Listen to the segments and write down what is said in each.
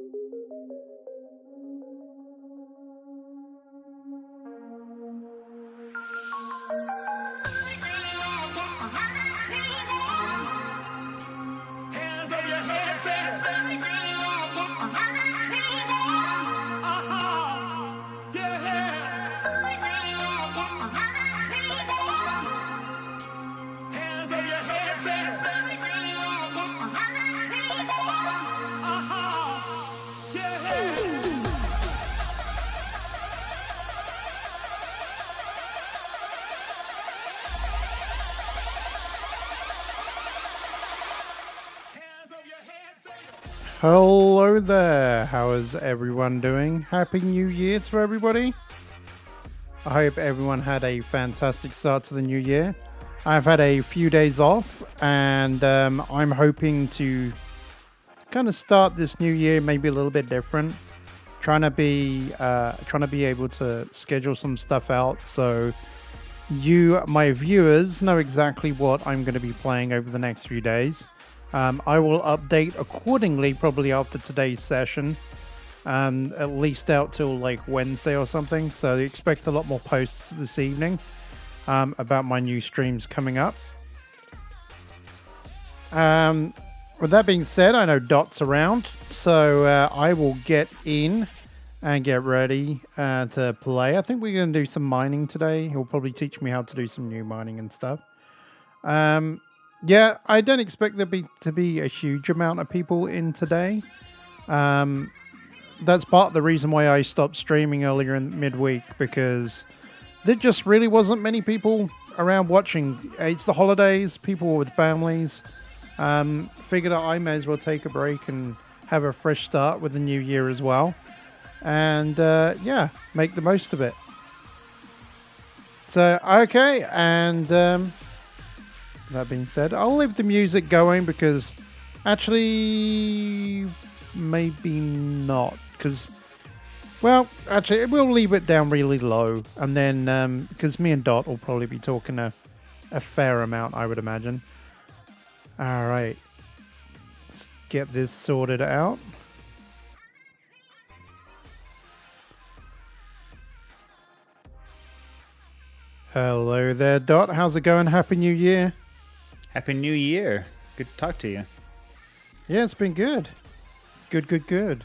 Hands over your head, baby. Hands over your head, baby. Hello there, how is everyone doing? Happy New Year to everybody. I hope everyone had a fantastic start to the new year. I've had a few days off and I'm hoping to kind of start this new year maybe a little bit different. Trying to be able to schedule some stuff out so you, my viewers, know exactly what I'm going to be playing over the next few days. I will update accordingly probably after today's session, at least out till like Wednesday or something. So expect a lot more posts this evening about my new streams coming up. With that being said, I know Dot's around, so I will get in and get ready to play. I think we're going to do some mining today. He'll probably teach me how to do some new mining and stuff. Yeah, I don't expect there to be a huge amount of people in today. That's part of the reason why I stopped streaming earlier in midweek, because there just really wasn't many people around watching. It's the holidays, people with families. Figured I may as well take a break and have a fresh start with the new year as well. And yeah, make the most of it. So, okay, and that being said, I'll leave the music going because actually, maybe not. Because, well, actually, we'll leave it down really low. And then, because me and Dot will probably be talking a fair amount, I would imagine. All right. Let's get this sorted out. Hello there, Dot. How's it going? Happy New Year. Happy New Year. Good to talk to you. Yeah, it's been good. Good.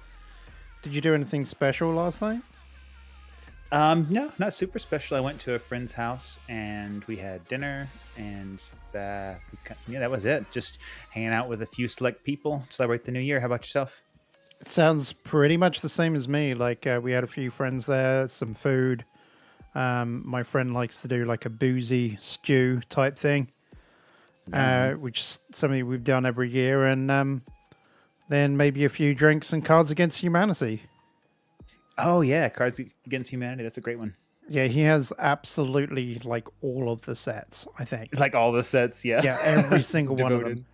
Did you do anything special last night? No, not super special. I went to a friend's house and we had dinner and yeah, that was it. Just hanging out with a few select people to celebrate the new year. How about yourself? It sounds pretty much the same as me. Like we had a few friends there, some food. My friend likes to do like a boozy stew type thing. Which is something we've done every year, and then maybe a few drinks and Cards Against Humanity. Oh yeah, Cards Against Humanity. That's a great one. Yeah, he has absolutely like all of the sets, I think. Like all the sets, yeah. Yeah, every single one of them.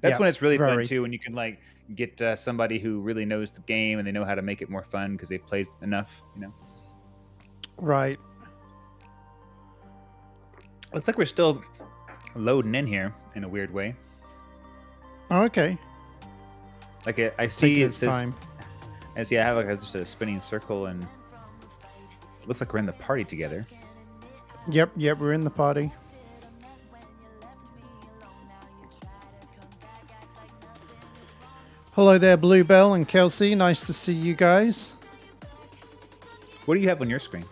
That's when it's really fun too, when you can like get somebody who really knows the game and they know how to make it more fun because they've played enough, you know. Right. Looks like we're still loading in here in a weird way. Oh, okay. Like I see it says time. I see I have like just a spinning circle and it looks like we're in the party together. Yep, we're in the party. Hello there, Bluebell and Kelsey. Nice to see you guys. What do you have on your screen?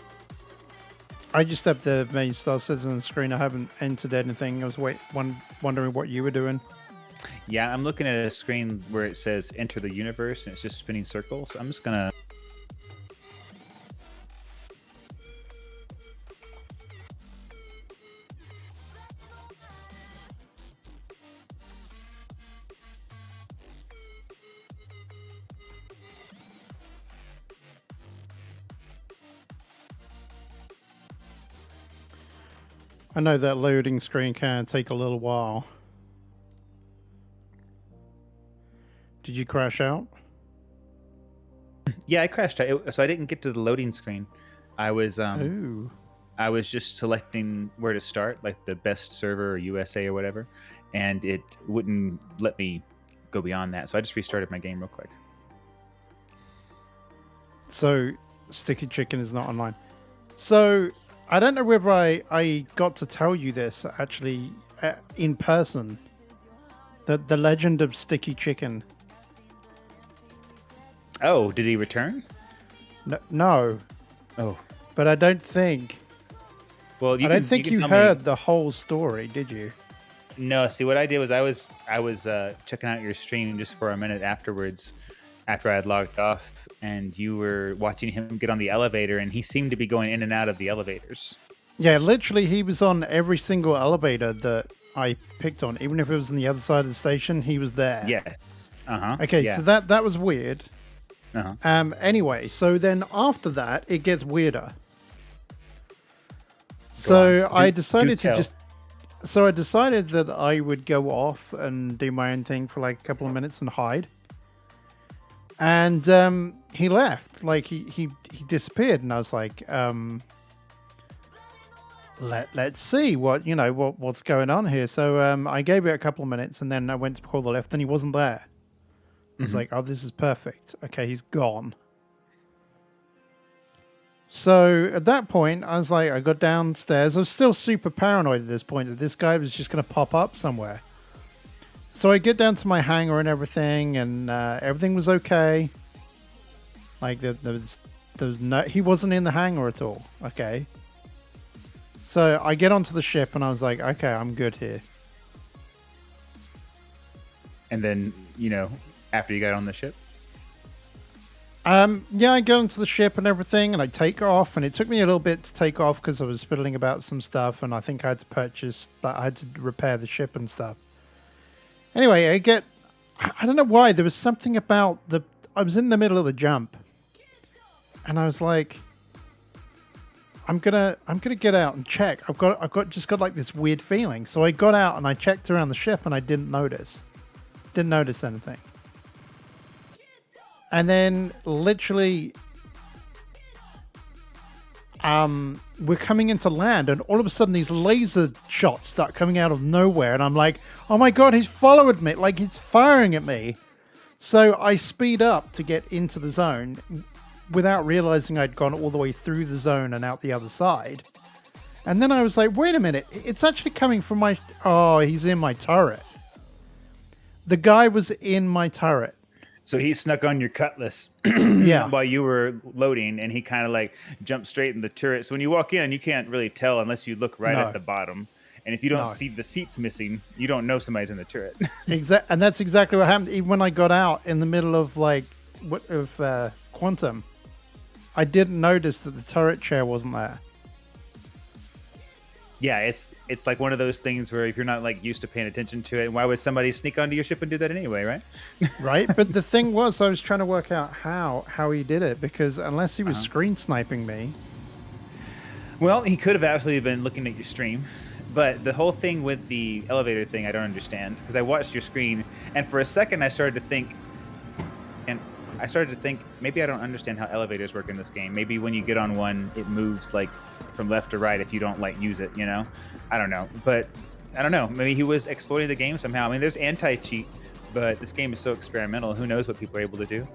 I just have the main Star Citizen on the screen. I haven't entered anything. I was wondering what you were doing. Yeah, I'm looking at a screen where it says enter the universe and it's just spinning circles. So I'm just gonna I know that loading screen can take a little while. Did you crash out? Yeah, I crashed out. So I didn't get to the loading screen. I was just selecting where to start, like the best server or USA or whatever, and it wouldn't let me go beyond that. So I just restarted my game real quick. So Sticky Chicken is not online. So I don't know whether I got to tell you this actually in person. The legend of Sticky Chicken. Oh, did he return? No, Oh, but I don't think. well, I don't think you tell me- heard the whole story, did you? No, see, what I did was I was checking out your stream just for a minute afterwards, after I had logged off, and you were watching him get on the elevator, and he seemed to be going in and out of the elevators. Yeah, literally, he was on every single elevator that I picked on. Even if it was on the other side of the station, he was there. Yes. Uh-huh. Okay, Yeah. so that was weird. Uh-huh. Anyway, so then after that, it gets weirder. So on. I Do decided to tell. just. So I decided that I would go off and do my own thing for like a couple of minutes and hide. And he left. Like he disappeared, and I was like, let's see what's going on here. So I gave it a couple of minutes, and then I went to call the lift, and he wasn't there. I was like, oh, this is perfect. Okay, he's gone. So at that point, I was like, I got downstairs. I was still super paranoid at this point that this guy was just going to pop up somewhere. So I get down to my hangar and everything, and everything was okay. Like there was no, he wasn't in the hangar at all. Okay. So I get onto the ship, and I was like, okay, I'm good here. And then, after you got on the ship? Yeah, I go into the ship and everything, and I take off, and it took me a little bit to take off because I was fiddling about some stuff, and I think I had to repair the ship and stuff. Anyway, I don't know why, there was something about I was in the middle of the jump, and I was like, I'm gonna get out and check. I've got like this weird feeling. So I got out and I checked around the ship, and I didn't notice anything. And then literally, we're coming into land, and all of a sudden these laser shots start coming out of nowhere, and I'm like, oh my god, he's followed me, like he's firing at me. So I speed up to get into the zone without realizing I'd gone all the way through the zone and out the other side. And then I was like, wait a minute, it's actually coming from he's in my turret. The guy was in my turret. So he snuck on your cutlass Yeah. while you were loading, and he kind of like jumped straight in the turret. So when you walk in, you can't really tell unless you look right No. at the bottom. And if you don't No. see the seats missing, you don't know somebody's in the turret. And that's exactly what happened. Even when I got out in the middle of Quantum, I didn't notice that the turret chair wasn't there. Yeah, it's like one of those things where if you're not like used to paying attention to it, why would somebody sneak onto your ship and do that anyway, right? Right? But the thing was, I was trying to work out how he did it, because unless he was screen sniping me. Well, he could have actually been looking at your stream, but the whole thing with the elevator thing, I don't understand, because I watched your screen, and for a second I started to think maybe I don't understand how elevators work in this game. Maybe when you get on one, it moves like from left to right if you don't like use it, I don't know, but I don't know. Maybe he was exploiting the game somehow. I mean, there's anti-cheat, but this game is so experimental. Who knows what people are able to do?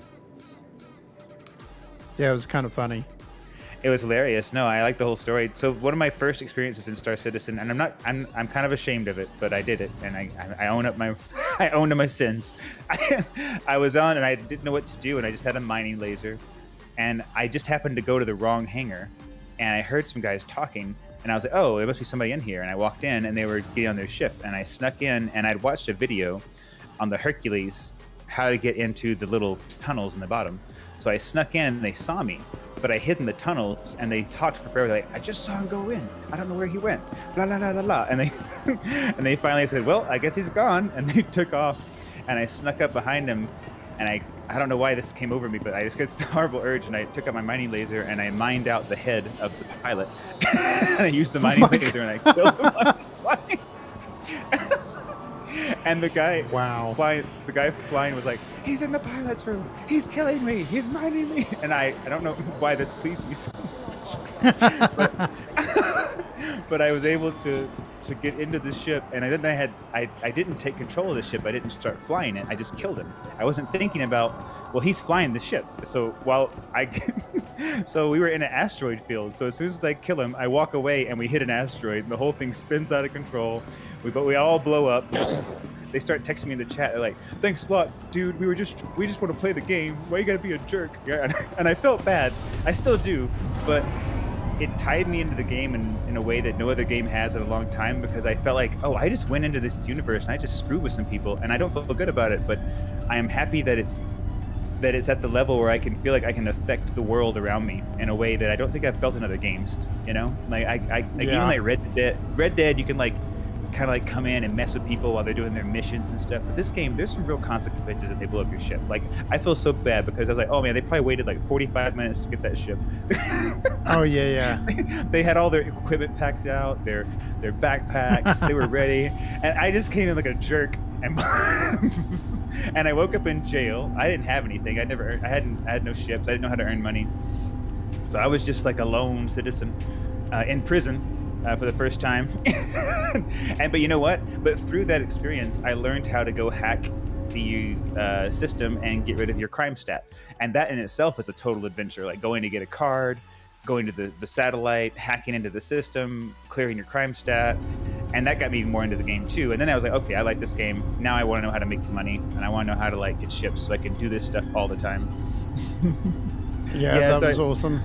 Yeah, it was kind of funny. It was hilarious. No, I like the whole story. So one of my first experiences in Star Citizen, and I'm kind of ashamed of it, but I did it, and I own up I own to my sins. I was on, and I didn't know what to do, and I just had a mining laser, and I just happened to go to the wrong hangar, and I heard some guys talking, and I was like, oh, there must be somebody in here, and I walked in, and they were getting on their ship, and I snuck in, and I'd watched a video on the Hercules how to get into the little tunnels in the bottom. So I snuck in, and they saw me, but I hid in the tunnels, and they talked for forever. They're like, I just saw him go in. I don't know where he went. Blah, blah, blah, blah, blah. And they finally said, well, I guess he's gone. And they took off, and I snuck up behind him, and I don't know why this came over me, but I just got this horrible urge, and I took out my mining laser, and I mined out the head of the pilot. And I used the mining laser, and I killed him on his flying. And the guy flying was like, he's in the pilot's room. He's killing me. He's mining me. And I don't know why this pleased me so much. but I was able to get into the ship, and then I didn't take control of the ship. I didn't start flying it. I just killed him. I wasn't thinking about, well, he's flying the ship. So so we were in an asteroid field. So as soon as I kill him, I walk away and we hit an asteroid, and the whole thing spins out of control. But we all blow up. They start texting me in the chat. They're like, "Thanks a lot, dude. We just want to play the game. Why you gotta be a jerk?" Yeah, and I felt bad. I still do, but it tied me into the game in a way that no other game has in a long time, because I felt like, oh, I just went into this universe and I just screwed with some people, and I don't feel good about it. But I am happy that it's at the level where I can feel like I can affect the world around me in a way that I don't think I've felt in other games. You know, like even like Red Dead, you can like kind of like come in and mess with people while they're doing their missions and stuff. But this game, there's some real consequences if they blow up your ship. Like, I feel so bad because I was like, oh man, they probably waited like 45 minutes to get that ship. Oh yeah. They had all their equipment packed out, their backpacks, they were ready, and I just came in like a jerk and and I woke up in jail. I didn't have anything. I had no ships. I didn't know how to earn money, so I was just like a lone citizen in prison. For the first time. But you know what? But through that experience, I learned how to go hack the system and get rid of your crime stat. And that in itself is a total adventure, like going to get a card, going to the satellite, hacking into the system, clearing your crime stat. And that got me more into the game too. And then I was like, okay, I like this game. Now I want to know how to make money, and I want to know how to like get ships so I can do this stuff all the time. That was awesome.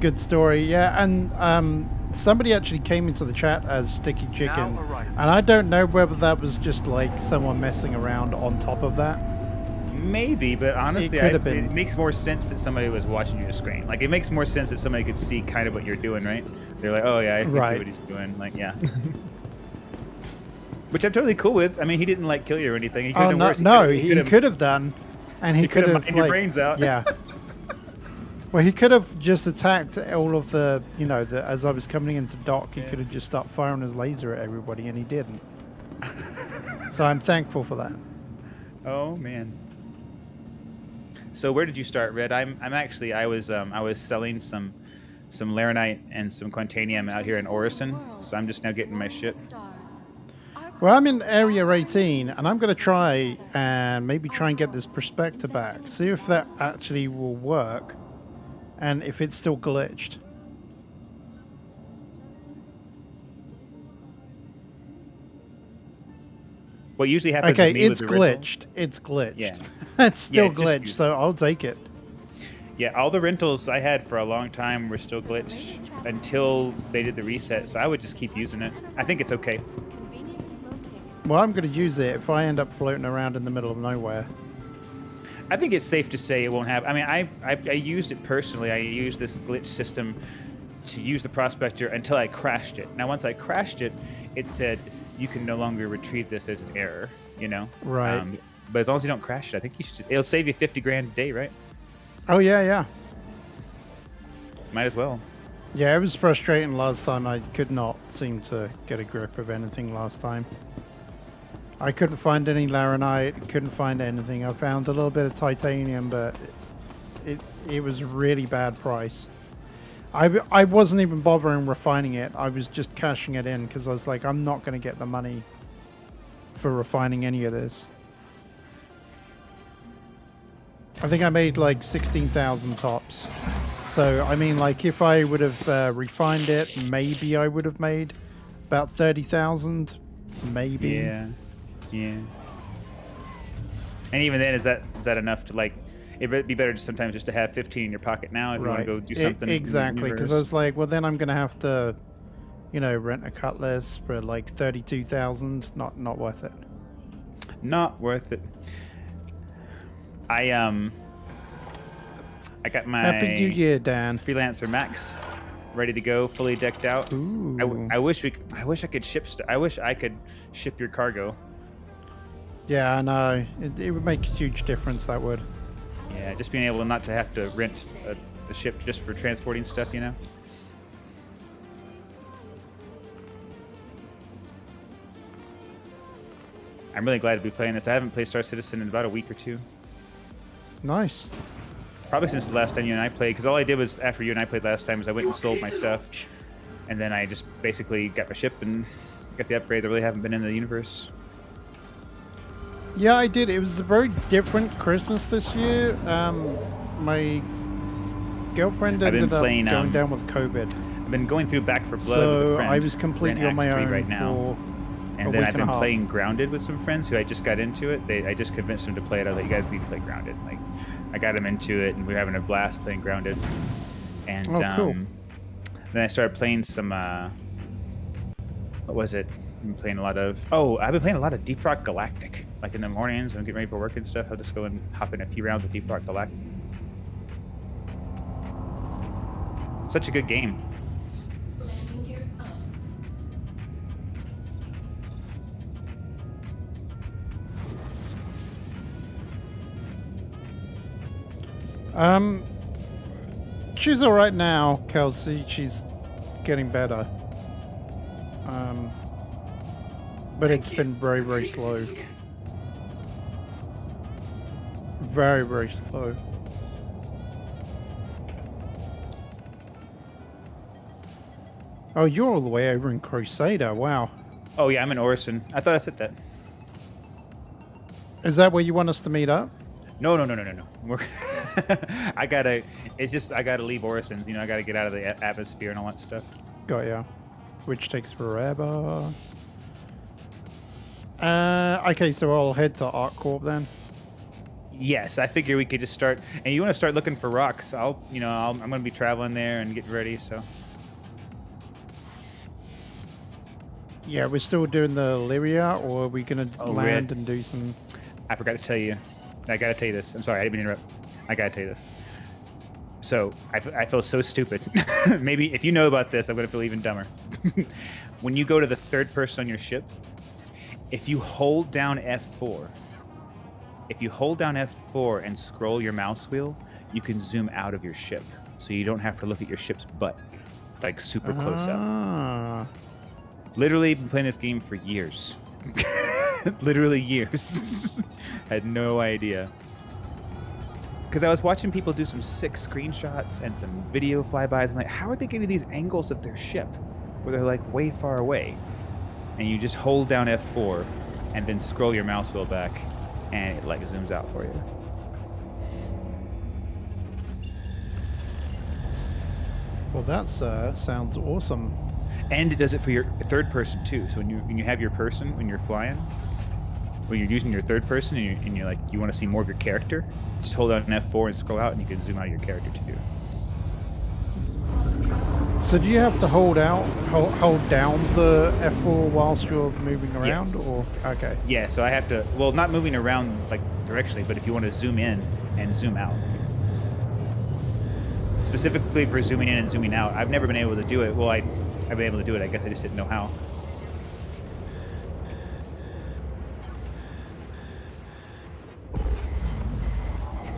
Good story. Yeah, and somebody actually came into the chat as Sticky Chicken, and I don't know whether that was just like someone messing around on top of that. Maybe, but honestly, it makes more sense that somebody was watching your screen. Like, it makes more sense that somebody could see kind of what you're doing, right? They're like, oh yeah, I can see what he's doing. Like, yeah. Which I'm totally cool with. I mean, he didn't like kill you or anything. He could have he could have done, and he could have mined your brains out. Yeah. Well, he could have just attacked all of the, as I was coming into dock, he could have just started firing his laser at everybody, and he didn't. So I'm thankful for that. Oh man. So where did you start, Red? I was selling some Laranite and some Quantanium out here in Orison, so I'm just now getting my ship. Well, I'm in Area 18, and I'm going to try and maybe try and get this Prospector back. See if that actually will work. And if it's still glitched. What usually happens Okay, with me it's with the glitched. It's glitched. Yeah. It's still Yeah, glitched, so I'll take it. Yeah, all the rentals I had for a long time were still glitched until they did the reset, so I would just keep using it. I think it's okay. Well, I'm going to use it if I end up floating around in the middle of nowhere. I think it's safe to say it won't happen. I mean, I used it personally. I used this glitch system to use the Prospector until I crashed it. Now, once I crashed it, it said, you can no longer retrieve this. There's an error, Right. But as long as you don't crash it, I think you should. It'll save you 50 grand a day, right? Oh, yeah. Might as well. Yeah, it was frustrating last time. I could not seem to get a grip of anything last time. I couldn't find any Laranite, couldn't find anything. I found a little bit of titanium, but it was a really bad price. I wasn't even bothering refining it. I was just cashing it in because I was like, I'm not going to get the money for refining any of this. I think I made like 16,000 tops. So, I mean, like, if I would have refined it, maybe I would have made about 30,000. Maybe. Yeah. And even then, is that enough to, like, it'd be better just sometimes just to have 15 in your pocket now if you want to go do something. Exactly, because I was like, well, then I'm going to have to, rent a Cutlass for like 32,000. Not worth it. Not worth it. I got my Happy New Year, Dan. Freelancer Max ready to go, fully decked out. Ooh. I wish I could ship. I wish I could ship your cargo. Yeah, I know. It would make a huge difference. That would. Yeah, just being able not to have to rent a ship just for transporting stuff, I'm really glad to be playing this. I haven't played Star Citizen in about a week or two. Nice. probably since the last time you and I played. Because all I did was after you and I played last time was I went and sold my stuff, and then I just basically got my ship and got the upgrades. I really haven't been in the universe. Yeah, I did. It was a very different Christmas this year. My girlfriend I've been ended up playing, going down with COVID. I've been going through Back for Blood with a So friend. I was We're completely in on my Act 3 own right now. for And a then week I've and a been half. playing Grounded with some friends who I just got into it. I just convinced them to play it. I was like, you guys need to play Grounded. Like, I got them into it, and we were having a blast playing Grounded. And Oh, cool. then I started playing some. What was it? I've been playing a lot of. Oh, I've been playing a lot of Deep Rock Galactic. Like in the mornings, when I'm getting ready for work and stuff. I'll just go and hop in a few rounds of Deep Rock Galactic. Such a good game. Landing gear up. She's all right now, Kelsey. She's getting better. But it's been very, very slow. Very, very slow. Oh, you're all the way over in Crusader. Wow. Oh yeah, I'm in Orison. I thought I said that. Is that where you want us to meet up? No. We're I gotta. It's just I gotta leave Orisons. You know, I gotta get out of the atmosphere and all that stuff. Got ya. Which takes forever. Okay, so I'll head to ArcCorp then. Yes, I figure we could just start. And you want to start looking for rocks? I'm gonna be traveling there and getting ready. So Yeah, we're still doing the Lyria, or are we gonna Oh, land Red. and do some? I forgot to tell you. I gotta tell you this. I'm sorry, I didn't mean to interrupt. I gotta tell you this. So I feel so stupid. Maybe if you know about this, I'm gonna feel even dumber. When you go to the third person on your ship, if you hold down F4, and scroll your mouse wheel, you can zoom out of your ship, so you don't have to look at your ship's butt, like super close up. Ah, Literally been playing this game for years. Literally years. Had no idea. Because I was watching people do some sick screenshots and some video flybys. I'm like, how are they getting these angles of their ship where they're like way far away? And you just hold down F4 and then scroll your mouse wheel back and it like zooms out for you. well, that sounds awesome. And it does it for your third person too. So when you have your person, when you're flying, when you're using your third person and you're like, you want to see more of your character, just hold down F4 and scroll out and you can zoom out your character too. So do you have to hold down the F4 whilst you're moving around, Yes. or okay? Yeah, so I have to, well, not moving around like directionally, but if you want to zoom in and zoom out. Specifically for zooming in and zooming out, I've never been able to do it. Well, I've been able to do it, I guess I just didn't know how.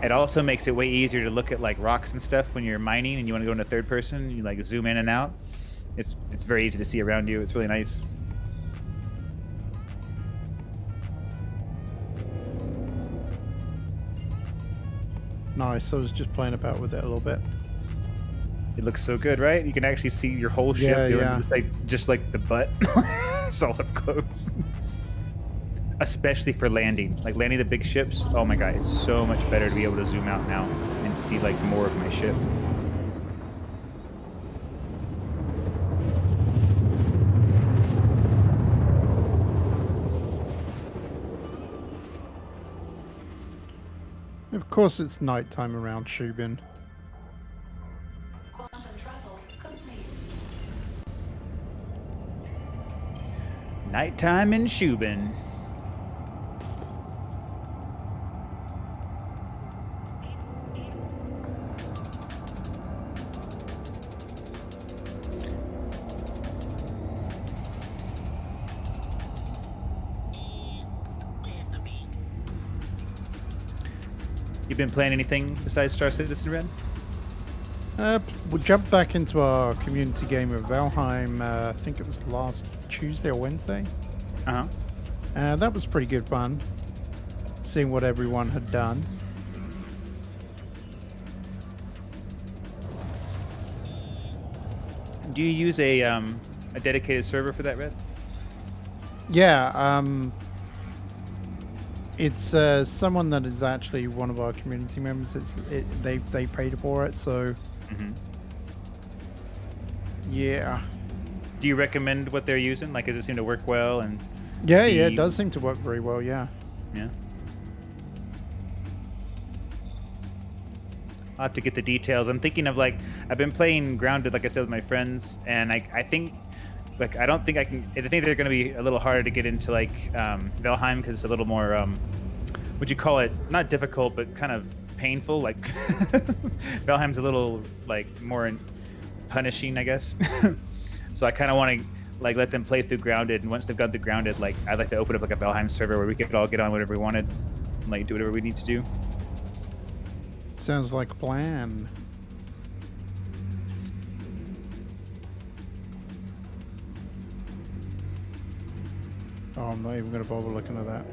It also makes it way easier to look at like rocks and stuff when you're mining and you want to go into third person. You like zoom in and out. It's very easy to see around you. It's really nice. Nice. I was just playing about with it a little bit. It looks so good, right? You can actually see your whole ship. Yeah, doing yeah. just like the butt, so up close. Especially for landing, like landing the big ships. Oh my god, it's so much better to be able to zoom out now and see like more of my ship. Of course, it's nighttime around Shubin. Quantum travel complete. Nighttime in Shubin. You been playing anything besides Star Citizen, Red? We jumped back into our community game of Valheim. I think it was last Tuesday or Wednesday. Uh-huh. That was pretty good fun, seeing what everyone had done. Do you use a dedicated server for that, Red? Yeah, it's someone that is actually one of our community members. They paid for it, so Mm-hmm. yeah. Do you recommend what they're using? Like, does it seem to work well? And Yeah, it does seem to work very well, yeah. yeah, I'll have to get the details. I'm thinking of, like, I've been playing Grounded, like I said, with my friends, and I think, like, I don't think I can. I think they're going to be a little harder to get into, like, Valheim, because it's a little more, would you call it, not difficult, but kind of painful. Like, Valheim's a little, like, more punishing, I guess. So I kind of want to, like, let them play through Grounded, and once they've gone through Grounded, like, I'd like to open up, like, a Valheim server where we could all get on whatever we wanted, and, like, do whatever we need to do. Sounds like a plan. Oh, I'm not even going to bother looking at that.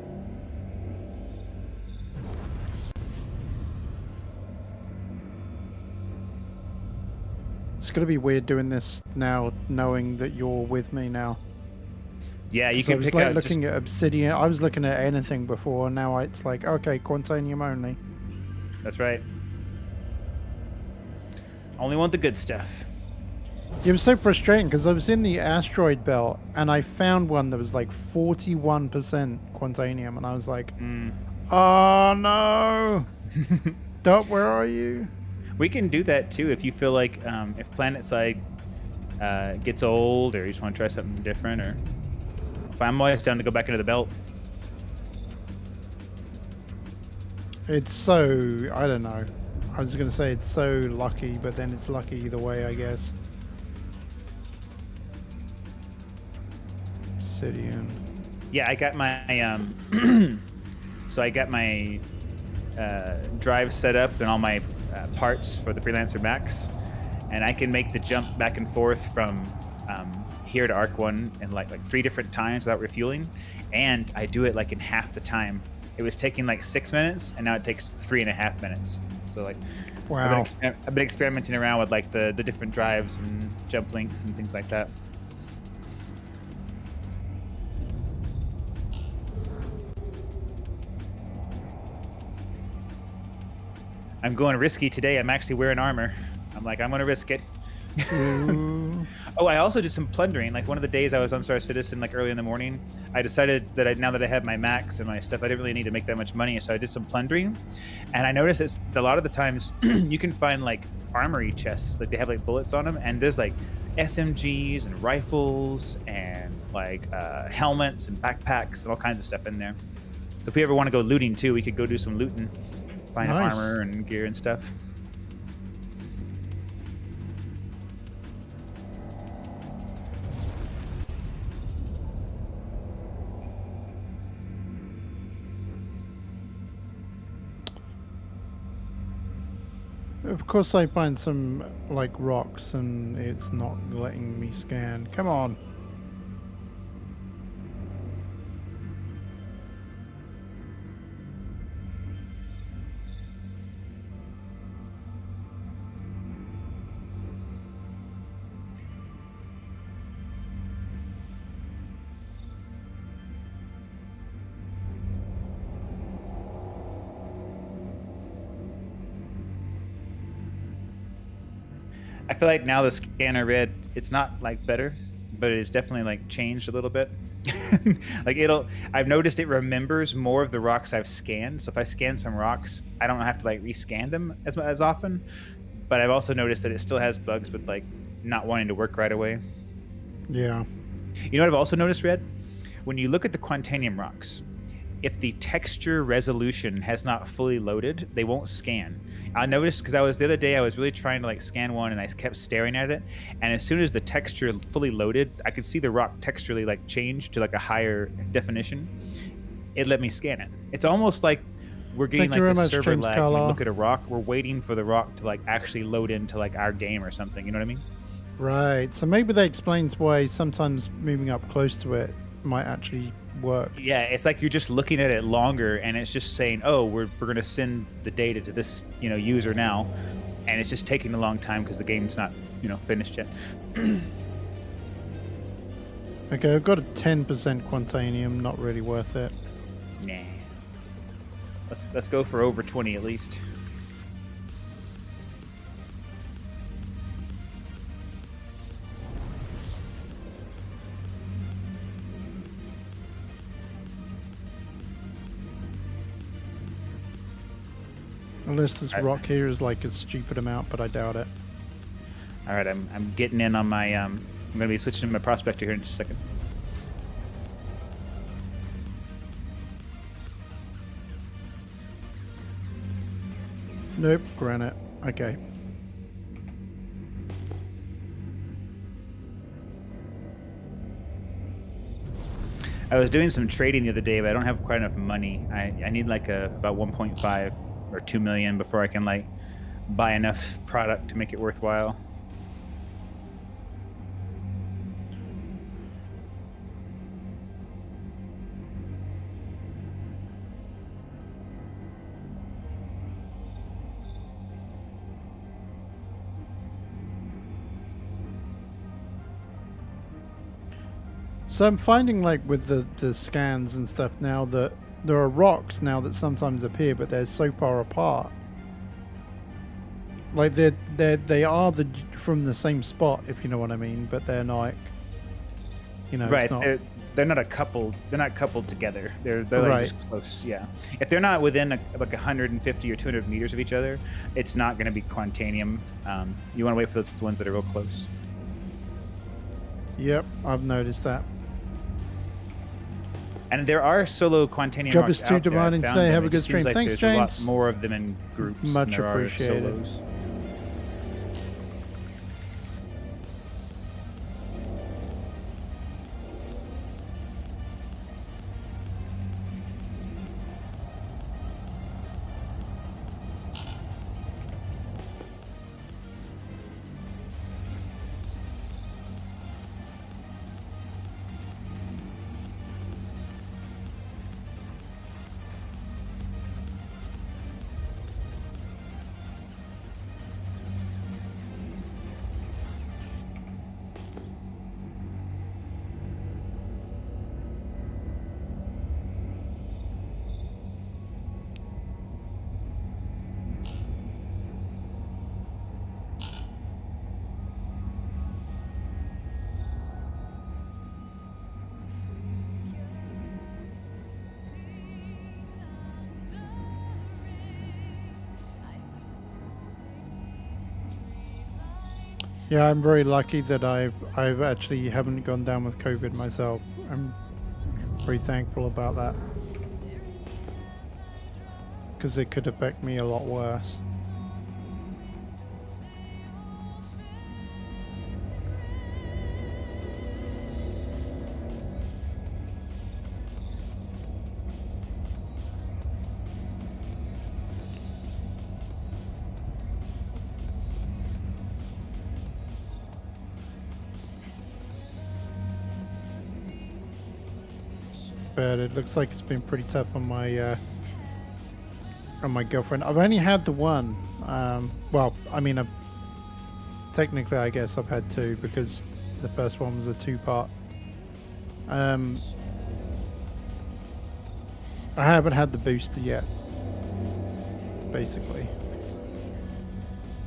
It's going to be weird doing this now, knowing that you're with me now. Yeah, you So I can was pick like out looking at Obsidian. I was looking at anything before. Now it's like, okay, Quantanium only. That's right. Only want the good stuff. It was so frustrating because I was in the asteroid belt and I found one that was like 41% Quantanium, and I was like, oh no! Dot, where are you? We can do that too if you feel like if PlanetSide gets old, or you just want to try something different, or if I'm always down to go back into the belt. It's so, I don't know. I was going to say it's so lucky, but then it's lucky either way, I guess. Obsidian. Yeah, I got my so I got my drive set up and all my parts for the Freelancer Max, and I can make the jump back and forth from here to Arc 1 in like 3 different times without refueling, and I do it like in half the time. It was taking like 6 minutes, and now it takes 3.5 minutes. So like, Wow. I've been experimenting around with like the different drives and jump lengths and things like that. I'm going risky today. I'm actually wearing armor. I'm like, I'm going to risk it. Ooh. Oh, I also did some plundering. Like, one of the days I was on Star Citizen, like early in the morning, I decided that now that I have my max and my stuff, I didn't really need to make that much money. So I did some plundering, and I noticed it's a lot of the times you can find like armory chests, like they have like bullets on them, and there's like SMGs and rifles and like helmets and backpacks and all kinds of stuff in there. So if we ever want to go looting too, we could go do some looting, find Nice. armor and gear and stuff. Of course I find some like rocks and it's not letting me scan. Come on. I feel like now the scanner Red, it's not like better, but it's definitely like changed a little bit. Like I've noticed it remembers more of the rocks I've scanned. So if I scan some rocks, I don't have to like rescan them as often. But I've also noticed that it still has bugs with like not wanting to work right away. Yeah. You know what I've also noticed, Red? When you look at the Quantanium rocks, if the texture resolution has not fully loaded, they won't scan. I noticed because the other day I was really trying to like scan one and I kept staring at it, and as soon as the texture fully loaded, I could see the rock texturally like change to like a higher definition. It let me scan it. It's almost like we're getting Thank you very like the much, server James lag when we Carlisle. look at a rock. We're waiting for the rock to like actually load into like our game or something. You know what I mean? Right. So maybe that explains why sometimes moving up close to it might actually work. Yeah, it's like you're just looking at it longer, and it's just saying, "Oh, we're going to send the data to this user now," and it's just taking a long time because the game's not finished yet. Okay, I've got a 10% Quantanium. Not really worth it. Nah. Let's go for over 20 at least. Unless this rock here is like a stupid amount, but I doubt it. All right, I'm getting in on my I'm gonna be switching to my prospector here in just a second. Nope, granite. Okay. I was doing some trading the other day, but I don't have quite enough money. I need like about 1.5 or 2 million before I can like buy enough product to make it worthwhile. So I'm finding like with the scans and stuff now that there are rocks now that sometimes appear, but they're so far apart. Like they are from the same spot, if you know what I mean, but they're like, Right, it's not. they're not a couple. They're not coupled together. They're like Right. just close. Yeah, if they're not within like 150 or 200 meters of each other, it's not going to be Quantanium. You want to wait for those ones that are real close. Yep, I've noticed that. And there are solo Quantanium Job rocks is too out there. I demanding found today. them. Have a It good just seems stream. like Thanks, there's a lot James. more of them in groups Much than there are appreciated. solos. Yeah, I'm very lucky that I've actually haven't gone down with COVID myself. I'm very thankful about that, because it could affect me a lot worse. But it looks like it's been pretty tough on my girlfriend. I've only had the one. Well, I mean, technically, I guess I've had two because the first one was a two-part. I haven't had the booster yet. Basically,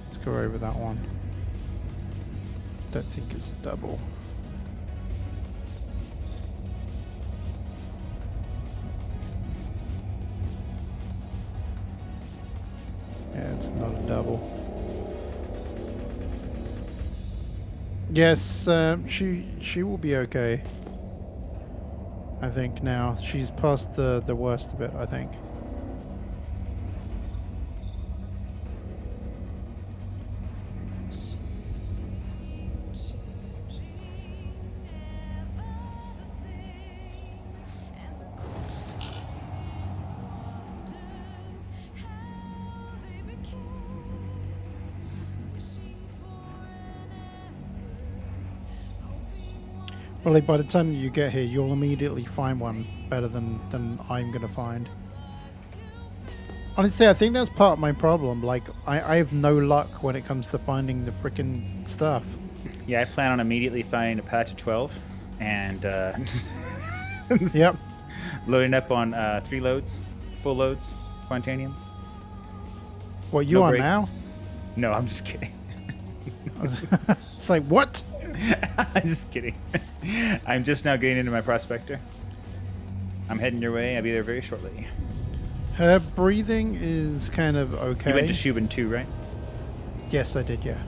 let's go over that one. Don't think it's a double. Yeah, it's not a double. Yes, she will be okay. I think now she's past the worst of it. I think. Well, by the time you get here, you'll immediately find one better than I'm going to find. Honestly, I think that's part of my problem. Like, I have no luck when it comes to finding the freaking stuff. Yeah, I plan on immediately finding a patch of 12 and Yep. loading up on 3 loads, full loads, Quantanium. What, you No on breaks. now? No, I'm just kidding. It's like, what? I'm just kidding. I'm just now getting into my prospector. I'm heading your way. I'll be there very shortly. Her breathing is kind of okay. You went to Shubin too, right? Yes, I did, yeah.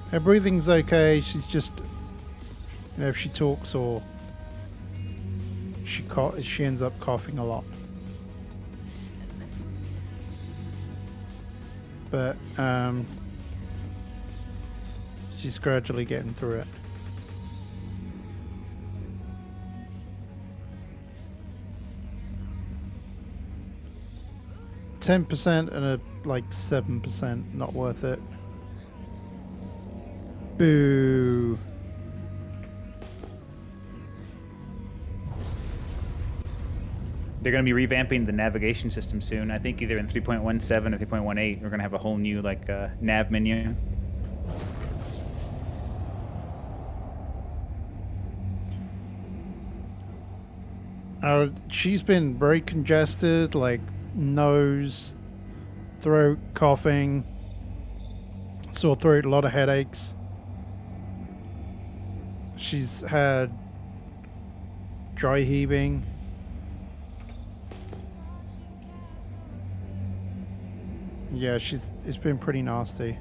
Her breathing's okay. She's just, you know, if she talks or she ends up coughing a lot. But she's gradually getting through it. %, and a like 7%, not worth it. Boo. They're going to be revamping the navigation system soon. I think either in 3.17 or 3.18, we're going to have a whole new like nav menu. She's been very congested, like nose, throat, coughing, sore throat, a lot of headaches. She's had dry heaving. Yeah, it's been pretty nasty.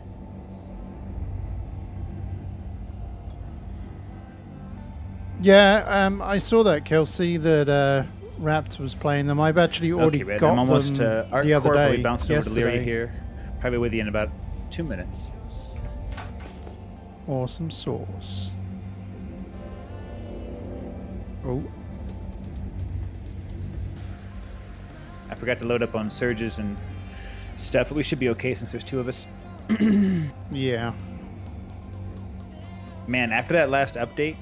Yeah, I saw that, Kelsey, that Rapt was playing them. I've actually already Okay, Red, got I'm almost them Art the other Corp. I'll day. be bouncing over to Leary Yesterday. here. Probably with you in about 2 minutes. Awesome sauce. Oh, I forgot to load up on surges and stuff, but we should be okay since there's 2 of us. yeah. Man, after that last update,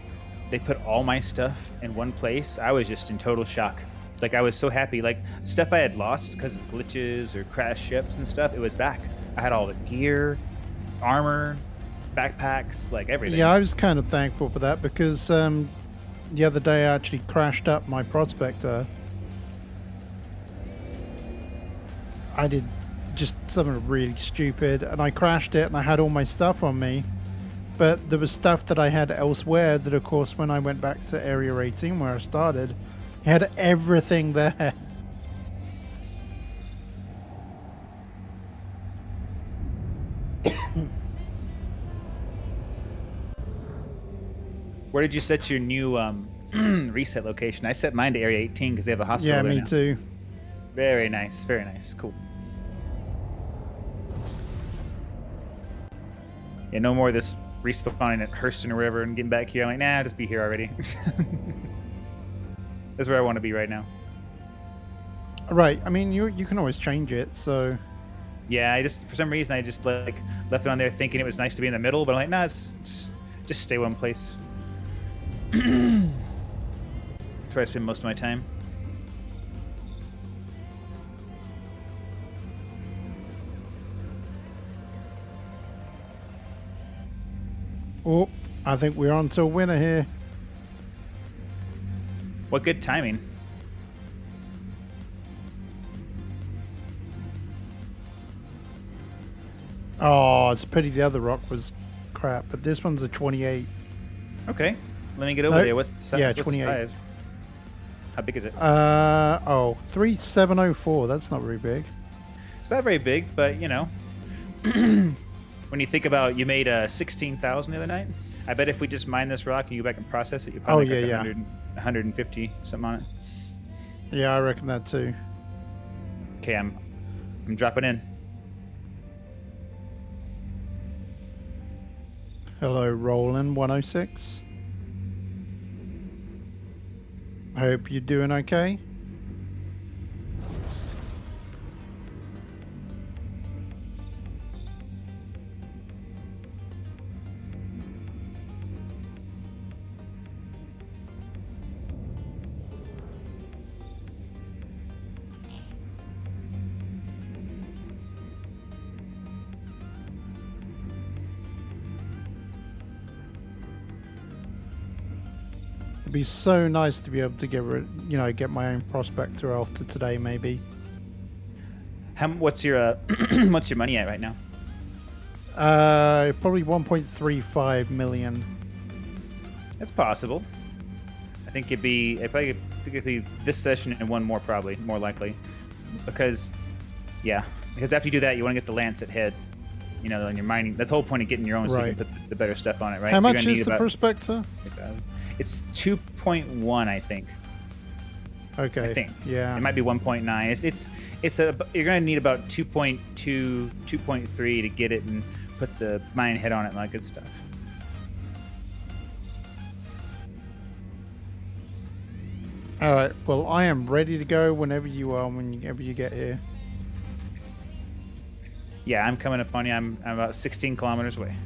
they put all my stuff in one place. I was just in total shock. Like, I was so happy. Like, stuff I had lost because of glitches or crashed ships and stuff, it was back. I had all the gear, armor, backpacks, like everything. Yeah, I was kind of thankful for that because the other day I actually crashed up my Prospector. I did just something really stupid and I crashed it and I had all my stuff on me. But there was stuff that I had elsewhere that, of course, when I went back to Area 18 where I started, I had everything there. Where did you set your new reset location? I set mine to Area 18 because they have a hospital Yeah, there me now. too. Very nice, cool. Yeah, no more of this respawning at Hurston or wherever and getting back here. I'm like, nah, just be here already. That's where I want to be right now. Right, I mean, you can always change it, so... Yeah, I just, for some reason, I just like left it on there thinking it was nice to be in the middle, but I'm like, nah, it's just stay one place. That's where I spend most of my time. Oh, I think we're on to a winner here. What good timing. Oh, it's a pity the other rock was crap, but this one's a 28. Okay, let me get over No, there. What's the size? yeah, What's the 28. size? How big is it? 3704. That's not very big. It's not very big, but you know, when you think about you made 16,000 the other night, I bet if we just mine this rock and you go back and process it, you probably Oh, make yeah, like yeah. 150 something on it. Yeah, I reckon that too. Okay, I'm dropping in. Hello, Roland 106. I hope you're doing okay. It'd be so nice to be able to get my own prospector after today, maybe. What's your what's your money at right now? Probably 1.35 million. It's possible. I think it'd be this session and one more, probably more likely, because after you do that, you want to get the Lancet head. You know, on your mining. That's the whole point of getting your own, so you can put the better stuff on it, right? How So you're much gonna is need the about prospector? 8,000. It's 2.1, I think. Okay. I think. Yeah. It might be 1.9. You're gonna need about 2.2, 2.3 to get it and put the mining head on it and all that good stuff. All right. Well, I am ready to go whenever you are. Whenever you get here. Yeah, I'm coming up on you. I'm about 16 kilometers away.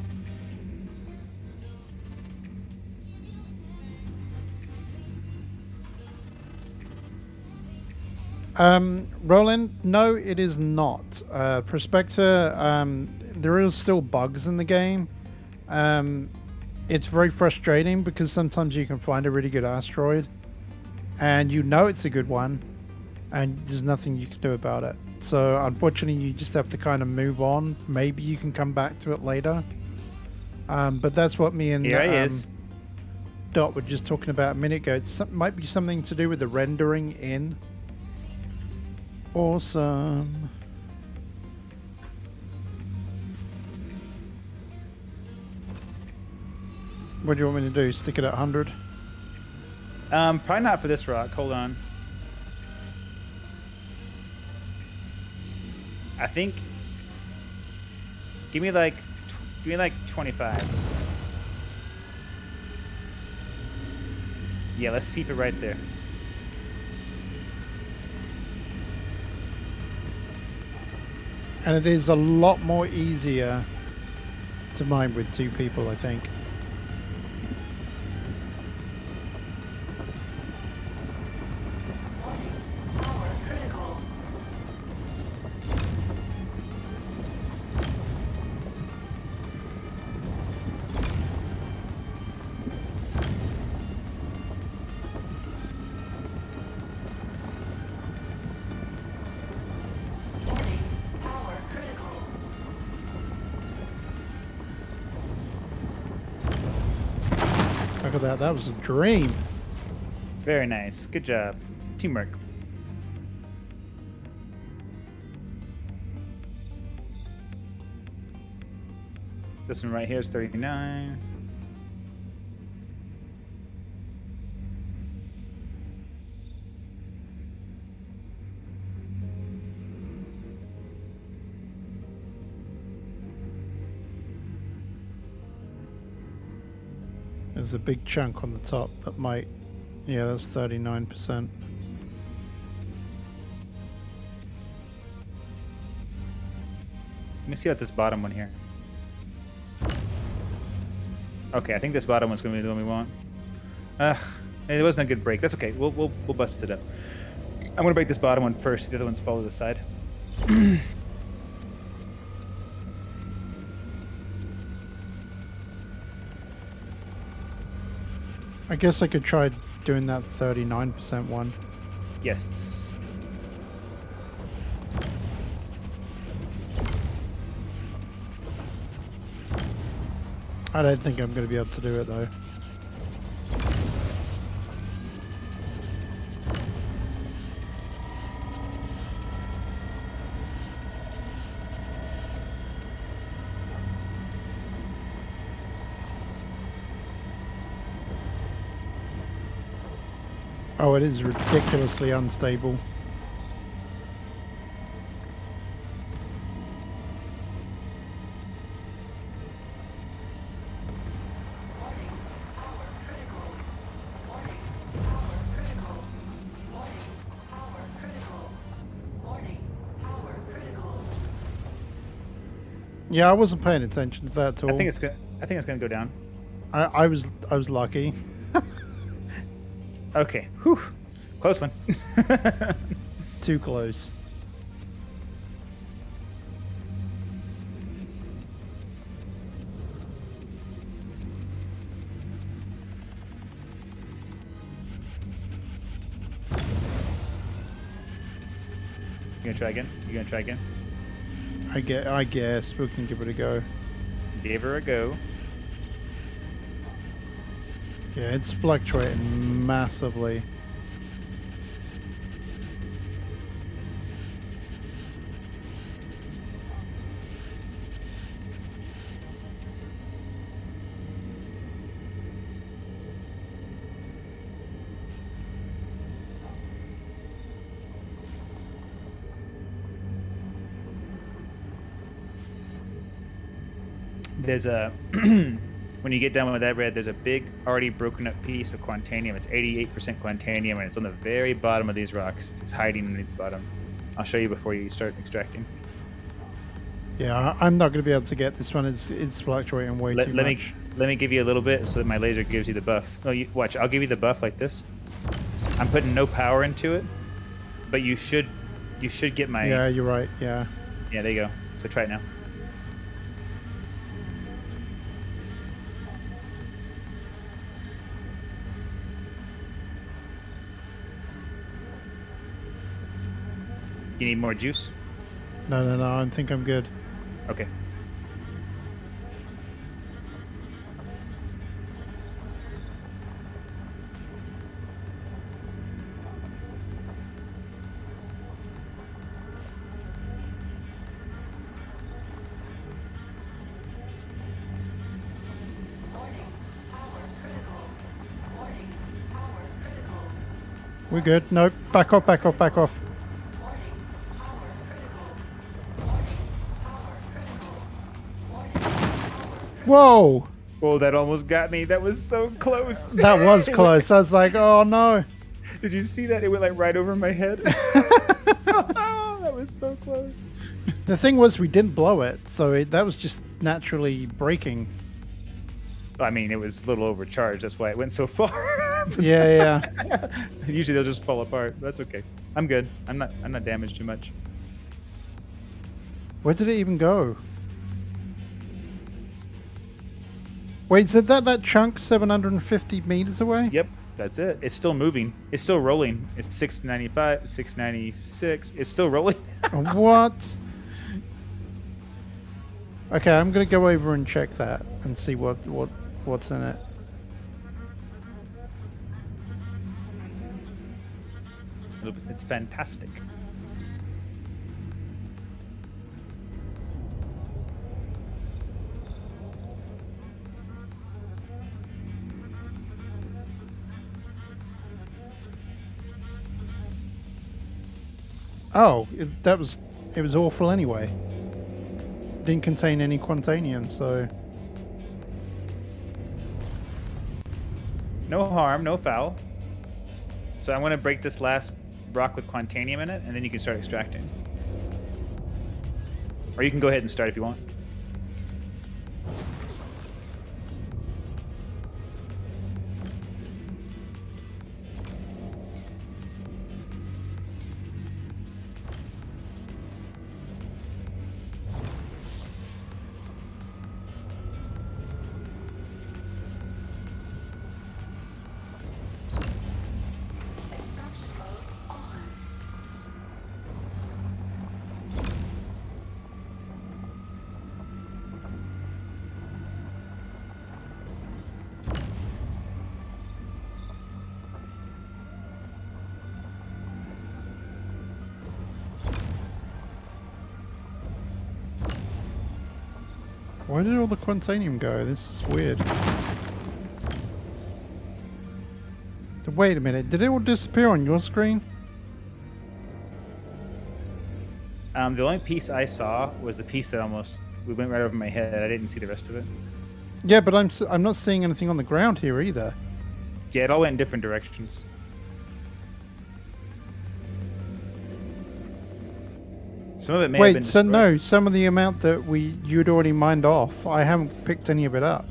Roland, no, it is not. Prospector, there is still bugs in the game. It's very frustrating because sometimes you can find a really good asteroid and you know it's a good one and there's nothing you can do about it. So unfortunately, you just have to kind of move on. Maybe you can come back to it later. But that's what me and Here he is. Dot were just talking about a minute ago. Might be something to do with the rendering in. Awesome. What do you want me to do? Stick it at 100? Probably not for this rock. Hold on. I think. Give me like 25. Yeah, let's keep it right there. And it is a lot more easier to mine with two people, I think. Power critical. Warning. Power critical. Look at that. That was a dream. Very nice. Good job. Teamwork. This one right here is 39. There's a big chunk on the top that might... Yeah, that's 39%. Let me see out this bottom one here. Okay, I think this bottom one's gonna be the one we want. It wasn't a good break. That's okay. We'll bust it up. I'm gonna break this bottom one first. The other ones follow the side. I guess I could try doing that 39% one. Yes. I don't think I'm going to be able to do it though. Oh, it is ridiculously unstable. Warning. Power critical. Warning. Power critical. Warning. Power critical. Warning. Power critical. Yeah, I wasn't paying attention to that at all. I think it's gonna go down. I was lucky. Okay. Whew. Close one. Too close. gonna try again? You gonna try again? I guess we can give it a go. Gave her a go. Yeah, it's fluctuating massively. There's a when you get done with that red, there's a big already broken up piece of quantanium. It's 88% quantanium, and it's on the very bottom of these rocks. It's hiding underneath the bottom. I'll show you before you start extracting. Yeah, I'm not going to be able to get this one. It's fluctuating way too much. Let me give you a little bit so that my laser gives you the buff. No, you watch. I'll give you the buff like this. I'm putting no power into it, but you should get my. Yeah, you're right. Yeah. Yeah, there you go. So try it now. You need more juice? No. I think I'm good. Okay. We're good. No, back off. Whoa! Whoa, that almost got me. That was so close. That was close. I was like, oh no. Did you see that? It went like right over my head. That was so close. The thing was, we didn't blow it, so that was just naturally breaking. I mean, it was a little overcharged. That's why it went so far. Yeah. Usually they'll just fall apart. That's okay. I'm good. I'm not damaged too much. Where did it even go? Wait, is that chunk 750 meters away? Yep, that's it. It's still moving. It's still rolling. It's 695, 696. It's still rolling. What? Okay, I'm gonna go over and check that and see what's in it. It's fantastic. Oh, it was awful anyway. Didn't contain any quantanium, so No harm, no foul. So I'm going to break this last rock with quantanium in it, and then you can start extracting. Or you can go ahead and start if you want. Extraction mode on. where did all the quantanium go? This is weird. Wait a minute, did it all disappear on your screen? The only piece I saw was the piece that we went right over my head. I didn't see the rest of it. Yeah, but I'm not seeing anything on the ground here either. Yeah, it all went in different directions. Some of it may have been Wait, so destroyed. no, some of the amount that you'd already mined off, I haven't picked any of it up.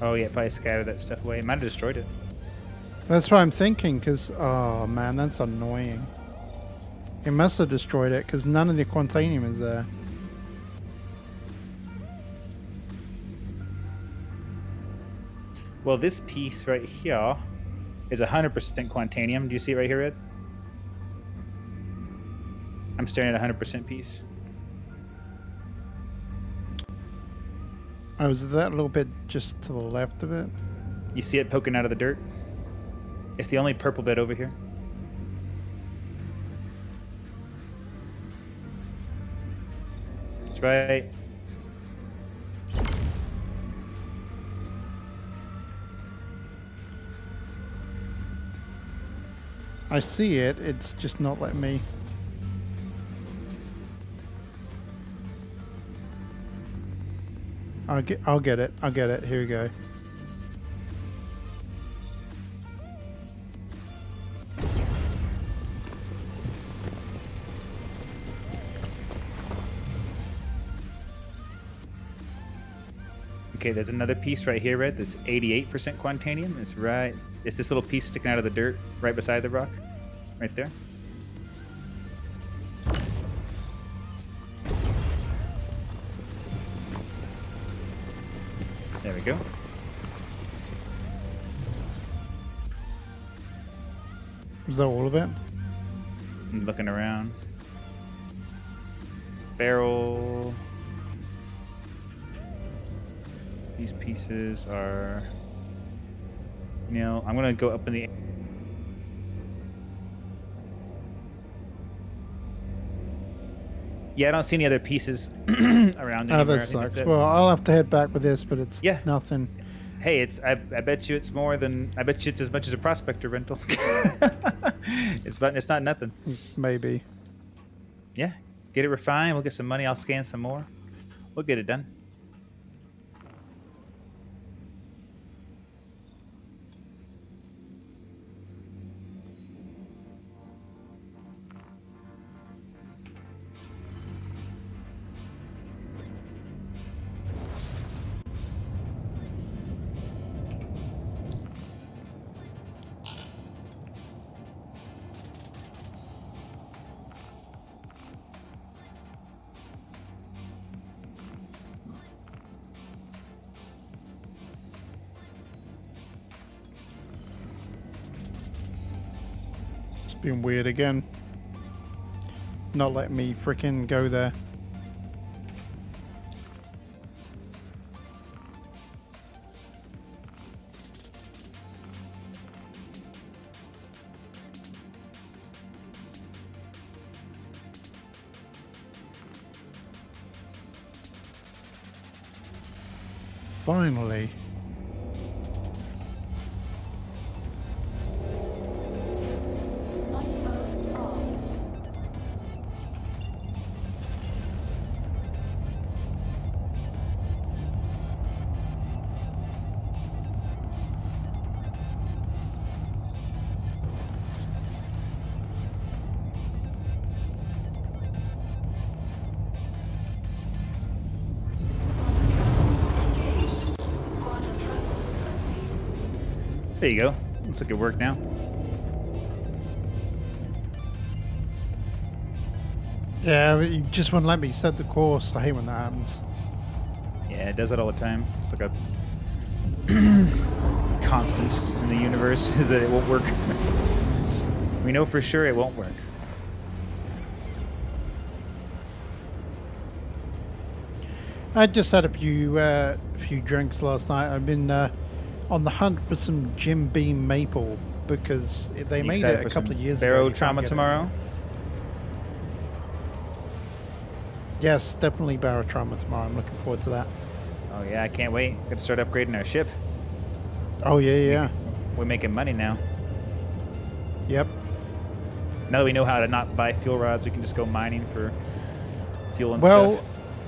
Oh yeah, probably scattered that stuff away. It might have destroyed it. That's what I'm thinking, because, oh man, that's annoying. It must have destroyed it, because none of the quantanium is there. Well, this piece right here is 100% Quantanium. Do you see it right here, Ed? I'm staring at a 100% piece. Oh, is that a little bit just to the left of it? You see it poking out of the dirt? It's the only purple bit over here. That's right. I see it. It's just not letting me. I'll get it. I'll get it. Here we go. Okay, there's another piece right here, Red. That's 88% Quantanium. It's right. It's this little piece sticking out of the dirt right beside the rock. Right there. There we go. Is that all of it? I'm looking around. Barrel. These pieces are, you know, I'm gonna go up in the. Yeah, I don't see any other pieces around. Oh, anywhere. that I think sucks. that's it. Well, I'll have to head back with this, but it's Yeah. nothing. Hey, it's. I bet you it's more than. I bet you it's as much as a prospector rental. It's not nothing. Maybe. Yeah, get it refined. We'll get some money. I'll scan some more. We'll get it done. It's been weird again. Not letting me freaking go there. Finally. Night mode off. Engaged. Quantum travel complete. There you go. Looks like it worked now. Yeah, but you just wouldn't let me set the course. I hate when that happens. Yeah, it does it all the time. It's like a constant in the universe is that it won't work. We know for sure it won't work. I just had a few drinks last night. I've been on the hunt for some Jim Beam maple because they You made excited it for a couple some of years ago. Barrow You can't trauma get it. tomorrow. Yes, definitely Barotrauma tomorrow. I'm looking forward to that. Oh yeah, I can't wait. Got to start upgrading our ship. Oh yeah, yeah. We're making money now. Yep. Now that we know how to not buy fuel rods, we can just go mining for fuel and Well,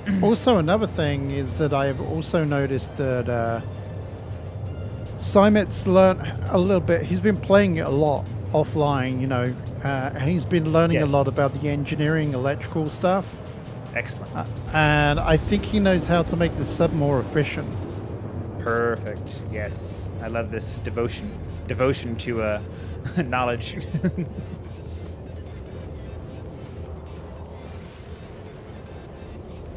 stuff. also another thing is that I have also noticed that Simet's learned a little bit. He's been playing it a lot offline, you know, and he's been learning Yeah. a lot about the engineering, electrical stuff. Excellent. And I think he knows how to make the sub more efficient. Perfect. Yes, I love this devotion to knowledge.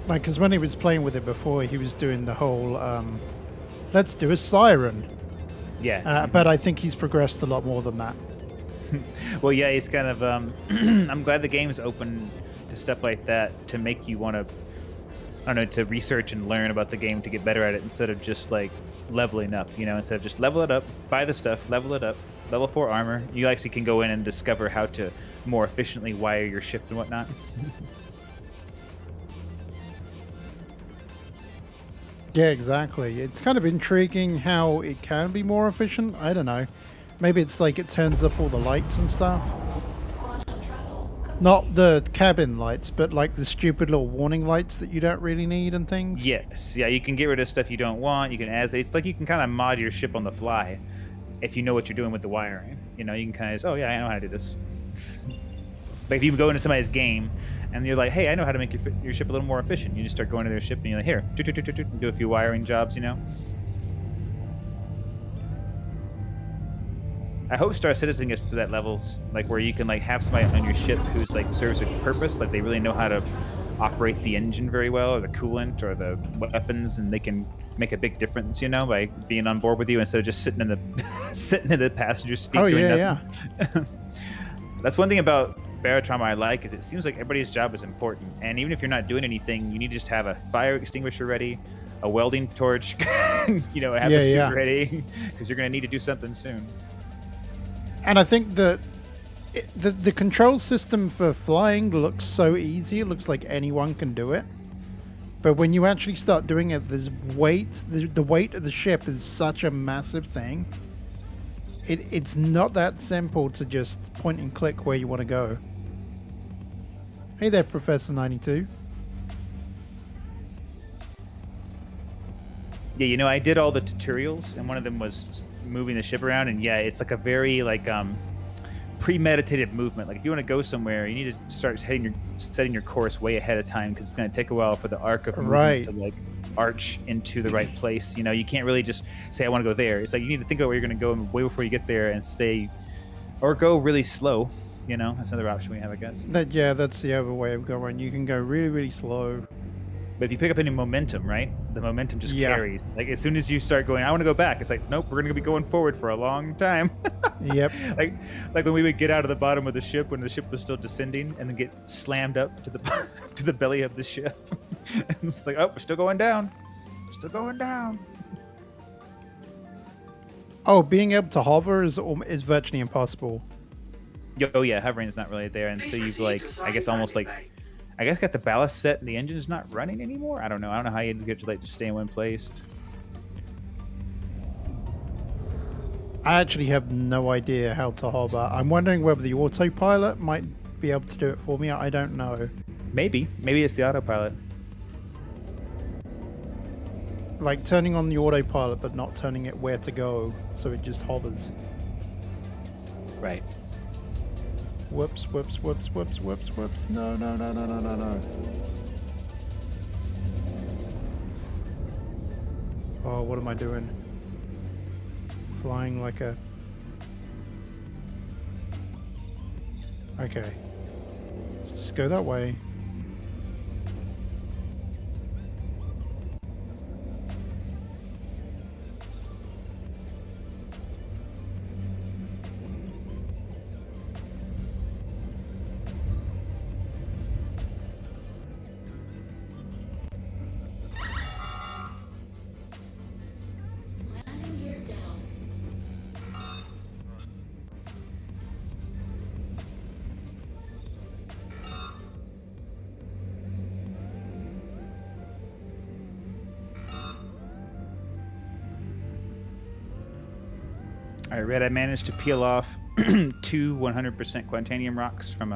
Like, because when he was playing with it before, he was doing the whole, let's do a siren. Yeah. But I think he's progressed a lot more than that. Well, yeah, he's kind of. I'm glad the game's open to stuff like that to make you want to, I don't know, to research and learn about the game to get better at it instead of just like leveling up. You know, instead of just level it up, buy the stuff, level it up, level 4 armor. You actually can go in and discover how to more efficiently wire your ship and whatnot. Yeah, exactly. It's kind of intriguing how it can be more efficient. I don't know. Maybe it's like it turns up all the lights and stuff. Quantum travel complete. Not the cabin lights, but like the stupid little warning lights that you don't really need and things. Yes, yeah, you can get rid of stuff you don't want. You can add. It's like you can kind of mod your ship on the fly if you know what you're doing with the wiring. You know, you can kind of, oh yeah, I know how to do this. Like if you go into somebody's game and you're like, hey, I know how to make your ship a little more efficient. You just start going to their ship and you're like, here, do a few wiring jobs, you know? I hope Star Citizen gets to that level, like where you can like have somebody on your ship who's like serves a purpose, like they really know how to operate the engine very well, or the coolant, or the weapons, and they can make a big difference, you know, by being on board with you instead of just sitting in the sitting in the passenger seat. Oh doing yeah, nothing. That's one thing about Barotrauma I like, is it seems like everybody's job is important, and even if you're not doing anything, you need to just have a fire extinguisher ready, a welding torch, you know, have a suit ready, because you're going to need to do something soon. And I think that the control system for flying looks so easy. It looks like anyone can do it. But when you actually start doing it, there's weight. The weight of the ship is such a massive thing. It's not that simple to just point and click where you want to go. Hey there, Professor 92. Yeah, you know, I did all the tutorials, and one of them was moving the ship around, and yeah, it's like a very like premeditated movement. Like if you want to go somewhere, you need to start setting your course way ahead of time, because it's going to take a while for the arc of movement to like arch into the right place. You know, you can't really just say I want to go there. It's like you need to think about where you're going to go way before you get there, and stay or go really slow. You know, that's another option we have, I guess. That's the other way of going. You can go really, really slow. But if you pick up any momentum, right, the momentum just carries. Like as soon as you start going, I want to go back, it's like, nope, we're going to be going forward for a long time. Yep. like when we would get out of the bottom of the ship when the ship was still descending, and then get slammed up to the to the belly of the ship. And it's like, oh, we're still going down. We're still going down. Oh, being able to hover is virtually impossible. Oh yeah, hovering is not really there until you've like, I guess almost like, I guess got the ballast set and the engine is not running anymore. I don't know how you get to like just stay in one place. I actually have no idea how to hover. I'm wondering whether the autopilot might be able to do it for me. I don't know. Maybe it's the autopilot. Like turning on the autopilot but not turning it where to go, so it just hovers. Right. Whoops, whoops, whoops, whoops, whoops, whoops. No. Oh, what am I doing? Flying like a... Okay. Let's just go that way. Landing gear down. All right, Red, I managed to peel off 2 100% Quantanium rocks from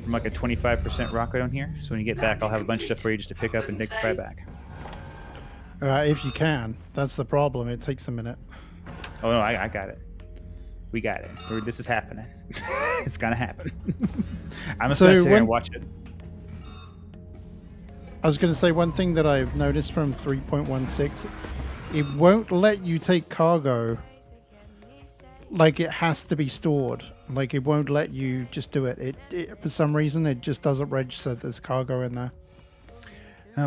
like a 25% rock on here. So when you get back, I'll have a bunch of stuff for you just to pick up and take right back. If you can. That's the problem. It takes a minute. Oh no, I got it. We got it. This is happening. It's gonna happen. I'm just gonna sit here and watch it. I was going to say one thing that I've noticed from 3.16, it won't let you take cargo. Like it has to be stored. Like it won't let you just do it. It for some reason it just doesn't register there's cargo in there.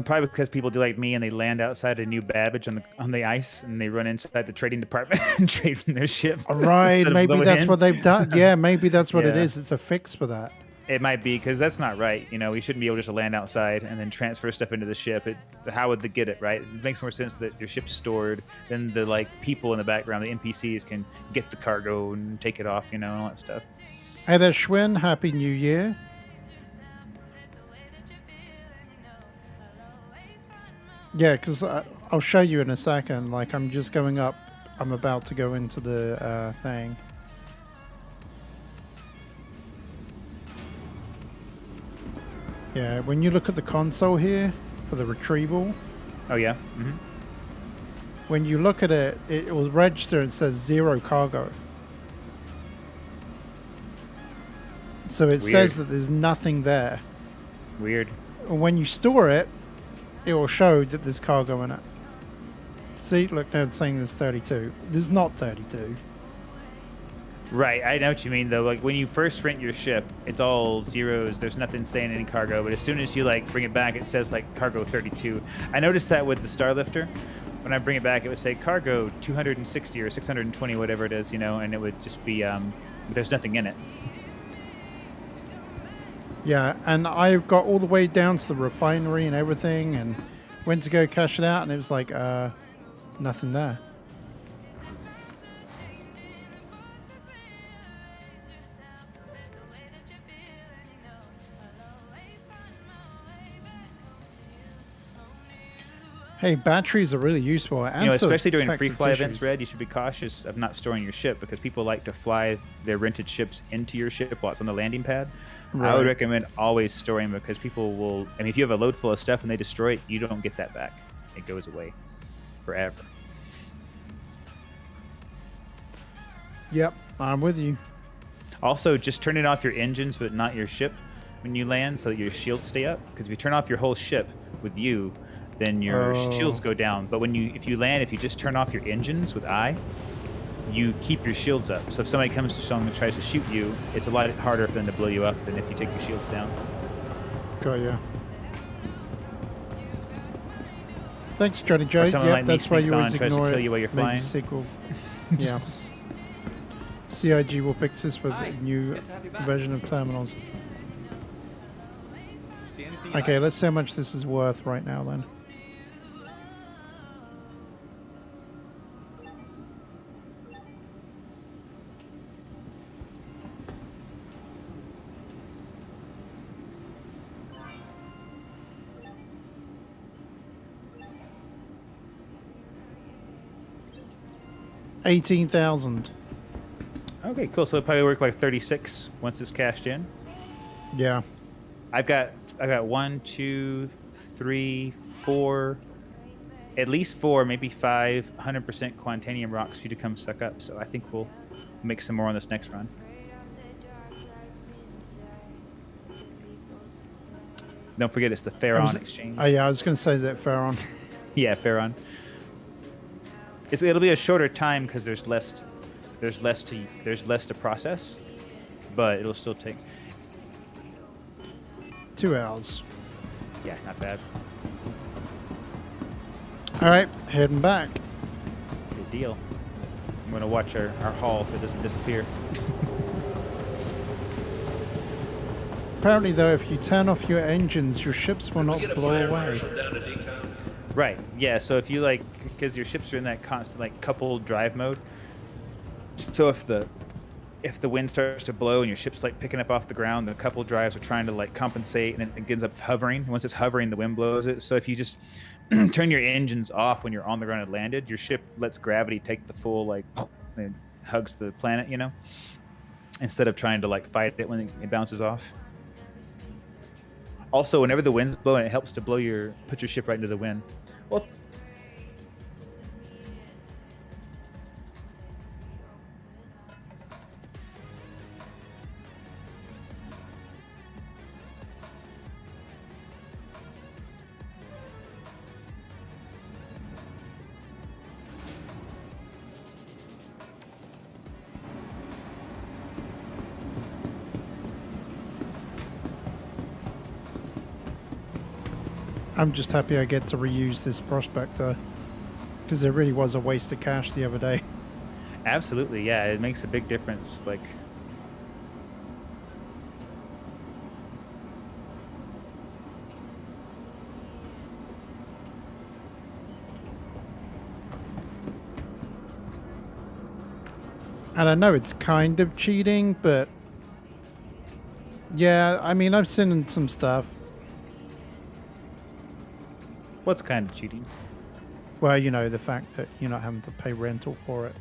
Probably because people do like me and they land outside of New Babbage on the ice and they run inside the trading department and trade from their ship. Right, instead of maybe going that's in. what they've done. Yeah, maybe that's what it Yeah. is. It's a fix for that. It might be because that's not right. You know, we shouldn't be able just to land outside and then transfer stuff into the ship. How would they get it right? It makes more sense that your ship's stored. Then the like people in the background, the NPCs, can get the cargo and take it off. You know, and all that stuff. Hey there, Schwinn. Happy New Year. Yeah, because I'll show you in a second. Like, I'm just going up. I'm about to go into the thing. Yeah, when you look at the console here for the retrieval, Oh yeah. when you look at it, it will register and says 0 cargo. So it says that there's nothing there. Weird. And when you store it, it will show that there's cargo in it. See, look, now it's saying there's 32. There's not 32. Right, I know what you mean though. Like when you first rent your ship, it's all zeros. There's nothing saying any cargo. But as soon as you like bring it back, it says like cargo 32. I noticed that with the Starlifter. When I bring it back, it would say cargo 260 or 620, whatever it is, you know, and it would just be there's nothing in it. Yeah, and I got all the way down to the refinery and everything and went to go cash it out, and it was like, nothing there. Hey, batteries are really useful. You know, especially during free effective fly tissues. events, Red, you should be cautious of not storing your ship because people like to fly their rented ships into your ship while it's on the landing pad. I would Right. recommend always storing them because people will. I mean, if you have a load full of stuff and they destroy it, you don't get that back. It goes away forever. Yep, I'm with you. Also, just turning off your engines but not your ship when you land so that your shields stay up. Because if you turn off your whole ship with you, then your shields go down. But if you land, if you just turn off your engines with I, you keep your shields up. So if somebody comes to someone and tries to shoot you, it's a lot harder for them to blow you up than if you take your shields down. Got ya. Thanks, Johnny Joe. Or someone Yep, like me that's why sneaks you on always and tries to ignore kill it. you while you're Maybe flying. sequel. Yeah. CIG will fix this with a new version of terminals. Okay, let's see how much this is worth right now then. $18,000. Okay, cool. So it'll probably work like 36 once it's cashed in. Yeah. I got 1, 2, 3, 4, at least 4, maybe 5, 100% Quantanium rocks for you to come suck up. So I think we'll make some more on this next run. Don't forget, it's the Pharaon exchange. Oh yeah, I was going to say that Pharaon. Yeah, Pharaon. It'll be a shorter time because there's less to process, but it'll still take. 2 hours. Yeah, not bad. All right, heading back. Good deal. I'm gonna watch our haul so it doesn't disappear. Apparently, though, if you turn off your engines, your ships will not Get a blow fire away. marshal down to decon. Right. Yeah. So if you because your ships are in that constant coupled drive mode. So if the wind starts to blow and your ship's picking up off the ground, the coupled drives are trying to compensate, and it ends up hovering. Once it's hovering, the wind blows it. So if you just turn your engines off when you're on the ground and landed, your ship lets gravity take the full and hugs the planet, you know, instead of trying to fight it when it bounces off. Also, whenever the wind's blowing, it helps to put your ship right into the wind. Well, I'm just happy I get to reuse this prospector because it really was a waste of cash the other day. Absolutely, yeah. It makes a big difference. Like, And I know it's kind of cheating, but yeah, I mean, I've seen some stuff. what's kind of cheating? Well, you know, the fact that you're not having to pay rental for it.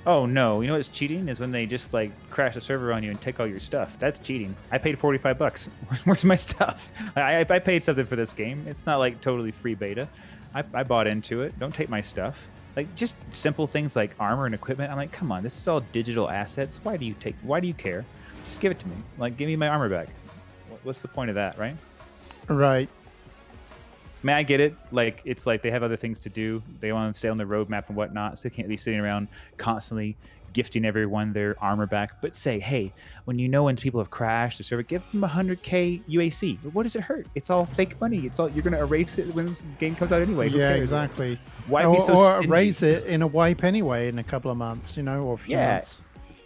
Oh no! You know what's cheating is when they just like crash a server on you and take all your stuff. That's cheating. I paid $45. Where's my stuff? I paid something for this game. It's not like totally free beta. I bought into it. Don't take my stuff. Like just simple things like armor and equipment. I'm like, come on, this is all digital assets. Why do you care? Just give it to me. Like, give me my armor back. What's the point of that, right? Right. I mean, I get it. Like, it's like they have other things to do. They want to stay on the roadmap and whatnot, so they can't be sitting around constantly gifting everyone their armor back. But say, hey, when people have crashed the server, give them 100K UAC. What does it hurt? It's all fake money. It's all you're gonna erase it when this game comes out anyway. Who Yeah, cares? exactly. Why or be so or stingy? erase it in a wipe anyway in a couple of months, you know, or a few Yeah. months.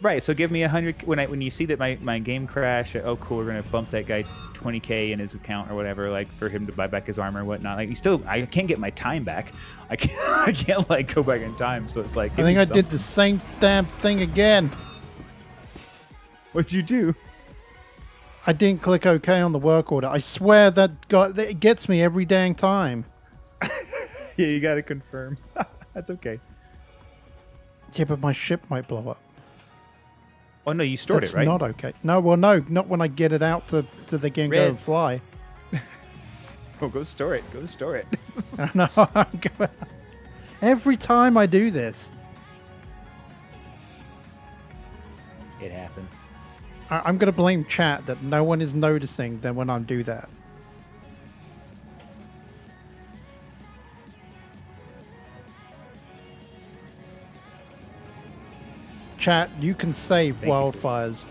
Right. So give me 100 when you see that my game crashed. Oh, cool. We're gonna bump that guy 20K in his account or whatever, like for him to buy back his armor and whatnot. Like, I can't get my time back. I can't like go back in time. So it's like I think I did the same damn thing again. What'd you do? I didn't click OK on the work order. I swear that it gets me every dang time. Yeah, you gotta confirm. That's okay. Yeah, but my ship might blow up. Oh no, you stored That's it, right? not okay. No, well, no, not when I get it out to the game go Red. and fly. Oh, go store it. Go store it. No, every time I do this, It happens. I'm going to blame chat that no one is noticing then when I do that. Chat, you can save Thank you, sir. wildfires.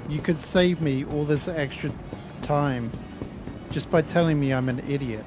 You could save me all this extra time just by telling me I'm an idiot.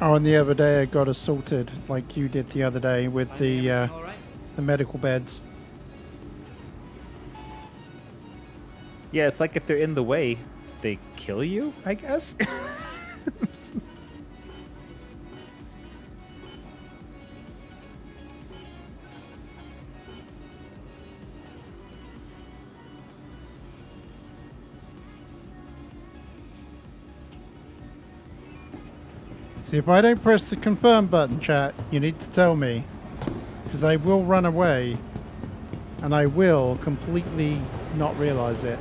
Oh, and the other day I got assaulted like you did the other day with the medical beds. Yeah, it's like if they're in the way, they kill you, I guess. See, if I don't press the confirm button, chat, you need to tell me. Because I will run away. And I will completely not realize it.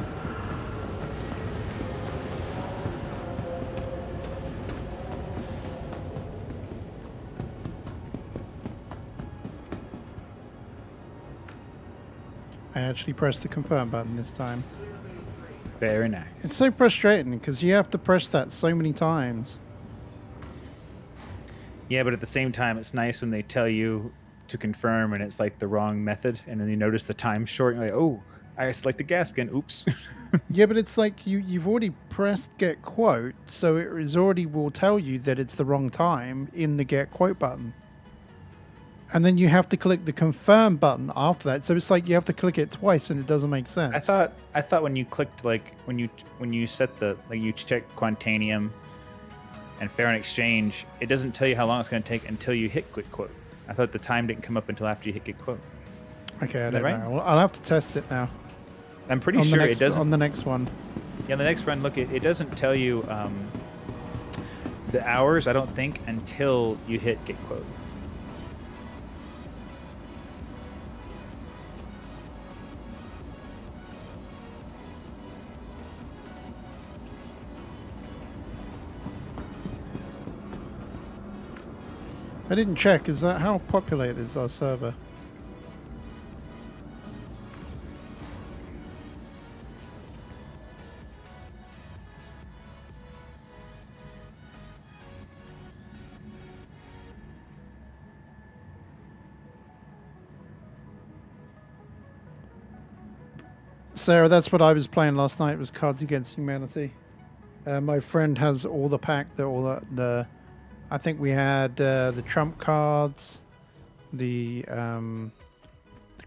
I actually pressed the confirm button this time. Very nice. It's so frustrating because you have to press that so many times. Yeah, but at the same time, it's nice when they tell you to confirm and it's like the wrong method, and then you notice the time short. And you're like, oh, I selected gas again. Oops. Yeah, but it's like you've already pressed get quote, so it is already will tell you that it's the wrong time in the get quote button. And then you have to click the confirm button after that. So it's like you have to click it twice and it doesn't make sense. I thought when you clicked like when you set the like you check Quantanium and Fair and Exchange, it doesn't tell you how long it's going to take until you hit get quote. I thought the time didn't come up until after you hit get quote. Okay, I Is that don't right? know. I'll have to test it now. I'm pretty On the sure next, it doesn't. on the next one. Yeah, the next run, look, it doesn't tell you the hours, I don't think, until you hit get quote. I didn't check. Is that how populated is our server? Sarah, that's what I was playing last night. Was Cards Against Humanity. My friend has all the pack, the I think we had the Trump cards, the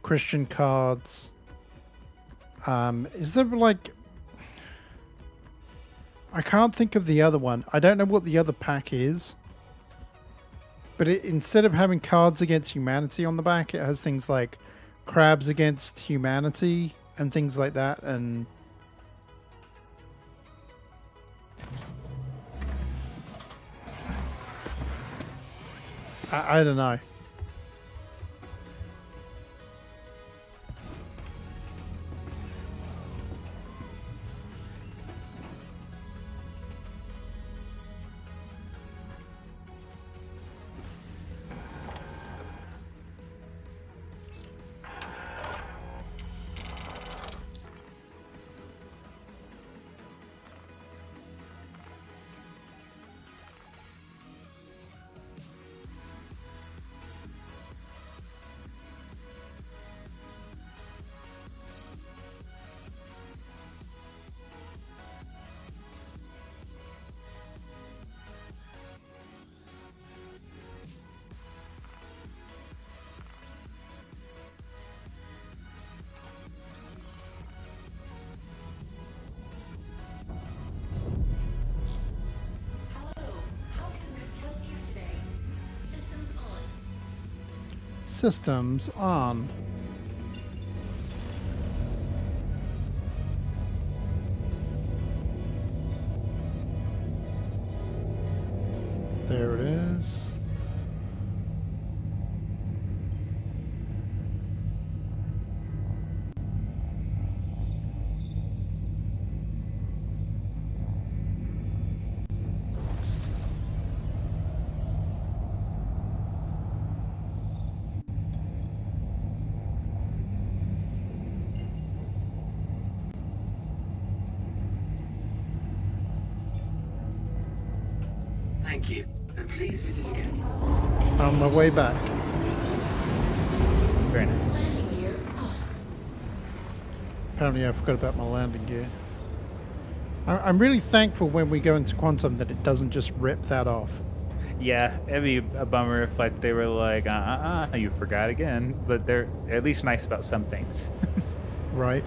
Christian cards. Is there like? I can't think of the other one. I don't know what the other pack is. But instead of having Cards Against Humanity on the back, it has things like Crabs Against Humanity and things like that. And I don't know. Hello, how can Miss help you today? Systems on. Systems on. There it is. Thank you, and please visit again. On my way back. Very nice. Landing gear on. Apparently I forgot about my landing gear. I'm really thankful when we go into Quantum that it doesn't just rip that off. Yeah, it'd be a bummer if like they were like, you forgot again. But they're at least nice about some things. Right?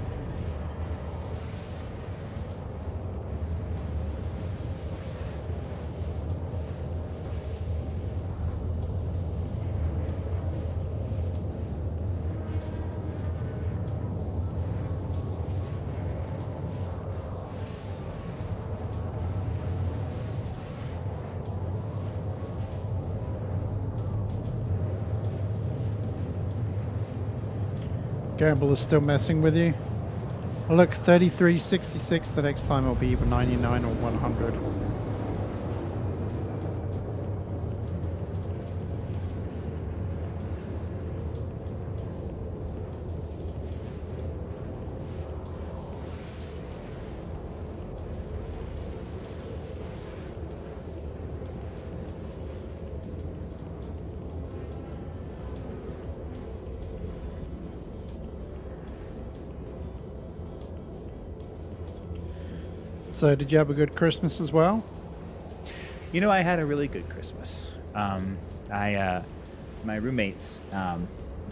Gamble is still messing with you. Look, 33.66. The next time it'll be either 99 or 100. So, did you have a good Christmas as well? You know, I had a really good Christmas. My roommate's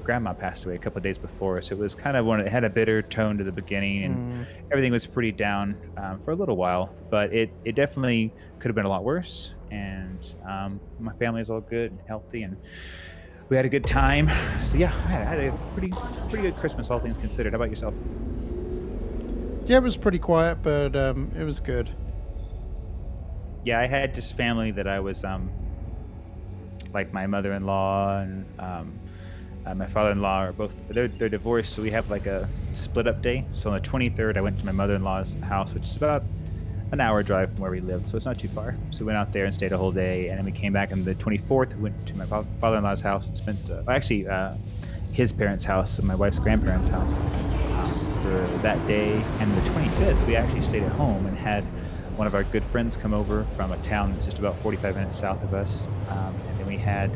grandma passed away a couple of days before, so it was kind of it had a bitter tone to the beginning, and everything was pretty down for a little while. But it definitely could have been a lot worse. And my family is all good and healthy, and we had a good time. So yeah, I had a pretty good Christmas, all things considered. How about yourself? Yeah, it was pretty quiet, but it was good. Yeah, I had just family that I was like my mother-in-law and my father-in-law are both they're divorced, so we have like a split up day. So on the 23rd, I went to my mother-in-law's house, which is about an hour drive from where we live, so it's not too far. So we went out there and stayed a whole day, and then we came back on the 24th. We went to my father-in-law's house and spent his parents' house and my wife's grandparents' house for that day. And the 25th, we actually stayed at home and had one of our good friends come over from a town that's just about 45 minutes south of us, and then we had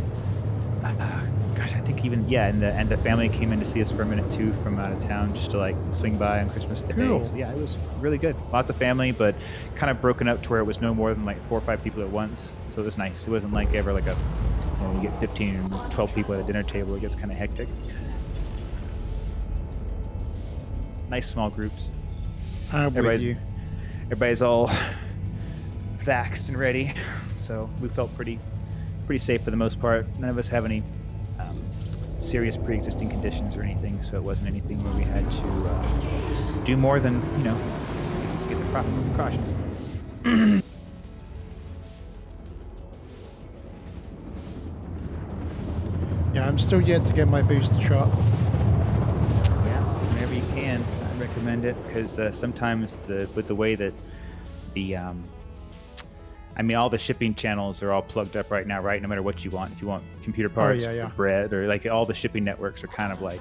I think and the family came in to see us for a minute too from out of town, just to like swing by on Christmas Day. Cool. So yeah, it was really good. Lots of family, but kind of broken up to where it was no more than like 4 or 5 people at once. So it was nice. It wasn't like ever like you get 15 or 12 people at a dinner table. It gets kind of hectic. Nice small groups. I'm with you. Everybody's all vaxxed and ready, so we felt pretty safe for the most part. None of us have any serious pre-existing conditions or anything, so it wasn't anything where we had to do more than get the proper precautions. Yeah, I'm still yet to get my booster shot. Yeah, whenever you can, I recommend it, because sometimes with the way that the all the shipping channels are all plugged up right now, right? No matter what you want. If you want computer parts yeah. or bread, or like all the shipping networks are kind of like,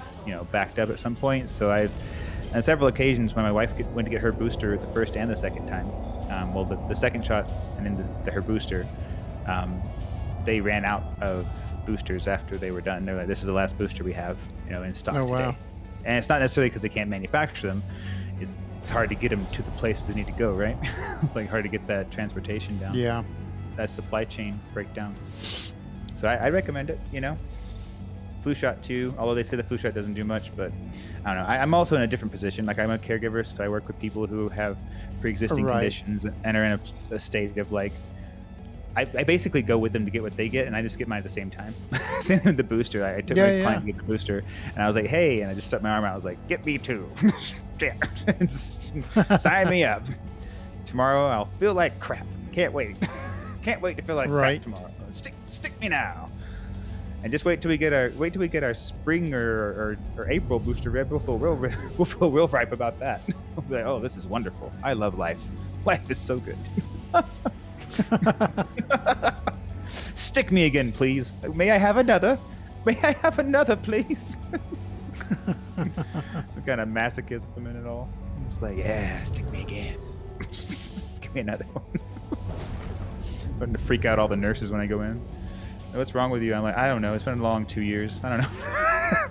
backed up at some point. So I've, on several occasions when my wife went to get her booster the first and the second time, the second shot and then her booster, they ran out of boosters after they were done. They're like, this is the last booster we have, in stock Oh, today. wow. And it's not necessarily because they can't manufacture them. It's hard to get them to the place they need to go, right? It's like hard to get that transportation down. Yeah. That supply chain breakdown. So I recommend it, Flu shot too, although they say the flu shot doesn't do much, but I don't know. I'm also in a different position. Like, I'm a caregiver, so I work with people who have pre-existing Right. conditions and are in a state of like, I basically go with them to get what they get, and I just get mine at the same time. Same with the booster. I took my client to get the booster, and I was like, hey, and I just stuck my arm out. I was like, get me too. Just sign me up. Tomorrow I'll feel like crap. Can't wait. Can't wait to feel like Right. crap tomorrow. Stick me now. And just wait till we get our spring or April booster. We'll feel real ripe about that. We'll be like, oh, this is wonderful. I love life. Life is so good. Stick me again, please. May I have another? May I have another, please? Some kind of masochism in it all. It's like, yeah, stick me again. Just give me another one. Starting to freak out all the nurses when I go in. What's wrong with you? I'm like, I don't know. It's been a long 2 years. I don't know.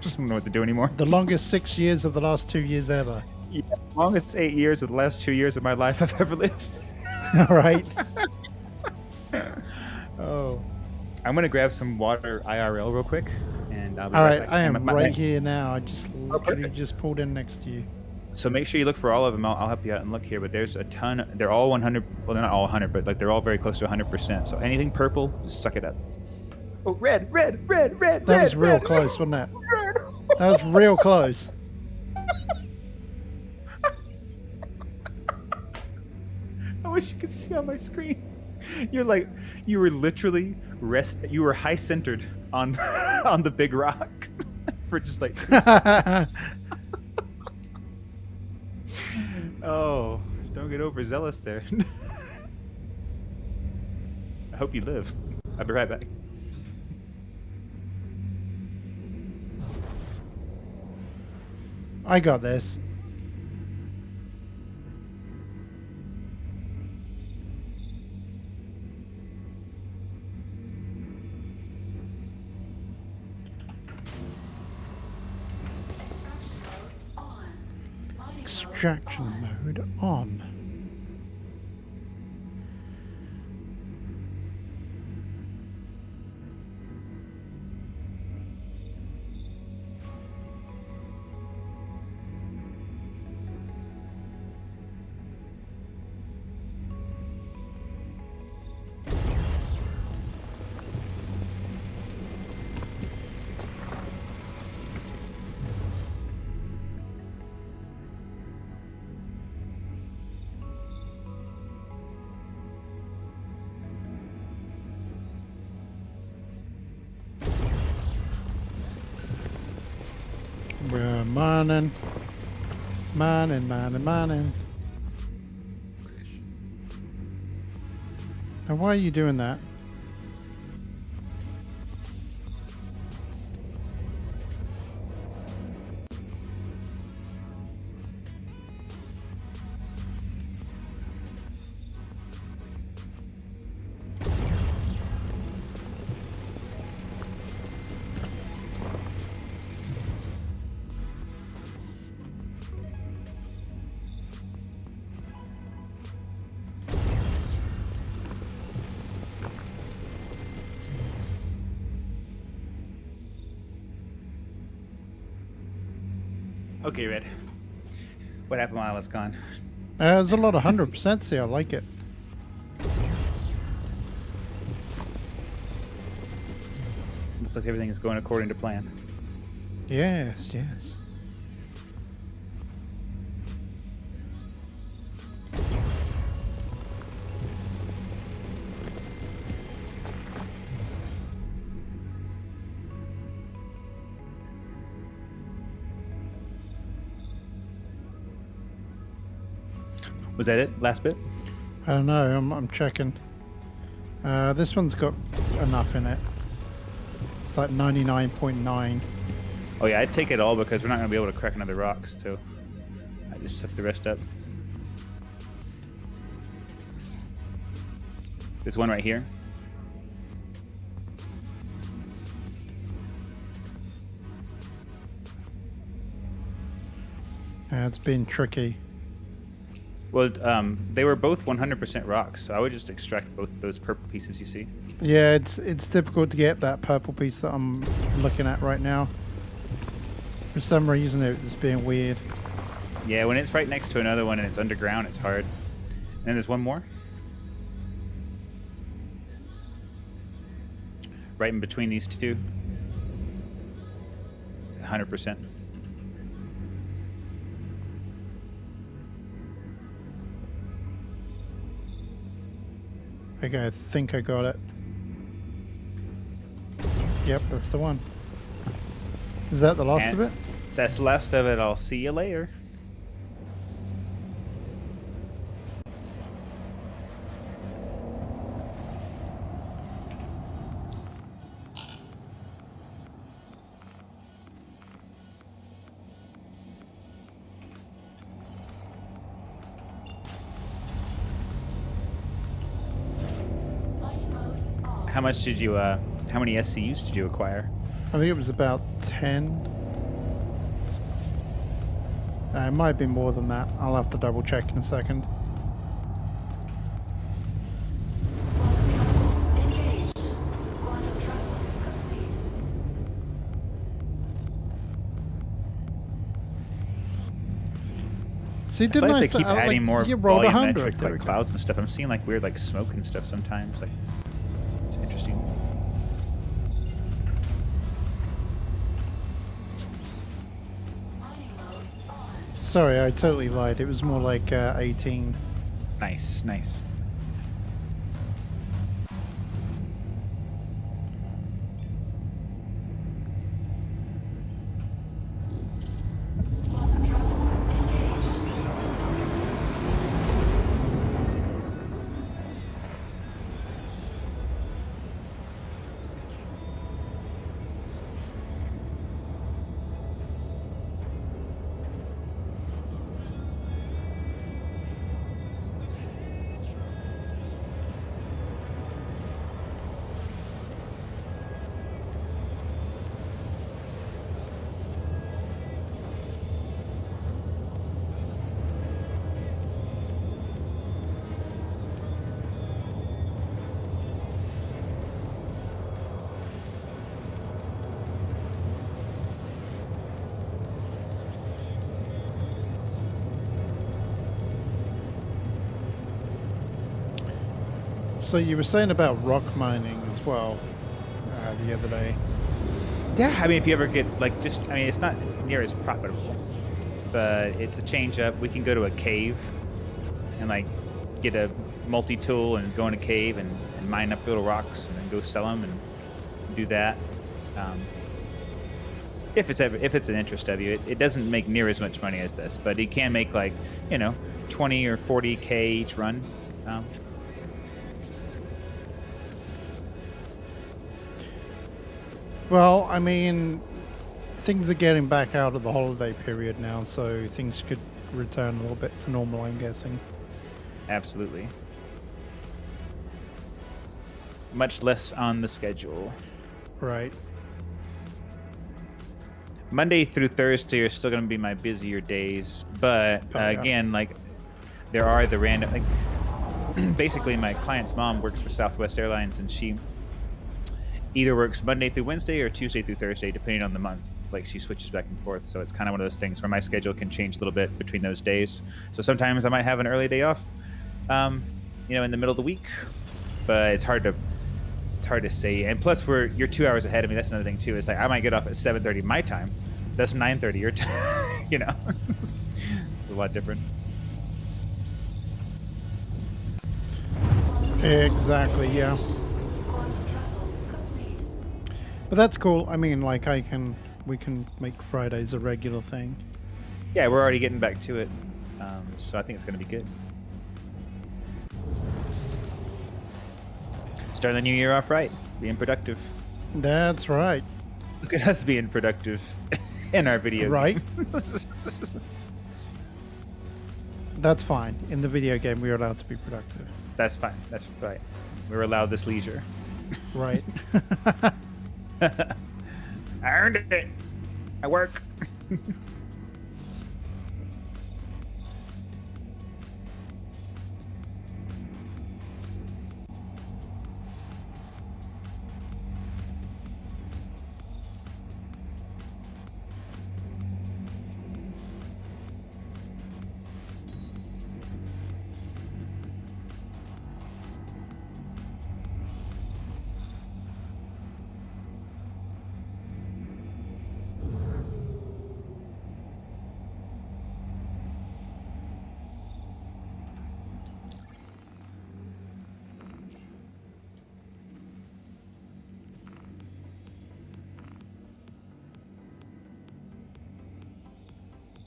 Just don't know what to do anymore. The longest 6 years of the last 2 years ever. Yeah, longest 8 years of the last 2 years of my life I've ever lived. All right. Oh, I'm gonna grab some water IRL real quick, and I'll be All right right, back. I am And right here now. I just literally perfect. just pulled in next to you. So make sure you look for all of them. I'll help you out and look here, but there's a ton. They're all 100. Well, they're not all 100, but like they're all very close to 100%. So anything purple, just suck it up. Oh, red. That was real close, wasn't it? That was real close. I wish you could see on my screen. You were literally you were high centered on on the big rock for just like 2 seconds. Oh, don't get overzealous there. I hope you live. I'll be right back. I got this. Extraction mode on. Mining Extraction mode on. Mining. Mining. Now, why are you doing that? Okay, Red. What happened while I was gone? There's a lot of 100% here. I like it. Looks like everything is going according to plan. Yes, yes. Was that it? Last bit? I don't know. I'm checking. This one's got enough in it. It's like 99.9. Oh yeah, I'd take it all because we're not going to be able to crack another rocks, so I just set the rest up. There's one right here. It's been tricky. Well, they were both 100% rocks, so I would just extract both those purple pieces you see. Yeah, it's difficult to get that purple piece that I'm looking at right now. For some reason, it's being weird. Yeah, when it's right next to another one and it's underground, it's hard. And then there's one more. Right in between these two. 100%. Okay, I think I got it. Yep, that's the one. Is that the last of it? That's the last of it. I'll see you later. How much did you, how many SCUs did you acquire? I think it was about 10. It might be more than that. I'll have to double check in a second. Engaged. Quantum travel complete. See, I feel didn't like I they say- keep I, adding more you rolled 100. volumetric There we like go. clouds and stuff. I'm seeing like weird like smoke and stuff sometimes. Like it's interesting. Mining mode on. Sorry, I totally lied. It was more like 18. Nice, nice. Quantum travel engaged. So you were saying about rock mining as well the other day. Yeah, I mean, if you ever get like just, I mean, it's not near as profitable, but it's a change up. We can go to a cave and like get a multi-tool and go in a cave and mine up little rocks and then go sell them and do that. if it's an interest of you. It doesn't make near as much money as this, but it can make like 20 or 40K each run. Well, I mean, things are getting back out of the holiday period now, so things could return a little bit to normal, I'm guessing. Absolutely. Much less on the schedule. Right. Monday through Thursday are still going to be my busier days, but yeah. again, like there are the random, like basically my client's mom works for Southwest Airlines, and she either works Monday through Wednesday or Tuesday through Thursday, depending on the month. Like she switches back and forth, so it's kind of one of those things where my schedule can change a little bit between those days. So sometimes I might have an early day off, in the middle of the week, but it's hard to say. And plus, you're 2 hours ahead of me. That's another thing too. It's like I might get off at 7:30 my time. That's 9:30 your time. It's a lot different. Exactly, yeah. But that's cool. I mean, like we can make Fridays a regular thing. Yeah, we're already getting back to it, so I think it's going to be good. Starting the new year off right, being productive. That's right. Look at us being productive in our video Right. game. That's fine. In the video game, we're allowed to be productive. That's fine. That's right. We're allowed this leisure. Right. I earned it. I work.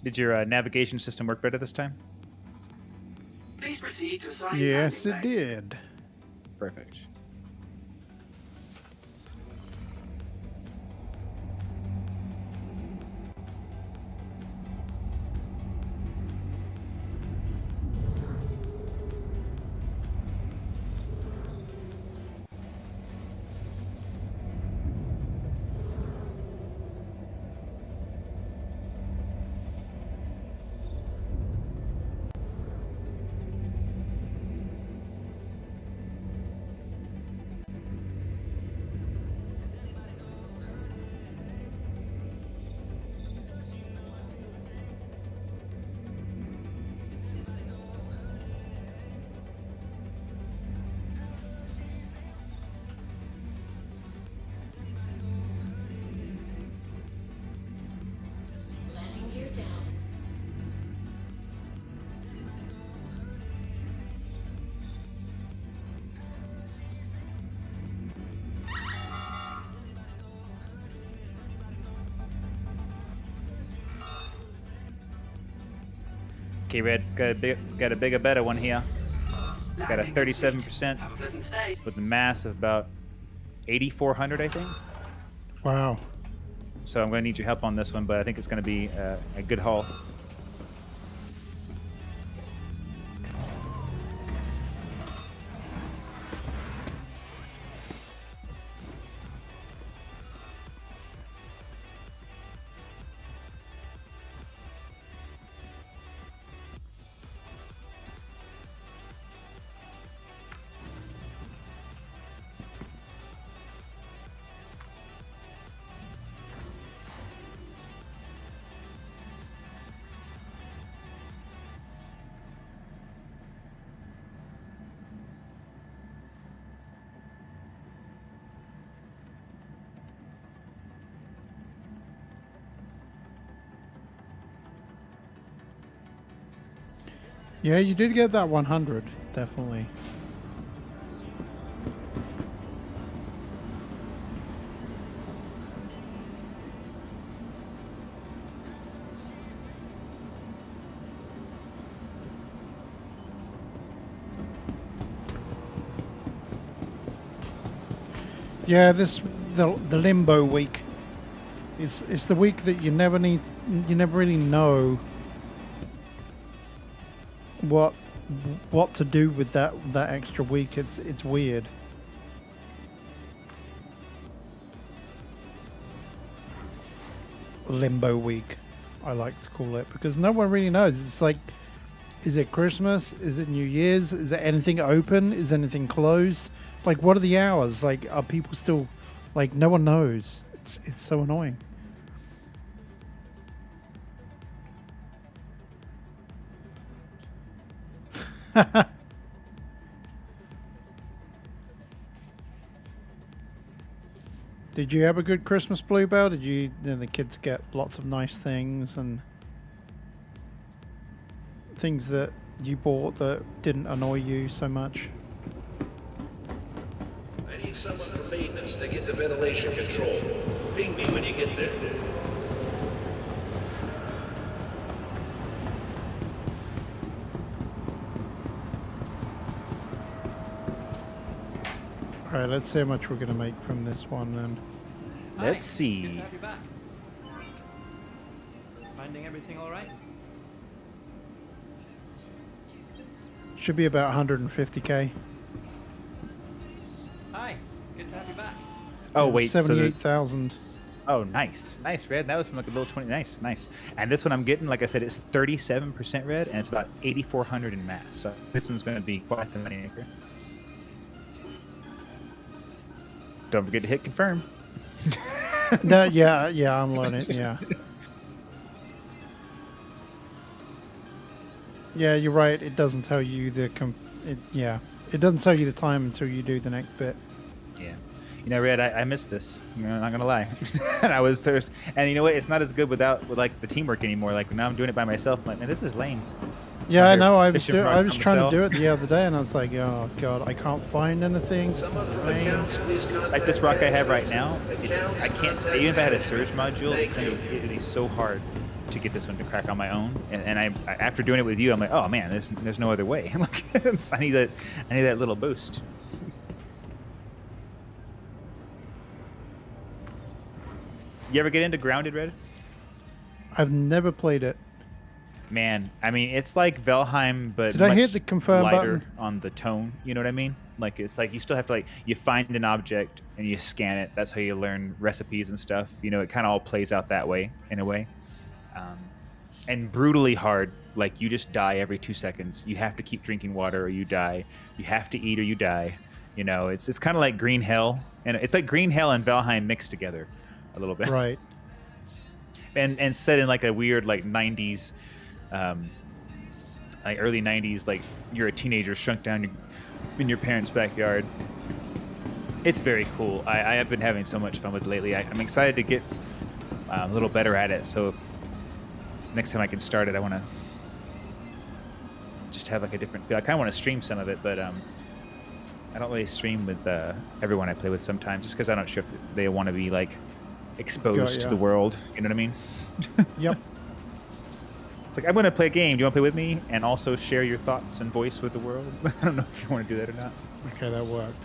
Did your navigation system work better this time? Please proceed to assign Yes, it landing bay. did. Perfect. Landing gear down. Okay, Red, got a bigger, better one here. Got a Landing 37% Have a pleasant stay. with a mass of about 8,400, I think. Wow. So I'm going to need your help on this one, but I think it's going to be a good haul. Yeah, you did get that 100, definitely. Yeah, the limbo week. It's the week that you never really know what to do with that extra week. It's weird. Limbo week, I like to call it, because no one really knows. It's like, is it Christmas? Is it New Year's? Is there anything open? Is anything closed? Like, what are the hours? Like, are people still, like, no one knows. It's so annoying. Did you have a good Christmas, Bluebell? Did the kids get lots of nice things and things that you bought that didn't annoy you so much? I need someone from maintenance to get the ventilation control. Ping me when you get there. All right, let's see how much we're going to make from this one then. Let's Good see. to have you back. Finding everything all right? Should be about 150k. Hi. Good to have you back. Oh wait, so 78,000. oh nice, red. That was from like a little 20. Nice. And this one I'm getting, like I said, it's 37% red, and it's about 8,400 in mass. So this one's going to be quite the money maker. Don't forget to hit confirm. No, yeah, I'm learning. Yeah. Yeah, you're right. It doesn't tell you it doesn't tell you the time until you do the next bit. Yeah. You know, Red, I missed this. I'm not gonna lie. And I was thirsty. And you know what? It's not as good with like the teamwork anymore. Like now I'm doing it by myself. I'm like, man, this is lame. Yeah, I I'm know. here fishing for I was trying to myself. do it the other day, and I was like, oh god, I can't find anything. Someone from accounts, please contact Like this rock I have right now, Accounts, I can't. contact Even if I had a me. surge module, it'd be so hard to get this one to crack on my own. And I after doing it with you, I'm like, oh man, there's no other way. Like, I need that little boost. You ever get into Grounded, Red? I've never played it. Man, I mean, it's like Valheim, but Did I hit much the confirm lighter button? on the tone. You know what I mean? Like it's like you still have to you find an object and you scan it. That's how you learn recipes and stuff. You know, it kind of all plays out that way in a way, and brutally hard. Like you just die every 2 seconds. You have to keep drinking water or you die. You have to eat or you die. You know, it's kind of like Green Hell, and it's like Green Hell and Valheim mixed together a little bit. Right. And set in like a weird like 90s. Like early 90s, like you're a teenager shrunk down in your parents' backyard. It's very cool. I have been having so much fun with it lately. I'm excited to get a little better at it. So next time I can start it, I want to just have like a different feel. I kind of want to stream some of it, but I don't really stream with everyone I play with sometimes, just because I'm not sure if they want to be like exposed to the world. You know what I mean? Yep. It's like, I'm going to play a game. Do you want to play with me and also share your thoughts and voice with the world? I don't know if you want to do that or not. Okay, that worked.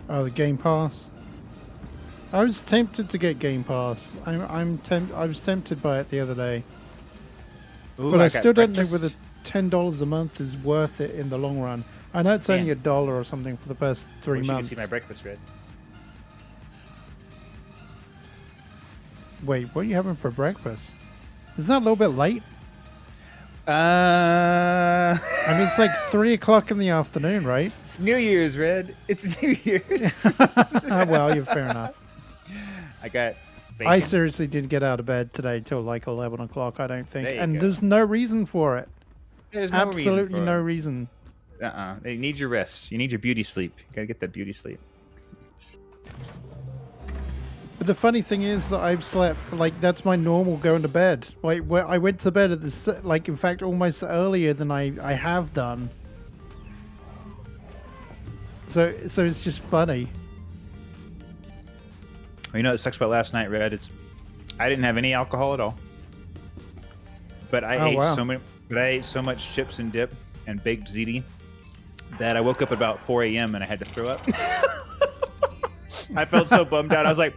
Oh, the Game Pass. I was tempted to get Game Pass. I was tempted by it the other day, Ooh, but I got still don't know breakfast. whether $10 a month is worth it in the long run. I know it's only Man. $1 or something for the first 3 Wish you could months. see my breakfast, Red. Wait, what are you having for breakfast? Isn't that a little bit late? I I mean, it's like 3 o'clock in the afternoon, right? it's New Year's, Red. It's New Year's. Well, you're fair enough. I got bacon. I seriously didn't get out of bed today till like 11 o'clock, I don't think. There you And go. there's no reason for it. There's no Absolutely reason no for reason. it. You need your rest. You need your beauty sleep. You gotta get that beauty sleep. But the funny thing is that I've slept, like, that's my normal going to bed. Like, where I went to bed at this, like, in fact, almost earlier than I have done. So it's just funny. Well, you know what sucks about last night, Red? I didn't have any alcohol at all. But I Oh, ate wow. so many. But I ate so much chips and dip and baked ziti that I woke up at about 4 a.m. and I had to throw up. I felt so bummed out. I was like,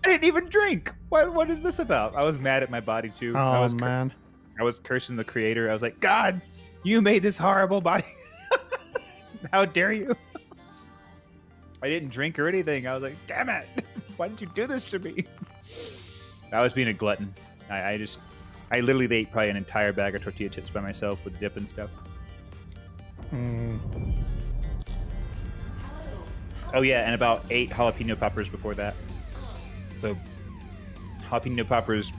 I didn't even drink. What is this about? I was mad at my body too. I Oh was man. I was cursing the creator. I was like, God, you made this horrible body. How dare you? I didn't drink or anything. I was like, damn it. Why did you do this to me? I was being a glutton. I literally ate probably an entire bag of tortilla chips by myself with dip and stuff. Mm. Oh yeah, and about 8 jalapeno poppers before that. So jalapeno poppers,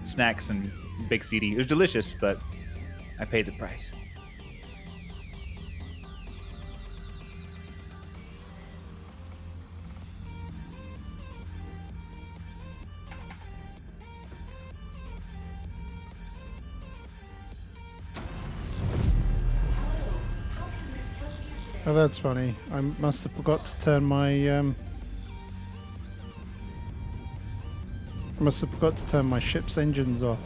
snacks, and big CD. It was delicious, but I paid the price. Oh, that's funny. I must have forgot to turn my I must have forgot to turn my ship's engines off.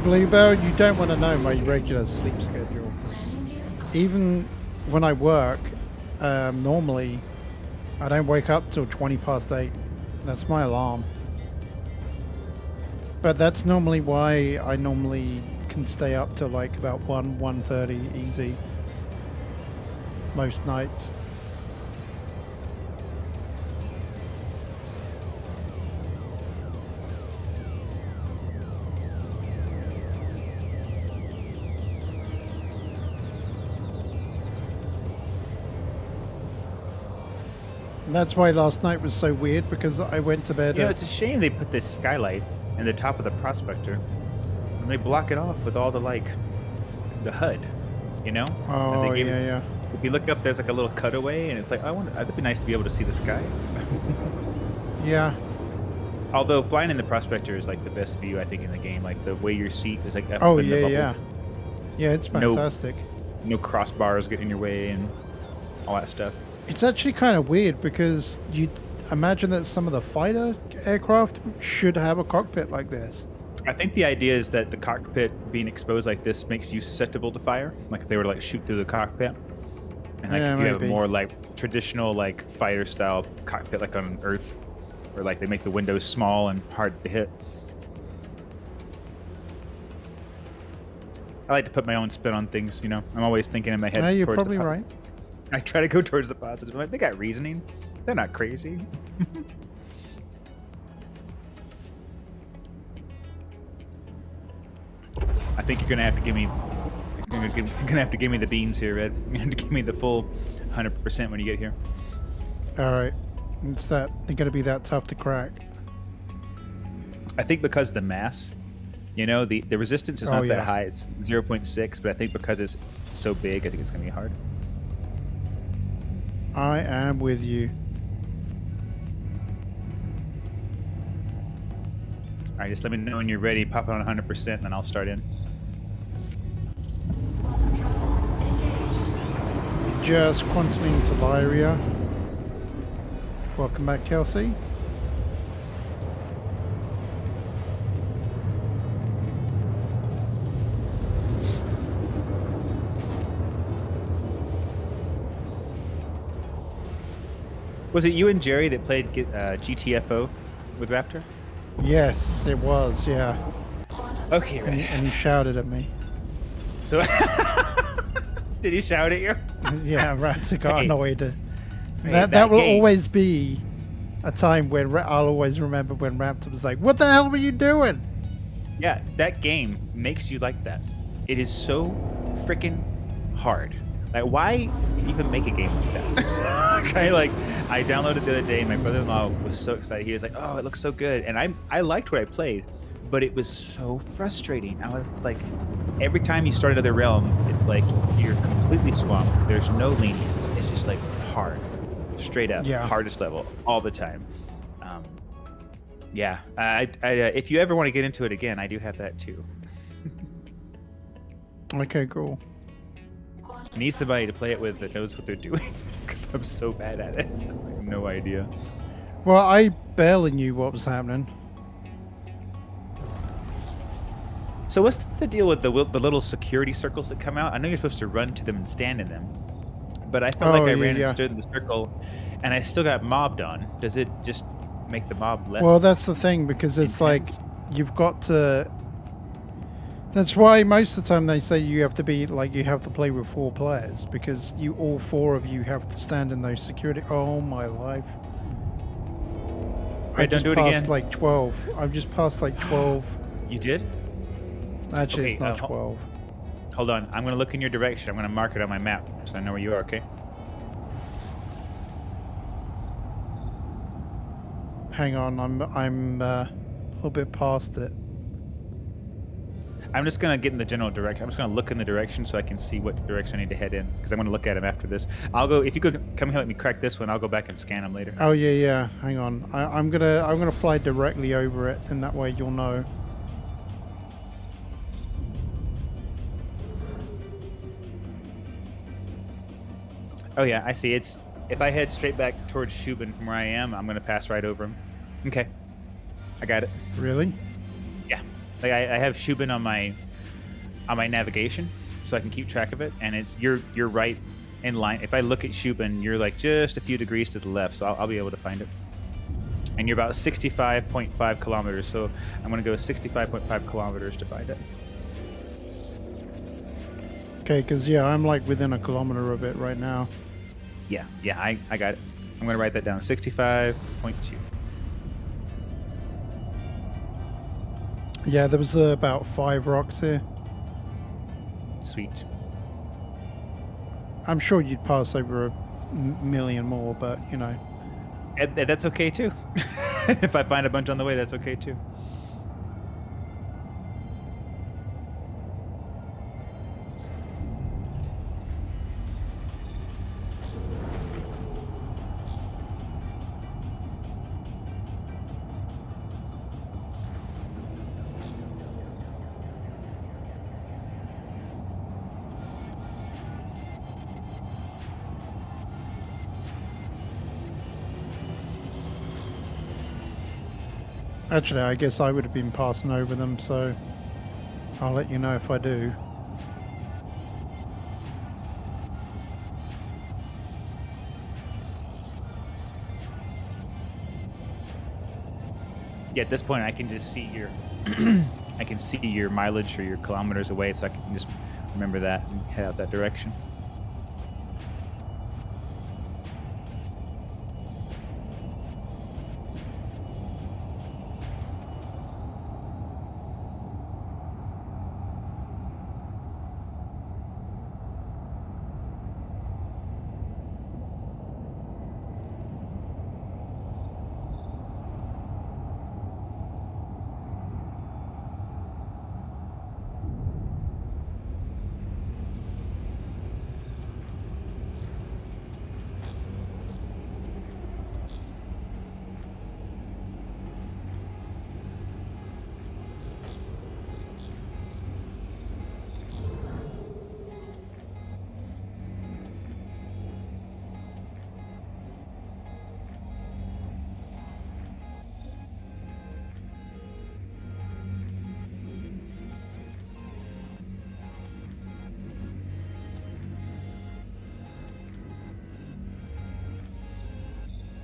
Bluebell, you don't want to know my regular sleep schedule. Even when I work, normally I don't wake up till 20 past 8. That's my alarm. But that's normally why I normally can stay up till like about 1:30 easy most nights. And that's why last night was so weird, because I went to bed You know, at, it's a shame they put this skylight in the top of the Prospector, and they block it off with all the the HUD. You know? And oh they gave yeah, it- yeah. If you look up, there's like a little cutaway, and it's like, it'd be nice to be able to see the sky. Yeah. Although flying in the Prospector is like the best view I think in the game. Like the way your seat is like up Oh in the yeah, bubble. yeah. Yeah, it's No- fantastic. No crossbars getting in your way and all that stuff. It's actually kind of weird because you'd imagine that some of the fighter aircraft should have a cockpit like this. I think the idea is that the cockpit being exposed like this makes you susceptible to fire. Like if they were to like shoot through the cockpit. And like Yeah, if you have a maybe. more like traditional like fighter style cockpit like on Earth, where like they make the windows small and hard to hit. I like to put my own spin on things, you know. I'm always thinking in my head. Yeah, you're towards the probably po- right. I try to go towards the positive. I'm like, they got reasoning. They're not crazy. I think you're gonna have to give me. You're gonna have to give me the beans here, Red. You're gonna have to give me the full 100% when you get here. All right. They're going to be that tough to crack. I think because of the mass, you know, the resistance is Oh, not yeah. that high. It's 0.6, but I think because it's so big, I think it's gonna be hard. I am with you. All right, just let me know when you're ready. Pop it on 100%, and then I'll start in. Just quantuming to Lyria. Welcome back, Kelsey. Was it you and Jerry that played GTFO with Raptor? Yes, it was, yeah. Okay, And, ready. and he shouted at me. So, did he shout at you? Yeah, Raptor got Hey. annoyed. Hey, That will game- always be a time when I'll always remember when Raptor was like, "What the hell were you doing?" Yeah, that game makes you like that. It is so freaking hard. Like, why even make a game like that? Okay, like, I downloaded it the other day, and my brother-in-law was so excited. He was like, "Oh, it looks so good," and I liked what I played, but it was so frustrating. I was like, every time you start another realm, it's like you're completely swamped. There's no lenience. It's just like hard, straight up, Yeah. hardest level all the time. Yeah, if you ever want to get into it again, I do have that too. Okay, cool. I need somebody to play it with that knows what they're doing because I'm so bad at it. I have no idea. Well, I barely knew what was happening. So what's the deal with the little security circles that come out? I know you're supposed to run to them and stand in them, but I felt like I ran and stood in the circle, and I still got mobbed on. Does it just make the mob less? Well, that's the thing, because it's like you've got to. That's why most of the time they say you have to be like you have to play with 4 players, because you all 4 of you have to stand in those security. Oh my life! I Right, don't just do it passed again. like 12. I've just passed like 12. You did? Actually, Okay, it's not ho- 12. Hold on. I'm going to look in your direction. I'm going to mark it on my map so I know where you are, okay? Hang on, I'm a little bit past it. I'm just going to get in the general direction. I'm just going to look in the direction so I can see what direction I need to head in because I'm going to look at them after this. I'll go, if you could come help me crack this one, I'll go back and scan them later. Oh yeah. Hang on. I'm gonna fly directly over it, and that way you'll know. Oh yeah, I see. It's if I head straight back towards Shubin from where I am, I'm going to pass right over him. Okay. I got it. Really? Yeah, like I have Shubin on my navigation, so I can keep track of it. And it's you're right in line. If I look at Shubin, you're like just a few degrees to the left, so I'll be able to find it. And you're about 65.5 kilometers, so I'm going to go 65.5 kilometers to find it. Okay, because yeah, I'm like within a kilometer of it right now. Yeah, I got it. I'm going to write that down. 65.2. Yeah, there was about 5 rocks here. Sweet. I'm sure you'd pass over a million more, but you know. And that's okay too. If I find a bunch on the way, that's okay too. Actually, I guess I would have been passing over them, so I'll let you know if I do. Yeah, at this point, I can just see your, I can see your mileage or your kilometers away, so I can just remember that and head out that direction.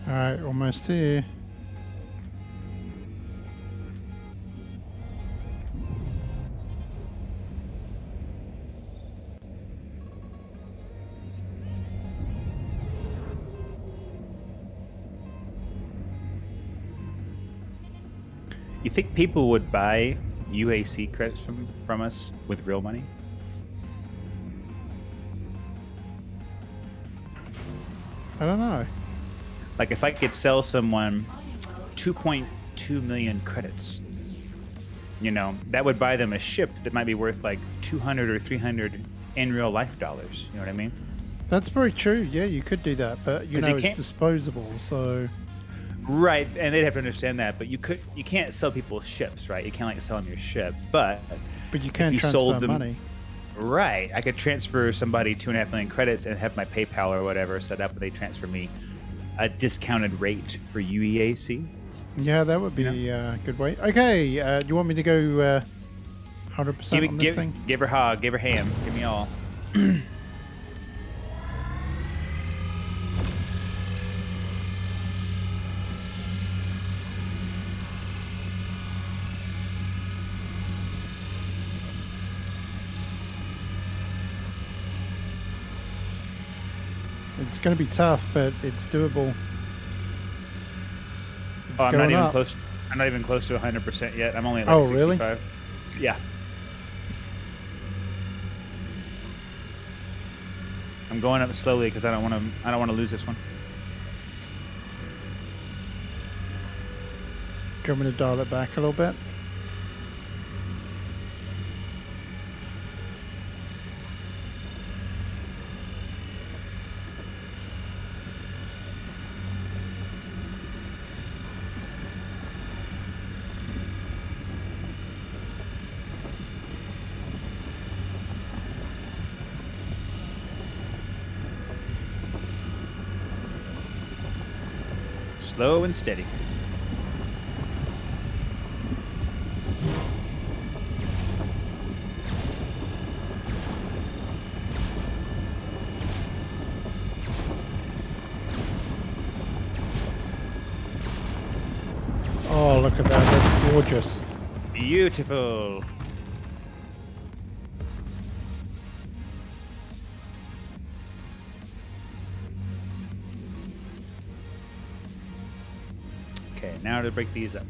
Alright, almost here. You think people would buy UAC credits from us with real money? I don't know. Like if I could sell someone 2.2 million credits, you know, that would buy them a ship that might be worth like 200 or 300 in real life dollars. You know what I mean? That's very true. Yeah, you could do that, but you 'Cause know you it's can't- disposable, so Right, and they'd have to understand that. But you can't sell people ships, right? You can't like sell them your ship, but But you can you transfer sold them- money. right, I could transfer somebody 2.5 million credits and have my PayPal or whatever set up, and they transfer me a discounted rate for UEAC. Yeah, that would be a good way. Okay, do you want me to go 100% on this thing? Give her hog, give her ham, give me all. It's going to be tough, but it's doable. It's Oh, I'm not going even up. close. I'm not even close to 100% yet. I'm only at Oh, like really? 65. Yeah. I'm going up slowly because I don't want to. I don't want to lose this one. Do you want me to dial it back a little bit? Slow and steady. Oh, look at that. That's gorgeous. Beautiful. Okay, now to break these up.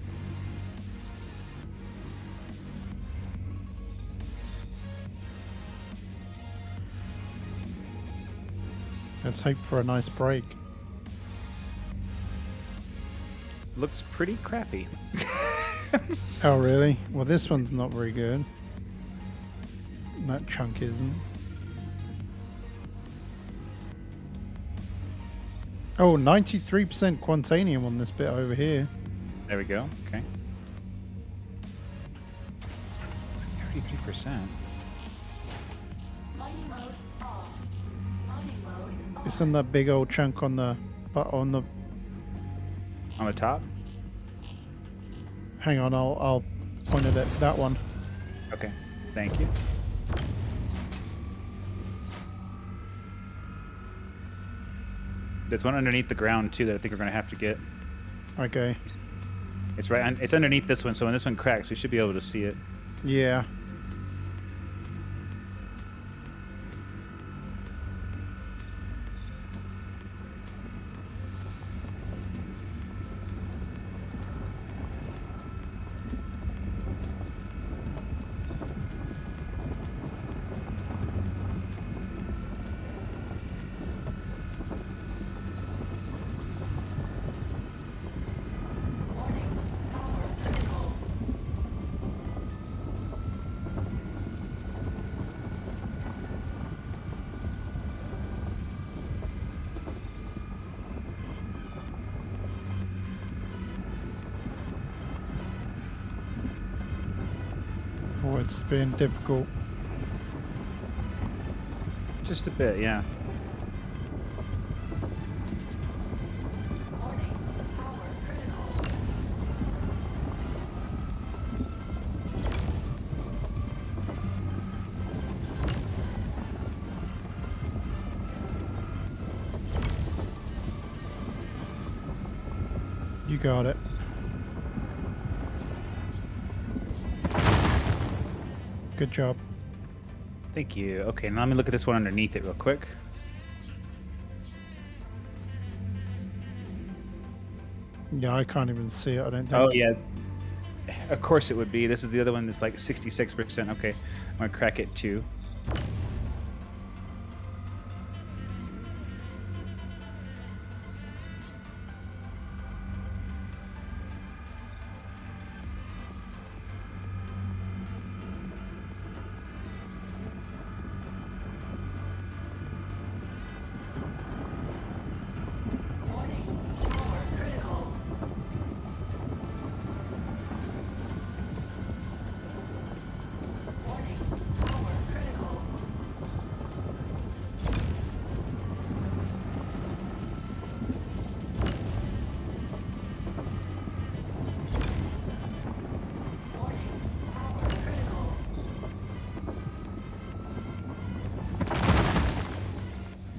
Let's hope for a nice break. Looks pretty crappy. Oh, really? Well, this one's not very good. That chunk isn't. Oh, 93% Quantanium on this bit over here. There we go. Okay. 33%. Mining mode off. Mining mode It's in that big old chunk on the... But on the... On the top? Hang on, I'll point it at that one. Okay. Thank you. There's one underneath the ground too that I think we're gonna have to get. Okay. It's right. It's underneath this one, so when this one cracks, we should be able to see it. Yeah. Oh, it's been difficult. Just a bit, yeah. You got it. Good job. Thank you. Okay, now let me look at this one underneath it real quick. Yeah, I can't even see it, I don't think. Oh yeah. Of course it would be. This is the other one that's like 66%. Okay, I'm gonna crack it too.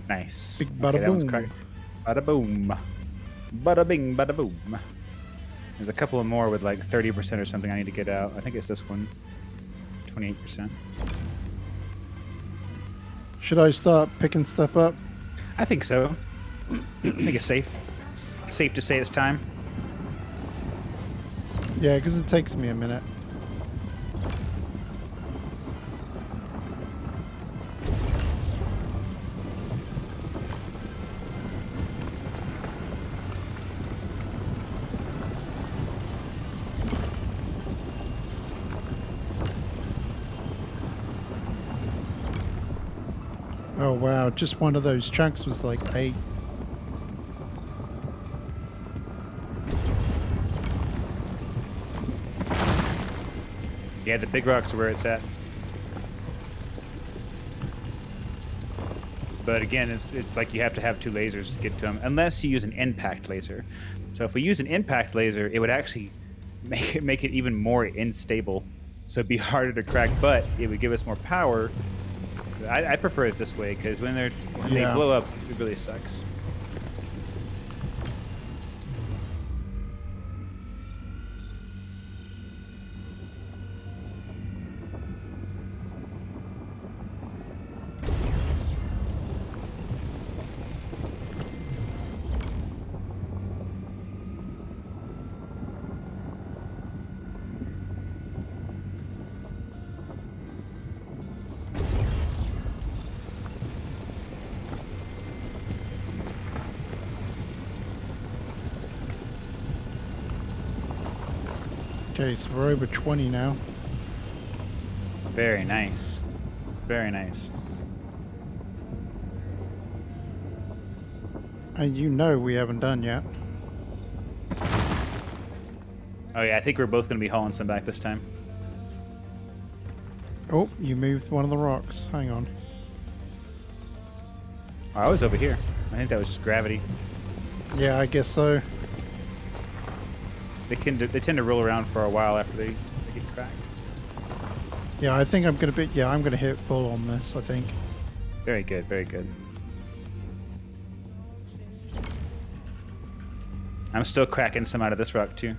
Nice. Big bada that one's boom. cracked. Bada boom. Bada bing, bada boom. There's a couple of more with like 30% or something I need to get out. I think it's this one. 28%. Should I start picking stuff up? I think so. I think it's safe. It's safe to say it's time. Yeah, because it takes me a minute. Oh wow, just one of those chunks was like 8. Yeah, the big rocks are where it's at. But again, it's like you have to have 2 lasers to get to them, unless you use an impact laser. So if we use an impact laser, it would actually make it even more unstable. So it'd be harder to crack, but it would give us more power. I prefer it this way because when they Yeah. blow up, it really sucks. Okay, so we're over 20 now. Very nice. Very nice. And you know we haven't done yet. Oh yeah, I think we're both going to be hauling some back this time. Oh, you moved one of the rocks. Hang on. Oh, I was over here. I think that was just gravity. Yeah, I guess so. They tend to roll around for a while after they get cracked. Yeah, I think I'm gonna be. Yeah, I'm gonna hit full on this. I think. Very good, very good. I'm still cracking some out of this rock too.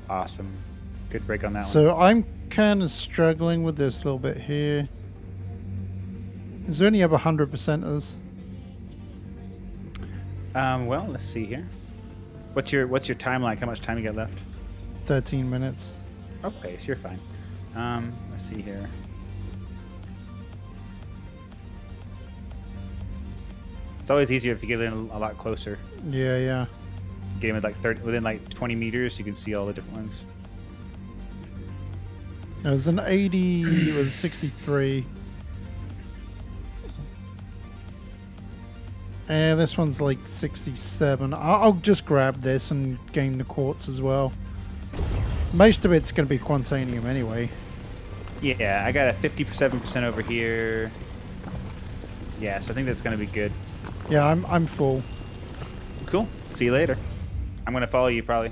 Awesome. Good break on that one. So I'm kind of struggling with this a little bit here. Is there any other 100%ers? Well, let's see here. What's your time like? How much time you got left? 13 minutes. Okay, so you're fine. Let's see here. It's always easier if you get in a lot closer. Yeah, yeah. Get them at like 30, within like 20 meters, you can see all the different ones. It was an 80. It was 63. And this one's like 67. I'll just grab this and gain the quartz as well. Most of it's going to be Quantanium anyway. Yeah, I got a 57% over here. Yeah, so I think that's going to be good. Yeah, I'm full. Cool. See you later. I'm going to follow you probably.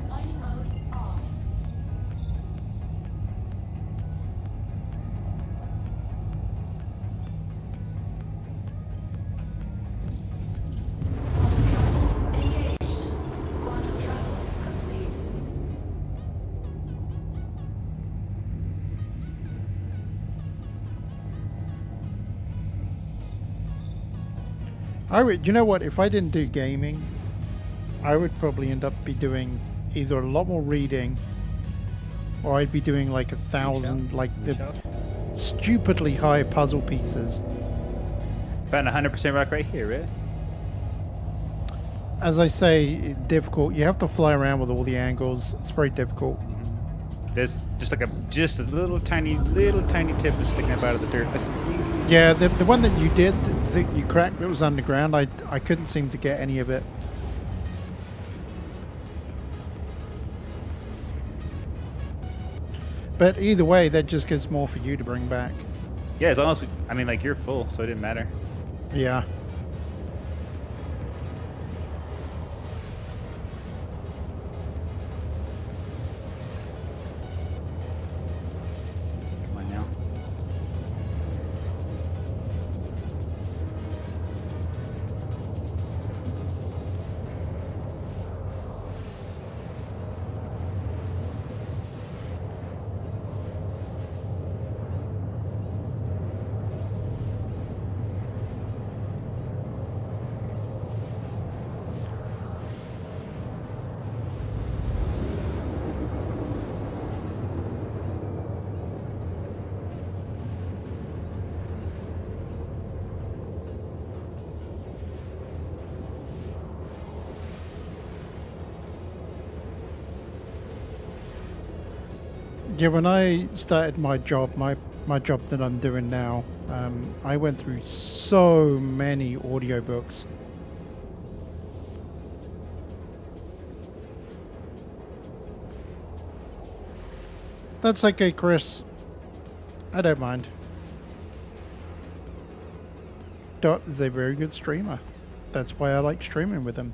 Mining mode off. I would, you know what? If I didn't do gaming, I would probably end up be doing either a lot more reading, or I'd be doing like 1,000, like the stupidly high puzzle pieces. Found 100% rock right here, right? As I say, difficult. You have to fly around with all the angles. It's very difficult. There's just a little tiny tip that's sticking up out of the dirt. Yeah, the one that you did, that you cracked, that was underground. I couldn't seem to get any of it. But either way, that just gives more for you to bring back. Yeah, as long as I mean, like, you're full, so it didn't matter. Yeah. Come on now. Yeah, when I started my job, my job that I'm doing now, I went through so many audiobooks. That's okay, Chris. I don't mind. Dot is a very good streamer. That's why I like streaming with him.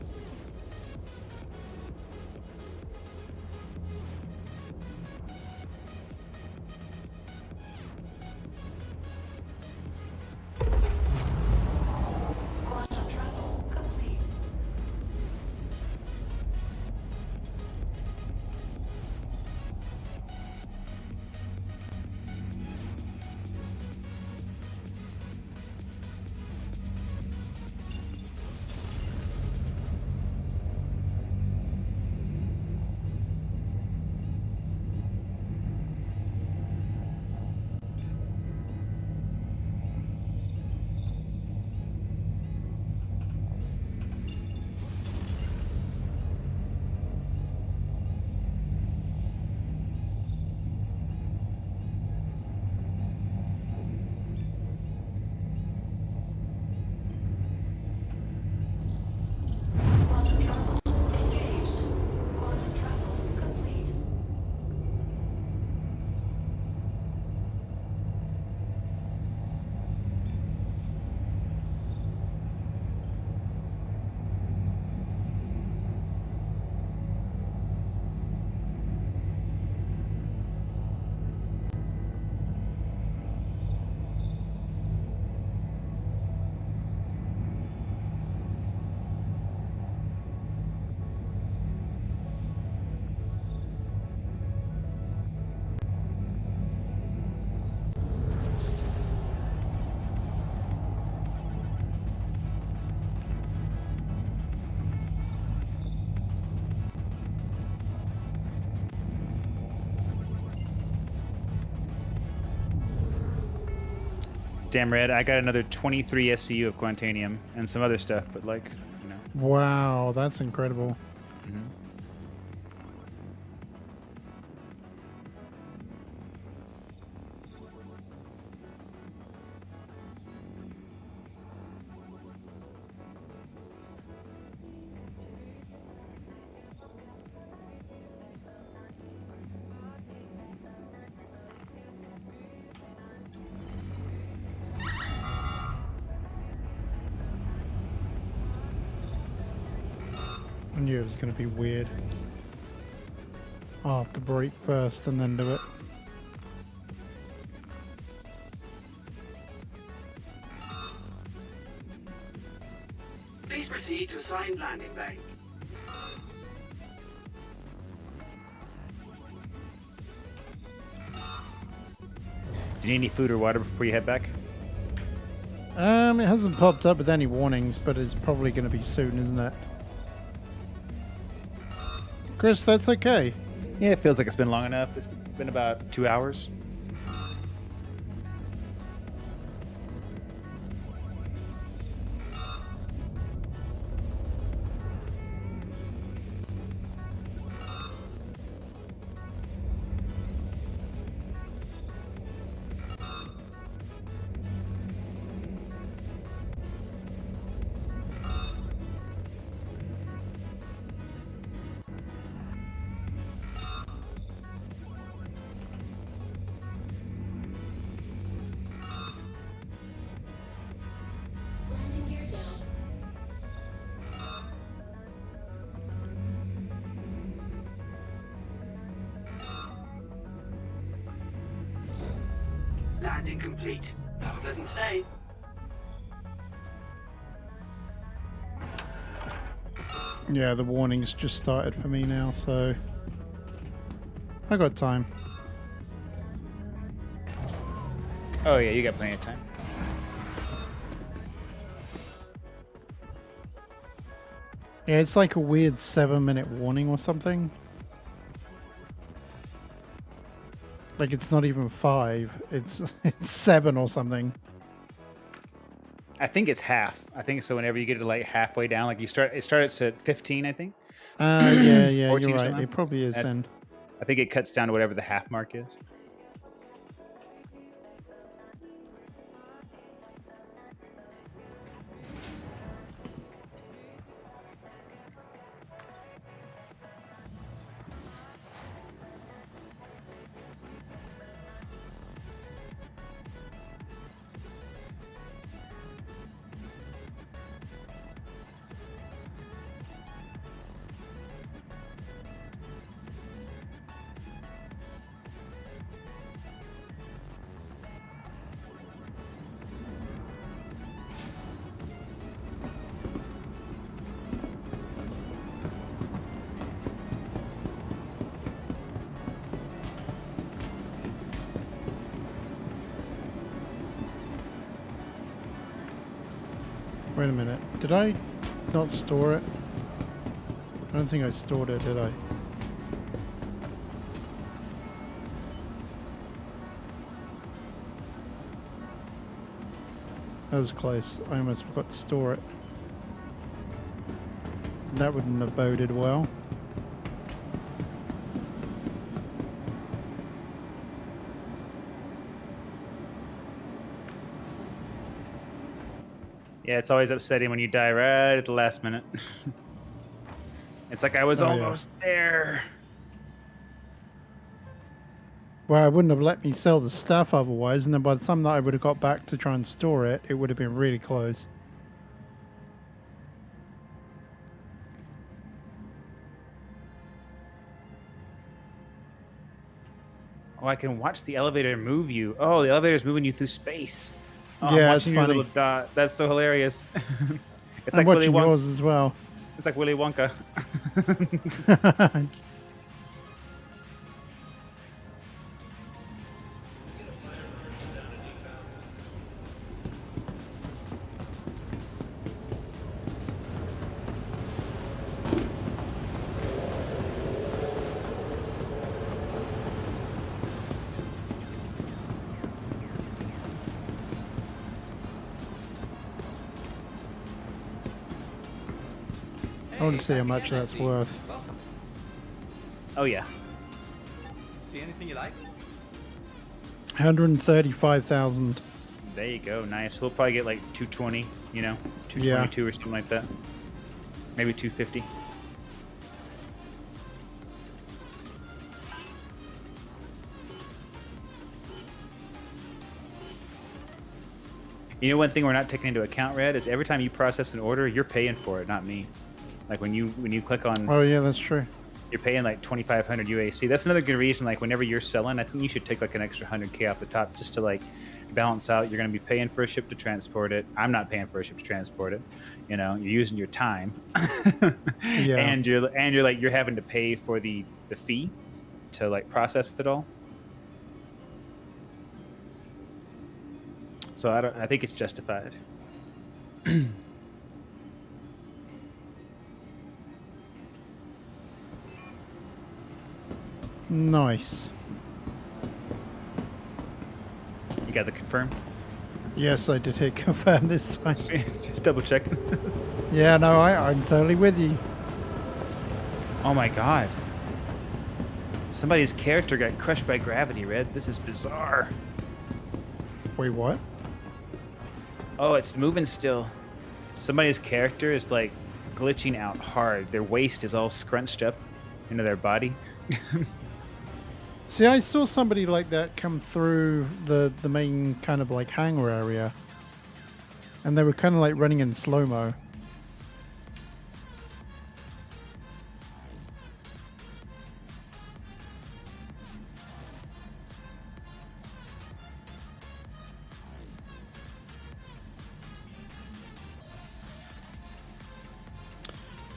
Quantum travel complete. Quantum travel engaged. Quantum travel complete. Damn, Red, I got another 23 SCU of Quantanium and some other stuff, but like, you know. Wow, that's incredible. I knew it was going to be weird. I'll have to break first and then do it. Please proceed to assigned landing bay. Do you need any food or water before you head back? It hasn't popped up with any warnings, but it's probably going to be soon, isn't it? Chris, that's okay. Yeah, it feels like it's been long enough. It's been about 2 hours. Landing gear down. Landing complete. Have a pleasant stay. Yeah, the warnings just started for me now, so I got time. Oh yeah, you got plenty of time. Yeah, it's like a weird 7-minute warning or something. Like it's not even 5. It's 7 or something. I think it's half. I think so. Whenever you get to like halfway down, like it starts at 15, I think. Yeah, 14 you're or right. something? It probably is That- then. I think it cuts down to whatever the half mark is. Wait a minute. Did I not store it? I don't think I stored it, did I? That was close. I almost forgot to store it. That wouldn't have boded well. Yeah, it's always upsetting when you die right at the last minute. It's like I was Oh, yeah. almost there. Well, it wouldn't have let me sell the stuff otherwise, and then by the time that I would have got back to try and store it, it would have been really close. Oh, I can watch the elevator move you. Oh, the elevator's moving you through space. Oh, Yeah, I'm it's watching your funny. little dot. That's so hilarious. It's I'm like Willy watching Wonka. yours as well. It's like Willy Wonka. I want to see how much that's worth. Welcome. Oh yeah. See anything you like? 135,000. There you go. Nice. We'll probably get like 220. You know, Yeah. 222 or something like that. Maybe 250. You know, one thing we're not taking into account, Red, is every time you process an order, you're paying for it, not me. Like when you click on, Oh yeah, that's true. you're paying like 2,500 UAC. That's another good reason. Like whenever you're selling, I think you should take like an extra 100K off the top just to like balance out. You're going to be paying for a ship to transport it. I'm not paying for a ship to transport it. You know, you're using your time, Yeah. and you're like you're having to pay for the fee to like process it all. So I think it's justified. Nice. You got the confirm? Yes, I did hit confirm this time. Just double checking. Yeah, no, I'm totally with you. Oh my god. Somebody's character got crushed by gravity, Red. This is bizarre. Wait, what? Oh, it's moving still. Somebody's character is like glitching out hard. Their waist is all scrunched up into their body. See, I saw somebody like that come through the main kind of like hangar area. And they were kind of like running in slow-mo.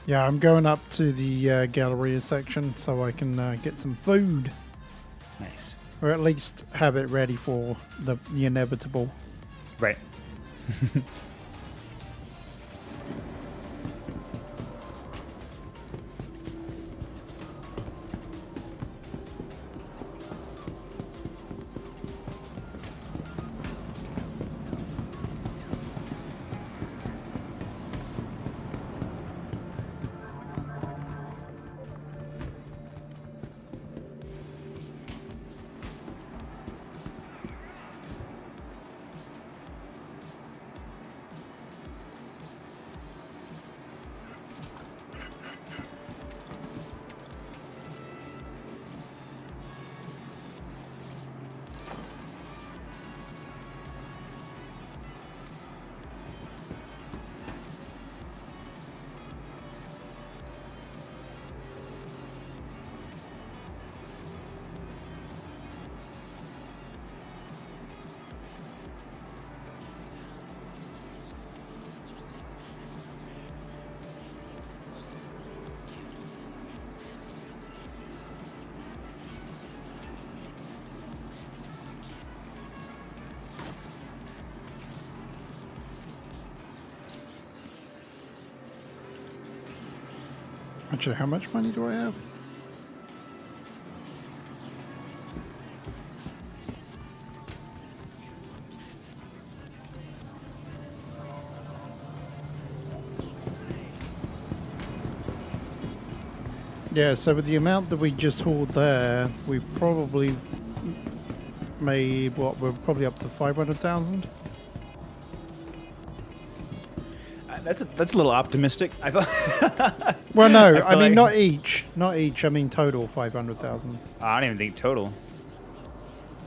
Yeah, I'm going up to the Galleria section so I can get some food. Nice. Or at least have it ready for the inevitable. Right. Actually, how much money do I have? Yeah, so with the amount that we just hauled there, we probably made, what, we're probably up to 500,000? That's a little optimistic. I thought. Well, no, I I feel mean, like- not each, I mean total 500,000. I don't even think total.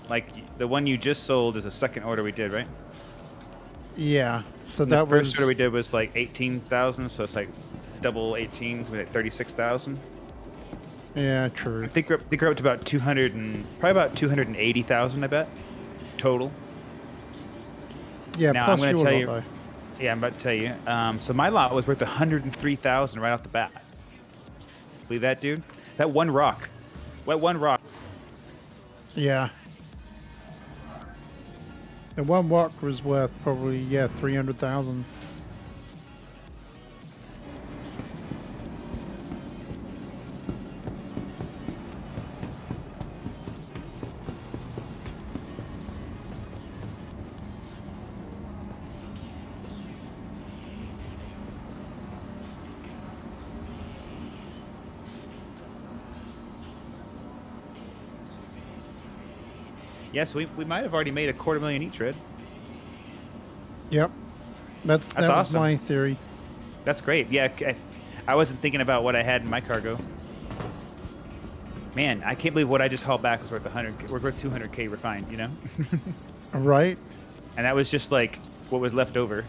Like the one you just sold is a second order we did, right? Yeah, so And that the first was, order we did was like 18,000, so it's like double 18, so we like 36,000. yeah, true. I think we're up to about 200 and probably about 280,000. I bet total. Yeah, Now, plus I'm gonna your tell lot, you- though. Yeah, I'm about to tell you. So my lot was worth 103,000 right off the bat. Believe that, dude? That one rock. What one rock? Yeah. The one rock was worth probably, yeah, 300,000. Yes, we might have already made a $250,000 each, Red. Yep. That was awesome. my theory. That's great. Yeah, I wasn't thinking about what I had in my cargo. Man, I can't believe what I just hauled back was worth 100. We're worth 200K refined, you know? Right? And that was just like what was left over.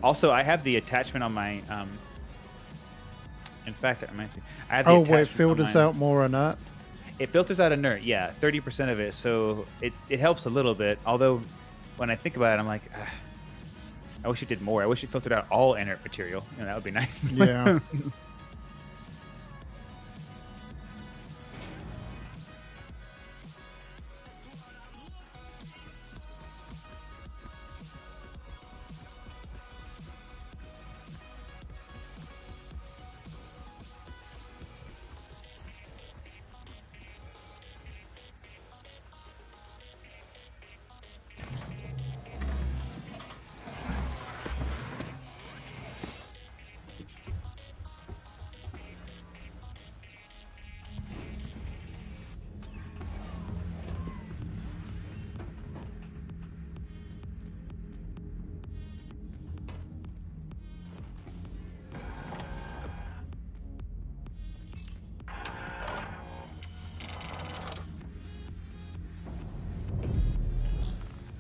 Also, I have the attachment on my. In fact, that reminds me. I have the Oh, wait, attachment on filters my- out more or not? It filters out inert, yeah, 30% of it. So it helps a little bit. Although, when I think about it, I'm like, I wish it did more. I wish it filtered out all inert material. You know, that would be nice. Yeah.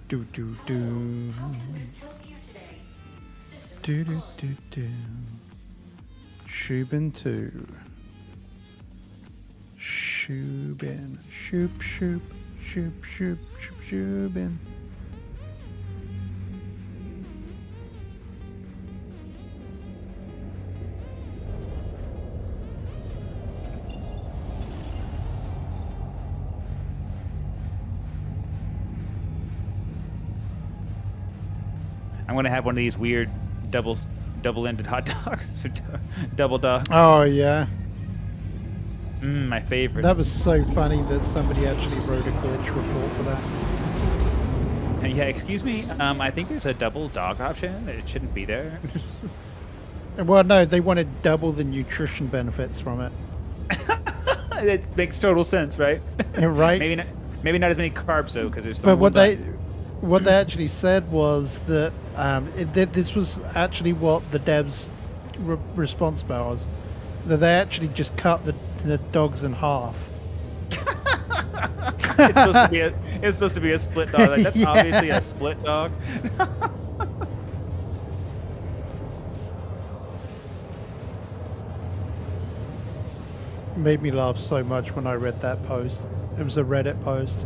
Do do do. Do do do do. Shubin 2. Shubin. Shoop shoop. Shoop shoop shoop Shubin. I'm gonna have one of these weird double-ended hot dogs, or double dogs. Oh yeah. My favorite. That was so funny that somebody actually wrote a glitch report for that. Yeah, excuse me. I think there's a double dog option. It shouldn't be there. Well, no, they wanted double the nutrition benefits from it. It makes total sense, right? Right? Maybe not as many carbs though, because there's. But what they actually said was that this was actually what the devs' response was, that they actually just cut the dogs in half. It's supposed to be a split dog. Like, that's Yeah. obviously a split dog. Made me laugh so much when I read that post. It was a Reddit post.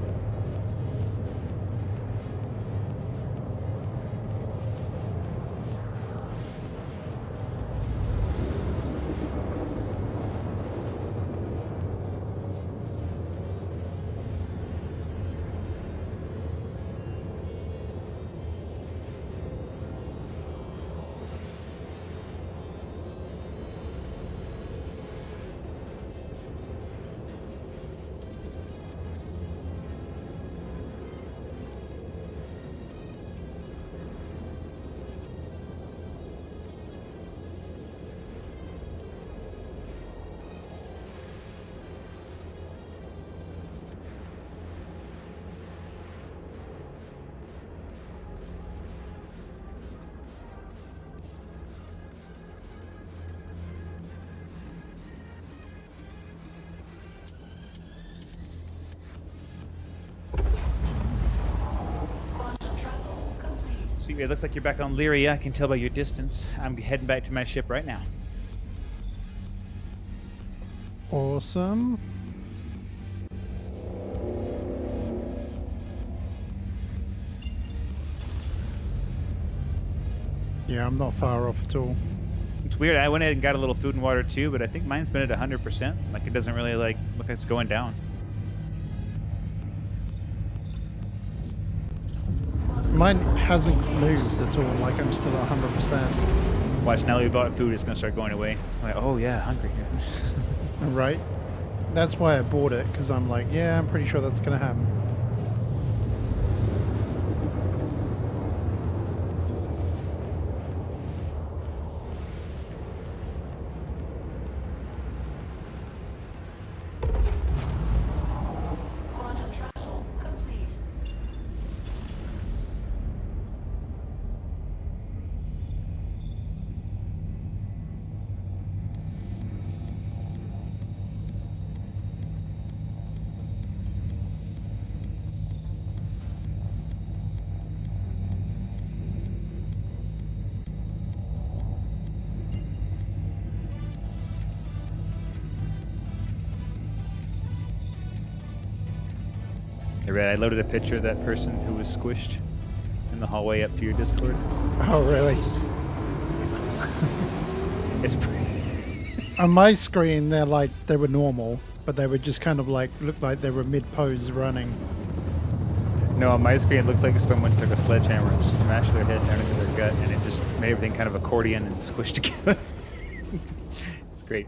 Sweet, it looks like you're back on Lyria. I can tell by your distance. I'm heading back to my ship right now. Awesome. Yeah, I'm not far off at all. It's weird. I went ahead and got a little food and water too, but I think mine's been at 100%. Like, it doesn't really look like it's going down. Mine hasn't moved at all. Like, I'm still at 100%. Watch, now that we bought food, it's gonna start going away. It's like, oh yeah, hungry here. Right? That's why I bought it, because I'm like, yeah, I'm pretty sure that's going to happen. Quantum travel complete. Hey, Red, I loaded a picture of that person who was squished in the hallway up to your Discord. Oh, really? It's pretty. On my screen, they were normal, but they were just kind of like, looked like they were mid-pose running. No, on my screen, it looks like someone took a sledgehammer and smashed their head down into their gut, and it just made everything kind of accordion and squished together. It's great.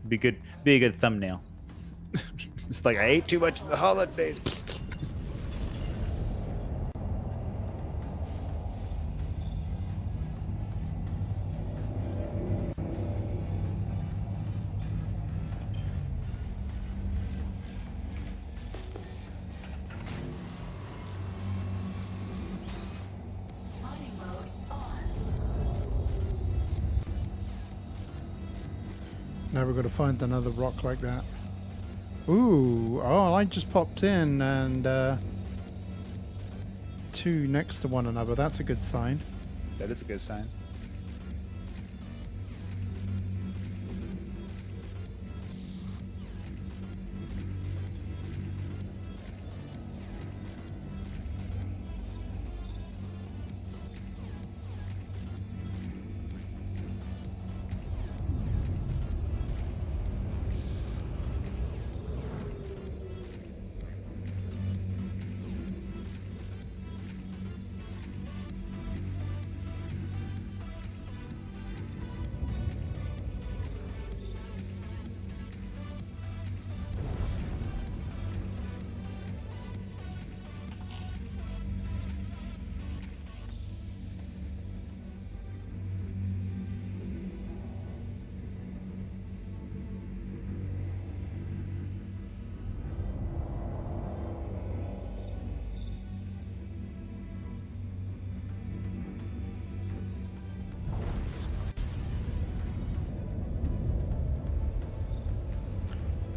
Be a good thumbnail. It's like, I ate too much of the holidays. Mining mode on. Now we've got to find another rock like that. Ooh, oh, I just popped in and two next to one another. That's a good sign. That is a good sign.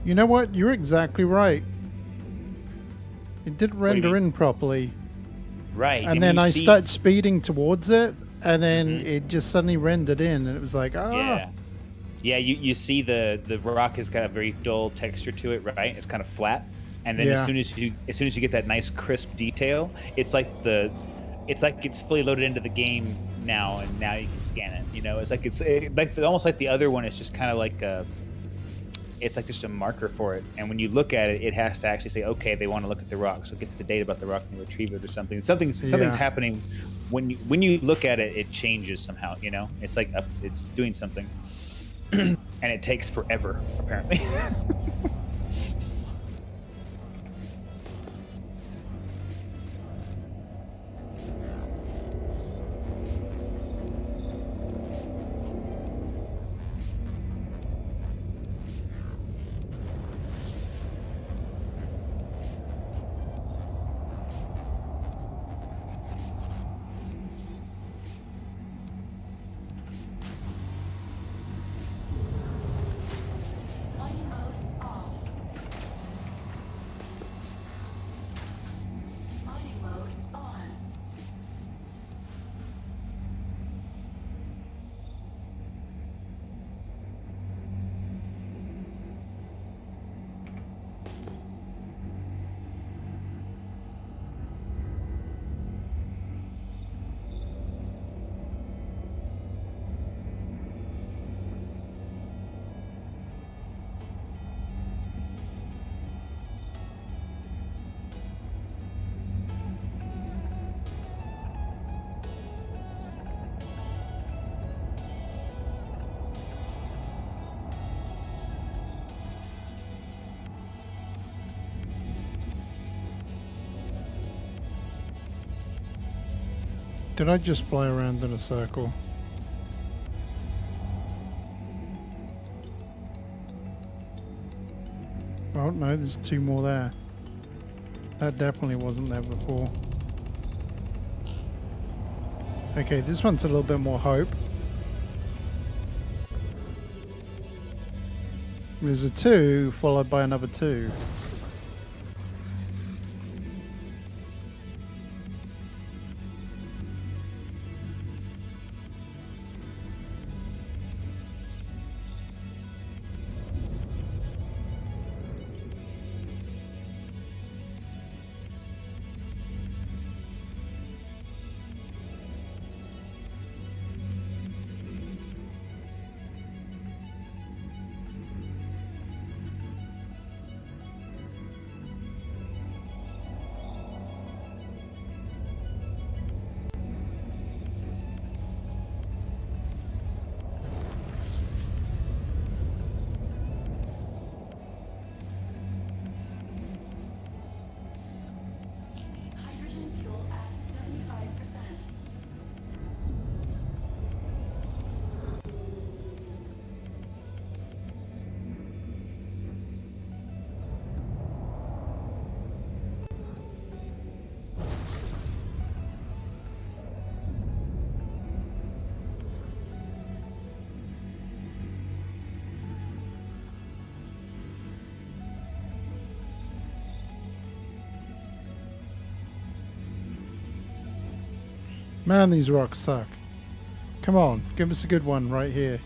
You know what? You're exactly right. It didn't do you render mean? in properly. Right. And then when you I see- started speeding towards it, and then Mhm. it just suddenly rendered in, and it was like, ah. Yeah. Yeah, you see the rock has got a very dull texture to it, right? It's kind of flat. And then Yeah. as soon as you get that nice crisp detail, it's like it's fully loaded into the game now, and now you can scan it. You know, it's like almost like the other one is just kind of like it's like just a marker for it. And when you look at it, it has to actually say, okay, they want to look at the rock, so get the data about the rock and retrieve it or something. Something's Yeah. happening when you look at it. It changes somehow. You know, it's like it's doing something. And it takes forever, apparently. Mining mode off. Mining mode on. Did I just fly around in a circle? Oh no, there's two more there. That definitely wasn't there before. Okay, this one's a little bit more hope. There's a 2 followed by another 2. Man, these rocks suck. Come on, give us a good one right here.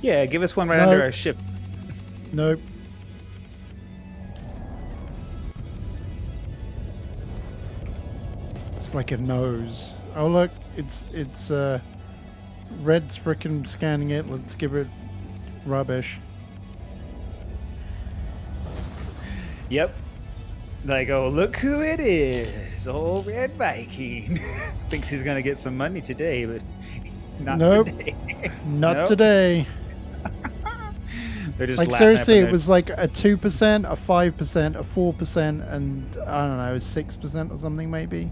Yeah, give us one right No. under our ship. Nope. It's like a nose. Oh look, it's Red's frickin' scanning it. Let's give it rubbish. Yep. Like, oh, look who it is. Old Red Viking. Thinks he's going to get some money today, but not Nope. today. Not Nope. today. They're just Like laughing seriously, up in it was like a 2%, a 5%, a 4%, and I don't know, 6% or something maybe.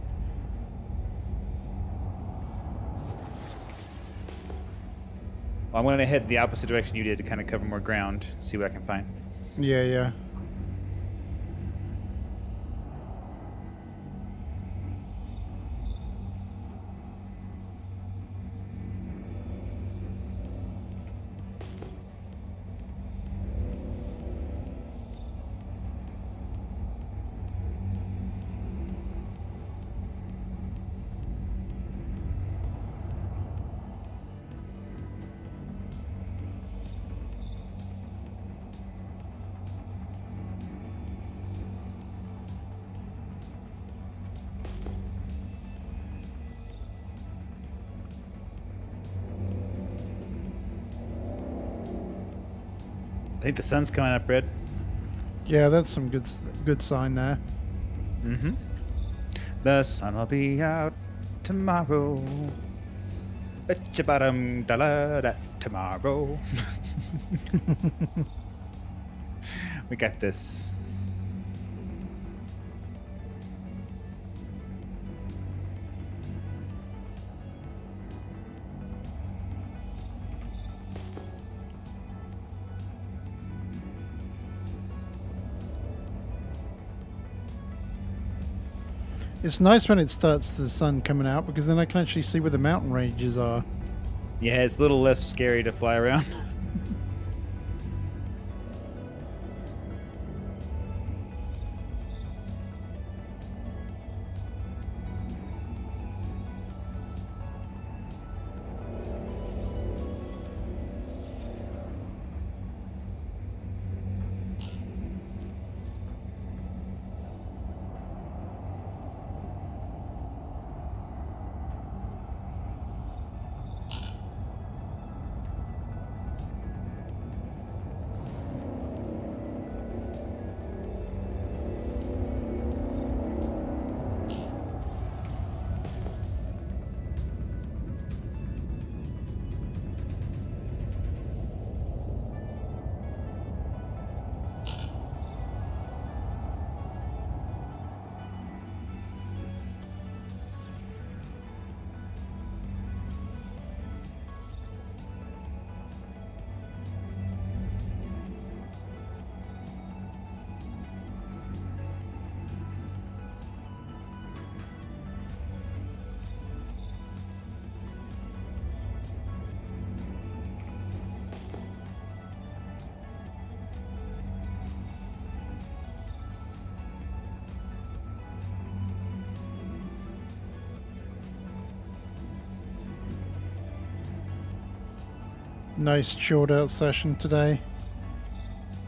Well, I'm going to head the opposite direction you did to kind of cover more ground, see what I can find. Yeah, yeah. I think the sun's coming up, Red. Yeah, that's some good sign there. Mm-hmm. The sun will be out tomorrow. Bet-ya-bottom dollar that tomorrow. We got this. It's nice when it starts the sun coming out because then I can actually see where the mountain ranges are. Yeah, it's a little less scary to fly around. Nice chilled out session today.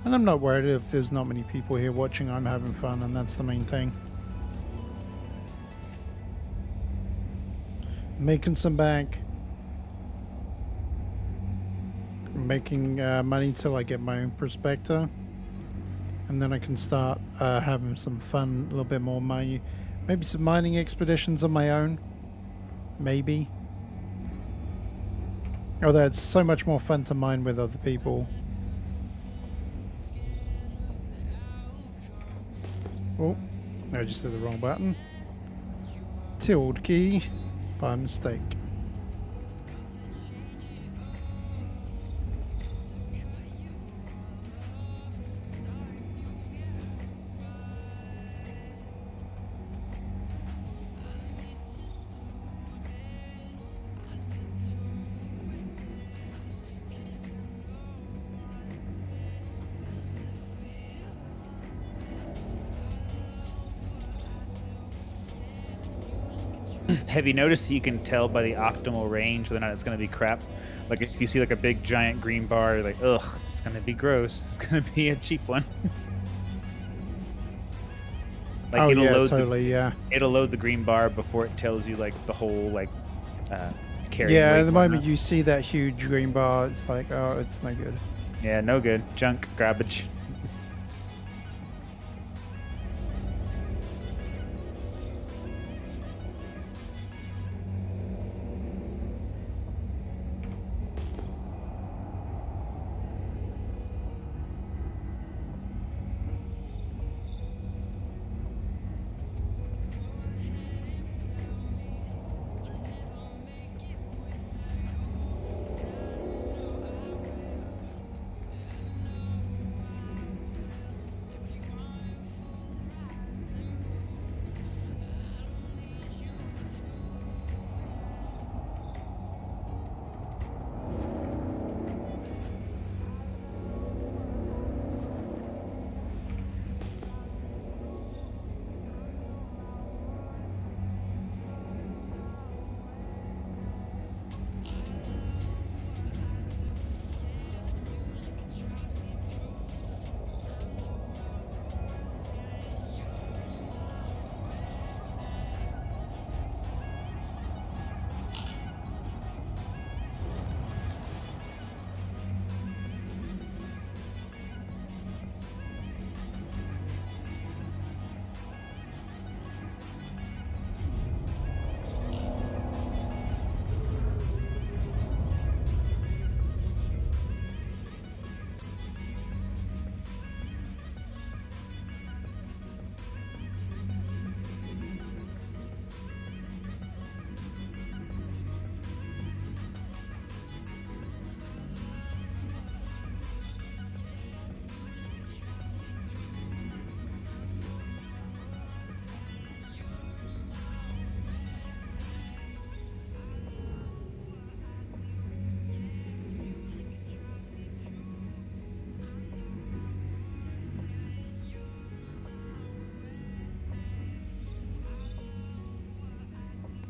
And I'm not worried if there's not many people here watching. I'm having fun and that's the main thing. Making some bank. Making money till I get my own prospector. And then I can start having some fun, a little bit more money. Maybe some mining expeditions on my own. Maybe. Although it's so much more fun to mine with other people. Oh, I just did the wrong button. Tilde key by mistake. Have you noticed that you can tell by the optimal range whether or not it's going to be crap? Like if you see like a big giant green bar, you're like, ugh, it's going to be gross. It's going to be a cheap one. Like Oh it'll yeah, load totally. Yeah. it'll load the green bar before it tells you like the whole like carry. Yeah. weight At the and moment whatnot. you see that huge green bar, it's like, oh, it's no good. Yeah, no good. Junk, garbage.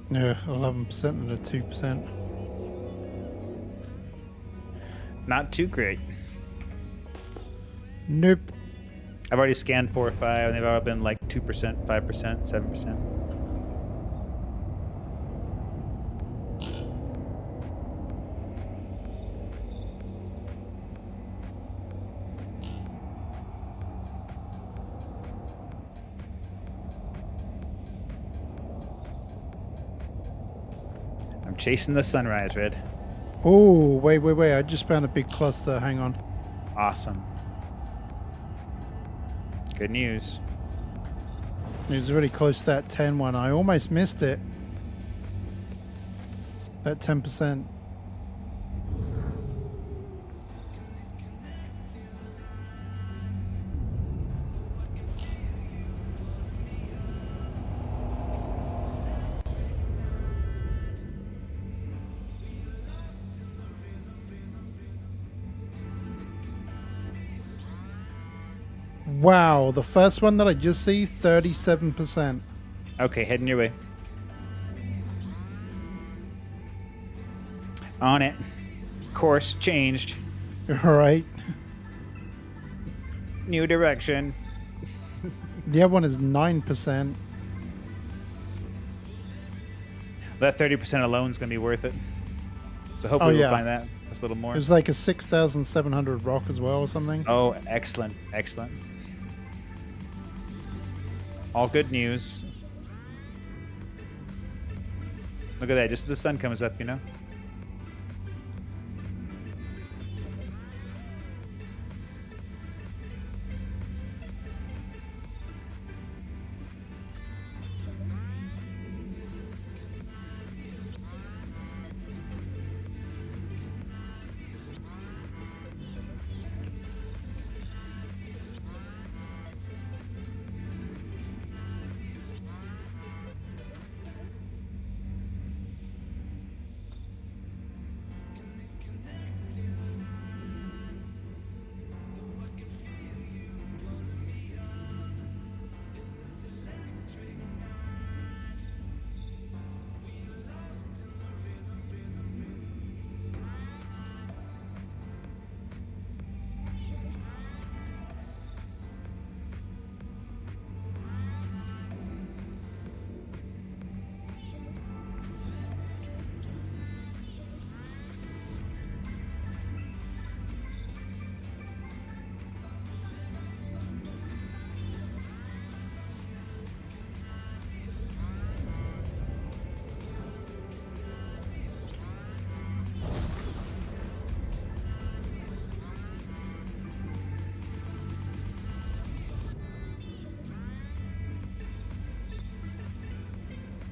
Yeah, 11% and a 2%. Not too great. Nope. I've already scanned 4 or 5, and they've all been like 2%, 5%, 7%. I'm chasing the sunrise, Red. Oh, wait. I just found a big cluster. Hang on. Awesome. Good news. It was really close to that 10 one. I almost missed it. That 10%. Wow, the first one that I just see, 37%. Okay, heading your way. On it. Course changed. All right. New direction. The other one is 9%. That 30% alone is going to be worth it. So hopefully yeah. we'll find that. Just a little more. It was like a 6,700 rock as well or something. Oh, excellent. Excellent. All good news. Look at that. Just as the sun comes up, you know?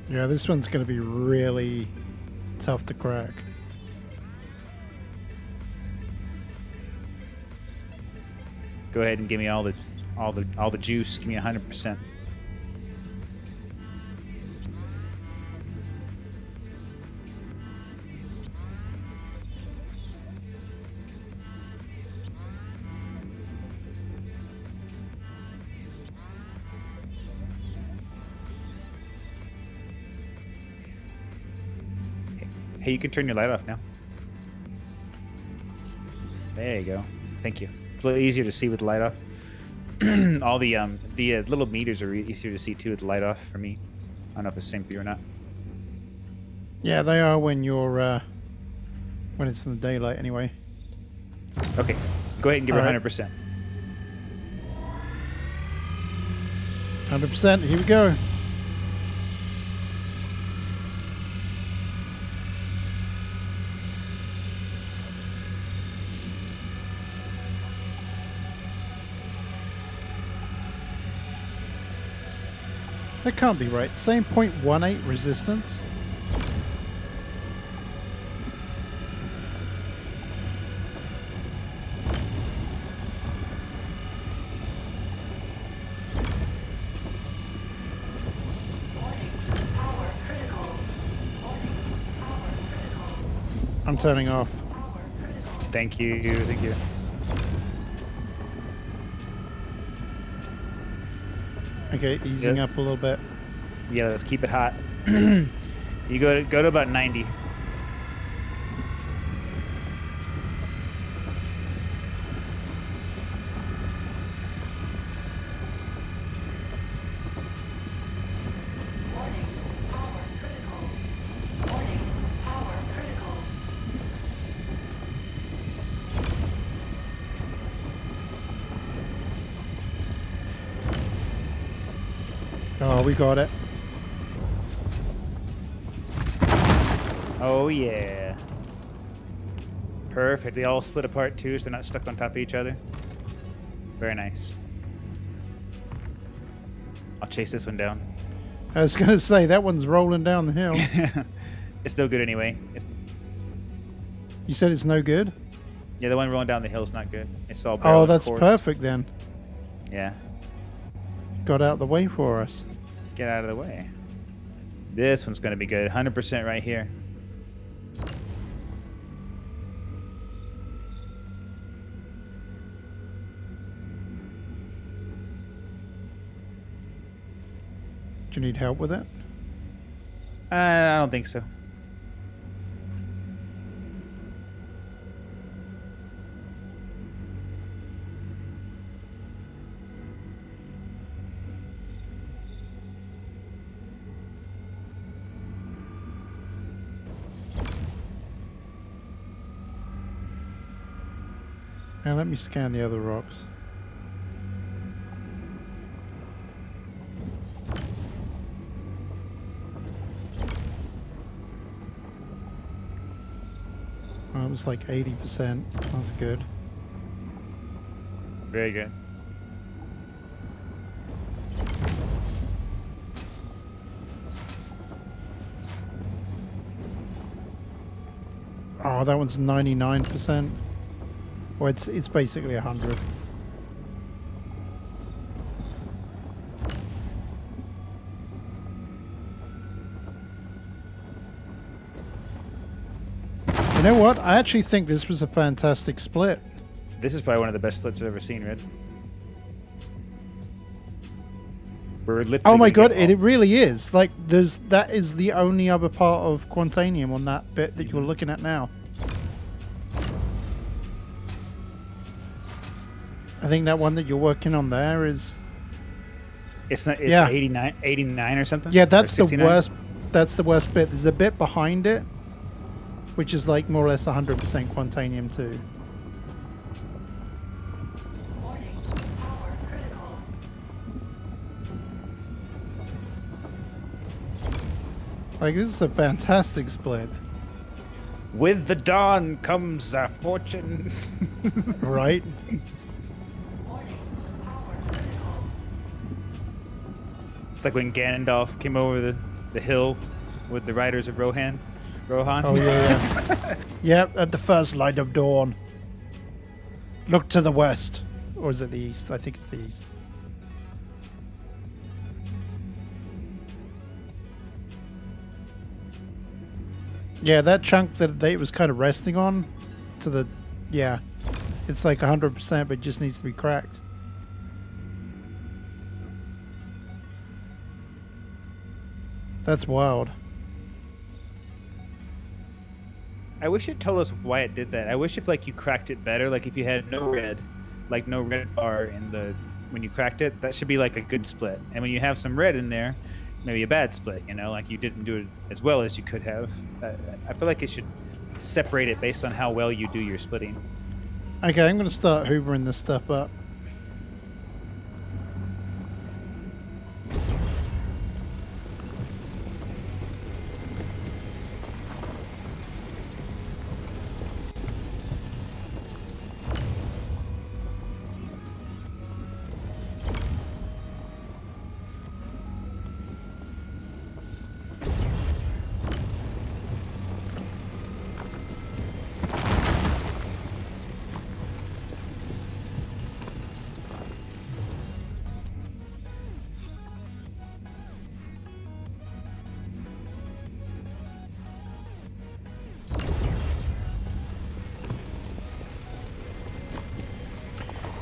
Yeah, this one's going to be really tough to crack. Go ahead and give me all the juice. Give me 100%. Hey, you can turn your light off now. There you go. Thank you. It's a little easier to see with the light off. All the little meters are easier to see too with the light off for me. I don't know if it's the same for you or not. Yeah, they are when you're when it's in the daylight anyway. Okay, go ahead and give her All right. 100%. 100%. Here we go. That can't be right. Same 0.18 resistance. I'm turning off. Thank you. Thank you. Okay, easing Yep. up a little bit. Yeah, let's keep it hot. You go to about 90. Oh, we got it. Oh yeah. Perfect. They all split apart too, so they're not stuck on top of each other. Very nice. I'll chase this one down. I was going to say, that one's rolling down the hill. It's no good anyway. You said it's no good? Yeah, the one rolling down the hill is not good. It's all Oh, barrel that's core. perfect then. Yeah. Got out the way for us. Get out of the way. This one's going to be good. 100% right here. Do you need help with it? I don't think so. Now let me scan the other rocks. Oh, it was like 80%. That's good. Very good. Oh, that one's 99%. Well, it's basically 100. You know what? I actually think this was a fantastic split. This is probably one of the best splits I've ever seen, Red. We're literally Oh my god, gonna get it really is. Like, that is the only other part of Quantanium on that bit that you're looking at now. I think that one that you're working on there is... It's not. It's Yeah. 89 or something. Yeah, Or that's the 69? worst. That's the worst bit. There's a bit behind it, which is like more or less 100% Quantanium too. Like, this is a fantastic split, With the dawn comes our fortune. right? It's like when Gandalf came over the hill with the riders of Rohan. Oh yeah. Yep, at the first light of dawn. Look to the west. Or is it the east? I think it's the east. Yeah, that chunk that it was kind of resting on, to the, yeah, it's like 100%, but it just needs to be cracked. That's wild. I wish it told us why it did that. I wish if like you cracked it better, like if you had no red bar in the when you cracked it, that should be like a good split. And when you have some red in there, maybe a bad split. You know, like you didn't do it as well as you could have. I feel like it should separate it based on how well you do your splitting. Okay, I'm going to start hoovering this stuff up.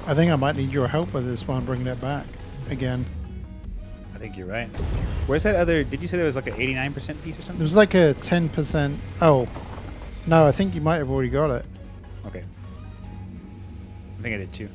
I think I might need your help with this one, bringing it back again. I think you're right. Where's that other? Did you say there was like an 89% piece or something? There was like a 10%. Oh, no, I think you might have already got it. Okay. I think I did too.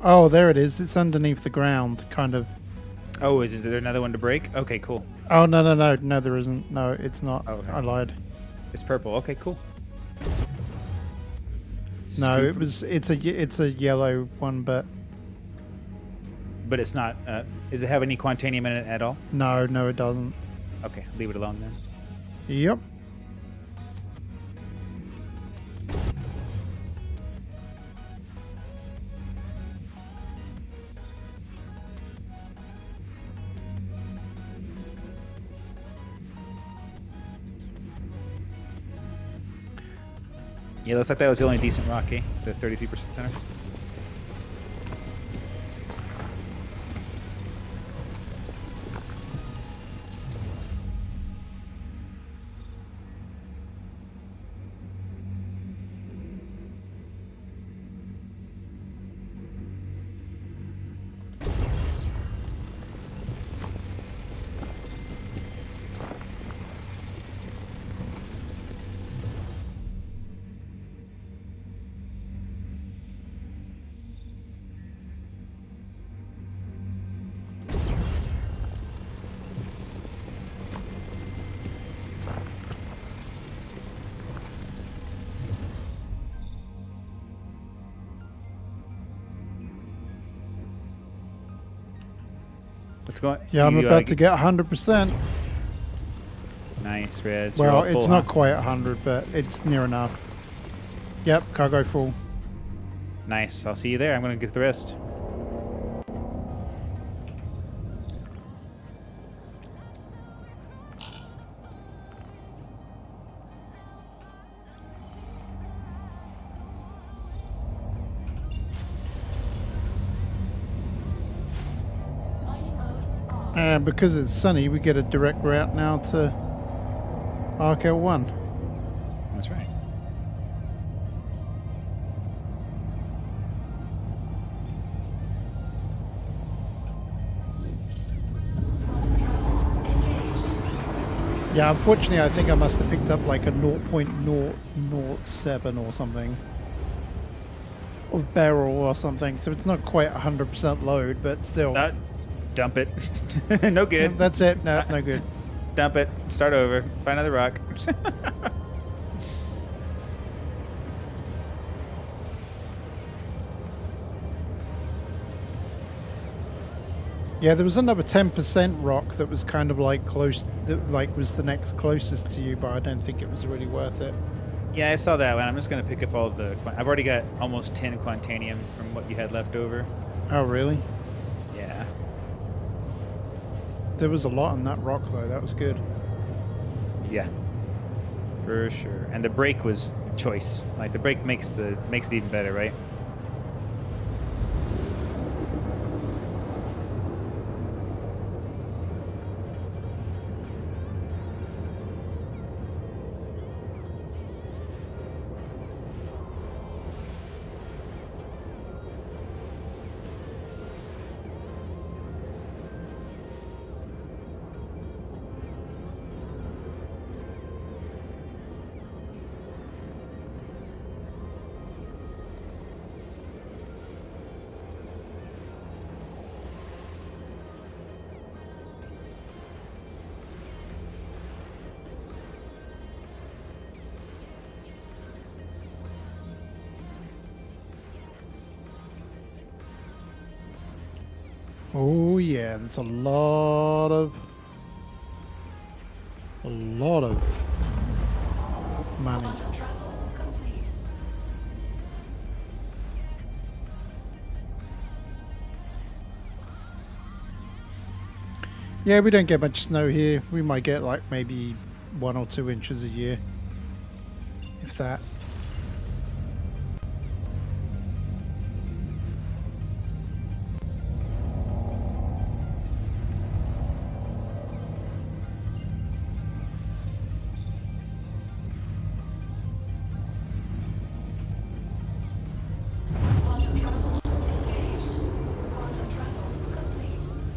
Oh, there it is. It's underneath the ground, kind of. Oh, is there another one to break? Okay, cool. Oh, no, there isn't. No, it's not. Oh, okay. I lied. It's purple. Okay, cool. No, Scoop. it's a yellow one, but But it's not. Does it have any quantanium in it at all? no, it doesn't. Okay, leave it alone then. Yep. Yeah, looks like that was the only decent rock, eh? The 33% center. What's going? Yeah, I'm you, about to get 100%. Nice, Reds. Well, You're all it's full, not huh? quite 100, but it's near enough. Yep, cargo full. Nice. I'll see you there. I'm gonna get the rest. And because it's sunny, we get a direct route now to Arkel 1. That's right. Yeah, unfortunately, I think I must have picked up like a 0.007 or something. of barrel or something, so it's not quite 100% load, but still. Dump it. No good. That's it. No, no good. Dump it. Start over. Find another rock. Yeah, there was another 10% rock that was kind of like close, that like was the next closest to you, but I don't think it was really worth it. Yeah, I saw that one. I'm just going to pick up all the... I've already got almost 10 Quantanium from what you had left over. Oh, really? Yeah. There was a lot on that rock, though. That was good. Yeah. For sure. And the brake was choice. Like, the brake makes it even better, right? Oh, yeah. There's a lot of money. Quantum travel complete. Yeah, we don't get much snow here. We might get like maybe 1 or 2 inches a year, if that. Quantum travel engaged. Quantum travel complete.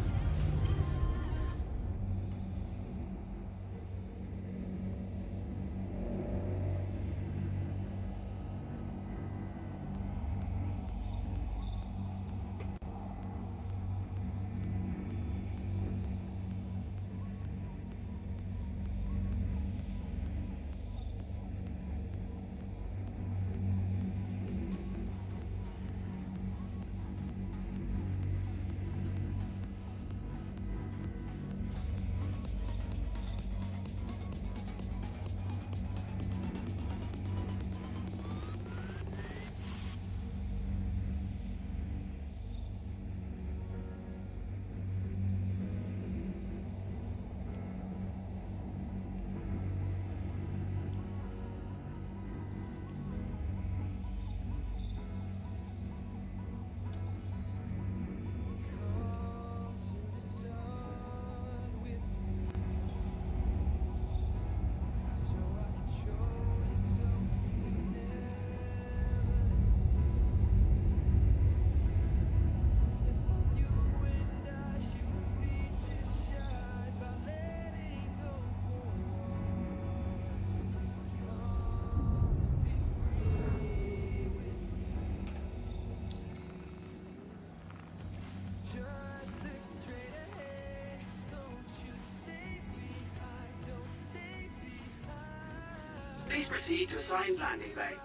Please proceed to assigned landing bay.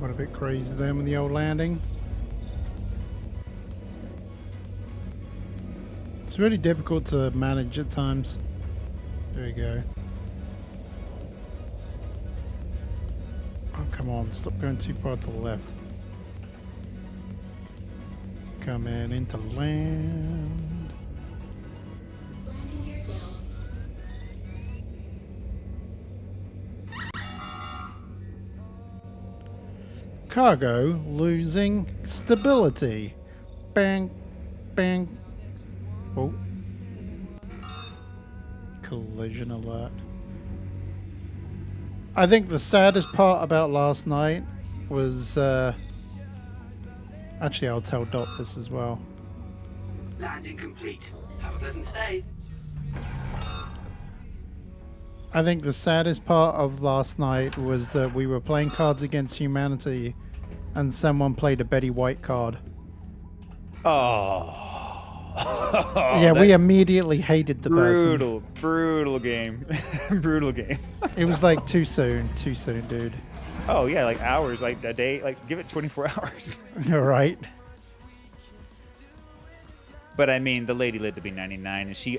Went a bit crazy then with the old landing. It's really difficult to manage at times. There you go. Oh, come on. Stop going too far to the left. Coming into land. Cargo losing stability. Bang, bang. Oh. Collision alert. I think the saddest part about last night was, actually I'll tell Dot this as well. Landing complete. Have a pleasant stay. I think the saddest part of last night was that we were playing Cards Against Humanity and someone played a Betty White card. Oh. Yeah, we immediately hated the person. Brutal game. Brutal game. It was like too soon, dude. Oh yeah, like hours, like a day, like give it 24 hours. All right. But I mean, the lady lived to be 99, and she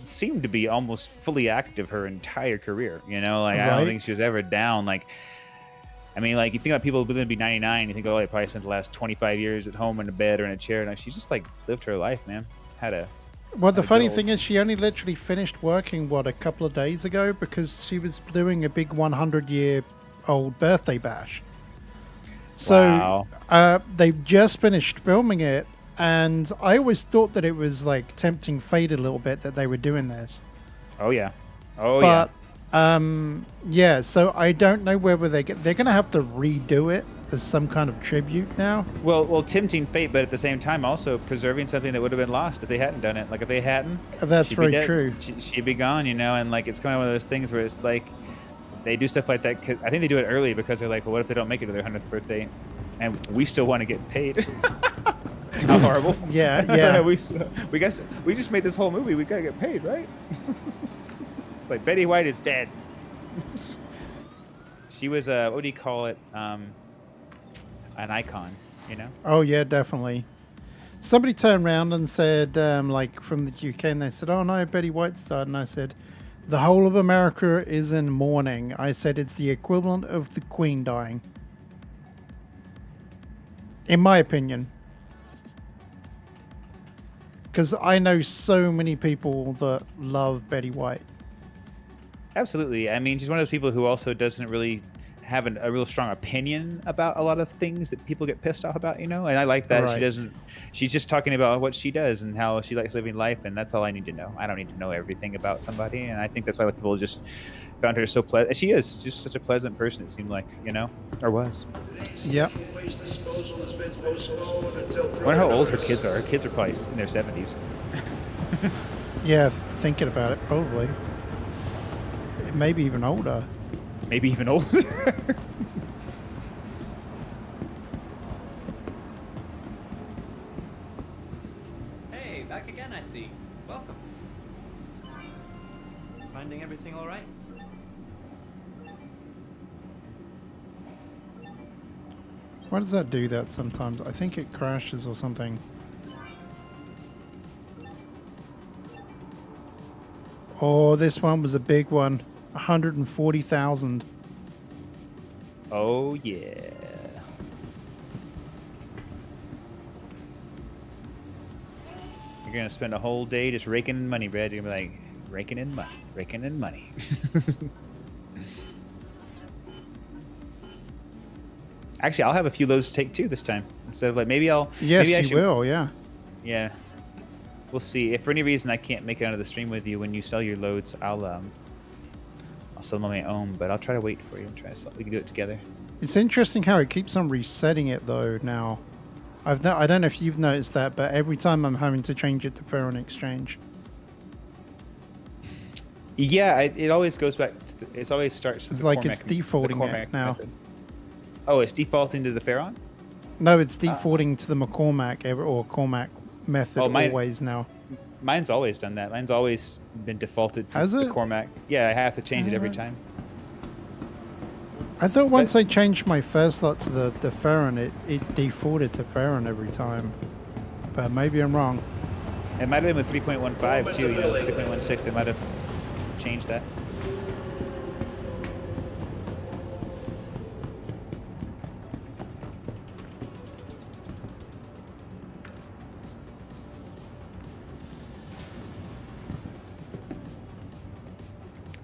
seemed to be almost fully active her entire career. You know, like I Right. don't think she was ever down. Like, I mean, like you think about people who live to be 99, you think, oh, they probably spent the last 25 years at home in a bed or in a chair. And she just like lived her life, man. Well, the funny good thing is, she only literally finished working, a couple of days ago because she was doing a big 100-year-old birthday bash. So Wow. they just finished filming it, and I always thought that it was like tempting fate a little bit that they were doing this. Oh yeah. Oh But yeah. yeah, so I don't know whether they're going to have to redo it as some kind of tribute now. Well, tempting fate, but at the same time, also preserving something that would have been lost if they hadn't done it. Like if they hadn't, That's she'd be very dead. true. She'd be gone, you know. And like it's kind of one of those things where it's like they do stuff like that. 'Cause I think they do it early because they're like, well, what if they don't make it to their 100th birthday, and we still want to get paid? How horrible! Yeah, yeah. we just made this whole movie. We gotta get paid, right? It's like Betty White is dead. She was a what do you call it? An icon, you know. Oh yeah, definitely. Somebody turned around and said, like from the UK, and they said, "Oh no, Betty White's died," and I said, "The whole of America is in mourning." I said, "It's the equivalent of the Queen dying," in my opinion, because I know so many people that love Betty White. Absolutely. I mean, she's one of those people who also doesn't really have a real strong opinion about a lot of things that people get pissed off about, you know? And I like that. Right. She's just talking about what she does and how she likes living life, and that's all I need to know. I don't need to know everything about somebody, and I think that's why people just found her so pleasant. She is just such a pleasant person, it seemed like, you know? Or was. Yep. Waste disposal has been postponed until I wonder how old her kids are. Her kids are probably in their 70s. Yeah, thinking about it, probably. Maybe even older. Maybe even older. Hey, back again, I see. Welcome. Finding everything all right? Why does that do that sometimes? I think it crashes or something. Oh, this one was a big one. 140,000. Oh, yeah. You're going to spend a whole day just raking in money, Brad. You're going to be like, raking in money, raking in money. Actually, I'll have a few loads to take too this time. Instead of like, maybe I Yes, should, you will, yeah. Yeah. We'll see. If for any reason I can't make it onto the stream with you when you sell your loads, I'll sell them on my own, but I'll try to wait for you and try to we can do it together. It's interesting how it keeps on resetting it though now. I don't know if you've noticed that, but every time I'm having to change it to Foreign Exchange. Yeah, it always goes back. It always starts. With It's the like Cormac- it's defaulting the it Cormac now. method. Oh, it's defaulting to the Pharaon? No, it's defaulting to the McCormack or Cormac method always now. Mine's always done that. Mine's always been defaulted to Has the it? Cormac. Yeah, I have to change it every Alright. time. I thought once I changed my first lot to the Farron, it defaulted to Farron every time. But maybe I'm wrong. It might have been with 3.15 too. You know, 3.16. They might have changed that.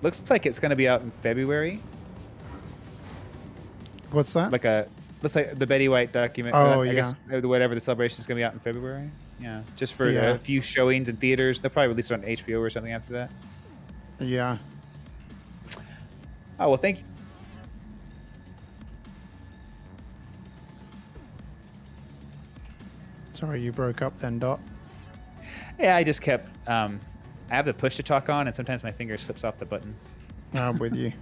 Looks like it's going to be out in February. What's that? Like a Looks like the Betty White document. Oh, I yeah. guess whatever the celebration is going to be out in February. Yeah, just for Yeah. a few showings in theaters. They'll probably release it on HBO or something after that. Yeah. Oh well, thank you. Sorry, you broke up then, Dot. Yeah, I just kept. I have the push to talk on, and sometimes my finger slips off the button. I'm with you.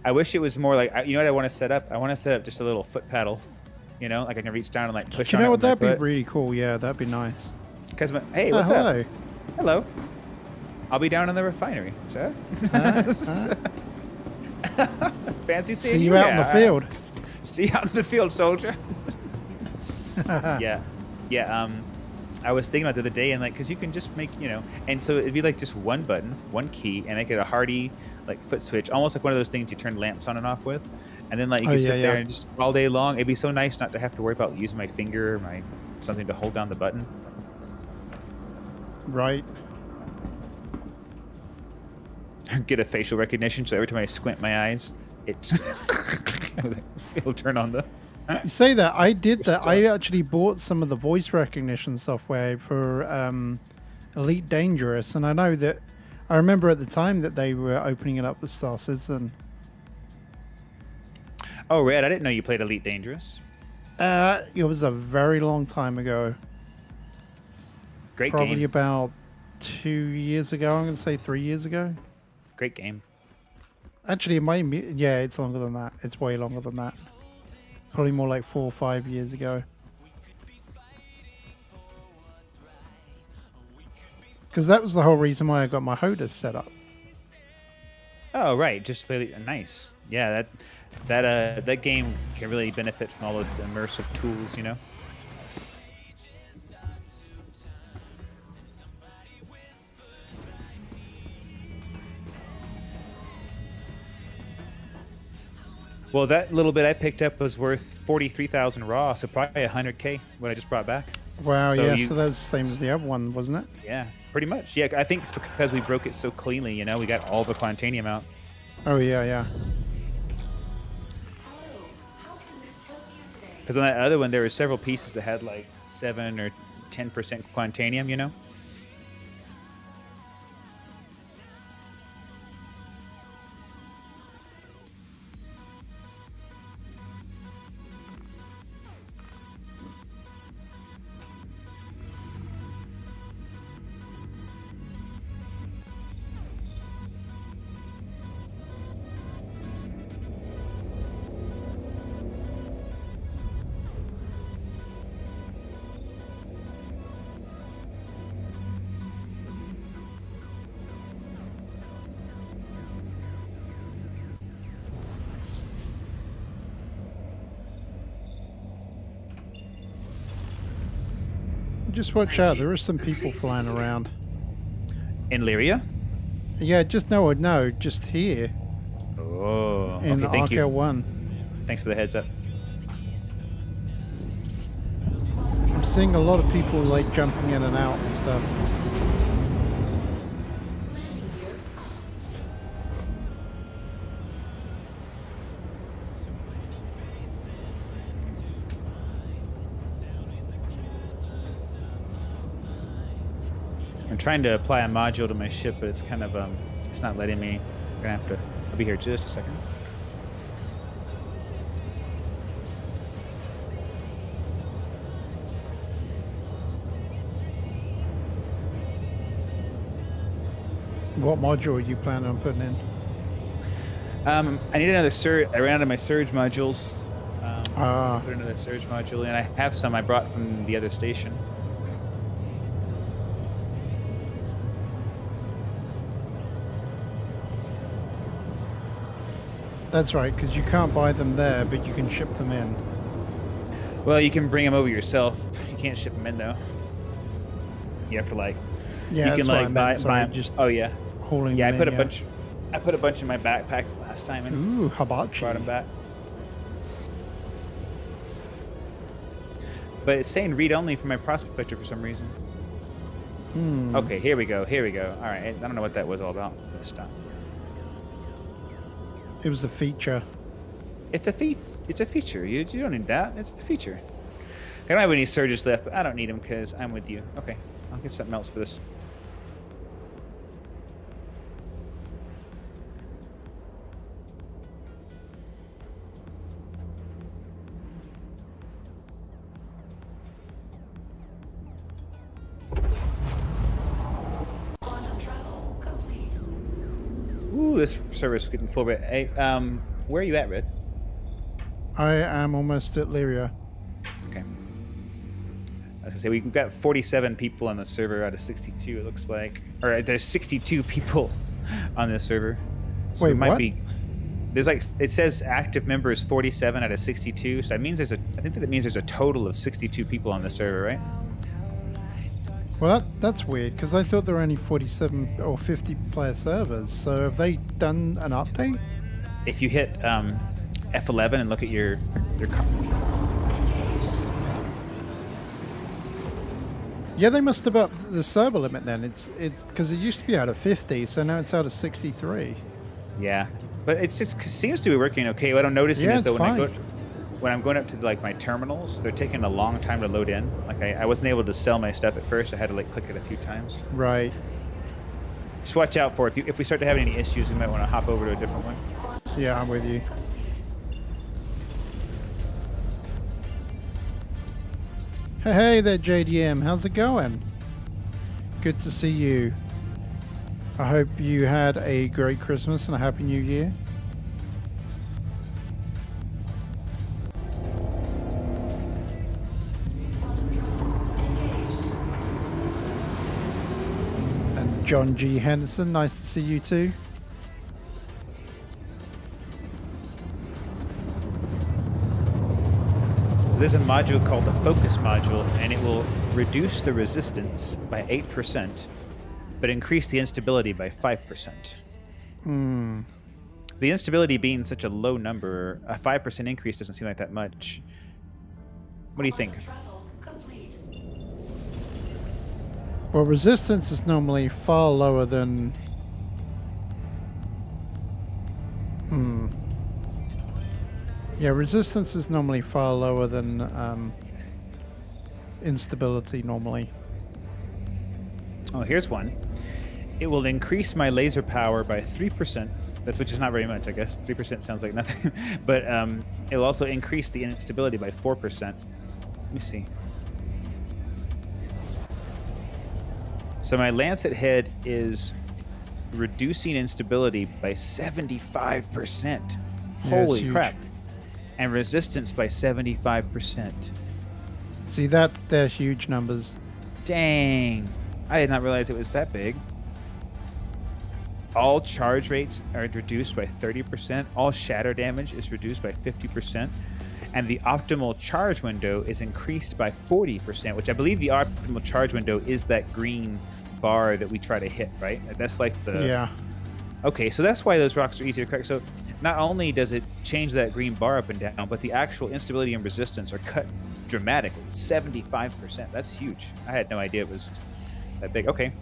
I wish it was more like you know what I want to set up. I want to set up just a little foot paddle. You know, like I can reach down and like push. Do you on know it what? with my That'd be foot. really cool. Yeah, that'd be nice. Because hey, Oh, what's up? hello. Hello. I'll be down in the refinery, sir. Fancy seeing See you out in the here. field. See you out in the field, soldier. Yeah. I was thinking about it the other day, and like, because you can just make, and so it'd be like just one button, one key, and make it a hardy, like, foot switch, almost like one of those things you turn lamps on and off with, and then like you Oh, can yeah, sit there yeah. and just all day long. It'd be so nice not to have to worry about using my finger or something to hold down the button. Right. Get a facial recognition, so every time I squint my eyes, it'll turn on the. You say that. I did that. I actually bought some of the voice recognition software for Elite Dangerous, and I know that I remember at the time that they were opening it up with Star Citizen. Oh, Red, I didn't know you played Elite Dangerous. It was a very long time ago. Great Probably game. about 2 years ago. I'm going to say 3 years ago. Great game. Actually, it might be, yeah, it's longer than that. It's way longer than that. Probably more like 4 or 5 years ago. Because that was the whole reason why I got my HOTAS set up. Oh, right. Just play. Nice. Yeah, that game can really benefit from all those immersive tools, you know? Well, that little bit I picked up was worth 43,000 raw, so probably 100K what I just brought back. Wow, So yeah, you- so that was the same as the other one, wasn't it? Yeah, pretty much. Yeah, I think it's because we broke it so cleanly, you know? We got all the quantanium out. Oh, yeah, yeah. Hello, how can this help you today? Because on that other one, there were several pieces that had like 7 or 10% quantanium, you know? Just watch out, there are some people flying around. In Lyria? Yeah, just no, just here Oh, in okay, thank you. Arco 1. Thanks for the heads up. I'm seeing a lot of people like jumping in and out and stuff. Landing gear up. I'm trying to apply a module to my ship, but it's kind of it's not letting me. I'm gonna have to. I'll be here just a second. What module are you planning on putting in? I need another surge. I ran out of my surge modules. Ah, Put another surge module, and I have some I brought from the other station. that's right, because you can't buy them there, but you can ship them in. Well, you can bring them over yourself. You can't ship them in though. You have to like. Yeah, you that's can what I like meant. Sorry, buy. just Oh yeah. hauling Yeah, I them put in, a bunch. I put a bunch in my backpack last time and Ooh, brought them hibachi. back. But it's saying read only for my prospector for some reason. Hmm. Okay, here we go. Here we go. All right, I don't know what that was all about. Let's stop. It was a feature. It's a feat. It's a feature. You don't need that. It's a feature. I don't have any surges left, but I don't need them because I'm with you. Okay, I'll get something else for this. Quantum travel complete. Ooh, this server's getting full. Hey, where are you at, Red? I am almost at Lyria. Okay. I was gonna say we've got 47 people on the server out of 62. It looks like, or there's 62 people on this server. So Wait, it might what? be. There's like it says active members 47 out of 62. So that means there's a. I think that means there's a total of 62 people on the server, right? Well, that's weird because I thought there were only 47 or 50 player servers. So have they done an update? If you hit F11 and look at your Yeah, they must have upped the server limit then. It's because it used to be out of 50, so now it's out of 63. yeah, but it just seems to be working okay. What I'm noticing Yeah, is though it's when I'm going up to like my terminals, they're taking a long time to load in. Like I wasn't able to sell my stuff at first. I had to like click it a few times. Right. Just watch out for if we start to have any issues, we might want to hop over to a different one. Yeah, I'm with you. Hey there, JDM. How's it going? Good to see you. I hope you had a great Christmas and a Happy New Year. And John G. Henderson, nice to see you too. There's a module called the Focus module, and it will reduce the resistance by 8%, but increase the instability by 5%. The instability being such a low number, a 5% increase doesn't seem like that much. What do you think? Travel complete. Well, resistance is normally far lower than... Yeah, resistance is normally far lower than instability normally. Oh, here's one. It will increase my laser power by 3%. Which is not very much, I guess. 3% sounds like nothing. But it'll also increase the instability by 4%. Let me see. So my Lancet head is reducing instability by 75%. Yeah, it's Holy huge. crap. And resistance by 75%. See, they're huge numbers. Dang. I did not realize it was that big. All charge rates are reduced by 30%. All shatter damage is reduced by 50%. And the optimal charge window is increased by 40%, which I believe the optimal charge window is that green bar that we try to hit, right? That's like the... Yeah. Okay, so that's why those rocks are easier to crack. So not only does it change that green bar up and down, but the actual instability and resistance are cut dramatically. 75%. That's huge. I had no idea it was that big. Okay.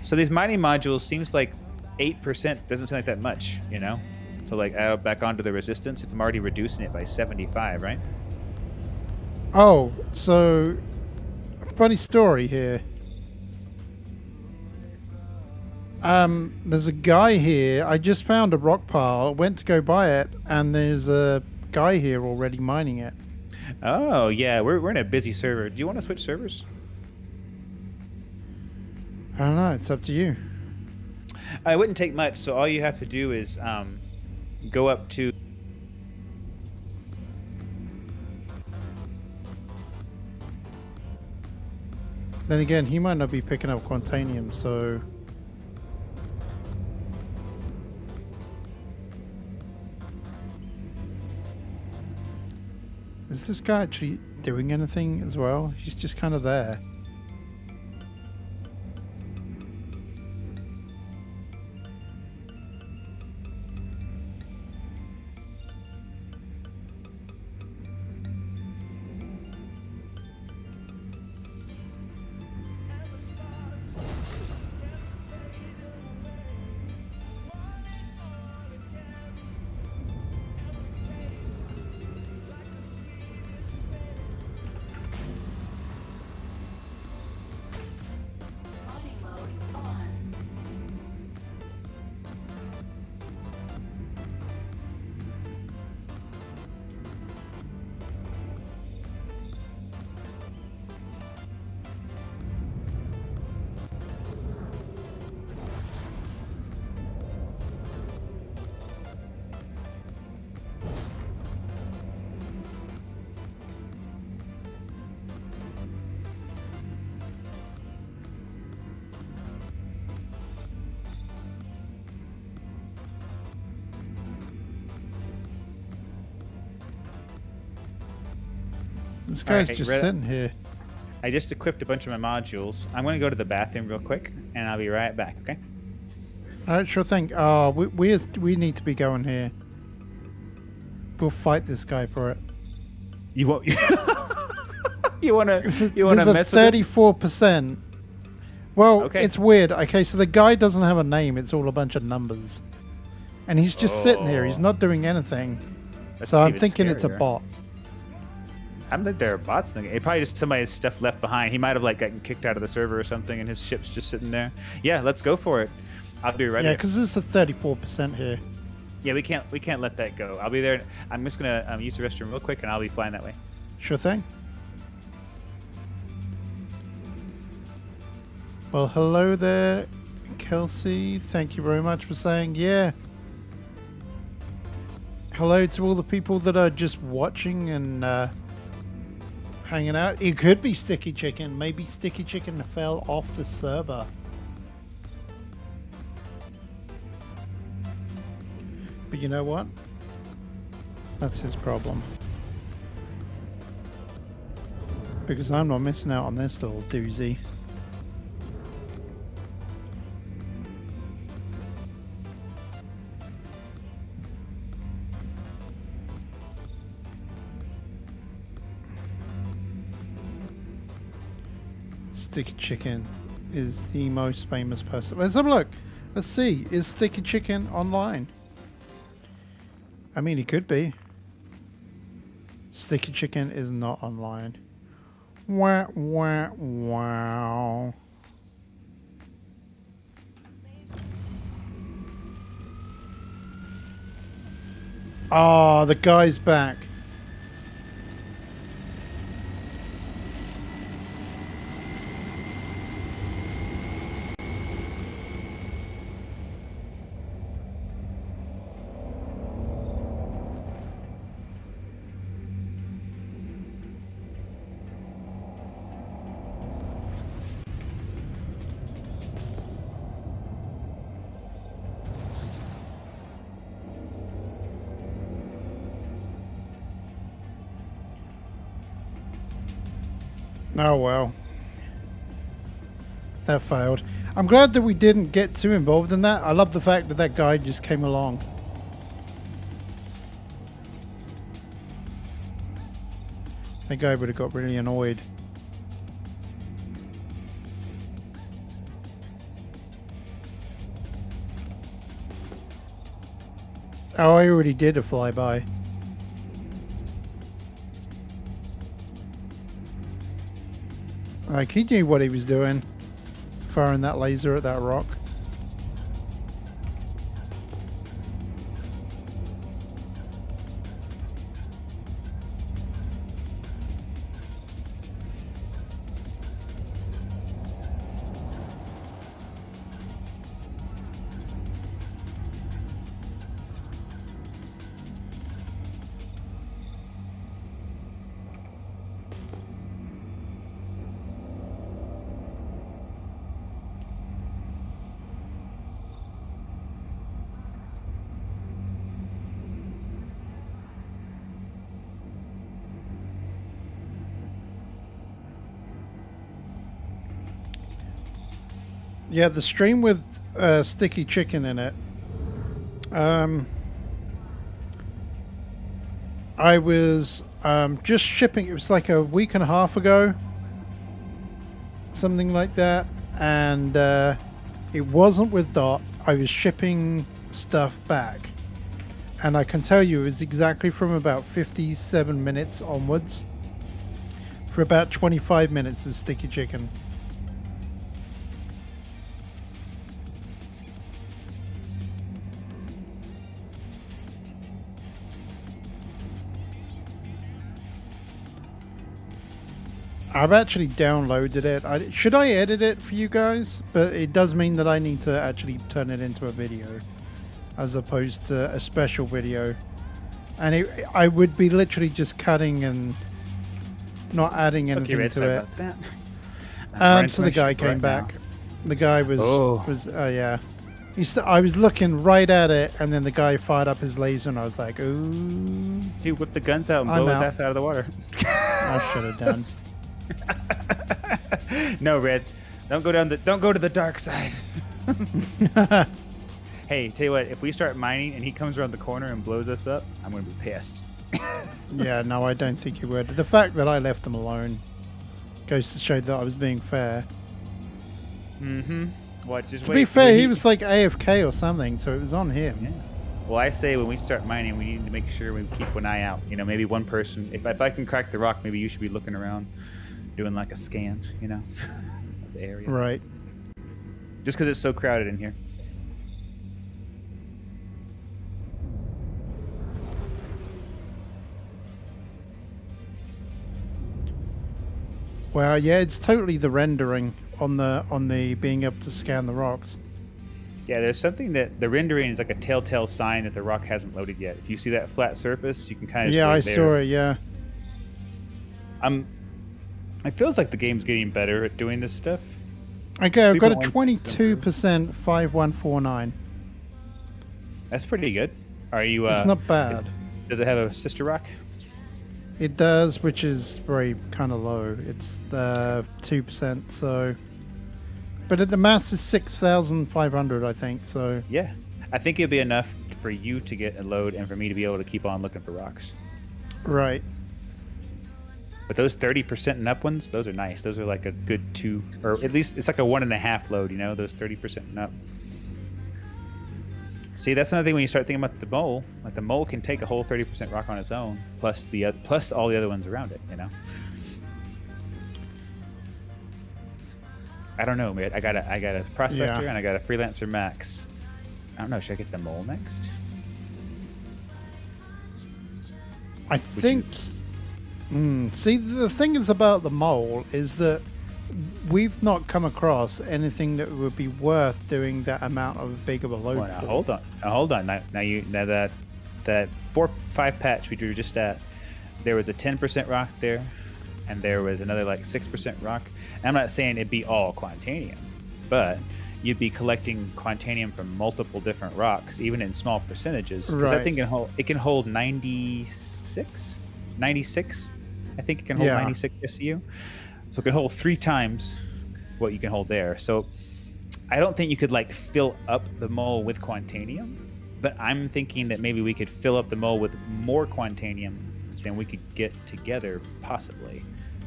So these mining modules seems like 8% doesn't seem like that much, you know? So like add back onto the resistance if I'm already reducing it by 75, right? Oh, so funny story here. There's a guy here. I just found a rock pile, went to go buy it, and there's a guy here already mining it. Oh, yeah, we're in a busy server. Do you want to switch servers? I don't know, it's up to you. It wouldn't take much, so all you have to do is go up to... Then again, he might not be picking up Quantanium, so... Is this guy actually doing anything as well? He's just kind of there. This guy's right, just Red- sitting here. I just equipped a bunch of my modules. I'm going to go to the bathroom real quick, and I'll be right back. Okay. All right, sure thing. We need to be going here. We'll fight this guy for it. You won't. You want to? You want There's to a mess with it? 34%. Well, Okay. it's weird. Okay, so the guy doesn't have a name. It's all a bunch of numbers. And he's just sitting here. He's not doing anything. That's So I'm even thinking it's a scarier. bot. I don't think there are bots. It probably just somebody's stuff left behind. He might have like gotten kicked out of the server or something, and his ship's just sitting there. Yeah, let's go for it. I'll be right Yeah, there. because there's a 34% here. Yeah, we can't let that go. I'll be there. I'm just gonna use the restroom real quick, and I'll be flying that way. Sure thing. Well, hello there, Kelsey. Thank you very much for saying yeah. Hello to all the people that are just watching and hanging out. It could be Sticky Chicken. Maybe Sticky Chicken fell off the server. But you know what? That's his problem. Because I'm not missing out on this little doozy. Sticky Chicken is the most famous person. Let's have a look. Let's see. Is Sticky Chicken online? I mean, he could be. Sticky Chicken is not online. Wah, wah, wow. Oh, the guy's back. Oh well. That failed. I'm glad that we didn't get too involved in that. I love the fact that that guy just came along. That guy would have got really annoyed. Oh, I already did a flyby. Like, he knew what he was doing. Firing that laser at that rock. Yeah, the stream with Sticky Chicken in it. I was just shipping. It was like a week and a half ago, something like that, and it wasn't with Dot. I was shipping stuff back, and I can tell you it was exactly from about 57 minutes onwards. For about 25 minutes of Sticky Chicken. I've actually downloaded it. Should I edit it for you guys? But it does mean that I need to actually turn it into a video as opposed to a special video. And I would be literally just cutting and not adding anything Red, to sorry it. about that. I'm So the guy running to my came ship right back. The guy was Oh. yeah. I was looking right at it, and then the guy fired up his laser, and I was like, ooh. Dude, whip the guns out and I'm blow out. his ass out of the water. I should have done. No, Red. Don't go to the dark side. Hey, tell you what, if we start mining and he comes around the corner and blows us up, I'm gonna be pissed. Yeah, no, I don't think he would. The fact that I left him alone goes to show that I was being fair. Mm-hmm. What? Just To wait. be fair, When he was like AFK or something, so it was on him. Yeah. Well, I say when we start mining, we need to make sure we keep an eye out. You know, maybe one person. If I can crack the rock, maybe you should be looking around, doing like a scan. You know, of the area. Right. Just because it's so crowded in here. Well, yeah, it's totally the rendering on the being able to scan the rocks. Yeah, there's something that the rendering is like a telltale sign that the rock hasn't loaded yet. If you see that flat surface, you can kind of Yeah, I saw it. Yeah. It feels like the game's getting better at doing this stuff. Okay, I've got a 3.1. 22% 5149. That's pretty good. Are you? It's not bad. Does it have a sister rock? It does, which is very kind of low. It's 2%, so. But the mass is 6,500, I think. So. Yeah, I think it'd be enough for you to get a load and for me to be able to keep on looking for rocks. Right. But those 30% and up ones, those are nice. Those are like a good 2, or at least it's like a 1.5 load. You know, those 30% and up. See, that's another thing when you start thinking about the mole. Like the mole can take a whole 30% rock on its own, plus all the other ones around it. You know. I don't know, man. I got a prospector and I got a freelancer max. I don't know. Should I get the mole next? I think. See, the thing is about the mole is that we've not come across anything that would be worth doing that amount of big of a load Well, now, for. hold on. Now that 4-5 patch we drew just at, there was a 10% rock there, and there was another like 6% rock. And I'm not saying it'd be all Quantanium, but you'd be collecting Quantanium from multiple different rocks, even in small percentages. Because Right. I think it can hold 96. I think it can hold Yeah. 96 SCU. So it can hold 3 times what you can hold there. So I don't think you could like fill up the mole with Quantanium, but I'm thinking that maybe we could fill up the mole with more Quantanium than we could get together, possibly.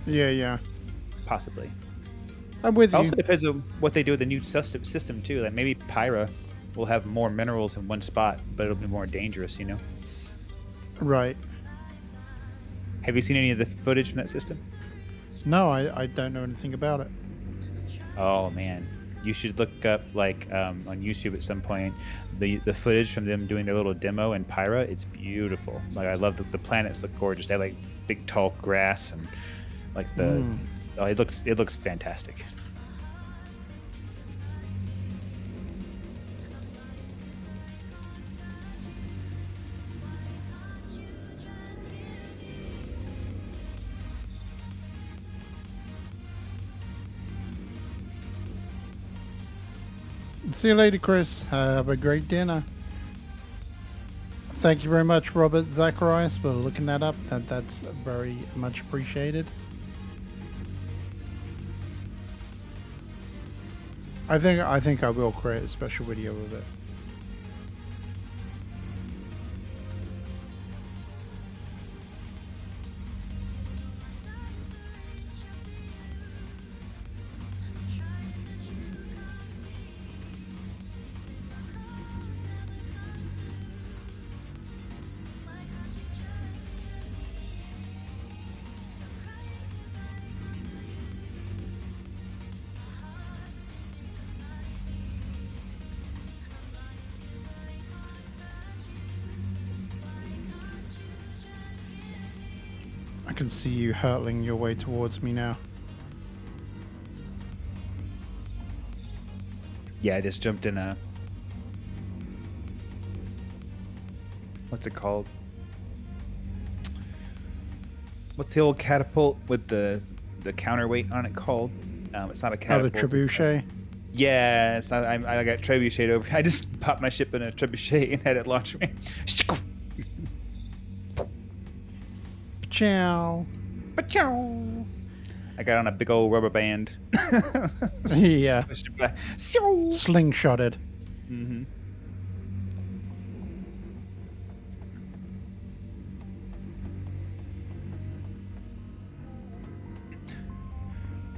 Yeah. Possibly. I'm with It you. also depends on what they do with the new system too. Like maybe Pyra will have more minerals in one spot, but it'll be more dangerous, you know? Right. Have you seen any of the footage from that system? No, I don't know anything about it. Oh man, you should look up like on YouTube at some point the footage from them doing their little demo in Pyra. It's beautiful. Like I love the planets look gorgeous. They have like big tall grass and like it looks fantastic. See you later, Chris. Have a great dinner. Thank you very much, Robert Zacharias, for looking that up. That's very much appreciated. I think I will create a special video of it. I can see you hurtling your way towards me now. Yeah, I just jumped in a... What's it called? What's the old catapult with the counterweight on it called? It's not a Oh, catapult. the trebuchet. Yeah, it's not, I got trebuchet over. I just popped my ship in a trebuchet and had it launch me. Ciao. Pachow. I got on a big old rubber band. Yeah. Pushed it back. Seow. Slingshotted.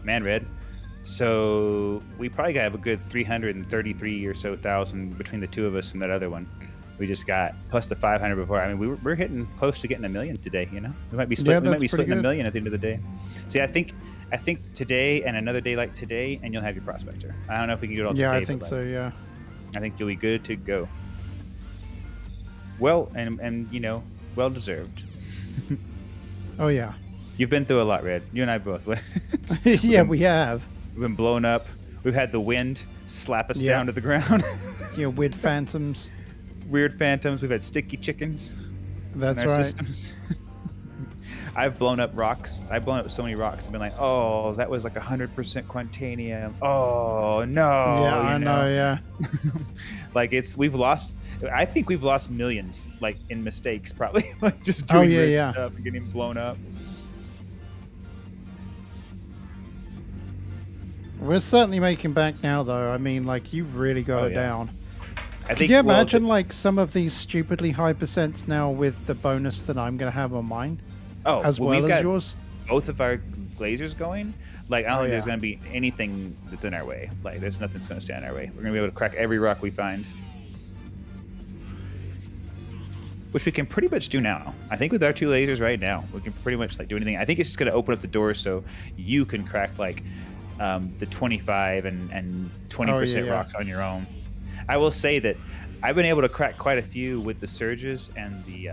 Man, Red. So we probably got a good 333 or so thousand between the two of us and that other one. We just got plus the 500 before. I mean, we're hitting close to getting a million today. You know, we might be Yeah, we might that's be pretty splitting a good. million at the end of the day. See, I think today and another day like today, and you'll have your prospector. I don't know if we can get it all Yeah, today. I think but, so. Yeah. I think you'll be good to go. Well, and you know, well deserved. Oh yeah. You've been through a lot, Red. You and I both. Yeah, we have. We've been blown up. We've had the wind slap us Yeah. down to the ground. Yeah, weird phantoms. Weird phantoms. We've had sticky chickens That's in our right. systems. I've blown up rocks. I've blown up so many rocks. I've been like, oh, that was like 100% quantanium. Oh no. Yeah, you I know. Yeah. Like we've lost. I think we've lost millions, like in mistakes, probably, like just Oh, doing yeah, weird yeah. stuff and getting blown up. We're certainly making back now, though. I mean, like, you've really got Oh, it yeah. down. I Could think. you well, imagine, like, some of these stupidly high percents now with the bonus that I'm going to have on mine, oh, as well, well we've as got yours? both of our lasers going. Like, I don't Oh, think there's yeah. going to be anything that's in our way. Like, there's nothing that's going to stand in our way. We're going to be able to crack every rock we find. Which we can pretty much do now. I think with our two lasers right now, we can pretty much like do anything. I think it's just going to open up the doors so you can crack like the 25 and 20% Oh, yeah, yeah. rocks on your own. I will say that I've been able to crack quite a few with the surges and the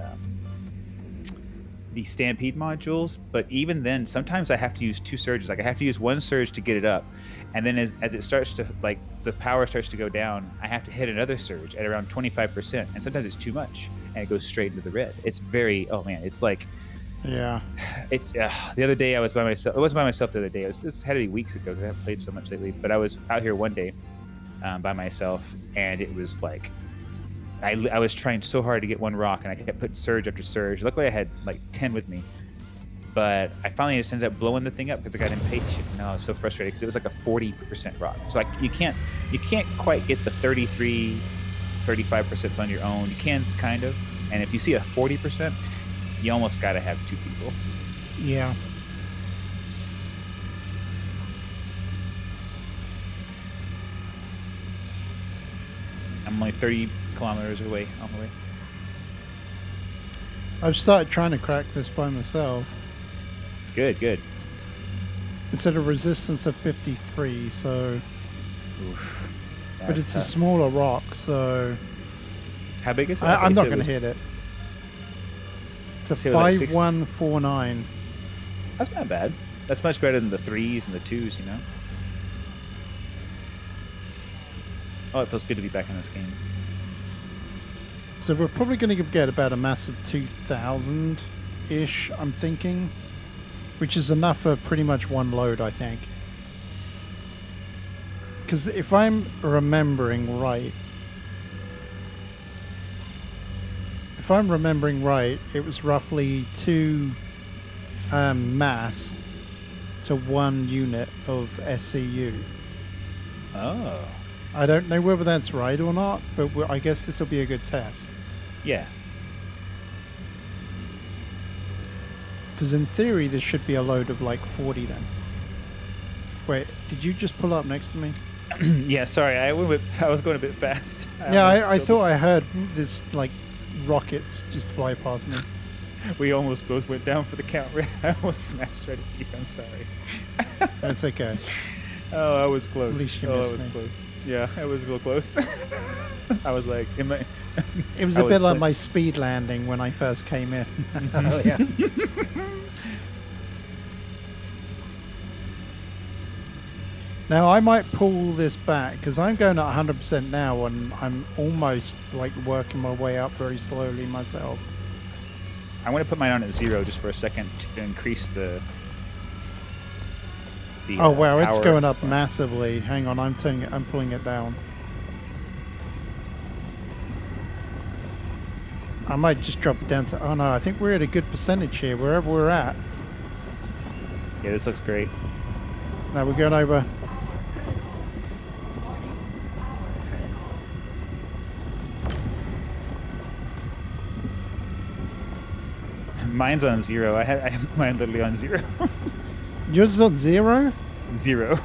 stampede modules, but even then, sometimes I have to use two surges. Like I have to use one surge to get it up, and then as it starts to like the power starts to go down, I have to hit another surge at around 25%, and sometimes it's too much, and it goes straight into the red. It's very it's like Yeah. it's the other day I was by myself. It wasn't by myself the other day. This had to be weeks ago because I haven't played so much lately. But I was out here one day by myself, and it was like I was trying so hard to get one rock, and I kept putting surge after surge. Luckily, I had like 10 with me, but I finally just ended up blowing the thing up because I got impatient. And I was so frustrated because it was like a 40% rock. So you can't quite get the 33, 35% on your own. You can kind of, and if you see a 40%, you almost got to have two people. Yeah. I'm only 30 kilometers away on the way. I've started trying to crack this by myself. Good, good. It's at a resistance of 53, so... Oof. But That's it's a tough. smaller rock, so... How big is it? I'm not going going to hit it. It's a So like 5149. That's not bad. That's much better than the 3s and the 2s, you know? Oh, it feels good to be back in this game. So we're probably going to get about a massive 2,000-ish, I'm thinking. Which is enough for pretty much one load, I think. Because if I'm remembering right... it was roughly 2 mass to 1 unit of SCU. Oh. I don't know whether that's right or not, but I guess this will be a good test. Yeah. Because in theory, this should be a load of like 40 then. Wait, did you just pull up next to me? Yeah, sorry. I was going a bit fast. Yeah, I almost thought I heard this like rockets just fly past me. we almost both went down for the count. I almost smashed right at you. I'm sorry. That's okay. Oh, I was close. At least you I missed was me. close. Yeah, I was real close. I was like, am I? It was I a bit like like- my speed landing when I first came in. Oh yeah. Now I might pull this back because I'm going at 100% now, and I'm almost like working my way up very slowly myself. I'm going to put mine on at 0 just for a second to increase the Oh wow, it's power. going up massively. Hang on, I'm pulling it down. I might just drop it down to... Oh no, I think we're at a good percentage here, wherever we're at. Yeah, this looks great. Now we're going over. Mine's on 0. I have mine literally on 0. Yours is on 0? 0.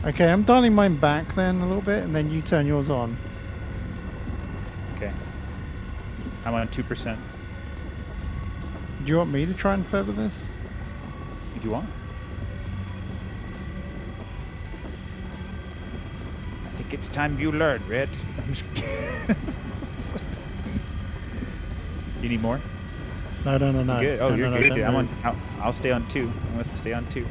Okay, I'm dialing mine back then a little bit, and then you turn yours on. Okay. I'm on 2%. Do you want me to try and further this? If you want. I think it's time you learn, Red. I'm just kidding. You need more? No. Good. Oh, No, you're no, good. don't Dude. worry. I'll stay on 2. I'm gonna stay on 2.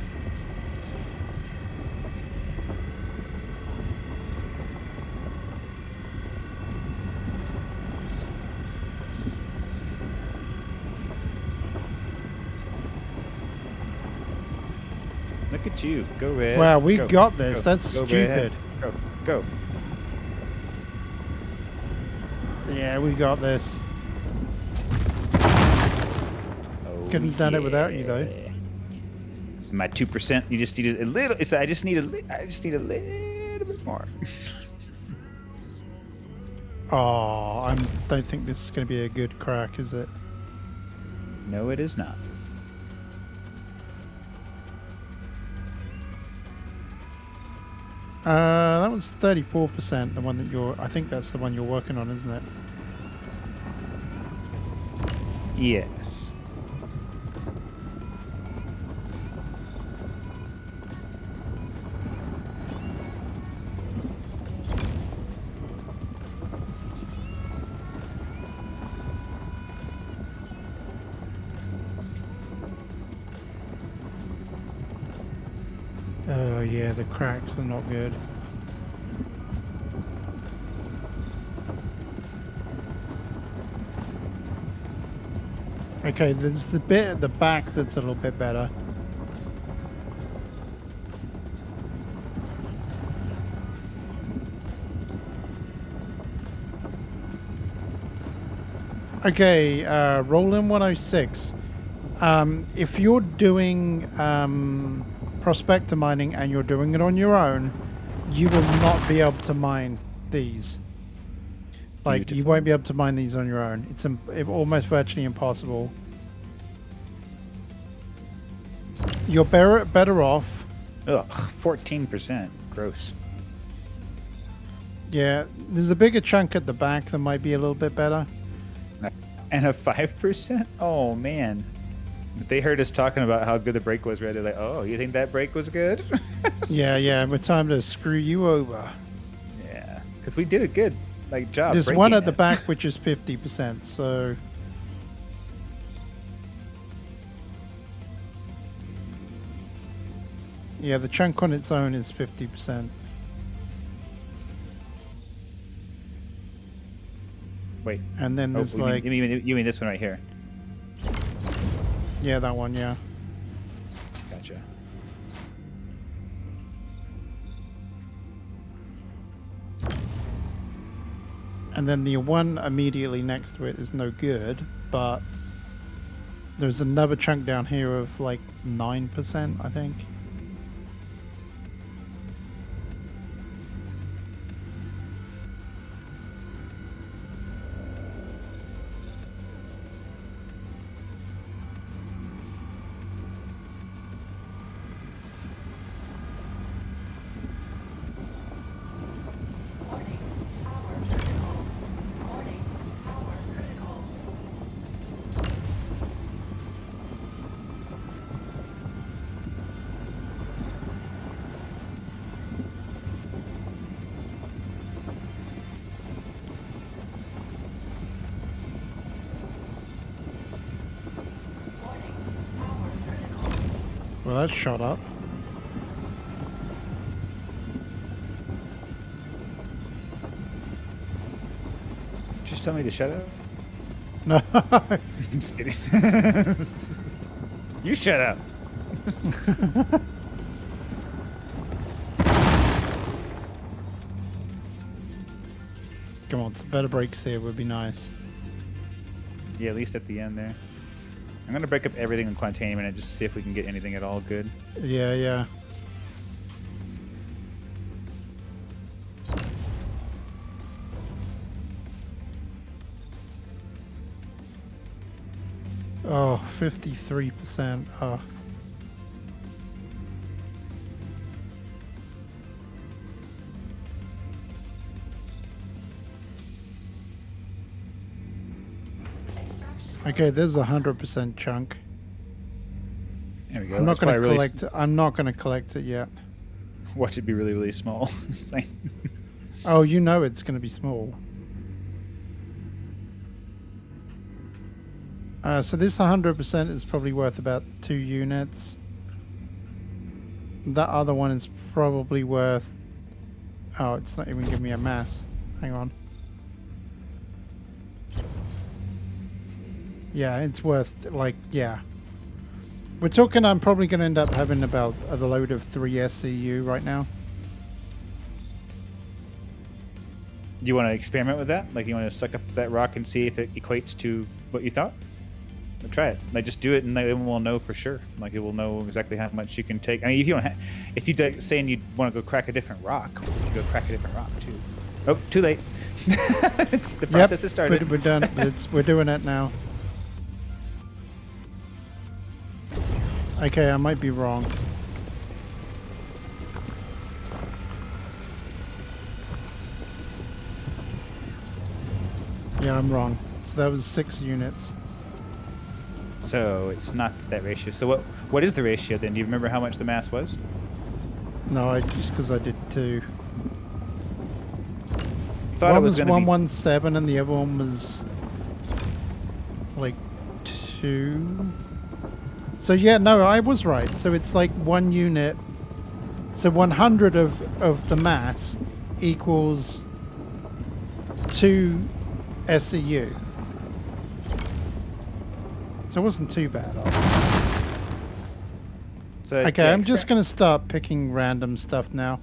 Look at you. Go, Red. Wow, we Go. got this. Go. That's Go, Red. stupid. Go. Yeah, we got this. Oh, Couldn't have done it without you, though. My 2%. You just need a little. I just need a little bit more. Oh, I don't think this is going to be a good crack, is it? No, it is not. That one's 34%. The one that I think that's the one you're working on, isn't it? Yes. Oh yeah, the cracks are not good. Okay, there's the bit at the back that's a little bit better. Okay, Roland 106. If you're doing prospector mining and you're doing it on your own, you will not be able to mine these. Like, you Beautiful. won't be able to mine these on your own. It's almost virtually impossible. You're better off. Ugh, 14%. Gross. Yeah, there's a bigger chunk at the back that might be a little bit better. And a 5%? Oh, man. If they heard us talking about how good the break was, right? They're like, oh, you think that break was good? Yeah, we're time to screw you over. Yeah. Because we did a good job. There's one breaking at the it. back which is 50%, so... Yeah, the chunk on its own is 50%. Wait. And then Oh, there's you mean this one right here? Yeah, that one, yeah. Gotcha. And then the one immediately next to it is no good, but there's another chunk down here of like 9%, I think. Warning, power critical. Warning, power critical. Warning, power critical. Well, that's shot up. Just tell me to shut up. No. Just kidding. You shut up. Come on, some better breaks here would be nice. Yeah, at least at the end there. I'm gonna break up everything in Quantanium and just see if we can get anything at all good. Yeah, yeah. Oh, 53%. Oh. Okay, there's a 100% chunk. There we go. I'm not That's going to probably really collect it. I'm not going to collect it yet. Watch it be really, really small. It's like- Oh, you know it's going to be small. So this 100% is probably worth about 2 units. That other one is probably worth... Oh, it's not even giving me a mass. Hang on. Yeah, it's worth, like, yeah. We're talking I'm probably going to end up having about a load of 3 SCU right now. Do you want to experiment with that? Like, you want to suck up that rock and see if it equates to what you thought? Well, try it. Like, just do it, and then we'll know for sure. Like, it will know exactly how much you can take. I mean, if you don't, if you saying you want to go crack a different rock, you go crack a different rock too. Oh, too late. It's, the process has started. We're done. We're doing it now. Okay, I might be wrong. Yeah, I'm wrong. So that was 6 units. So it's not that ratio. So what is the ratio then? Do you remember how much the mass was? No, just because I did 2. Thought One it was was going to be 117 and the other one was like 2. So yeah, no, I was right. So it's like 1 unit. So 100 of the mass equals 2 SCU. So it wasn't too bad. So, Okay, yeah, I'm just going to start picking random stuff now.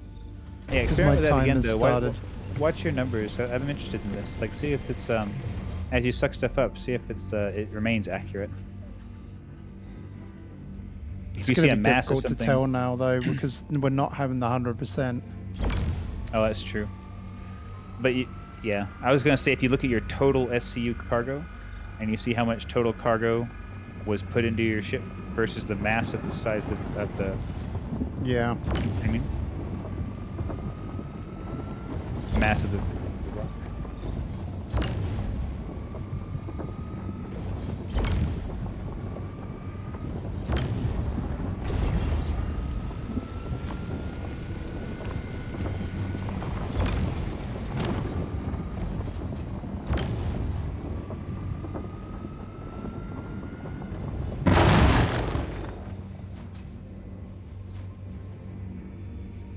Yeah, 'cause experiment my with that time again has though. started. Watch your numbers. I'm interested in this. Like, see if it's as you suck stuff up, see if it's it remains accurate. It's If you going see to a be mass of difficult to something, tell now, though, because we're not having the 100%. oh, that's true. But yeah, I was gonna say if you look at your total SCU cargo, and you see how much total cargo was put into your ship versus the mass of the size of the Yeah. I mean, mass of the rock.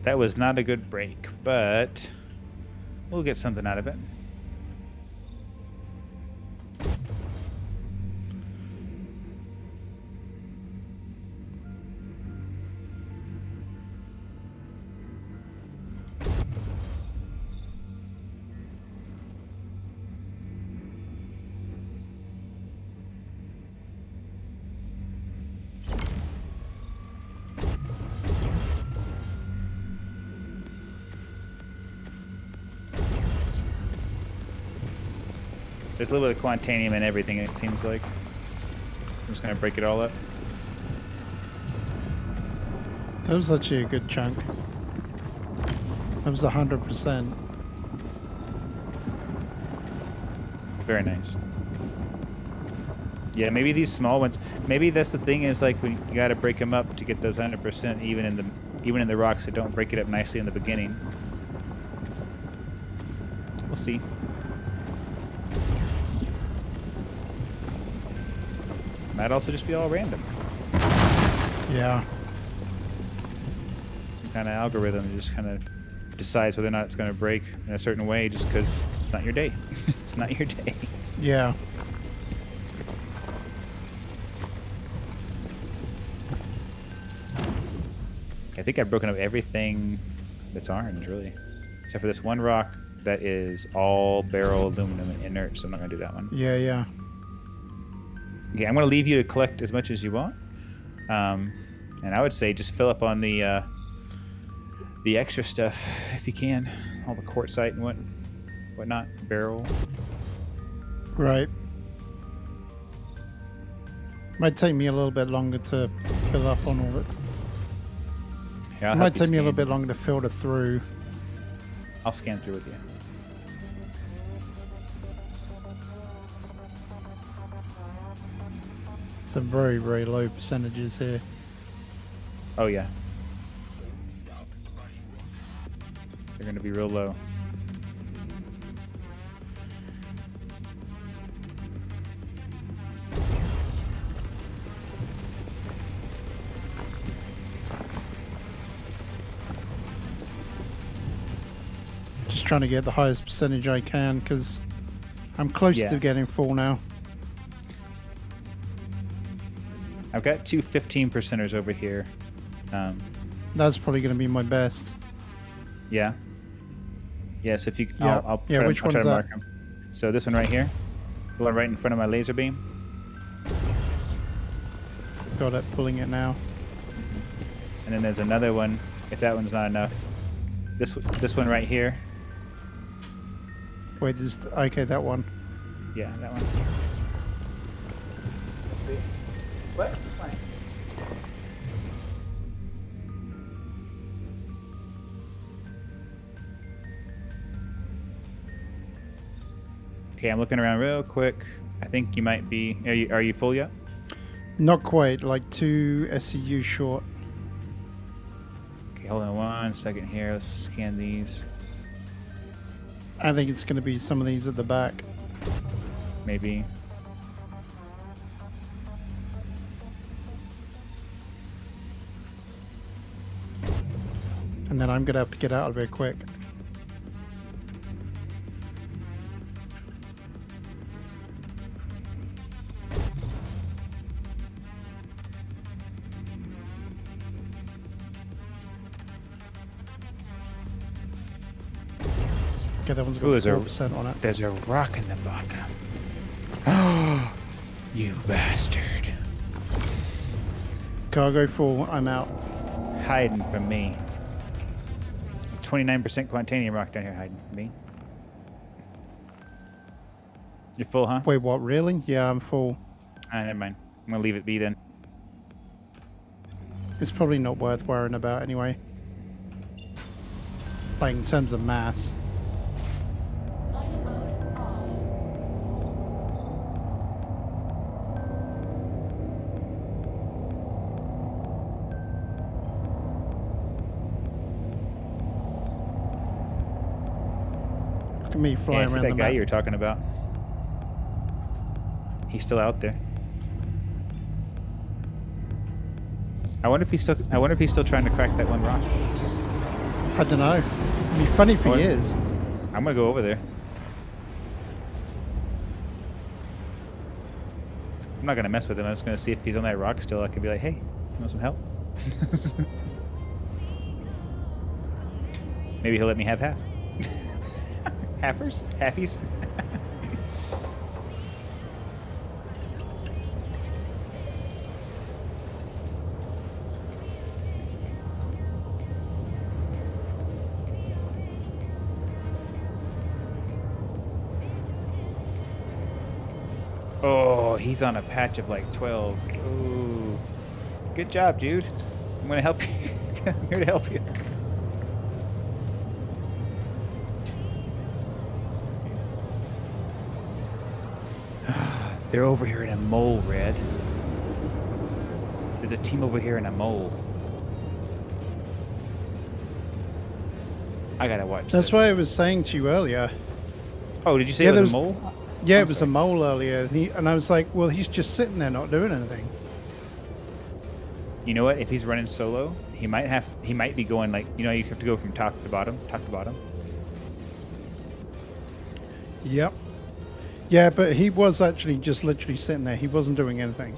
That was not a good break, but we'll get something out of it. There's a little bit of Quantanium in everything, it seems like. I'm just going to break it all up. That was actually a good chunk. That was 100%. Very nice. Yeah, maybe these small ones. Maybe that's the thing is like you got to break them up to get those 100%, even in the rocks that don't break it up nicely in the beginning. We'll see. Might also just be all random. Yeah. Some kind of algorithm that just kind of decides whether or not it's going to break in a certain way just because it's not your day. It's not your day. Yeah. I think I've broken up everything that's orange, really. Except for this one rock that is all barrel aluminum and inert, so I'm not going to do that one. Yeah, yeah. Okay, I'm gonna leave you to collect as much as you want. And I would say just fill up on the extra stuff if you can, all the quartzite and whatnot, barrel. Right. Might take me a little bit longer to fill up on all it. Yeah, It might take me a little bit longer to filter through. I'll scan through with you. Some very, very low percentages here. Oh yeah. They're gonna be real low. Just trying to get the highest percentage I can because I'm close Yeah. to getting full now. I've got two 15%ers over here. That's probably going to be my best. Yeah. Yeah, so if you... Yeah. I'll Yeah, try, which I'll try one's to that? mark them. So this one right here. The one right in front of my laser beam. Got it, pulling it now. And then there's another one, if that one's not enough. This one right here. Wait, this okay, that one. Yeah, that one. What? Why? Okay, I'm looking around real quick. I think you might be... Are you full yet? Not quite, like 2 SCU short. Okay, hold on 1 second here. Let's scan these. I think it's going to be some of these at the back. Maybe. And then I'm going to have to get out of here quick. Okay, that one's got Ooh, there's a- 4% on it. There's a rock in the bottom. Oh, you bastard. Cargo full, I'm out. Hiding from me. 29% quantanium rock down here hiding from me. You're full, huh? Wait, what, really? Yeah, I'm full. Never mind. I'm gonna leave it be then. It's probably not worth worrying about anyway. Like, in terms of mass. Flight mode off. Look at me Yeah, I flying see around that the guy map. you were talking about. He's still out there. I wonder if he's still trying to crack that one rock. I don't know. It'd be funny if he Or- is. I'm gonna go over there. I'm not gonna mess with him. I'm just gonna see if he's on that rock still. I could be like, hey, you want some help? Maybe he'll let me have half. Halfers? Halfies? Oh, he's on a patch of like 12. Ooh. Good job, dude. I'm gonna help you. I'm here to help you. They're over here in a mole, Red. There's a team over here in a mole. I gotta watch That's this. why I was saying to you earlier. Oh, did you say Yeah, it there was a was- mole? Yeah, I'm it was sorry. a mole earlier. And I was like, well, he's just sitting there not doing anything. You know what? If he's running solo, he might be going like, you have to go from top to bottom. Yep. Yeah, but he was actually just literally sitting there. He wasn't doing anything.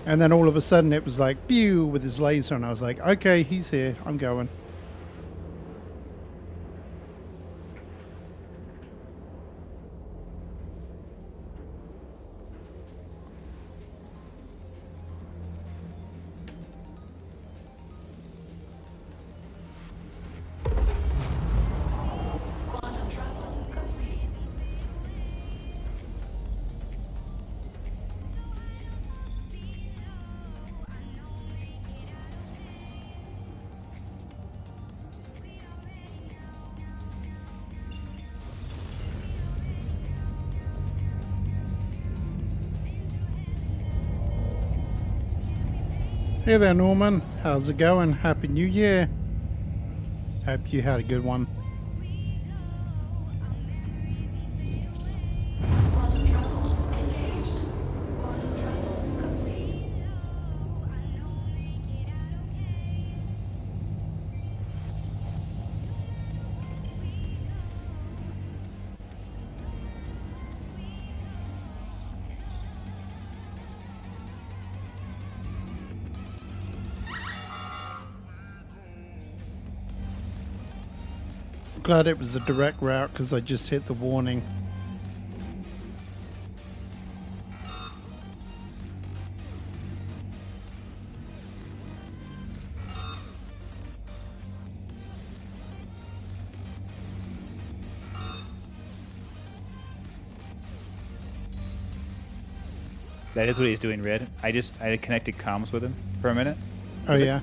And then all of a sudden it was like, pew, with his laser. And I was like, okay, he's here. I'm going. Hey there, Norman. How's it going? Happy New Year. Hope you had a good one. Quantum travel engaged. Quantum travel complete. Glad it was a direct route because I just hit the warning. That is what he's doing, Red. I connected comms with him for a minute. Oh yeah.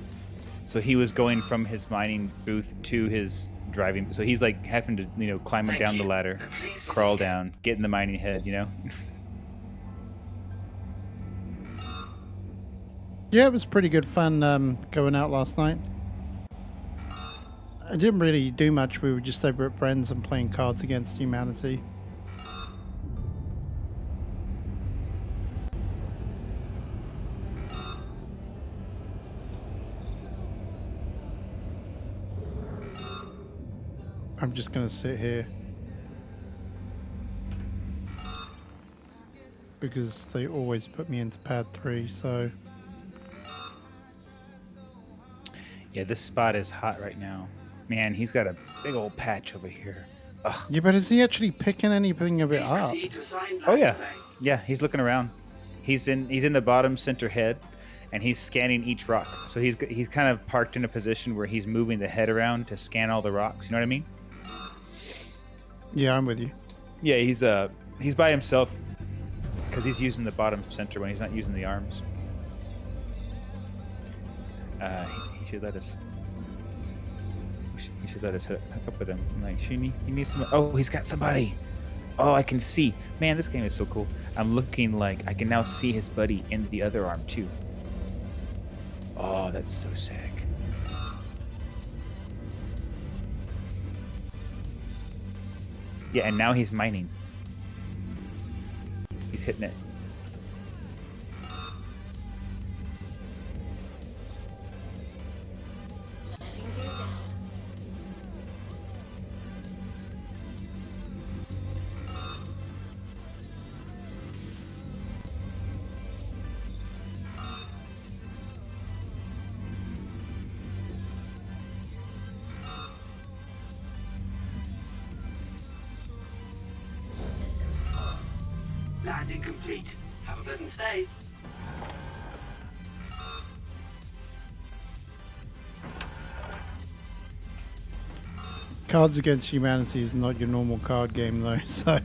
So he was going from his mining booth to his driving. So he's like having to, climb Thank down the you. ladder, And please visit crawl again. down, get in the mining head, Yeah, it was pretty good fun going out last night. I didn't really do much. We were just over at Bren's and playing Cards Against Humanity. I'm just going to sit here. Because they always put me into pad 3, so... Yeah, this spot is hot right now. Man, he's got a big old patch over here. Ugh. Yeah, but is he actually picking anything of it Please up? proceed to assigned Oh yeah, landing bay. yeah. He's looking around. He's in the bottom center head, and he's scanning each rock. So he's kind of parked in a position where he's moving the head around to scan all the rocks. You know what I mean? Yeah, I'm with you. Yeah, he's by himself because he's using the bottom center when he's not using the arms. He should let us. He should let us hook up with him. I'm like, he needs some. Oh, he's got somebody. Oh, I can see. Man, this game is so cool. I'm looking like I can now see his buddy in the other arm too. Oh, that's so sick. Yeah, and now he's mining. He's hitting it. Landing gear down. Systems off. Landing complete. Have a pleasant stay. Cards Against Humanity is not your normal card game though, so...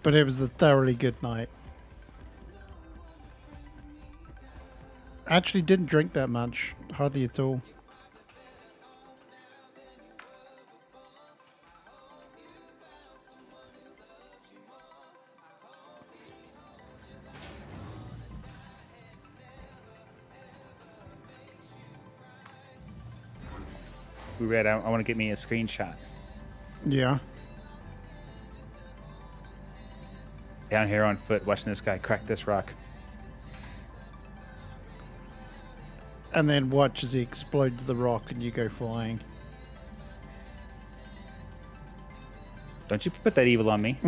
But it was a thoroughly good night. Actually didn't drink that much, hardly at all. We read. I want to get me a screenshot. Yeah. Down here on foot, watching this guy crack this rock. And then watch as he explodes the rock and you go flying. Don't you put that evil on me.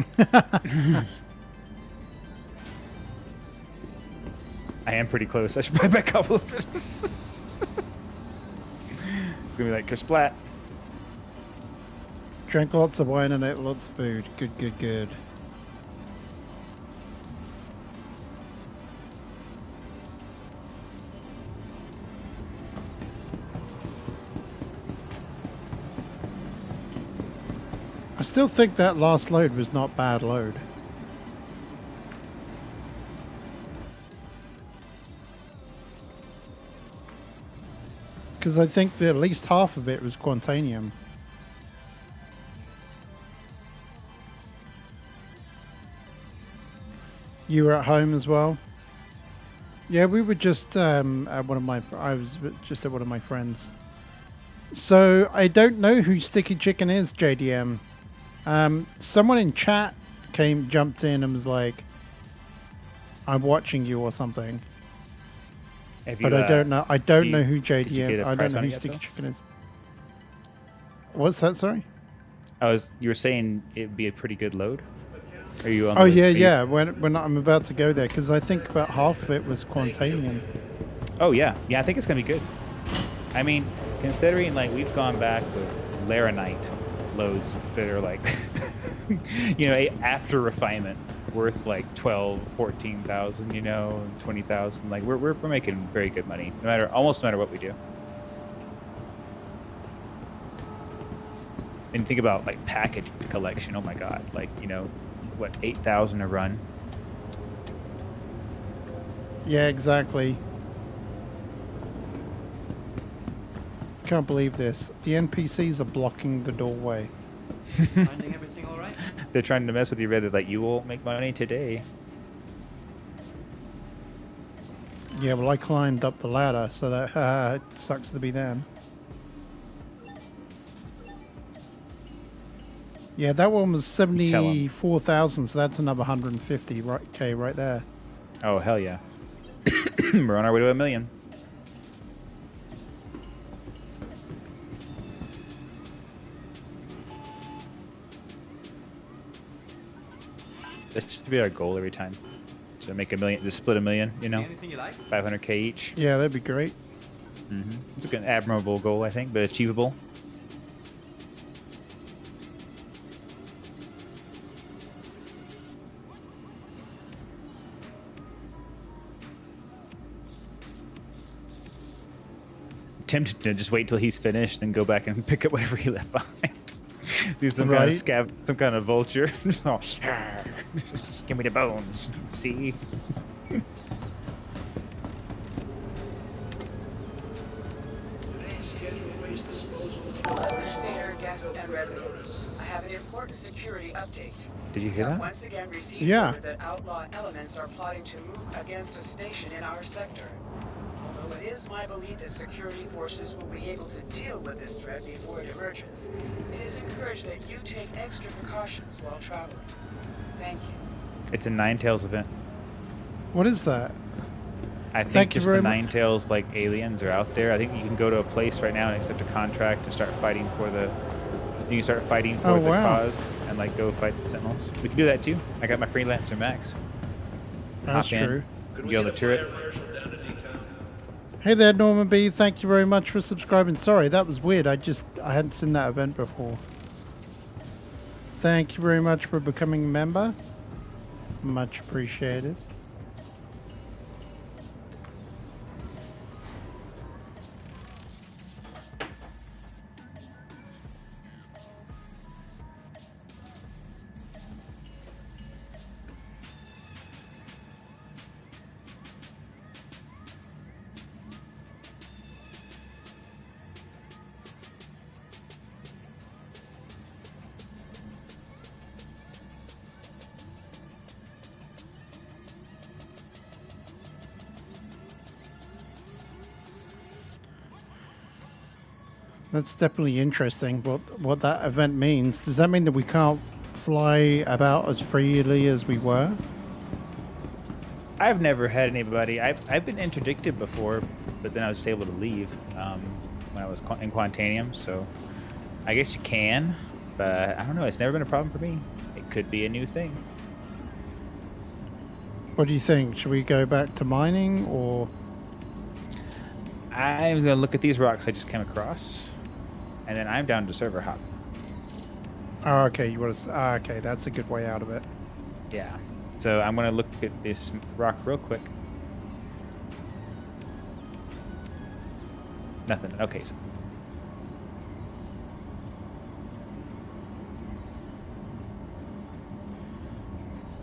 I am pretty close. I should probably back up a little bit. It's gonna be like Kersplat. Drank lots of wine and ate lots of food. Good, good, good. I still think that last load was not bad load. Because I think that at least half of it was Quantanium. You were at home as well? Yeah, we were just at one of my. I was just at one of my friends. So I don't know who Sticky Chicken is, JDM. Someone in chat jumped in and was like, "I'm watching you" or something. Have But you, I don't know. I don't know who did you get JDM. a I don't price know on it who yet, Sticky though? Chicken is. What's that? Sorry. You were saying it'd be a pretty good load. Are you? On Oh the, yeah, are you- yeah. When I'm about to go there, because I think about half of it was Quantanium. Oh yeah, yeah. I think it's gonna be good. I mean, considering like we've gone back with Laranite loads that are like, after refinement, worth like 12, 14,000, 20,000. Like we're making very good money, almost no matter what we do. And think about like package collection. Oh my god, like what 8,000 a run. Yeah, exactly. Can't believe this. The NPCs are blocking the doorway. Finding everything all right? They're trying to mess with you. Rather like you will make money today. Yeah, well, I climbed up the ladder, so that it sucks to be them. Yeah, that one was 74,000, so that's another 150 K right there. Oh hell yeah. We're on our way to 1 million. That should be our goal every time. So make 1 million, just split 1 million, See anything you like? 500K each. Yeah, that'd be great. It's a good, admirable goal, I think, but achievable. Tempted to just wait till he's finished, then go back and pick up whatever he left behind. Do some kind of Right. some kind of vulture. Oh, just give me the bones. See. Today's scheduled waste disposal is Overseer, guests, and residents. I have an important security update. Did you We hear have that? once again received Yeah. word that outlaw elements are plotting to move against a station in our sector. Although it is my belief that security forces will be able to deal with this threat before it emerges, it is encouraged that you take extra precautions while traveling. Thank you. It's a Nine Tails event. What is that? I think Thank you just very the mu- Nine Tails like aliens are out there. I think you can go to a place right now and accept a contract and start fighting for the. You can start fighting for Oh, the wow. cause and like go fight the Sentinels. We can do that too. I got my freelancer Max. That's Hop in. true. Could You we on get the a turret? fire marshal down to decom? Hey there, Norman B. Thank you very much for subscribing. Sorry, that was weird. I hadn't seen that event before. Thank you very much for becoming a member. Much appreciated. That's definitely interesting. What that event means. Does that mean that we can't fly about as freely as we were? I've never had anybody. I've been interdicted before, but then I was able to leave when I was in Quantanium. So I guess you can, but I don't know. It's never been a problem for me. It could be a new thing. What do you think? Should we go back to mining or? I'm gonna look at these rocks I just came across, and then I'm down to server hop. Oh, okay. You want to? Okay, that's a good way out of it. Yeah. So I'm gonna look at this rock real quick. Nothing. Okay. So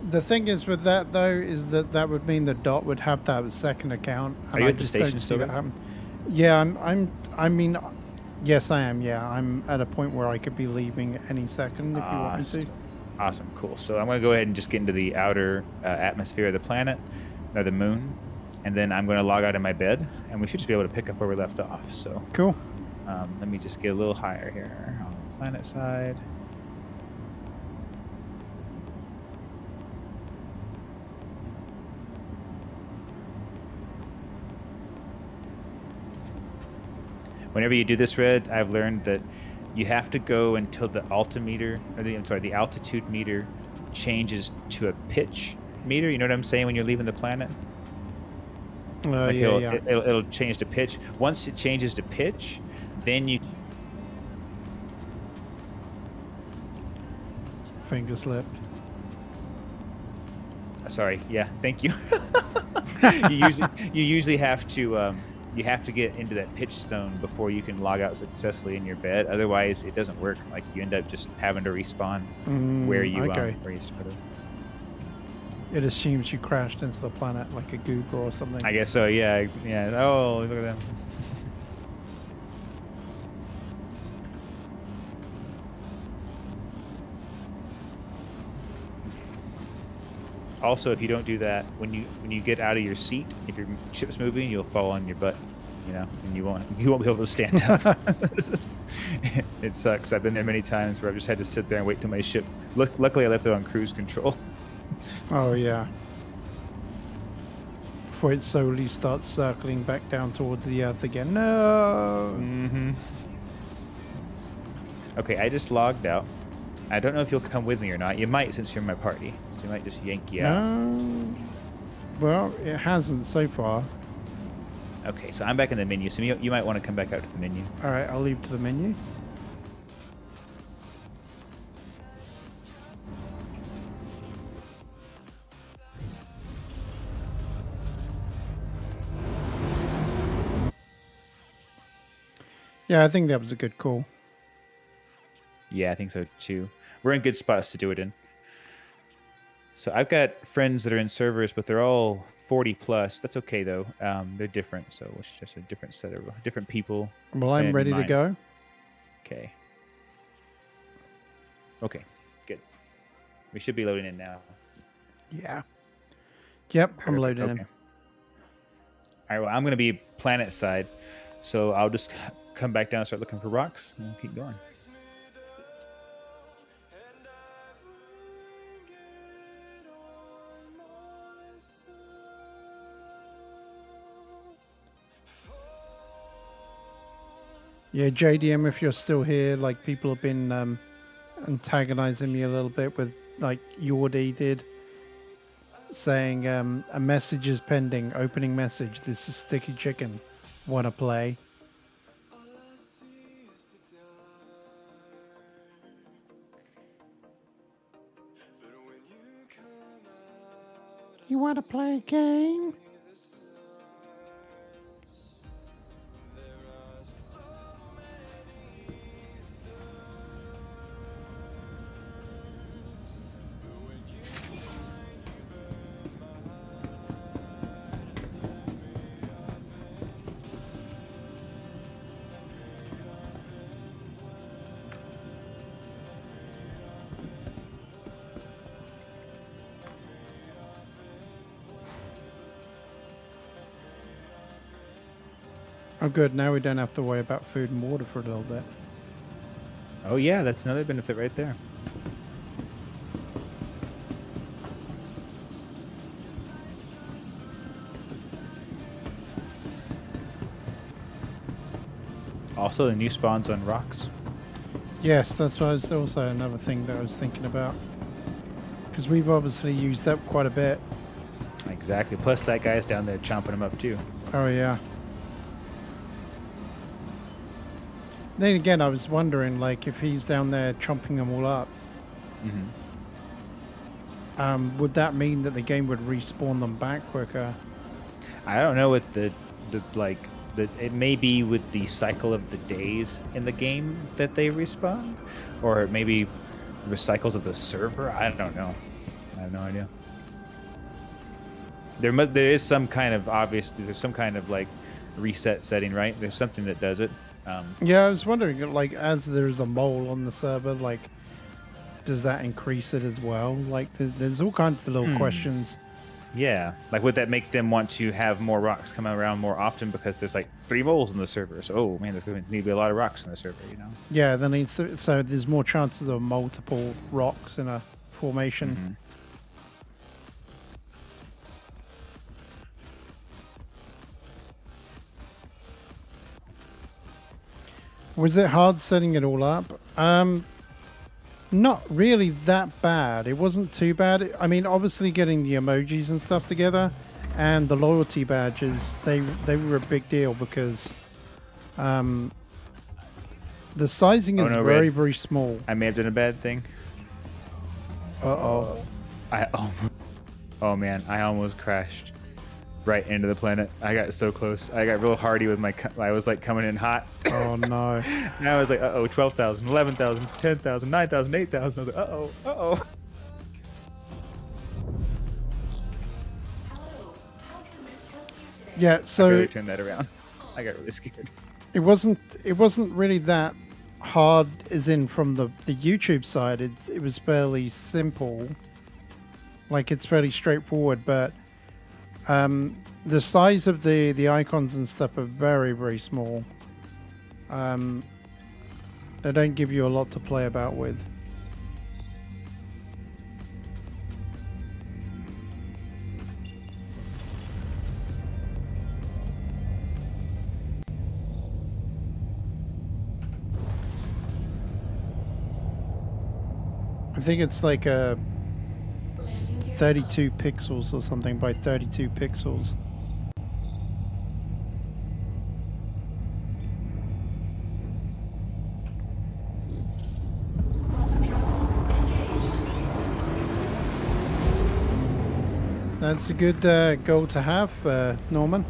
The thing is with that though is that would mean that Dot would have to have a second account. Are you I at the just station don't still see that then? happen. Yeah, I mean, yes, I am. Yeah, I'm at a point where I could be leaving any second if you want me to. Awesome, cool. So I'm going to go ahead and just get into the outer atmosphere of the planet, or the moon, and then I'm going to log out of my bed, and we should just be able to pick up where we left off. So Cool. let me just get a little higher here on the planet side. Whenever you do this, Red, I've learned that you have to go until the altimeter, or the altitude meter changes to a pitch meter. You know what I'm saying? When you're leaving the planet, like Yeah. it'll change to pitch. Once it changes to pitch, then you Finger slip. sorry, yeah, thank you. You usually have to you have to get into that pitch zone before you can log out successfully in your bed. Otherwise, it doesn't work. Like you end up just having to respawn where you okay. where you started. It assumes you crashed into the planet like a goober or something. I guess so. Yeah. Yeah. Oh, look at that. Also, if you don't do that, when you get out of your seat, if your ship's moving, you'll fall on your butt, and you won't be able to stand up. It sucks. I've been there many times where I've just had to sit there and wait till my ship. Luckily, I left it on cruise control. Oh yeah. Before it slowly starts circling back down towards the Earth again. No. Mm-hmm. Okay, I just logged out. I don't know if you'll come with me or not. You might, since you're in my party. So you might just yank you out. No. Well, it hasn't so far. Okay, so I'm back in the menu. So you might want to come back out to the menu. All right, I'll leave to the menu. Yeah, I think that was a good call. Yeah, I think so too. We're in good spots to do it in. So I've got friends that are in servers, but they're all 40 plus. That's okay though. They're different, so it's just a different set of different people. Well, I'm in ready to mind. go. Okay. Okay, good. We should be loading in now. Yeah. Yep, I'm Perfect, loading okay. in. All right, well, I'm going to be planet side, so I'll just come back down and start looking for rocks, and we'll keep going. Yeah, JDM, if you're still here, like people have been antagonizing me a little bit with like Yordi did, saying a message is pending, opening message. This is Sticky Chicken. Wanna play? You wanna play a game? Oh, good. Now we don't have to worry about food and water for a little bit. Oh yeah, that's another benefit right there. Also, the new spawns on rocks. Yes, that's what was also another thing that I was thinking about. Because we've obviously used that quite a bit. Exactly. Plus, that guy's down there chomping them up too. Oh, yeah. Then again, I was wondering, like, if he's down there chomping them all up, would that mean that the game would respawn them back quicker? I don't know what the it may be with the cycle of the days in the game that they respawn, or maybe the cycles of the server. I don't know. I have no idea. There is some kind of there's some kind of like reset setting, right? There's something that does it. Yeah, I was wondering, like, as there's a mole on the server, like, does that increase it as well? Like, there's all kinds of little questions. Yeah, like would that make them want to have more rocks come around more often because there's like 3 moles in the server? So, oh man, there's going to need to be a lot of rocks in the server, you know? Yeah, then needs to, so there's more chances of multiple rocks in a formation. Was it hard setting it all up? Not really that bad. It wasn't too bad. I mean, obviously getting the emojis and stuff together and the loyalty badges, they were a big deal because the sizing is very, Red. very small. I may have done a bad thing. Uh-oh. Oh man, I almost crashed right into the planet. I got so close. I got real hardy with I was like coming in hot. Oh, no. And I was like, uh-oh, 12,000, 11,000, 10,000, 9,000, 8,000. I was like, uh-oh, uh-oh. Hello, how can this help you today? Yeah, I so really turned that around. I got really scared. it wasn't really that hard as in from the YouTube side. It was fairly simple. Like, it's fairly straightforward, but the size of the icons and stuff are very, very small. They don't give you a lot to play about with. I think it's like a 32 pixels or something by 32 pixels. That's a good goal to have, Norman.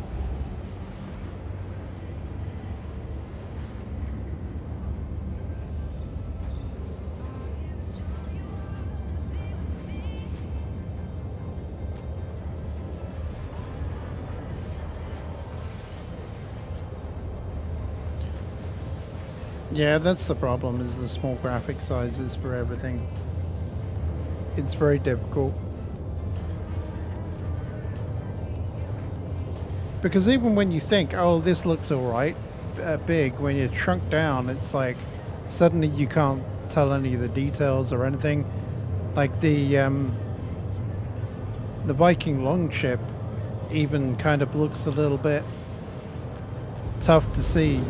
Yeah, that's the problem, is the small graphic sizes for everything. It's very difficult. Because even when you think, oh, this looks alright, big, when you're shrunk down, it's like suddenly you can't tell any of the details or anything. Like the Viking longship even kind of looks a little bit tough to see.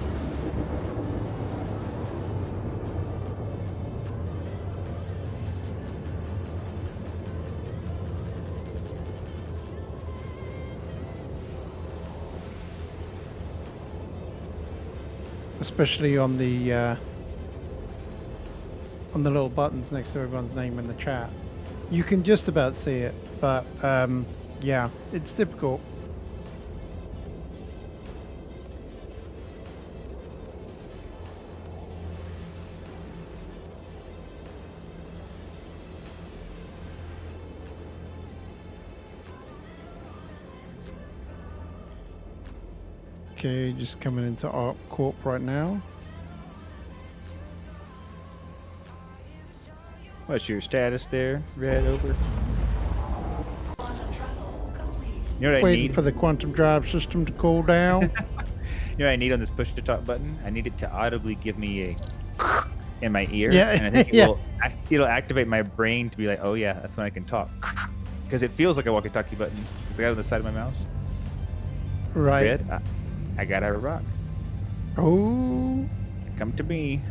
Especially on the little buttons next to everyone's name in the chat. You can just about see it, but yeah, it's difficult. Okay, just coming into Arc Corp right now. What's your status there, Red? Over. Quantum travel complete. You know what I Waiting need? for the quantum drive system to cool down. You know what I need on this push to talk button? I need it to audibly give me a in my ear. Yeah, And I think yeah. it'll activate my brain to be like, oh yeah, that's when I can talk. Because it feels like a walkie-talkie button. It's like on the side of my mouse. Right. Red, I got out of rock. Oh, Come to me.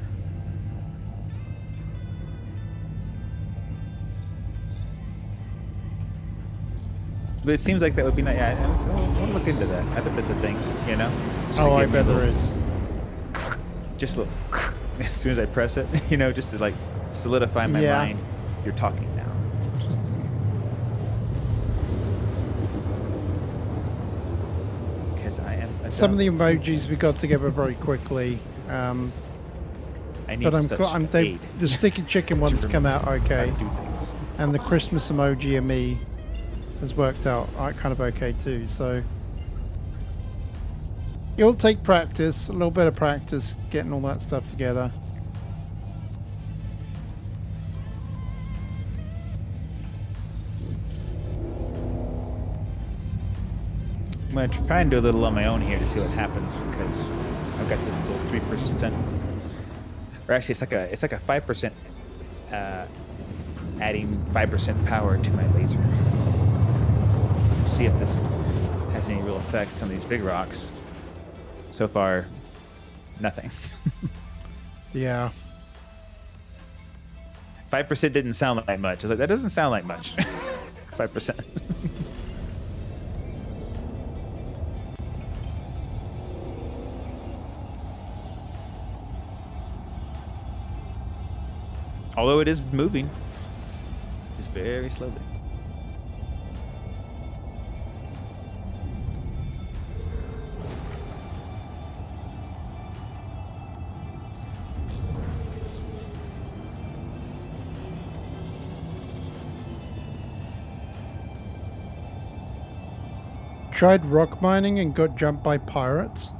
But it seems like that would be nice. Yeah, I'll look into that. I bet that's a thing, you know? Just to oh, I give me a bet there little- is. Just a little as soon as I press it, you know, just to like solidify my Yeah. mind. You're talking now. Because I am. Some of the emojis we got together very quickly. I need But such the aid sticky chicken to ones come out remember how okay, to do things. and the Christmas emoji and me has worked out kind of okay too. So it'll take practice, a little bit of practice getting all that stuff together. gonna try and do a little on my own here to see what happens because I've got this little 3%. Or actually, it's like a 5%, adding 5% power to my laser. See if this has any real effect on these big rocks. So far, nothing. Yeah. 5% didn't sound like much. I was like, that doesn't sound like much. 5%. Although it is moving, just very slowly. Tried rock mining and got jumped by pirates.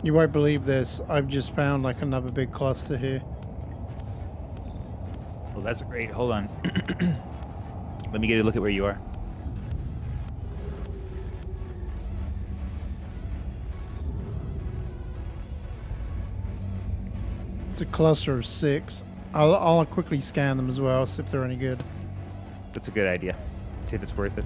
You won't believe this. I've just found like another big cluster here. Well, that's great. Hold on. Let me get a look at where you are. It's a cluster of 6. I'll quickly scan them as well, see if they're any good. That's a good idea. See if it's worth it.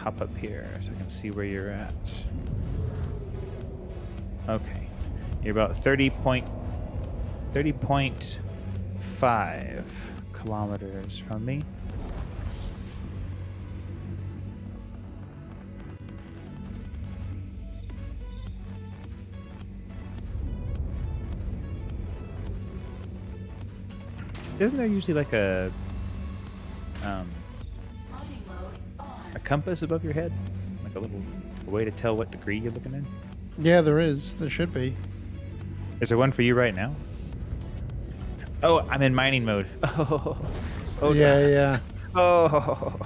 Hop up here so I can see where you're at. Okay. You're about 30.5 kilometers from me. Isn't there usually like a compass above your head? Like a little way to tell what degree you're looking in? Yeah, there is. There should be. Is there one for you right now? Oh, I'm in mining mode. Oh, Yeah, yeah. oh.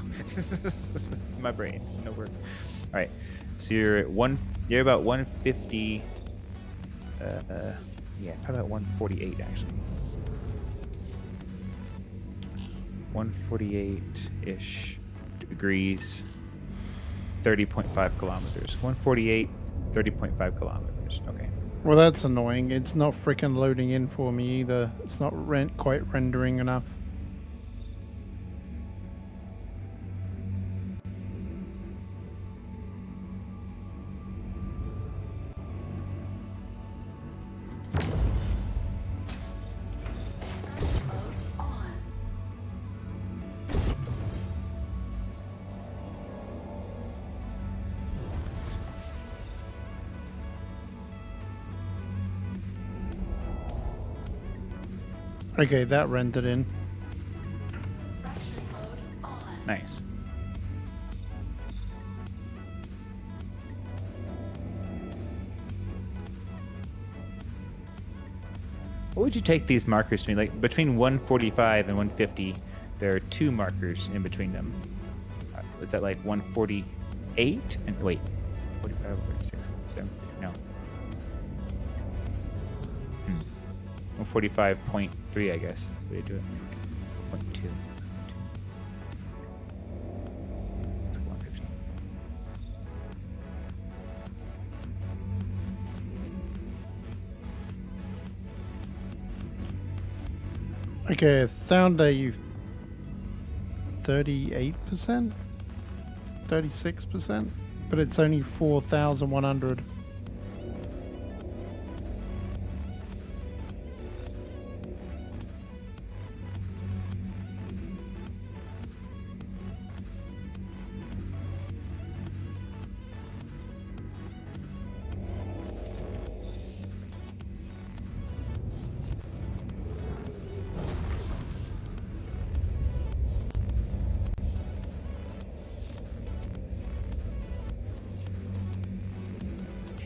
My brain. No work. All right. So you're at you're about 150. Yeah, probably about 148 actually. 148-ish degrees, 30.5 kilometers. 148, 30.5 kilometers. Okay. Well, that's annoying. It's not freaking loading in for me either. It's not quite rendering enough. Okay, that rendered in. Nice. What would you take these markers to mean? Like between 145 and 150, there are 2 markers in between them. Is that like 148? And wait, 45, 46, 47? No. 145.3, I guess. That's the way to do it. 0.2. Let's go 150. Okay, it found a 38%? 36%? But it's only 4,100.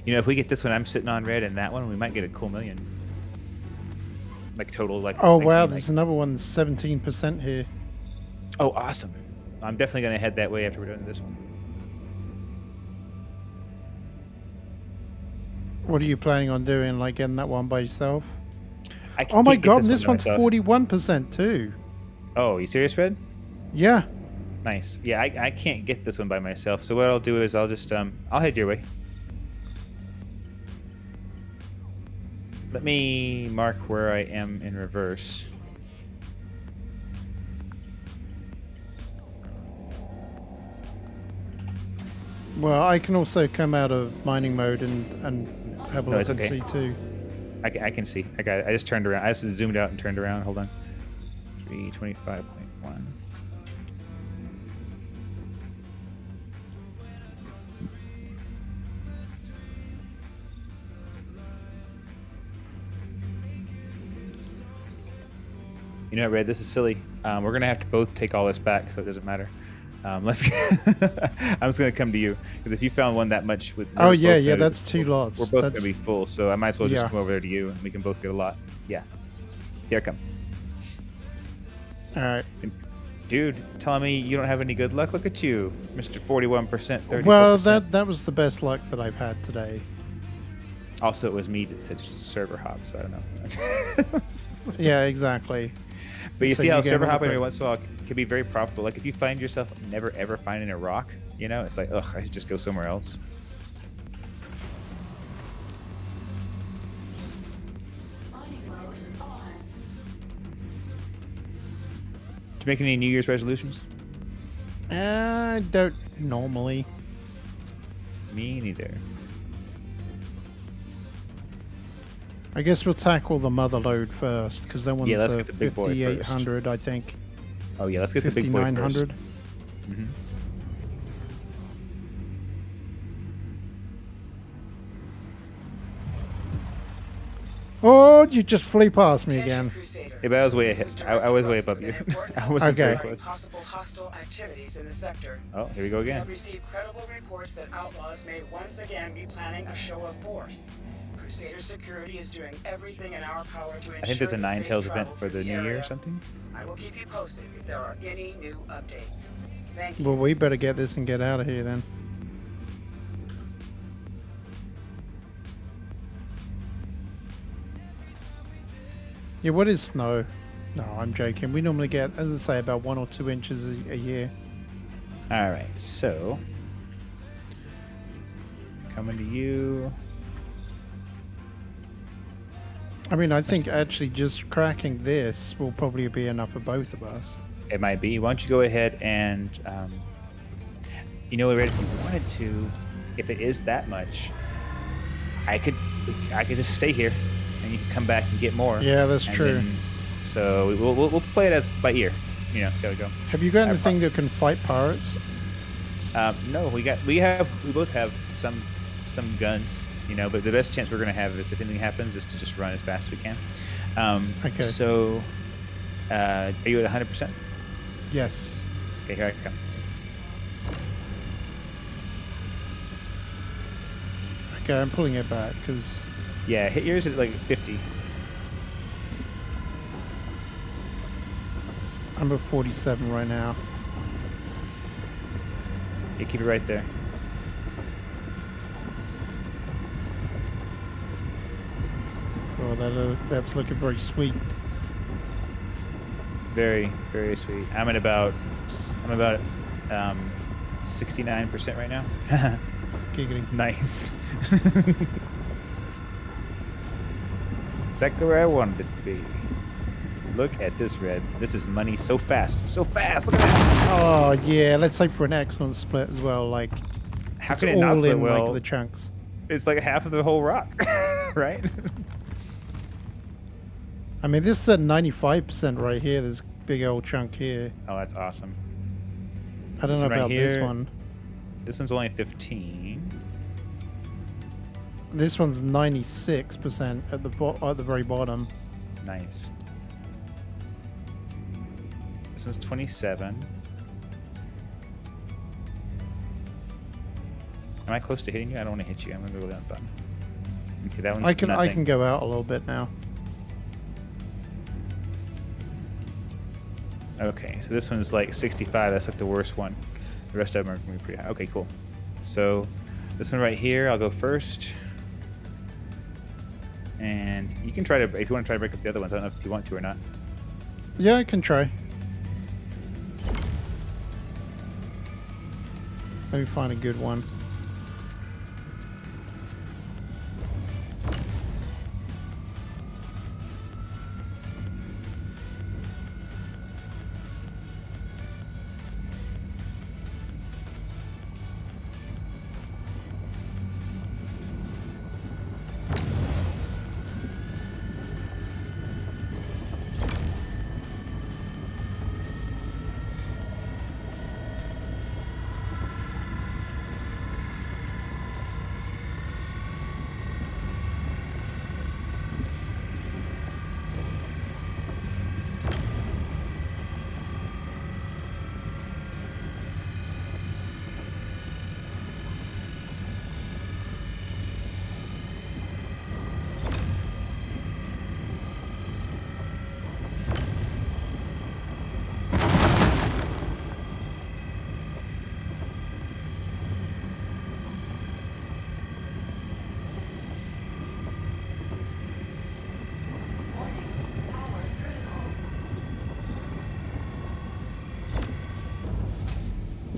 You know, if we get this one I'm sitting on red and that one, we might get a cool million. Like total, like. Oh like, wow, like- there's another one, 17% here. Oh, awesome. I'm definitely gonna head that way after we're done this one. What are you planning on doing? Like getting that one by yourself? I Oh my can't get god, this one one's by myself. 41% too. Oh, you serious, Red? Yeah. Nice. Yeah, I can't get this one by myself. So what I'll do is I'll just I'll head your way. Let me mark where I am in reverse. Well, I can also come out of mining mode and have a No, look it's and okay. see too. I can see. I got it. I just turned around. I just zoomed out and turned around. Hold on. 325.1. You know what, Red? This is silly. We're gonna have to both take all this back, so it doesn't matter. Let's. I'm just gonna come to you because if you found one that much with. Oh we're yeah, both yeah, gonna- that's 2 lots. We're both That's- gonna be full, so I might as well just Yeah. come over there to you, and we can both get a lot. Yeah. Here I come, All right. dude. Telling me you don't have any good luck. Look at you, Mr. 41%. 34%. Well, that was the best luck that I've had today. Also, it was me that said server hop, so I don't know. Yeah, exactly. But you So see how you get server another hopping every break. once in a while can be very profitable. Like if you find yourself never ever finding a rock, you know, it's like, ugh, I should just go somewhere else. Mining mode on. Did you make any New Year's resolutions? I don't normally. Me neither. I guess we'll tackle the mother load first because that one's Yeah, let's get the big boy first. 5,800, I think. Oh yeah, let's get the big boy first. 5,900. Mhm. Oh, you just flew past me again. Crusader. Yeah, but I was way This ahead. is I was way direct above you. from an important I wasn't very Okay. close. Possible hostile activities in the sector. Oh, here we go We again. have received credible reports that outlaws may once again be planning a show of force. Crusader Security is doing everything in our power to ensure I think there's a the Nine safe Tails travel event for through the New Year or area. something. I will keep you posted if there are any new updates. Thank you. Well, we better get this and get out of here then. Yeah, what is snow? No, I'm joking. We normally get, as I say, about 1 or 2 inches a year. All right, so coming to you. I mean, I think actually just cracking this will probably be enough for both of us. It might be. Why don't you go ahead and, you know, if you wanted to, if it is that much, I could just stay here, and you can come back and get more. Yeah, that's And true. then- so we'll play it as by ear. You know, see how we go. Have you got I anything that can fight pirates? No, we both have some guns. You know, but the best chance we're gonna have is if anything happens, is to just run as fast as we can. Okay. So, are you at 100%? Yes. Okay, here I come. Okay, I'm pulling it back because Yeah, hit yours at like 50. I'm at 47 right now. Yeah, keep it right there. Oh, that's looking very sweet. Very, very sweet. I'm about 69% right now. Giggling. Nice. Exactly where I wanted it to be. Look at this, Red. This is money so fast. So fast. Look at that. Oh yeah, let's hope for an excellent split as well. Like How it's can it not all split in well? like the chunks. It's like half of the whole rock, right? I mean, this is at 95% right here. This big old chunk here. Oh, that's awesome. I don't This know one right about this here. one. This one's only 15. This one's 96% at the very bottom. Nice. This one's 27. Am I close to hitting you? I don't want to hit you. I'm gonna go down the bottom. Okay, that one's I can nothing. go out a little bit now. Okay, so this one's like 65. That's like the worst one. The rest of them are going to be pretty high. Okay, cool. So this one right here, I'll go first. And you can try to, if you want to try to break up the other ones, I don't know if you want to or not. Yeah, I can try. Let me find a good one.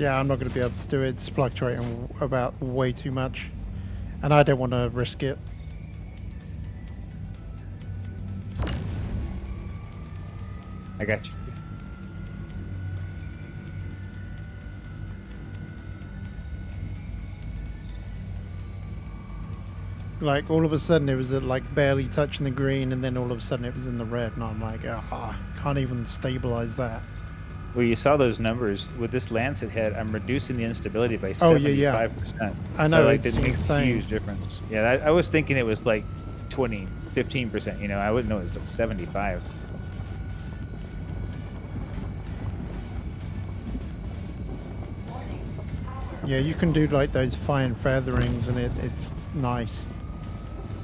Yeah, I'm not going to be able to do it. It's fluctuating about way too much. And I don't want to risk it. I got you. Like, all of a sudden it was at, like, barely touching the green, and then all of a sudden it was in the red. And I'm like, can't even stabilize that. Well, you saw those numbers. With this Lancet head, I'm reducing the instability by 75%. Oh, yeah. I know, So, like, it's that makes a insane. huge difference. Yeah, I was thinking it was like 20, 15%. You know, I wouldn't know it was like 75. Yeah, you can do, like, those fine featherings, and it's nice.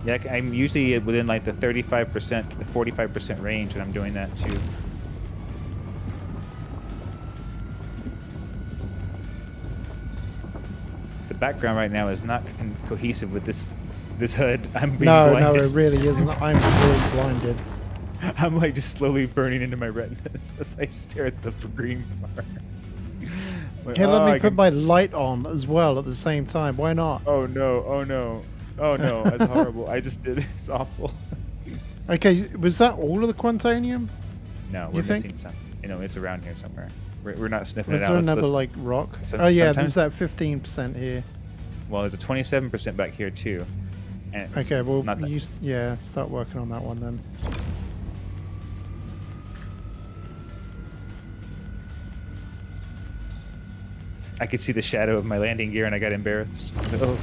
Yeah, I'm usually within like the 35%, the 45% range when I'm doing that too. The background right now is not cohesive with this HUD. I'm being No, blinded. it really isn't. I'm really blinded. I'm like just slowly burning into my retinas as I stare at the green bar. Like, Here, let oh, me I put can- my light on as well at the same time. Why not? Oh no! Oh no! Oh no! That's horrible. I just did it. It's awful. Okay, was that all of the Quantanium? No, You we're think? missing some. You know, it's around here somewhere. We're not sniffing Was it there out. another, Let's- like, rock? some- Oh, yeah, sometimes- there's that 15% here. Well, there's a 27% back here too. And it's Okay, well, not that- yeah, start working on that one then. I could see the shadow of my landing gear, and I got embarrassed. Oh.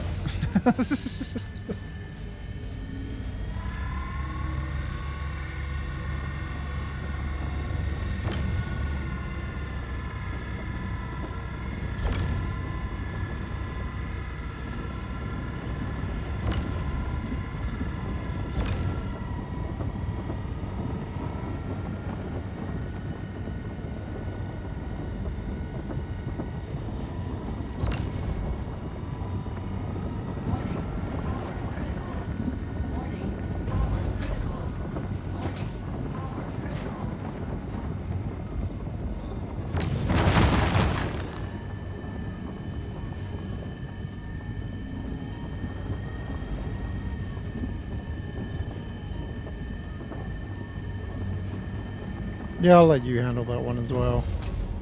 Yeah, I'll let you handle that one as well.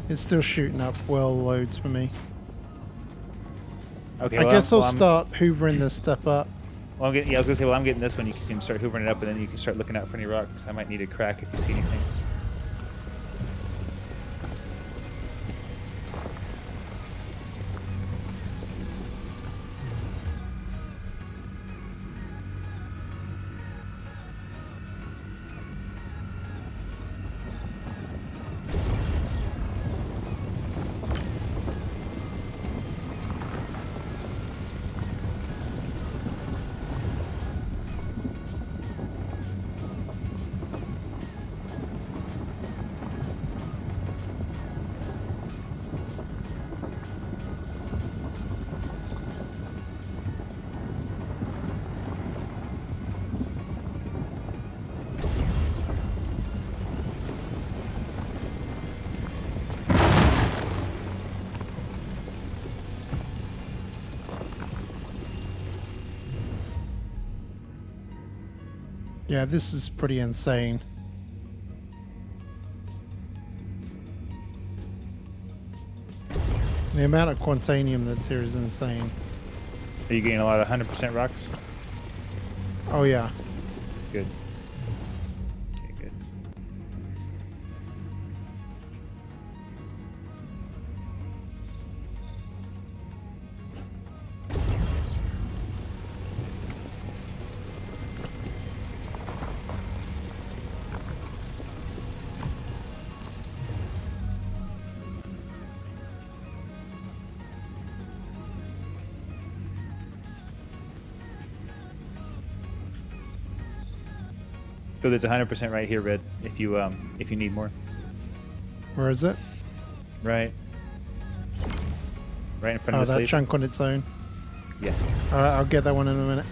It's still shooting up well loads for me. Okay, I well, guess I'll well, I'm- start hoovering this stuff up. Well, I was gonna say, well, I'm getting this one. You can start hoovering it up, and then you can start looking out for any rocks. I might need a crack if you see anything. Yeah, this is pretty insane. The amount of Quantanium that's here is insane. Are you getting a lot of 100% rocks? Oh yeah. Good. Okay, good. So there's 100% right here, Red. If you need more. Where is it? Right. Right in front Oh, of the that station. chunk on its own. Yeah. Alright, I'll get that one in a minute.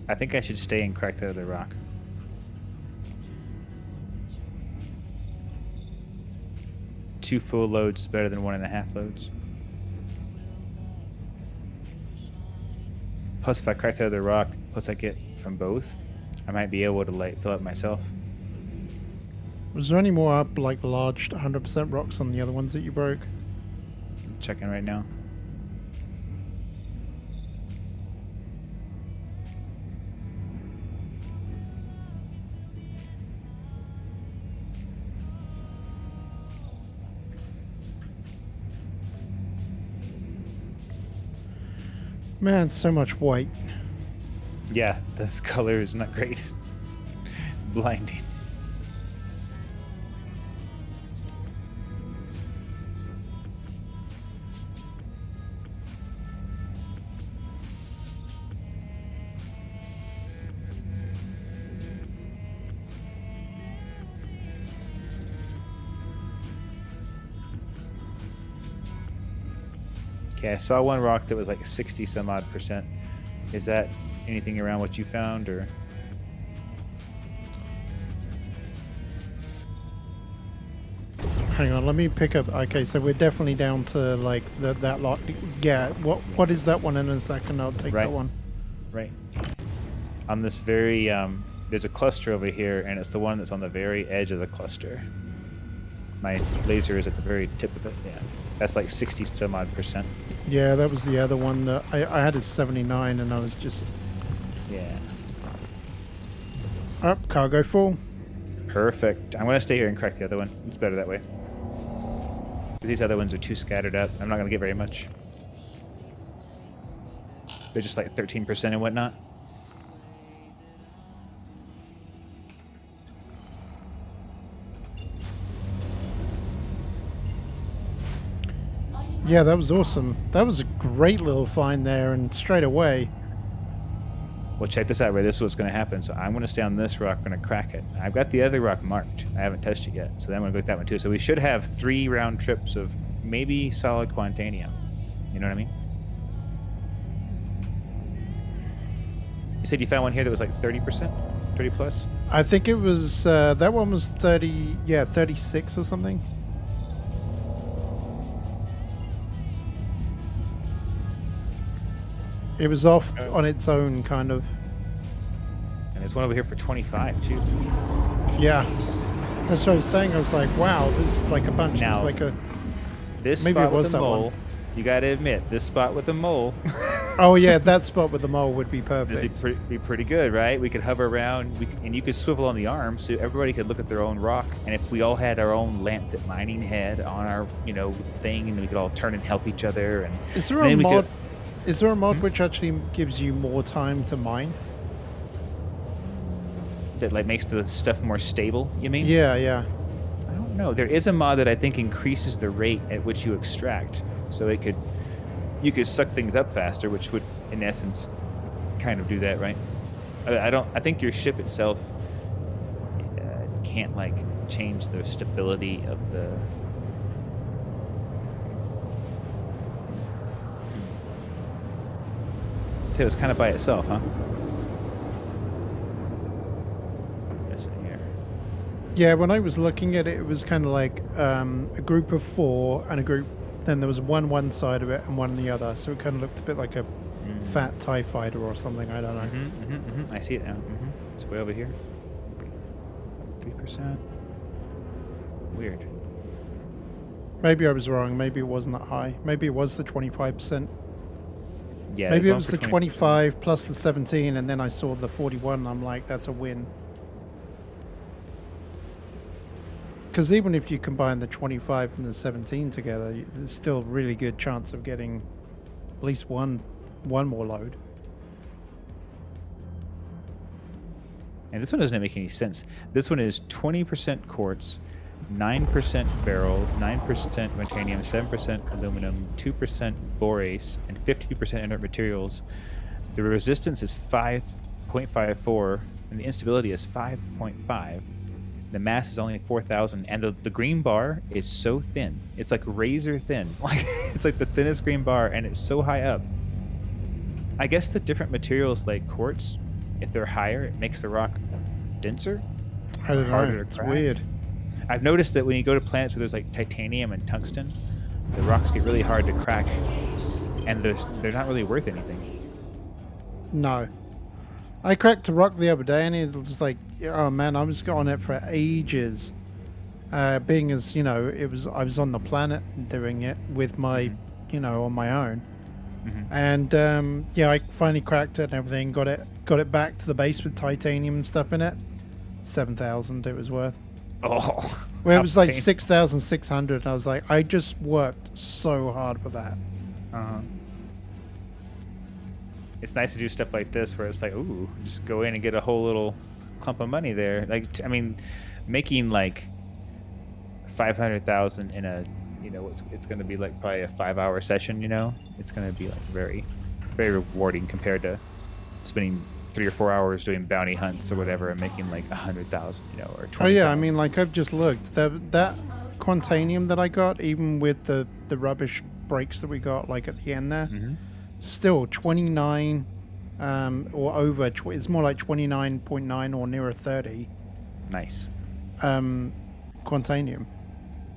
I think I should stay and crack that other rock. Two full loads is better than 1.5 loads. Plus, if I crack that other rock, plus I get from both, I might be able to like fill up myself. Was there any more up, like large 100% rocks on the other ones that you broke? I'm checking right now. Man, so much white. Yeah, this color is not great. Blinding. Okay, I saw one rock that was like 60 some odd percent. Is that anything around what you found, or? Hang on, let me pick up. Okay, so we're definitely down to like that lot. Yeah, what is that one in a second? I'll take Right. that one. Right. On this very, there's a cluster over here, and it's the one that's on the very edge of the cluster. My laser is at the very tip of it. Yeah, that's like 60 some odd percent. Yeah, that was the other one that I had a 79 and I was just Yeah. up, cargo full. Perfect. I'm gonna stay here and crack the other one. It's better that way. These other ones are too scattered up. I'm not gonna get very much. They're just like 13% and whatnot. Yeah, that was awesome. That was a great little find there, and straight away. Well, check this out, Ray. This is what's going to happen. So I'm going to stay on this rock. I'm going to crack it. I've got the other rock marked. I haven't touched it yet. So then I'm going to go with that one too. So we should have 3 round trips of maybe solid Quantanium. You know what I mean? You said you found one here that was like 30%? 30 plus? I think it was, that one was 30, yeah, 36 or something. It was off on its own, kind of. And there's one over here for 25 too. Yeah. That's what I was saying. I was like, wow, this is like a bunch. It Now- was like a. This Maybe spot it was with the that one. mole, you got to admit, this spot with the mole Oh, yeah, that spot with the mole would be would perfect. be pretty good, right? We could hover around, and you could swivel on the arm, so everybody could look at their own rock. And if we all had our own Lancet mining head on our, thing, and we could all turn and help each other, and Is there then a we mod? could- Is there a mod which actually gives you more time to mine? that like makes the stuff more stable. You mean? Yeah, yeah. I don't know. There is a mod that I think increases the rate at which you extract, so you could suck things up faster, which would, in essence, kind of do that, right? I think your ship itself can't like change the stability of say it was kind of by itself, huh? Yes, here. Yeah, when I was looking at it, it was kind of like a group of 4 and a group. Then there was one side of it and one on the other, so it kind of looked a bit like a fat TIE fighter or something. I don't know. I see it now. It's way over here. 3%. Weird. Maybe I was wrong. Maybe it wasn't that high. Maybe it was the 25%. Yeah. Maybe there's it one was for the 20%. 25 plus the 17, and then I saw the 41. And I'm like, that's a win. Because even if you combine the 25 and the 17 together, there's still a really good chance of getting at least one more load. And this one doesn't make any sense. This one is 20% quartz, 9% beryl, 9% titanium, 7% aluminum, 2% borace, and 50% inert materials. The resistance is 5.54, and the instability is 5.5. The mass is only 4,000, and the green bar is so thin. It's like razor thin. Like it's like the thinnest green bar, and it's so high up. I guess the different materials like quartz, if they're higher, it makes the rock denser. I don't harder know. to It's crack. weird. I've noticed that when you go to planets where there's like titanium and tungsten, the rocks get really hard to crack, and they're not really worth anything. No. I cracked a rock the other day, and it was like, oh man, I was on it for ages. Being as I was on the planet doing it with my, on my own, and I finally cracked it and everything. Got it back to the base with titanium and stuff in it. 7,000 it was worth. Oh, Well, it was like pain- 6,600, and I was like, I just worked so hard for that. Uh-huh. It's nice to do stuff like this where it's like, ooh, just go in and get a whole little clump of money there. Like, I mean, making like 500,000 in a, it's going to be like probably a 5-hour session. It's going to be like very, very rewarding compared to spending 3 or 4 hours doing bounty hunts or whatever and making like 100,000, or 20,000. Oh yeah, I mean, like I've just looked. That Quantanium that I got, even with the rubbish breaks that we got, like at the end there, still 29, or over. It's more like 29.9 or nearer 30. Nice. Quantanium.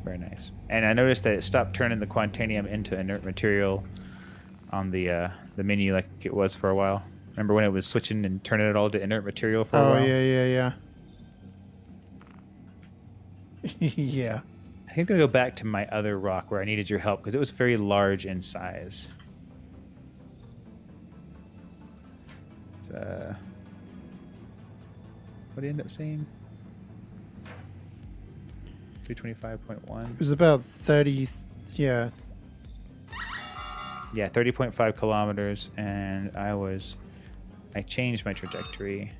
Very nice. And I noticed that it stopped turning the Quantanium into inert material on the menu like it was for a while. Remember when it was switching and turning it all to inert material for a Oh while? yeah. Yeah. I think I'm going to go back to my other rock where I needed your help because it was very large in size. What did you end up saying? 325.1. It was about 30. Yeah. Yeah, 30.5 kilometers, and I changed my trajectory.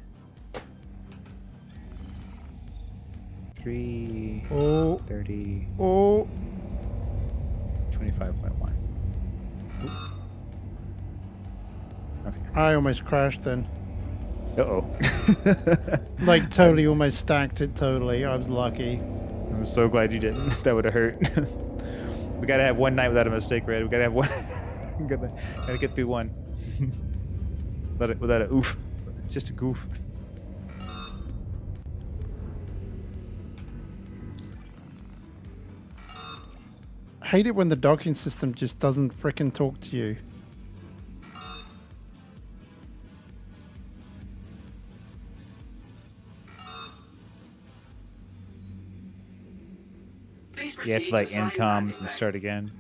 3, Oh. 30, Oh. 25.1. Okay. I almost crashed then. Uh-oh. Like totally almost stacked it totally. I was lucky. I'm so glad you didn't. That would have hurt. We gotta have one night without a mistake, Red. We gotta have one. gotta get through one. Without a oof. It's just a goof. I hate it when the docking system just doesn't frickin' talk to you. Please You have proceed to like assign end comms landing and bay. start again.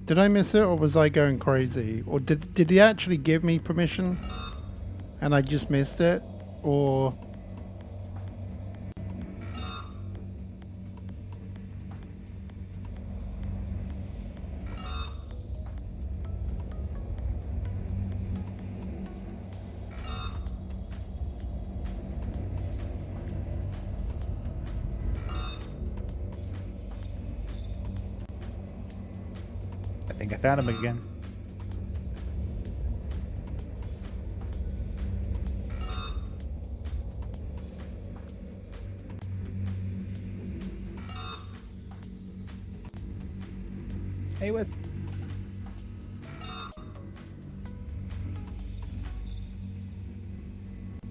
Did I miss it, or was I going crazy? Or did he actually give me permission and I just missed it? Or think I found him again. Hey, Wes.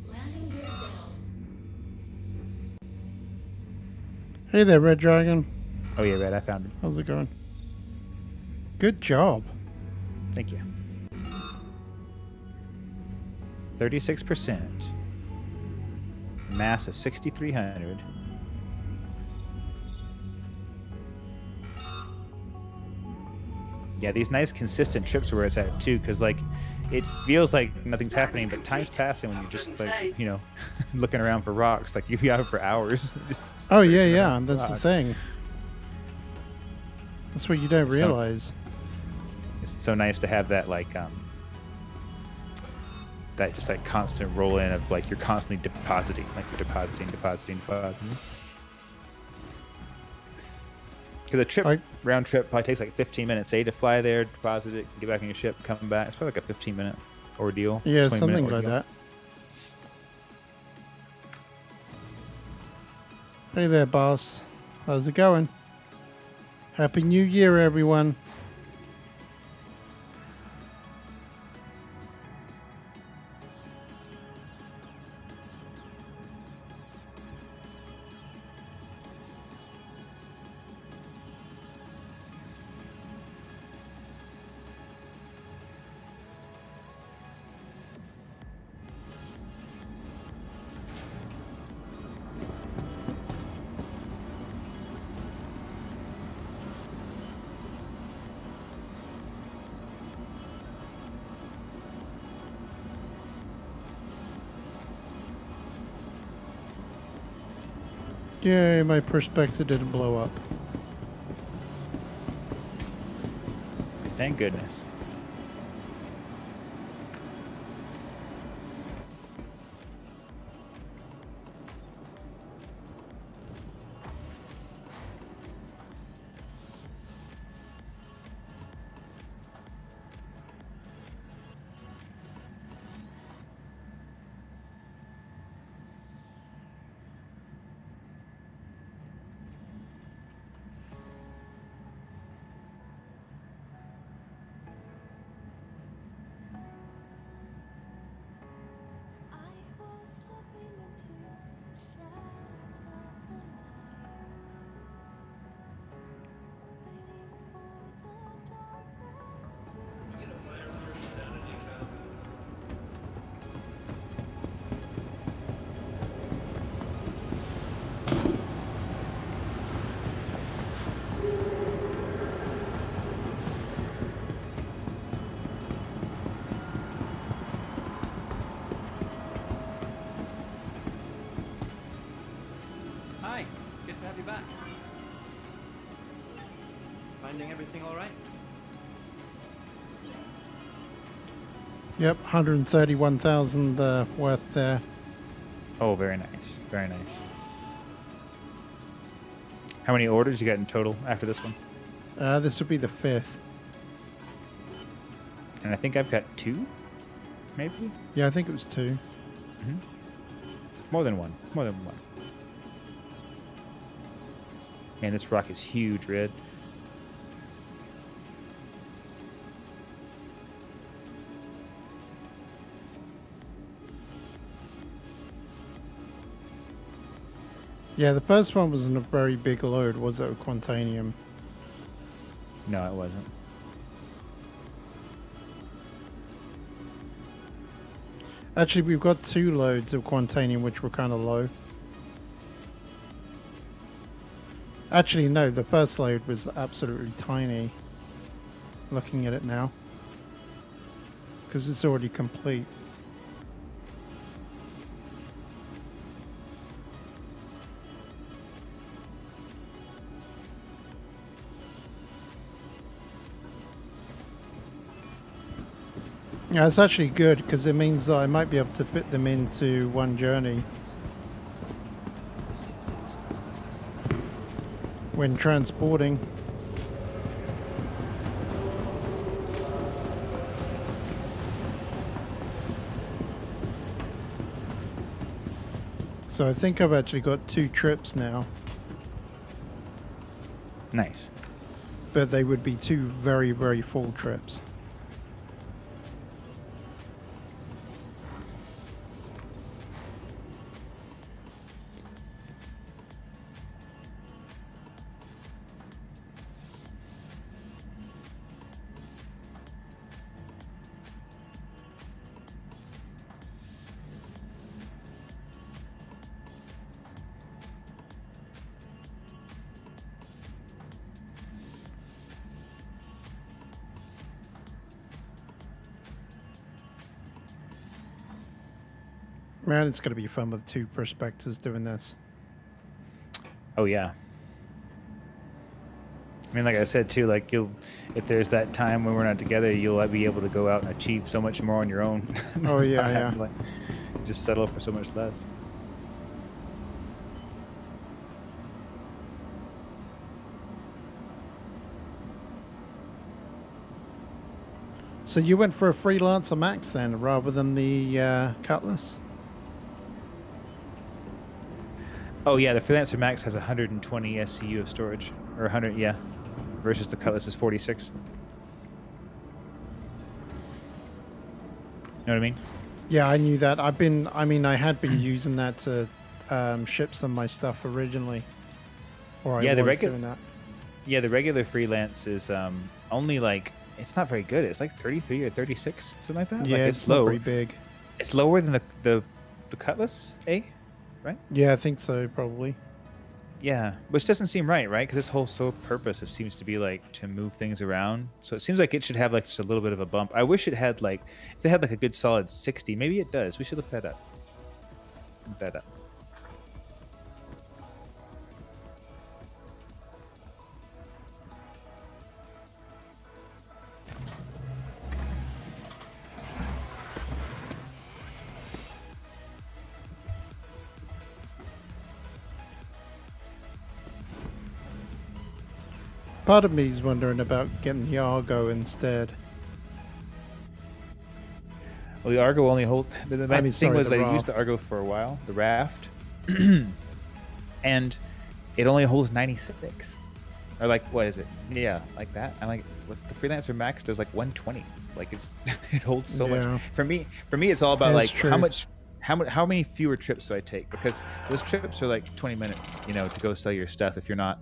Landing gear down. Hey there, Red Dragon. Oh yeah, Red. I found him. How's it going? Good job. Thank you. 36%. Mass is 6,300. Yeah, these nice consistent trips where it's at too, because like it feels like nothing's happening, but time's passing when you're just like, you know, looking around for rocks. Like you'll be out for hours. just Oh yeah, searching yeah. around for That's the rocks. thing. That's what you don't So- realize. It's so nice to have that like that just like constant roll in of like you're constantly depositing, like you're depositing. Because a trip, round trip, probably takes like 15 minutes, to fly there, deposit it, get back on your ship, come back. It's probably like a 15-minute ordeal. Yeah, 20-minute something like ordeal. that. Hey there, boss. How's it going? Happy New Year, everyone. Yay, my perspective didn't blow up. Thank goodness. Hi, good to have you back. Finding everything all right? Yep, 131,000 worth there. Oh, very nice. Very nice. How many orders you got in total after this one? This would be the 5th. And I think I've got 2, maybe? Yeah, I think it was 2. More than one. More than one. Man, this rock is huge, Red. Yeah, the first one wasn't a very big load, was it, of Quantanium? No, it wasn't. Actually, we've got 2 loads of Quantanium, which were kind of low. Actually, no, the first load was absolutely tiny. Looking at it now. Because it's already complete. Yeah, it's actually good because it means that I might be able to fit them into one journey when transporting. So I think I've actually got 2 trips now, Nice. but they would be 2 very, very full trips. Man, it's going to be fun with 2 prospectors doing this. Oh yeah. I mean, like I said too, like if there's that time when we're not together, you'll be able to go out and achieve so much more on your own. Oh, yeah, Not having yeah. to, like, just settle for so much less. So you went for a Freelancer Max then, rather than the Cutlass? Oh yeah, the Freelancer Max has 120 SCU of storage, or 100, yeah, versus the Cutlass is 46. You know what I mean? Yeah, I knew that. I had been using that to ship some of my stuff originally. Or Yeah, I the was regu- doing that. Yeah, the regular Freelance is only like, it's not very good. It's like 33 or 36, something like that. Yeah, like, it's not very big. It's lower than the Cutlass A, right? Yeah, I think so, probably. Yeah, which doesn't seem right, right? Because its whole sole purpose, it seems to be like to move things around. So it seems like it should have like just a little bit of a bump. I wish it had like, if it had like a good solid 60, maybe it does. We should look that up. Look that up. Part of me is wondering about getting the Argo instead. Well, the Argo only hold. The thing sorry, was the I used the Raft. Argo for a while, the Raft, and it only holds 96, or like what is it? Yeah, like that. I'm like, what the Freelancer Max does like 120. Like it's it holds so Yeah. much. For me, it's all about That's like how true. much. How many fewer trips do I take? Because those trips are like 20 minutes, you know, to go sell your stuff. If you're not,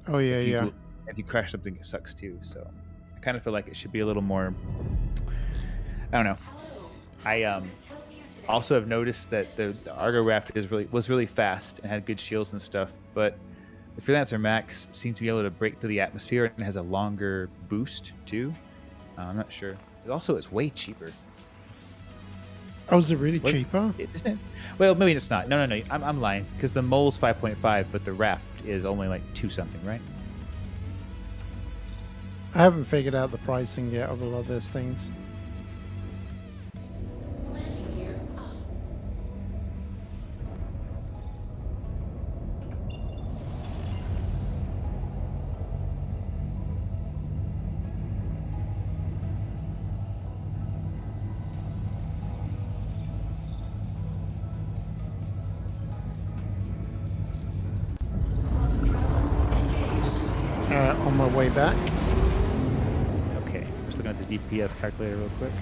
Oh, yeah, if you, yeah. if you crash something, it sucks too. So I kind of feel like it should be a little more. I don't know. I also have noticed that the Argo Raft was really fast and had good shields and stuff, but the Freelancer Max seems to be able to break through the atmosphere and has a longer boost too. I'm not sure. Also, it's way cheaper. Oh, is it really What- cheaper? Isn't it? Well, maybe it's not. No. I'm lying because the Mole's 5.5, but the Raft is only like 2 something, right? I haven't figured out the pricing yet of a lot of those things. Landing gear up. On my way back. Okay, just looking at the DPS calculator real quick.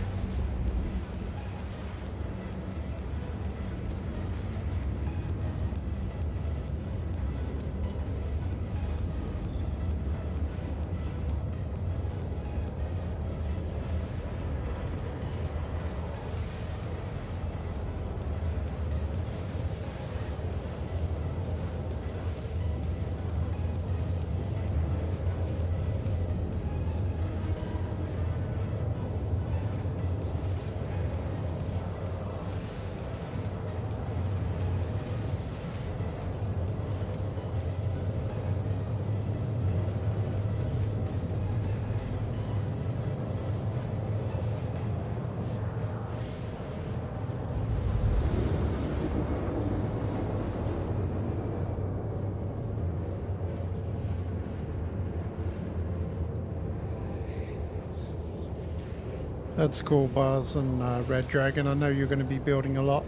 That's cool, Bars and Red Dragon. I know you're going to be building a lot.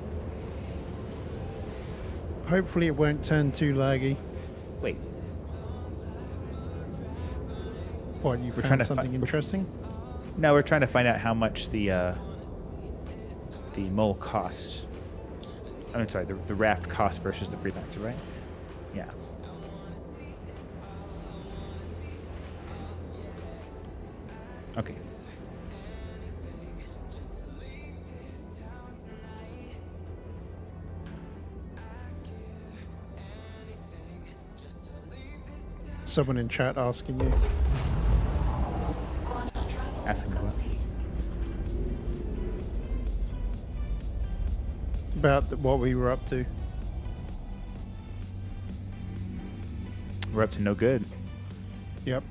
Hopefully it won't turn too laggy. Wait, What, you We're trying found to something fi- interesting? no, we're trying to find out how much the mole costs. I'm sorry, the raft cost versus the freelancer, right? Yeah. Okay. Someone in chat asking you. Ask him what. About what we were up to. We're up to no good. Yep.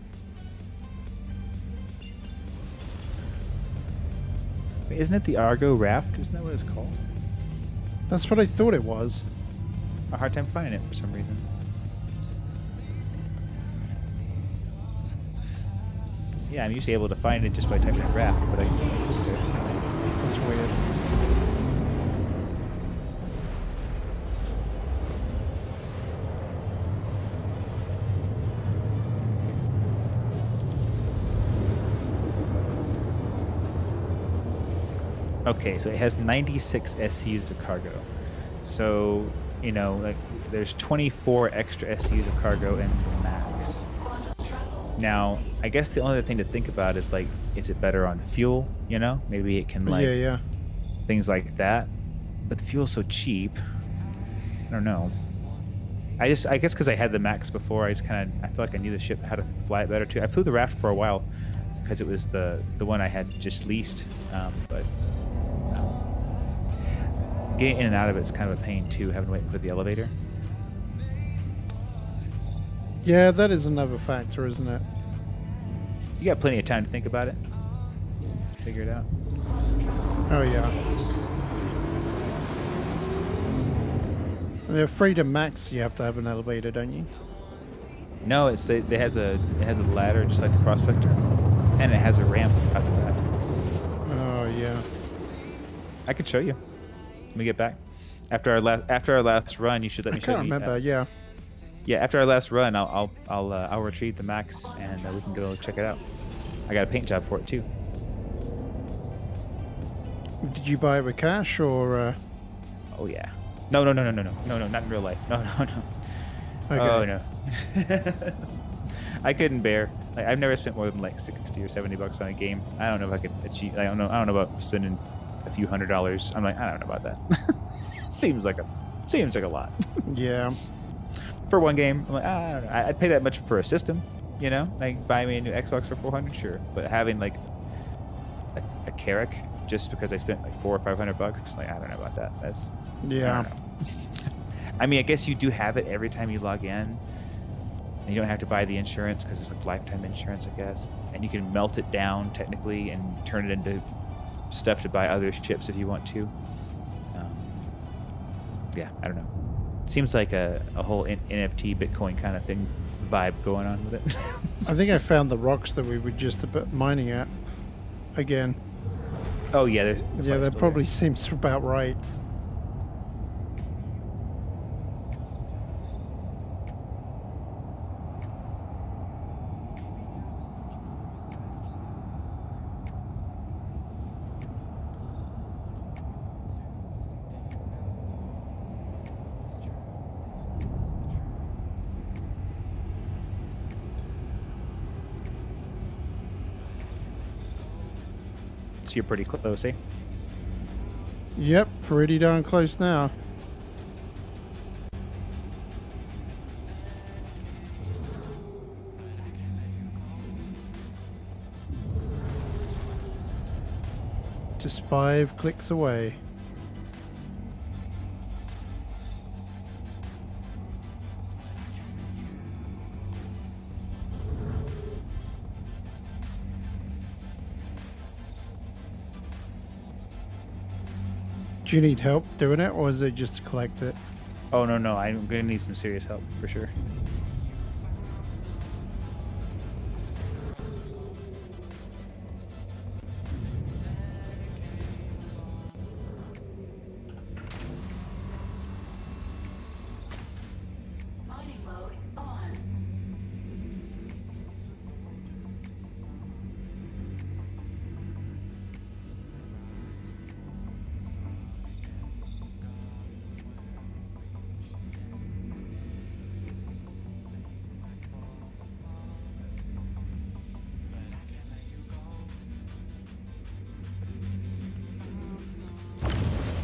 Wait, isn't it the Argo raft? Isn't that what it's called? That's what I thought it was. A hard time finding it for some reason. Yeah, I'm usually able to find it just by typing in raft, but I can't see it. That's weird. Okay, so it has 96 SCUs of cargo. So, you know, like there's 24 extra SCUs of cargo in the max. Now, I guess the only thing to think about is like, is it better on fuel? You know, maybe it can like Yeah. things like that. But the fuel's so cheap. I don't know. I guess because I had the max before, I feel like I knew the ship how to fly it better too. I flew the raft for a while because it was the one I had just leased, but getting in and out of it's kind of a pain too, having to wait for the elevator. Yeah, that is another factor, isn't it? You got plenty of time to think about it, figure it out. Oh yeah. The Freedom Max, you have to have an elevator, don't you? No, it has a ladder just like the Prospector, and it has a ramp out the back. Oh yeah. I could show you. When we get back after our last run, you should let I me show can't you. remember. Yeah. Yeah, after our last run, I'll retrieve the max and we can go check it out. I got a paint job for it too. Did you buy it with cash or? Oh yeah. No, not in real life. No. Okay. Oh no. I couldn't bear. Like, I've never spent more than like $60 or $70 on a game. I don't know if I could achieve. I don't know about spending a few $100s. I'm like, I don't know about that. seems like a lot Yeah. for one game. I'm like, I don't know. I'd pay that much for a system, you know, like buy me a new Xbox for $400, sure. But having like a Carrack just because I spent like $400 or $500, like I don't know about that. That's Yeah. I don't know. I mean, I guess you do have it every time you log in. And you don't have to buy the insurance because it's like lifetime insurance, I guess. And you can melt it down technically and turn it into stuff to buy other ships if you want to. Yeah, I don't know. It seems like a whole NFT Bitcoin kind of thing vibe going on with it. I think I found the rocks that we were just mining at. Again. Oh yeah, Yeah, that probably seems about right. So you're pretty close, eh? Yep, pretty darn close now. Just 5 clicks away. Do you need help doing it, or is it just to collect it? Oh no, I'm gonna need some serious help for sure.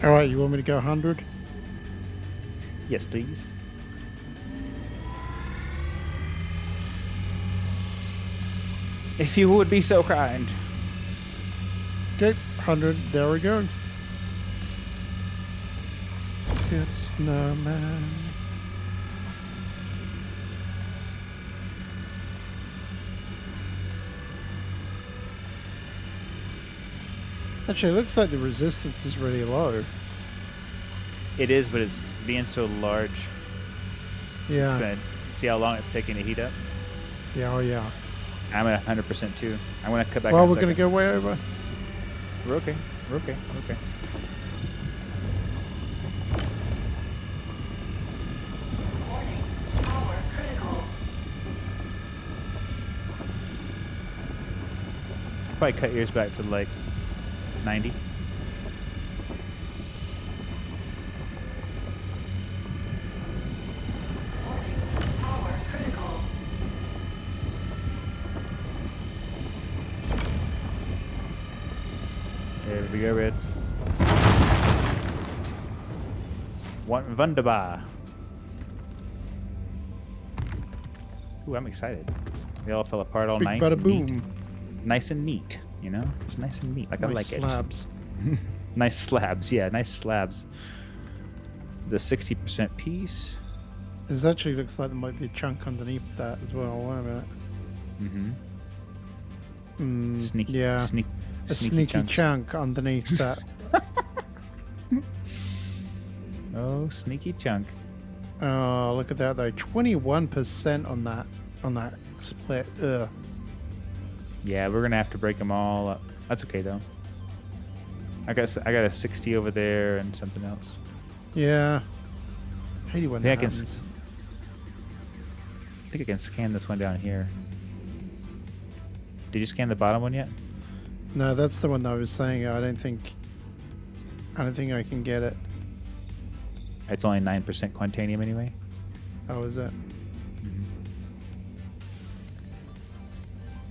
All right, you want me to go 100? Yes, please. If you would be so kind. Okay, 100. There we go. Good snowman. Actually, it looks like the resistance is really low. It is, but it's being so large. Yeah. It's gonna see how long it's taking to heat up. Yeah, oh yeah. I'm at 100% too. I'm gonna cut back. Well, in a we're going to second. go way over. We're okay. We're okay. We're okay. Warning. Power critical. Probably cut yours back to like 90. Warning. Power critical. There we go, red. One Wunderbar. Ooh, I'm excited. They all fell apart all Big nice bada and neat. boom. Nice and neat, you know? It's nice and neat. Like I Nice like slabs. it. Nice slabs. Yeah, nice slabs. The 60% piece. This actually looks like there might be a chunk underneath that as well. Wait a minute. Mm-hmm. Mm, Sneaky. yeah. A sneaky chunks. chunk underneath that. Oh, sneaky chunk. Oh, look at that though. 21% on that split. Ugh. Yeah, we're gonna have to break them all up. That's okay though. I got a 60 over there and something else. Yeah. Hate it when Yeah, that I can s- happens. I think I can scan this one down here. Did you scan the bottom one yet? No, that's the one that I was saying. I don't think I can get it. It's only 9% quantanium anyway. Oh, is it?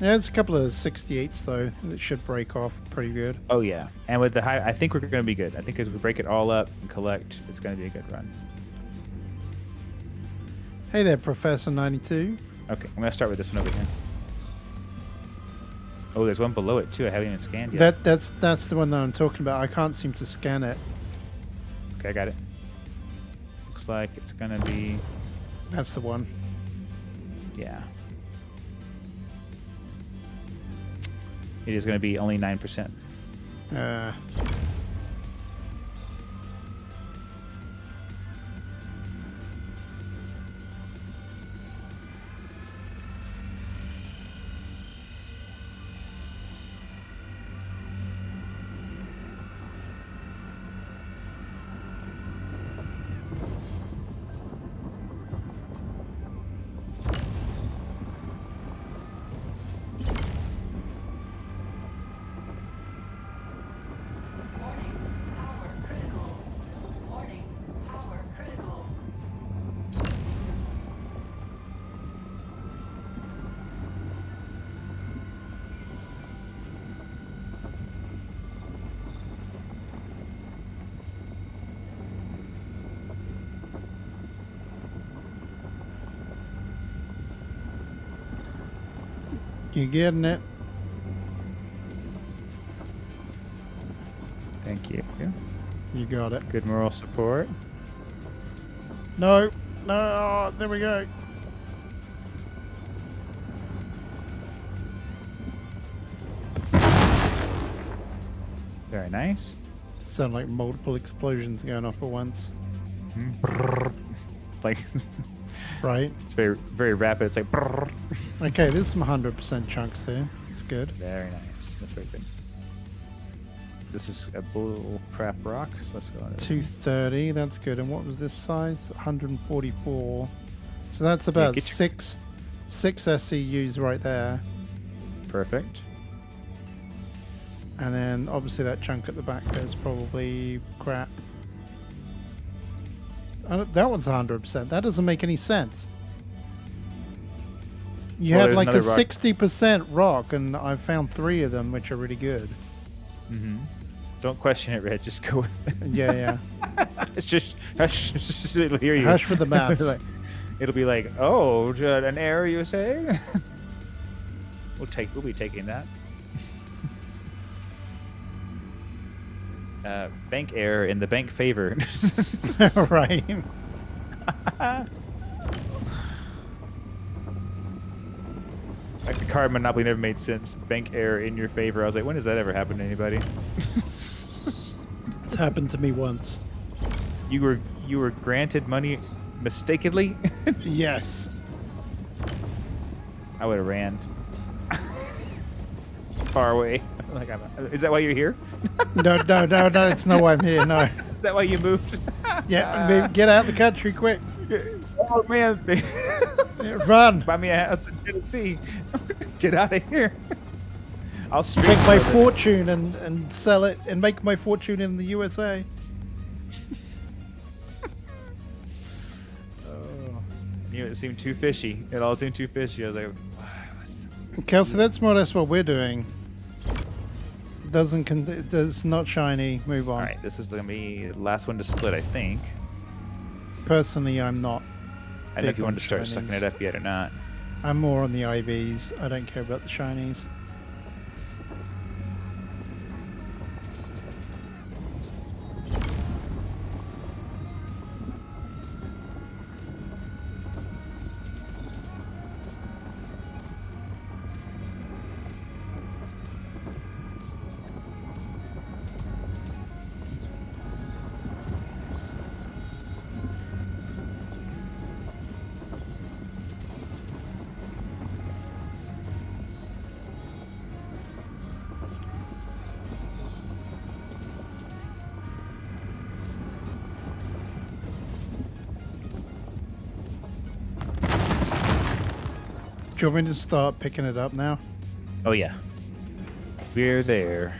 Yeah, it's a couple of 68s though that should break off pretty good. Oh yeah, and with the high, I think we're gonna be good. I think as we break it all up and collect, it's gonna be a good run. Hey there, Professor 92. Okay, I'm gonna start with this one over here. Oh, there's one below it too. I haven't even scanned yet. That's the one that I'm talking about. I can't seem to scan it. Okay, I got it. Looks like it's gonna be, That's the one. yeah. It is gonna be only 9%. Uh, Warning. Power critical. Warning. Power critical. you getting it? Thank you. You got it. Good moral support. No, no. Oh, there we go. Very nice. Sound like multiple explosions going off at once, Like right? it's very very rapid. It's like Okay, there's some 100% chunks there. It's good. very nice. That's very good. This is a bull crap rock, so let's go. on it. 230. That's good. And what was this size? 144. So that's about get your- six SCUs right there. Perfect. And then obviously that chunk at the back there's probably crap. That one's 100%. That doesn't make any sense. You Well, had there's like a another rock. 60% rock, and I found 3 of them, which are really good. Mm-hmm. Don't question it, Red. Just go with it. Yeah. It's just hush, it'll hear you. Hush with the maths. It'll be like, oh, an error, you say? We'll be taking that. Bank error in the bank favor. Right. Like the card Monopoly never made sense. Bank error in your favor. I was like, when does that ever happen to anybody? It's happened to me once. You were granted money mistakenly. Yes. I would have ran far away. Like, is that why you're here? No. It's not why I'm here. No. Is that why you moved? Yeah. Get out of the country quick. Oh man, Run. buy me a house in Tennessee. Get out of here. I'll street Make my for it. fortune and sell it and make my fortune in the USA. It seemed too fishy. It all seemed too fishy. I was like, Kelsey, that's more or less what we're doing. Does not shiny. Move on. all right, this is gonna be the last one to split, I think. Personally, I'm not. I don't know if Big you on wanted to start shinies. sucking it up yet or not. I'm more on the IVs. I don't care about the shinies. Do you want me to start picking it up now? Oh yeah, we're there.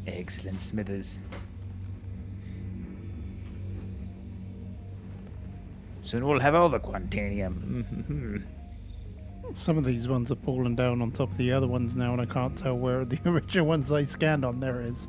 Excellent, Smithers. Soon we'll have all the Quantanium. Some of these ones are falling down on top of the other ones now, and I can't tell where the original ones I scanned on there is.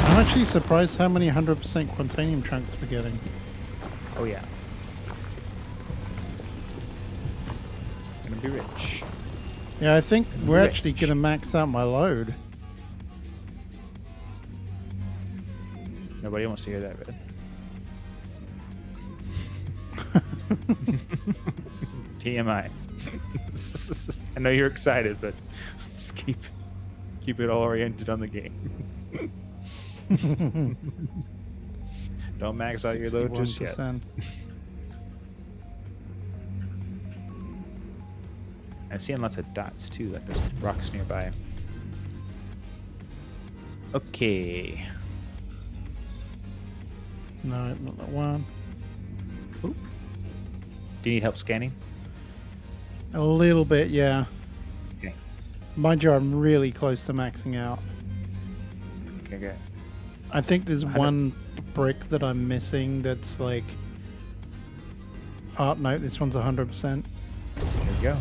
I'm actually surprised how many 100% Quantanium trunks we're getting. Oh yeah. Gonna be rich. Yeah, I think we're Rich. actually going to max out my load. Nobody wants to hear that, Red. TMI. I know you're excited, but just keep it all oriented on the game. Don't max out your load just yet. 61%. I'm seeing lots of dots too, like there's rocks nearby. Okay. No, not that one. Do you need help scanning? A little bit, yeah. Okay. Mind you, I'm really close to maxing out. Okay, good. I think there's 100 one brick that I'm missing that's like... Oh, no, this one's 100%. There we go.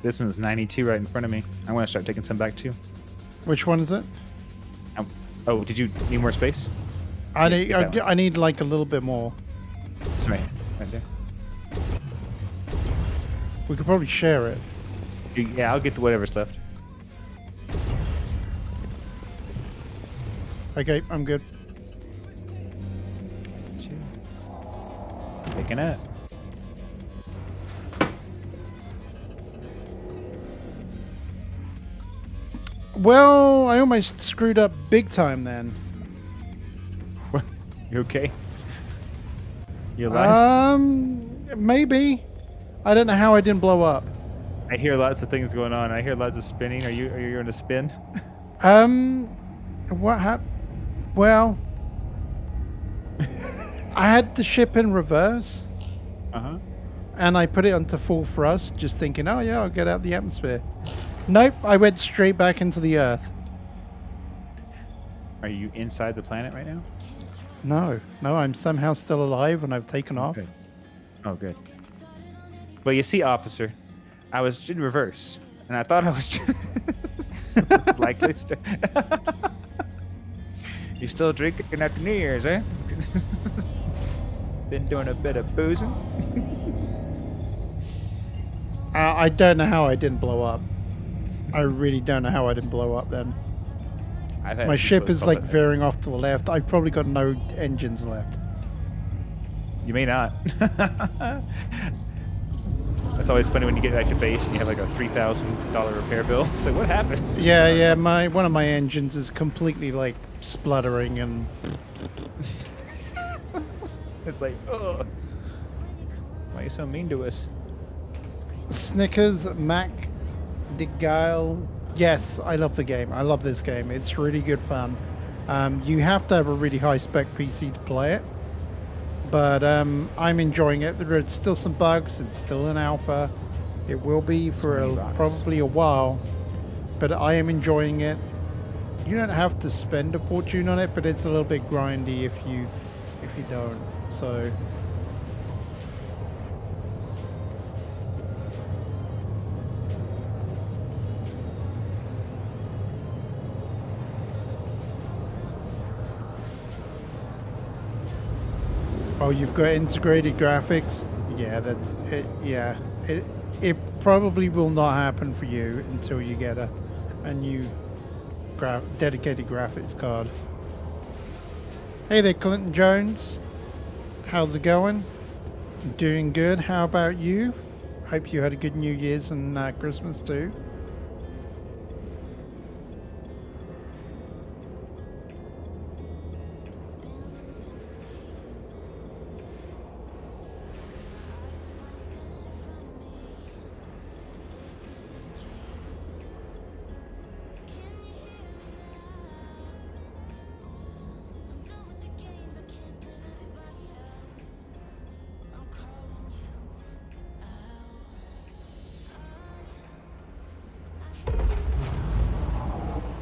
This one's 92 right in front of me. I want to start taking some back too. Which one is it? Oh, did you need more space? I Yeah, need, get that one. I need like a little bit more. It's right there. We could probably share it. Yeah, I'll get to whatever's left. Okay, I'm good. Picking up. Well, I almost screwed up big time then. You okay? You alive? Maybe. I don't know how I didn't blow up. I hear lots of things going on. I hear lots of spinning. Are you in a spin? What happened? Well, I had the ship in reverse, Uh-huh. and I put it onto full thrust, just thinking, oh yeah, I'll get out the atmosphere. Nope, I went straight back into the Earth. Are you inside the planet right now? No, I'm somehow still alive, and I've taken off. Good. Oh, good. Well, you see, officer, I was in reverse, and I thought I was likely. You still drinking after New Year's, eh? Been doing a bit of boozing. I don't know how I didn't blow up. I really don't know how I didn't blow up then. I've had My people ship is call like it- veering off to the left. I've probably got no engines left. You may not. That's always funny when you get back to base and you have like a $3,000 repair bill. It's like, what happened? Yeah, one of my engines is completely like spluttering and It's like, oh, why are you so mean to us? Snickers, Mac, DeGale. Yes, I love the game. I love this game. It's really good fun. You have to have a really high spec PC to play it, but I'm enjoying it. There are still some bugs. It's still in alpha. It will be for many bugs. probably a while, but I am enjoying it. You don't have to spend a fortune on it, but it's a little bit grindy if you don't. So. Oh, you've got integrated graphics? Yeah, that's it. Yeah, it probably will not happen for you until you get a new dedicated graphics card. Hey there, Clinton Jones. How's it going? Doing good. How about you? Hope you had a good New Year's and Christmas too.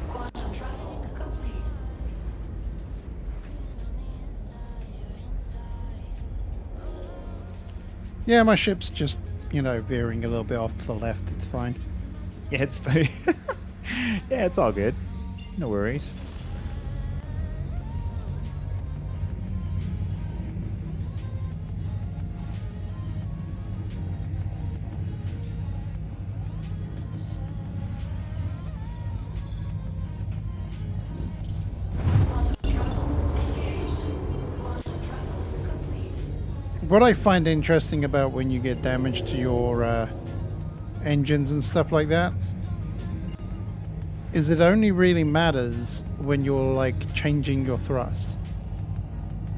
Quantum travel complete. Yeah, my ship's just, veering a little bit off to the left. It's fine. Yeah, it's funny. Yeah, it's all good. No worries. Quantum travel engaged. Quantum travel complete. What I find interesting about when you get damage to your engines and stuff like that is it only really matters when you're like changing your thrust.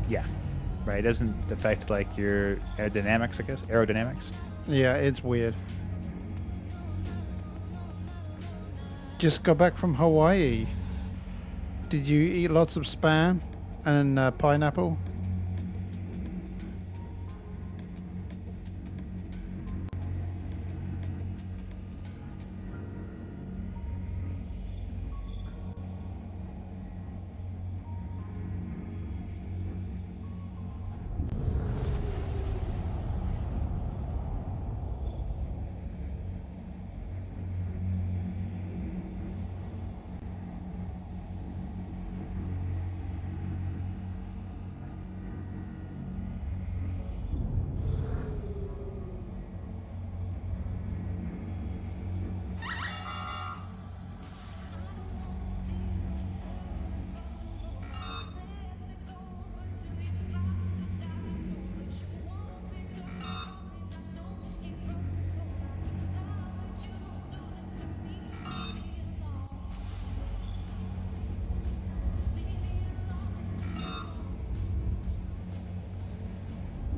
Yeah. Right. It doesn't affect like your aerodynamics, I guess. Aerodynamics. Yeah, it's weird. Just got back from Hawaii. Did you eat lots of spam and pineapple?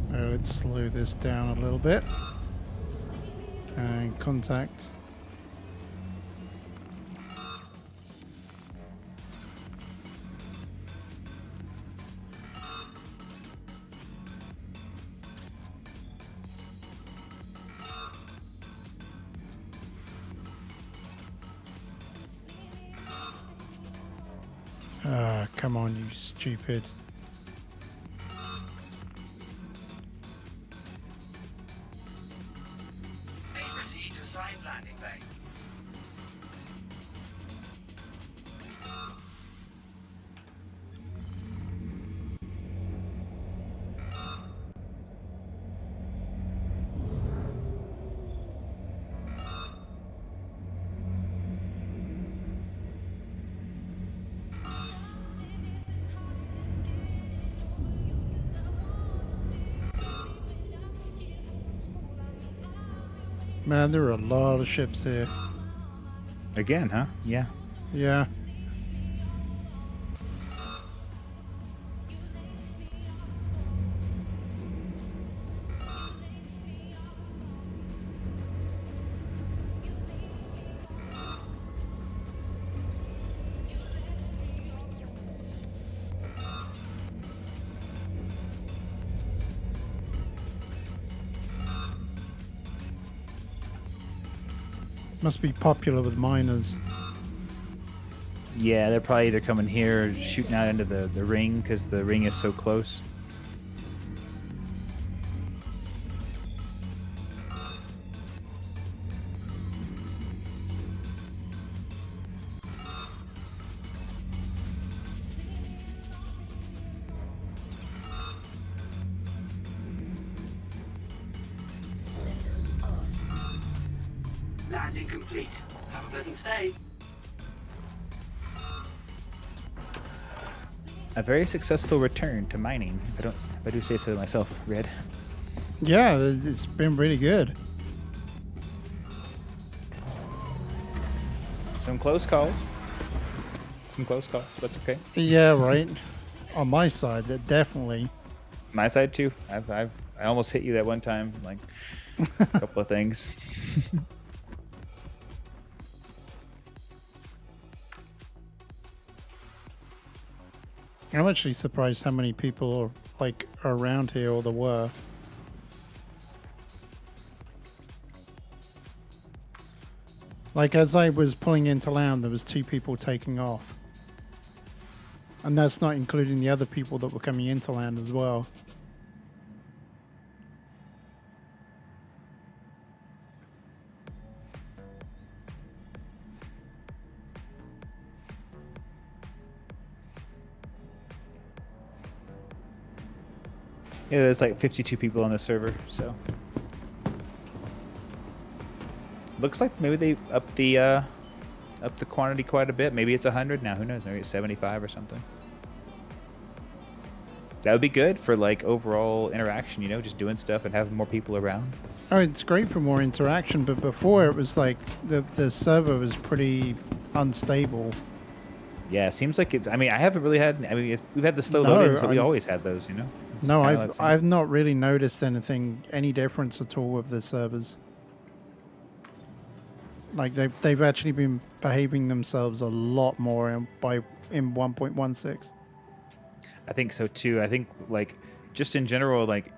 Let's slow this down a little bit. And contact. Ah, come on, you stupid. Please proceed to assigned landing bay. Man, there are a lot of ships here. Again, huh? Yeah. Yeah. Must be popular with miners. Yeah, they're probably either coming here or shooting out into the ring because the ring is so close. Landing complete. Have a pleasant stay. A very successful return to mining, if I do say so myself, Red. Yeah, it's been really good. Some close calls. But it's okay. Yeah, right. On my side, definitely. My side too. I almost hit you that one time, like a couple of things. I'm actually surprised how many people are like around here, or there were. Like as I was pulling into land, there was 2 people taking off, and that's not including the other people that were coming into land as well. Yeah, there's like 52 people on the server, so looks like maybe they upped the quantity quite a bit. Maybe it's 100 now. Who knows? Maybe it's 75 or something. That would be good for like overall interaction, you know, just doing stuff and having more people around. Oh, it's great for more interaction, but before it was like the server was pretty unstable. Yeah, it seems like it's. I mean, I haven't really had. I mean, we've had the slow No, loading, so we I'm- always had those, you know. It's No, kinda I've like- I've not really noticed any difference at all with the servers. Like they've actually been behaving themselves a lot more in 1.16. I think so too. I think like just in general, like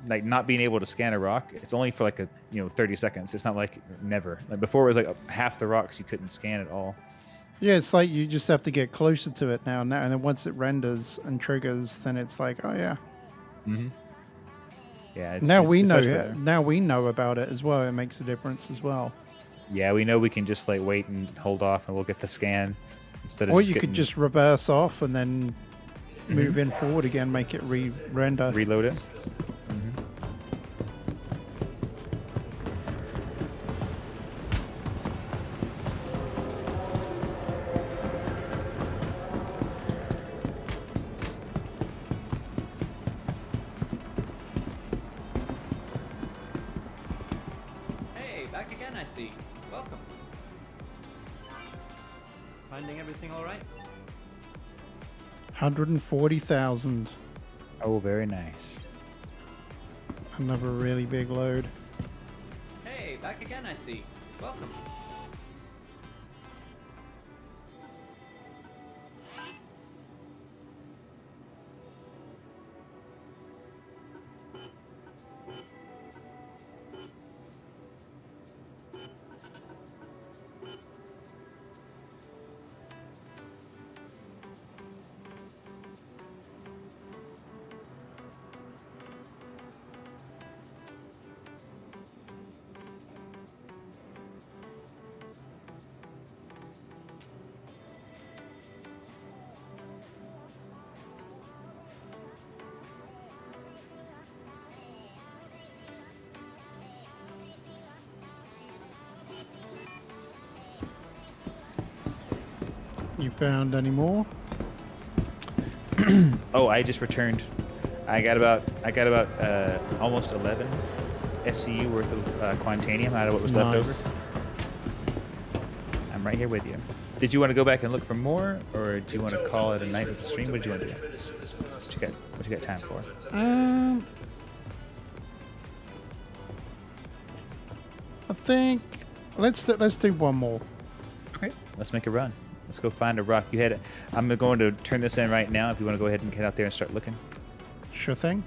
not being able to scan a rock, it's only for like a 30 seconds. It's not like never. Like before, it was like half the rocks you couldn't scan at all. Yeah, it's like you just have to get closer to it now, and then once it renders and triggers, then it's like, oh yeah. Mm-hmm. Yeah. It's, Now it's- we it's know much it. better. Now we know about it as well. It makes a difference as well. Yeah, we know we can just like wait and hold off, and we'll get the scan instead of. Or just you could getting- just reverse off and then move in forward again, make it render. reload it. Hey, back again, I see. Welcome. Finding everything all right? 140,000. Oh, very nice. Another really big load. Hey, back again, I see. Welcome. You found any more? Oh, I just returned. I got about almost 11 SCU worth of Quantanium out of what was left over. Nice. I'm right here with you. Did you want to go back and look for more, or do you want to call it a night with the stream? What do you want to do? What you got time for? I think let's do one more. Okay, let's make a run. Let's go find a rock. I'm going to turn this in right now. If you want to go ahead and get out there and start looking, Sure thing.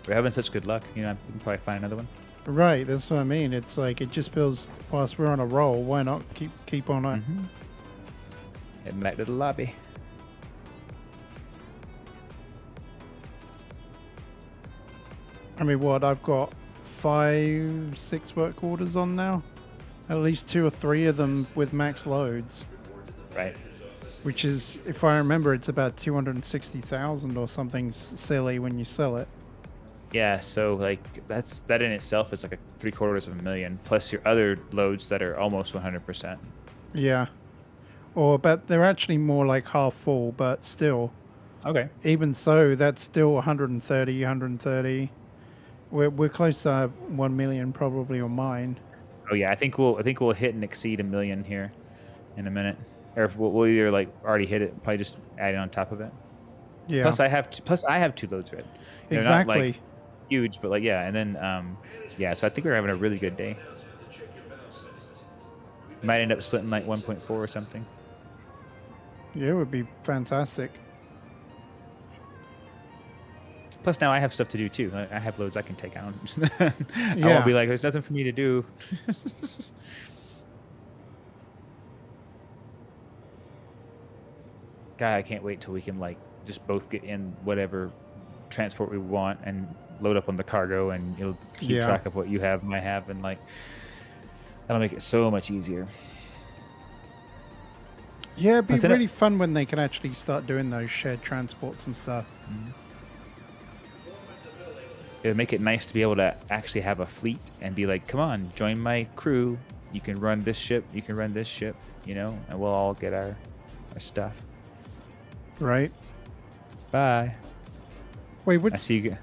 we're having such good luck. You know, we can probably find another one. Right, that's what I mean. It's like it just feels whilst we're on a roll, why not keep on it? Heading back to the lobby. I mean, what I've got 5, 6 work orders on now. At least 2 or 3 of them with max loads, Right. which is, if I remember, it's about 260,000 or something silly when you sell it. Yeah, so like that in itself is like a 750,000 plus your other loads that are almost 100%. Yeah. But they're actually more like half full, but still. Okay. Even so, that's still 130. We're close to 1 million probably on mine. Oh yeah, I think we'll hit and exceed 1 million here in a minute, or if we'll either like already hit it, probably just add it on top of it. Yeah. Plus I have 2 loads red. They're Exactly. Not, like, huge, but like yeah, and then yeah, so I think we're having a really good day. Might end up splitting like 1.4 or something. Yeah, it would be fantastic. Plus now I have stuff to do too. I have loads I can take out. I Yeah. won't be like, there's nothing for me to do. God, I can't wait till we can like just both get in whatever transport we want and load up on the cargo, and you'll keep Yeah. track of what you have and I have, and like that'll make it so much easier. Yeah, it'd be Listen, really fun when they can actually start doing those shared transports and stuff. It'll make it nice to be able to actually have a fleet and be like, come on, join my crew. You can run this ship. You can run this ship. You know, and we'll all get our stuff. Right? Bye. Wait, I what's see you.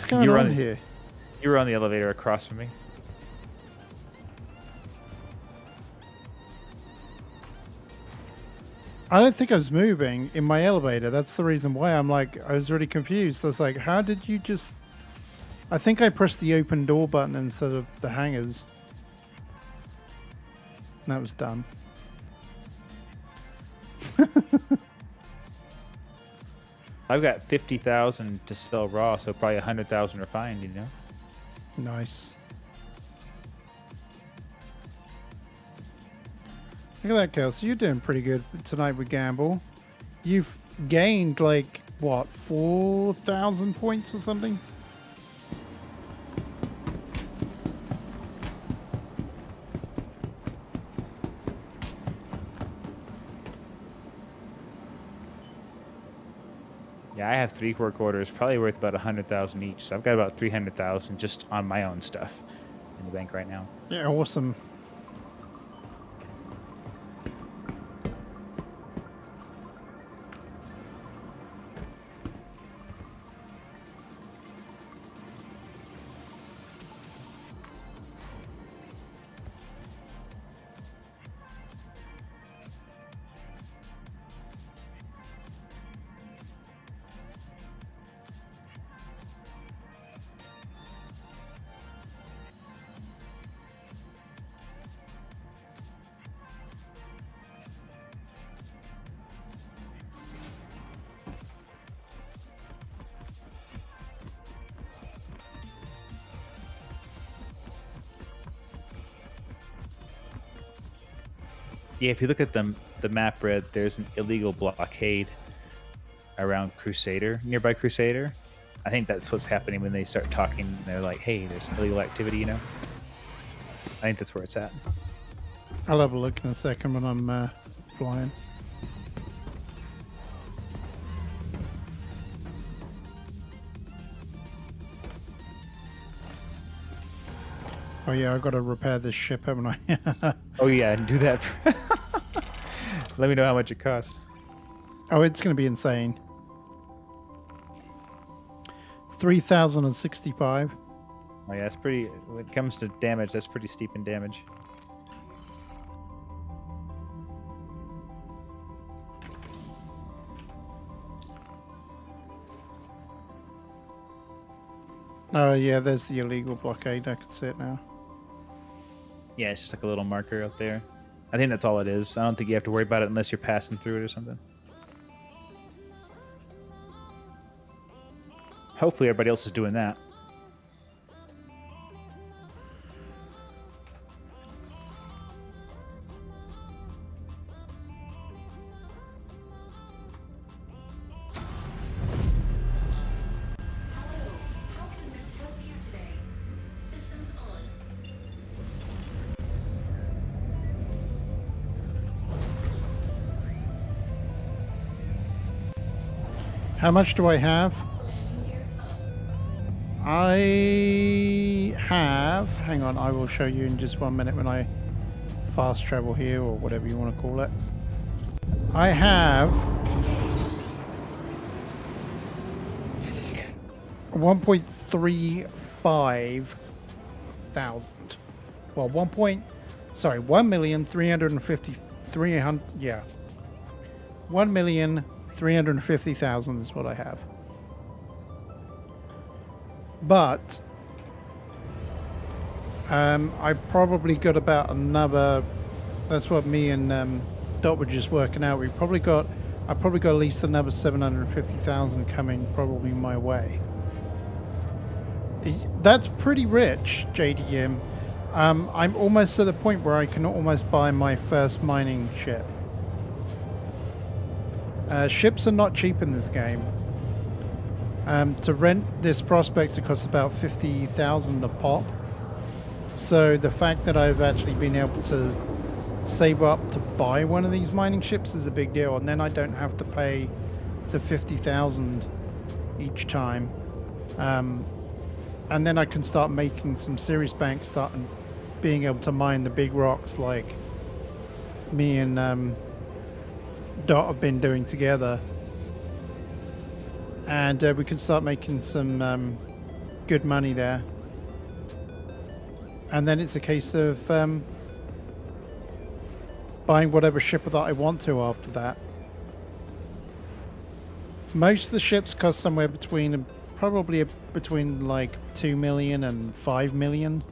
going you're on on- here? You were on the elevator across from me. I don't think I was moving in my elevator. That's the reason why I was really confused. I was like, how did you just... I think I pressed the open door button instead of the hangers. That was dumb. I've got 50,000 to sell raw, so probably 100,000 refined. You know. Nice. Look at that, Kelsey. You're doing pretty good tonight with Gamble. You've gained, like, what, 4,000 points or something? Yeah, I have 3 work orders, probably worth about 100,000 each. So I've got about 300,000 just on my own stuff in the bank right now. Yeah, awesome. Yeah, if you look at the map, Red, there's an illegal blockade around Crusader, nearby Crusader. I think that's what's happening when they start talking. They're like, "Hey, there's illegal activity," you know. I think that's where it's at. I'll have a look in a second when I'm flying. Oh yeah, I've got to repair this ship, haven't I? Oh yeah, do that. Let me know how much it costs. Oh, it's going to be insane. 3,065. Oh yeah, it's pretty. When it comes to damage, that's pretty steep in damage. Oh yeah, there's the illegal blockade. I can see it now. Yeah, it's just like a little marker out there. I think that's all it is. I don't think you have to worry about it unless you're passing through it or something. Hopefully everybody else is doing that. Hello, how can Miss help you today? Systems on. How much do I have? Landing gear up. I have... Hang on, I will show you in just 1 minute when I fast travel here, or whatever you want to call it. I have Visit again. 1.35 thousand. Well, 1,350,300. Yeah, 1,350,000 is what I have. But I probably got about another. That's what me and Dot were just working out. I probably got at least another 750,000 coming probably my way. That's pretty rich, JDM. I'm almost to the point where I can almost buy my first mining ship. Ships are not cheap in this game. To rent this prospector costs about 50,000 a pop. So the fact that I've actually been able to save up to buy one of these mining ships is a big deal, and then I don't have to pay the 50,000 each time. And then I can start making some serious bank, starting being able to mine the big rocks like me and Dot have been doing together. and we can start making some good money there. And then it's a case of buying whatever ship that I want to after that. Most of the ships cost somewhere between probably between like 2 million and 5 million.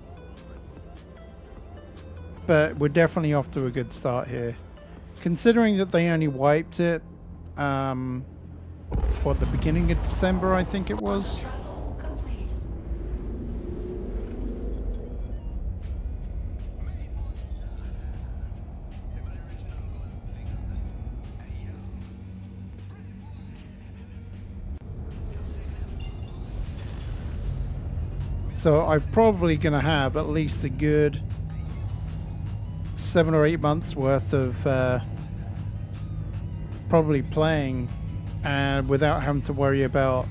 But we're definitely off to a good start here. Considering that they only wiped it, what, the beginning of December, I think it was? Travel complete. So I'm probably going to have at least a good 7 or 8 months worth of probably playing and without having to worry about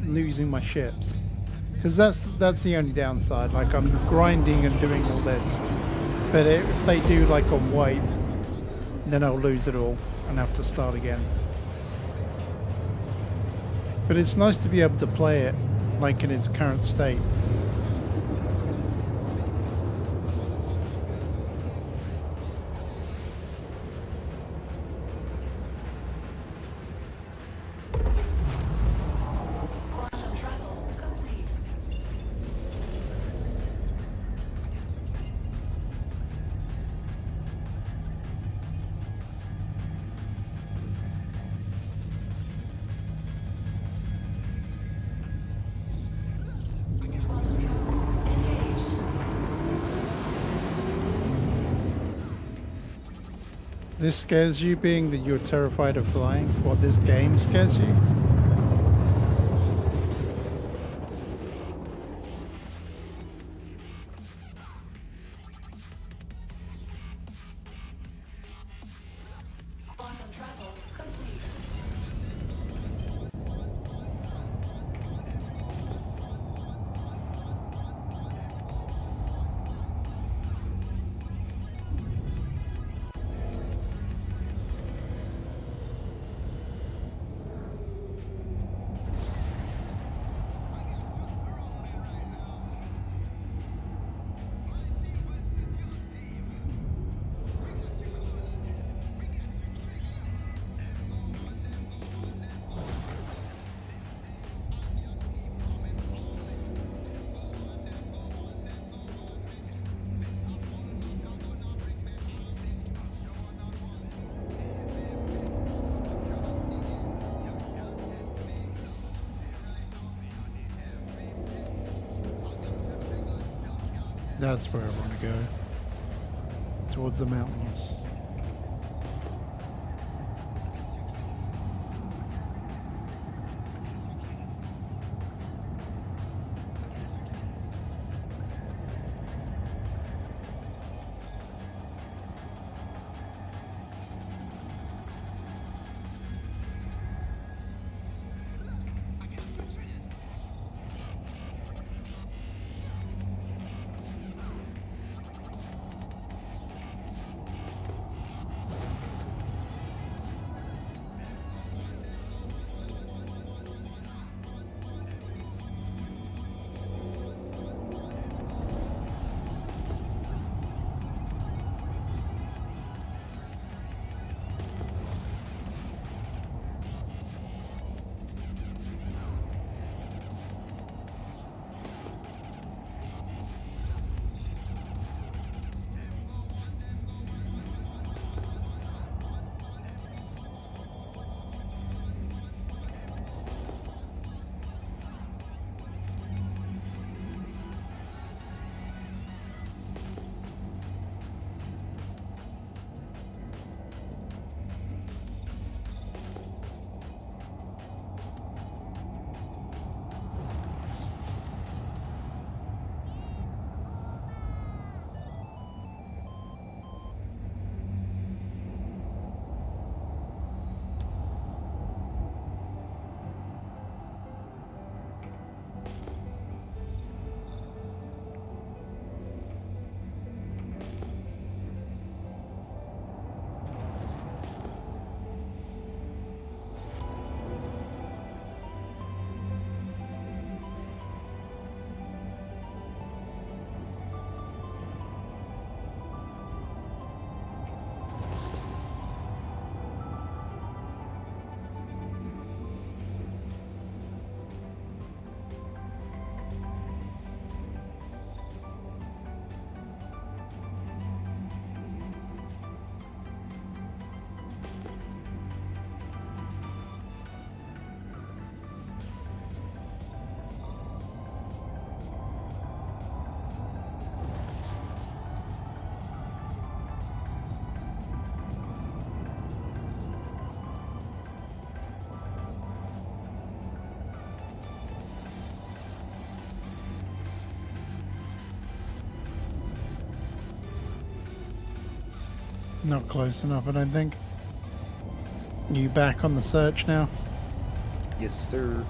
losing my ships, because that's the only downside. Like, I'm grinding and doing all this, but if they do like a wipe, then I'll lose it all and have to start again. But it's nice to be able to play it like in its current state. Quantum travel complete. Quantum travel engaged. This scares you, being that you're terrified of flying? What, this game scares you? Quantum travel complete. That's where I want to go. Towards the mountains. Not close enough, I don't think. You back on the search now? Yes, sir.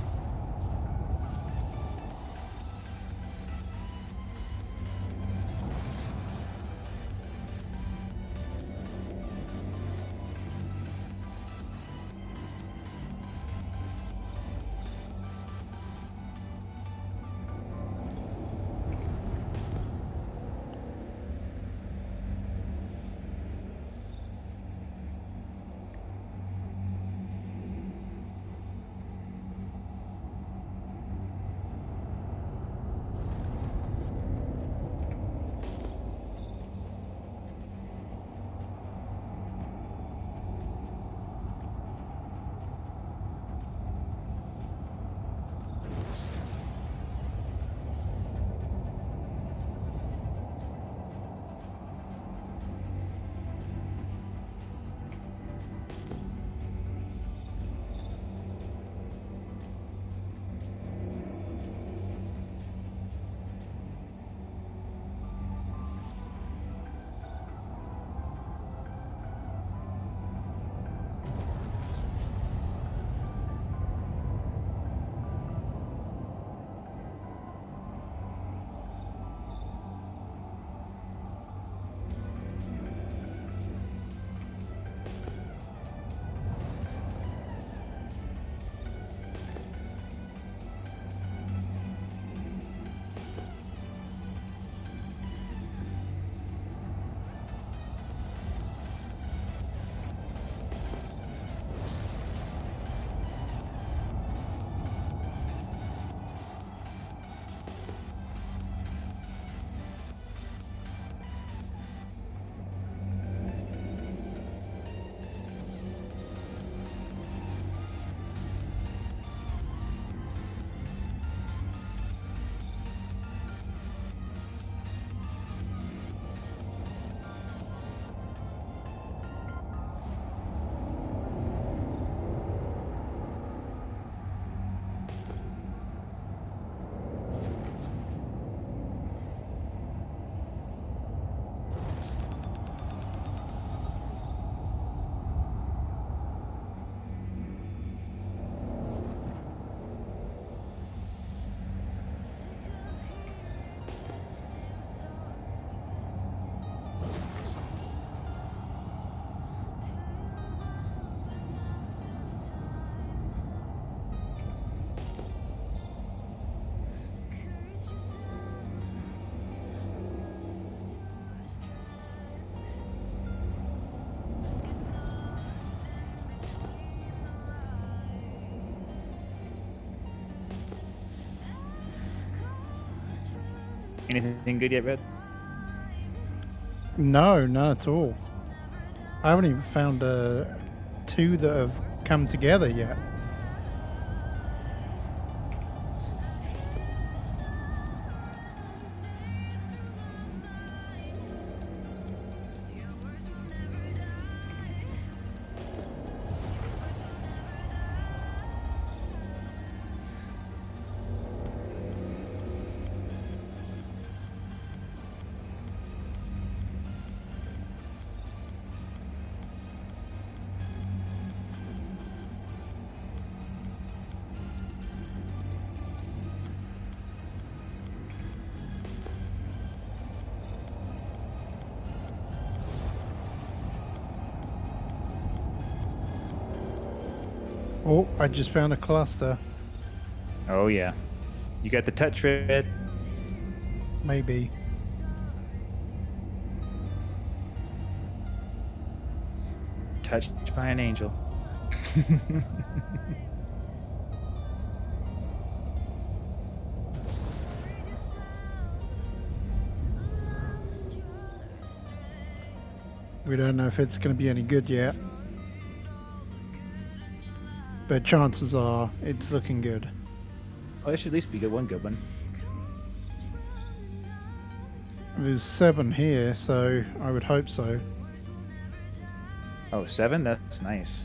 Anything good yet, Red? No, none at all. I haven't even found two that have come together yet. Oh, I just found a cluster. Oh yeah. You got the touch, Red. Maybe. Touched by an angel. We don't know if it's going to be any good yet. But chances are it's looking good. Oh, there should at least be one good one. There's 7 here, so I would hope so. Oh, 7? That's nice.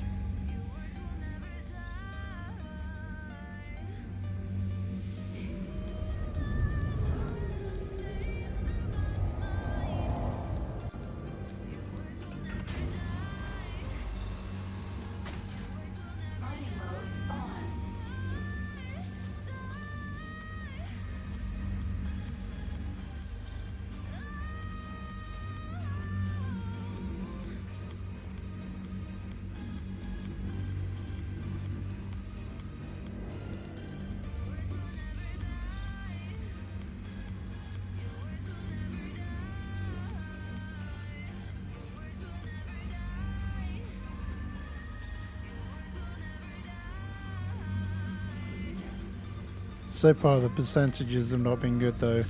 So far, the percentages have not been good, though.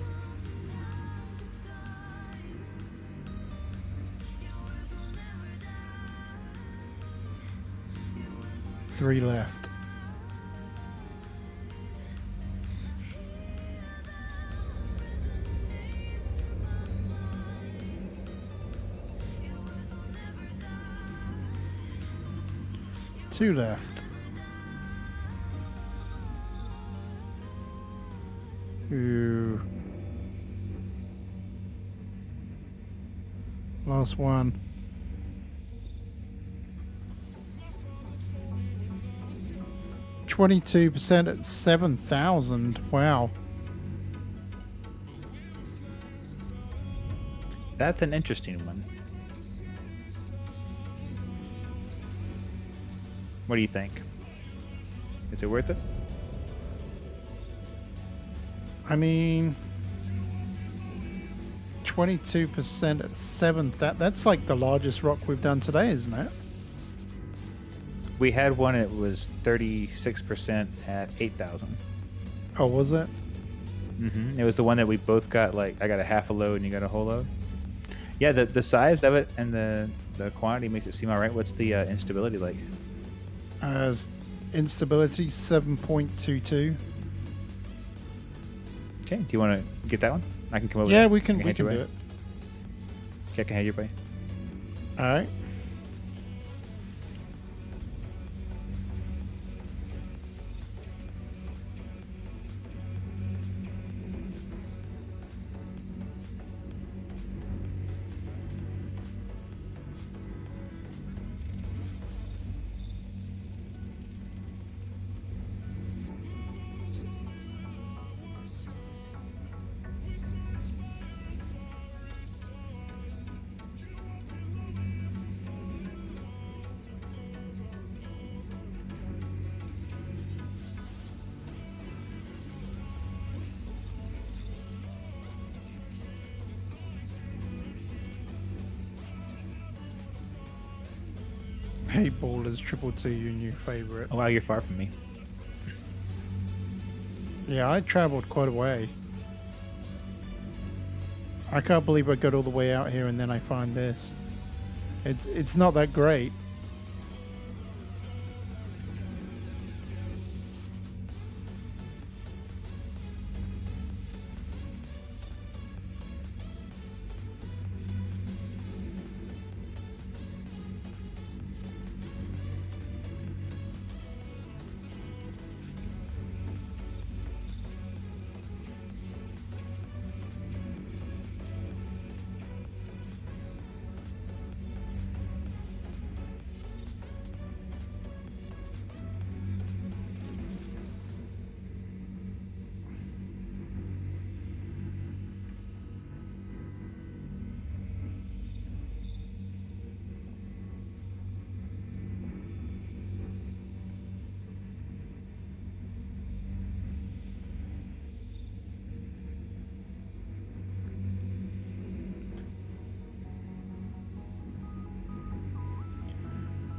Three left. Two left. Ooh. Last one. 22% at 7,000. Wow. That's an interesting one. What do you think? Is it worth it? I mean, 22% at 7,000. That's like the largest rock we've done today, isn't it? We had one. It was 36% at 8,000. Oh, was it? It was the one that we both got. Like I got a half a load and you got a whole load. Yeah, the size of it and the quantity makes it seem all right. What's the instability like? Instability 7.22. Okay, do you want to get that one? I can come over. Yeah, there. we can head do your way. it. Okay, I can head your way. All right. Hey Ballers, Triple T, your new favorite. Oh wow, you're far from me. Yeah, I traveled quite a way. I can't believe I got all the way out here and then I find this. It's not that great.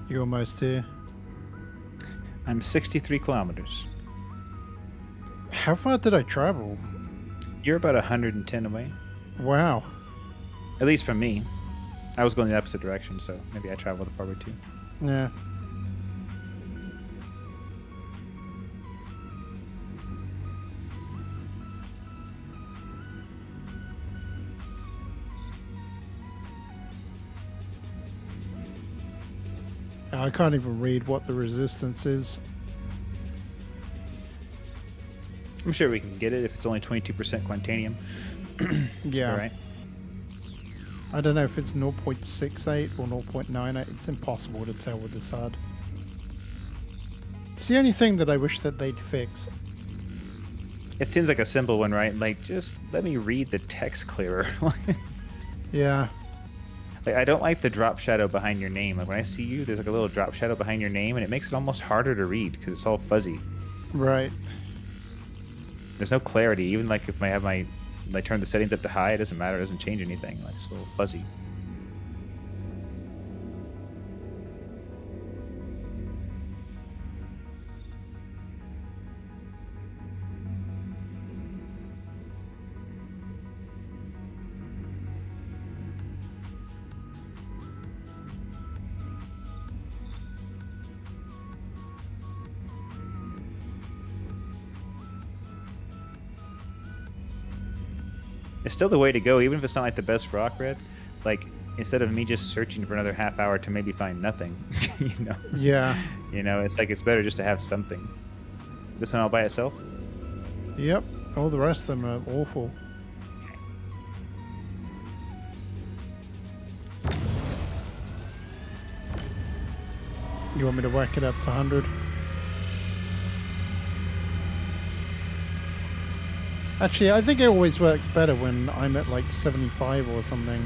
You're almost here. I'm 63 kilometers. How far did I travel? You're about 110 away, Wow. at least from me. I was going the opposite direction, so maybe I traveled a far way too. Yeah. I can't even read what the resistance is. I'm sure we can get it if it's only 22% quantanium. Yeah. All right. I don't know if it's 0.68 or 0.98. It's impossible to tell with this HUD. It's the only thing that I wish that they'd fix. It seems like a simple one, right? Like, just let me read the text clearer. Yeah. Like, I don't like the drop shadow behind your name. Like, when I see you, there's like a little drop shadow behind your name, and it makes it almost harder to read because it's all fuzzy. Right. There's no clarity. Even like if I turn the settings up to high, it doesn't matter. It doesn't change anything. Like, it's a little fuzzy. It's still the way to go, even if it's not like the best rock, Red. Like, instead of me just searching for another half hour to maybe find nothing, you know? Yeah. You know, it's like it's better just to have something. This one all by itself? Yep. All the rest of them are awful. You want me to whack it up to 100? Actually, I think it always works better when I'm at like 75 or something.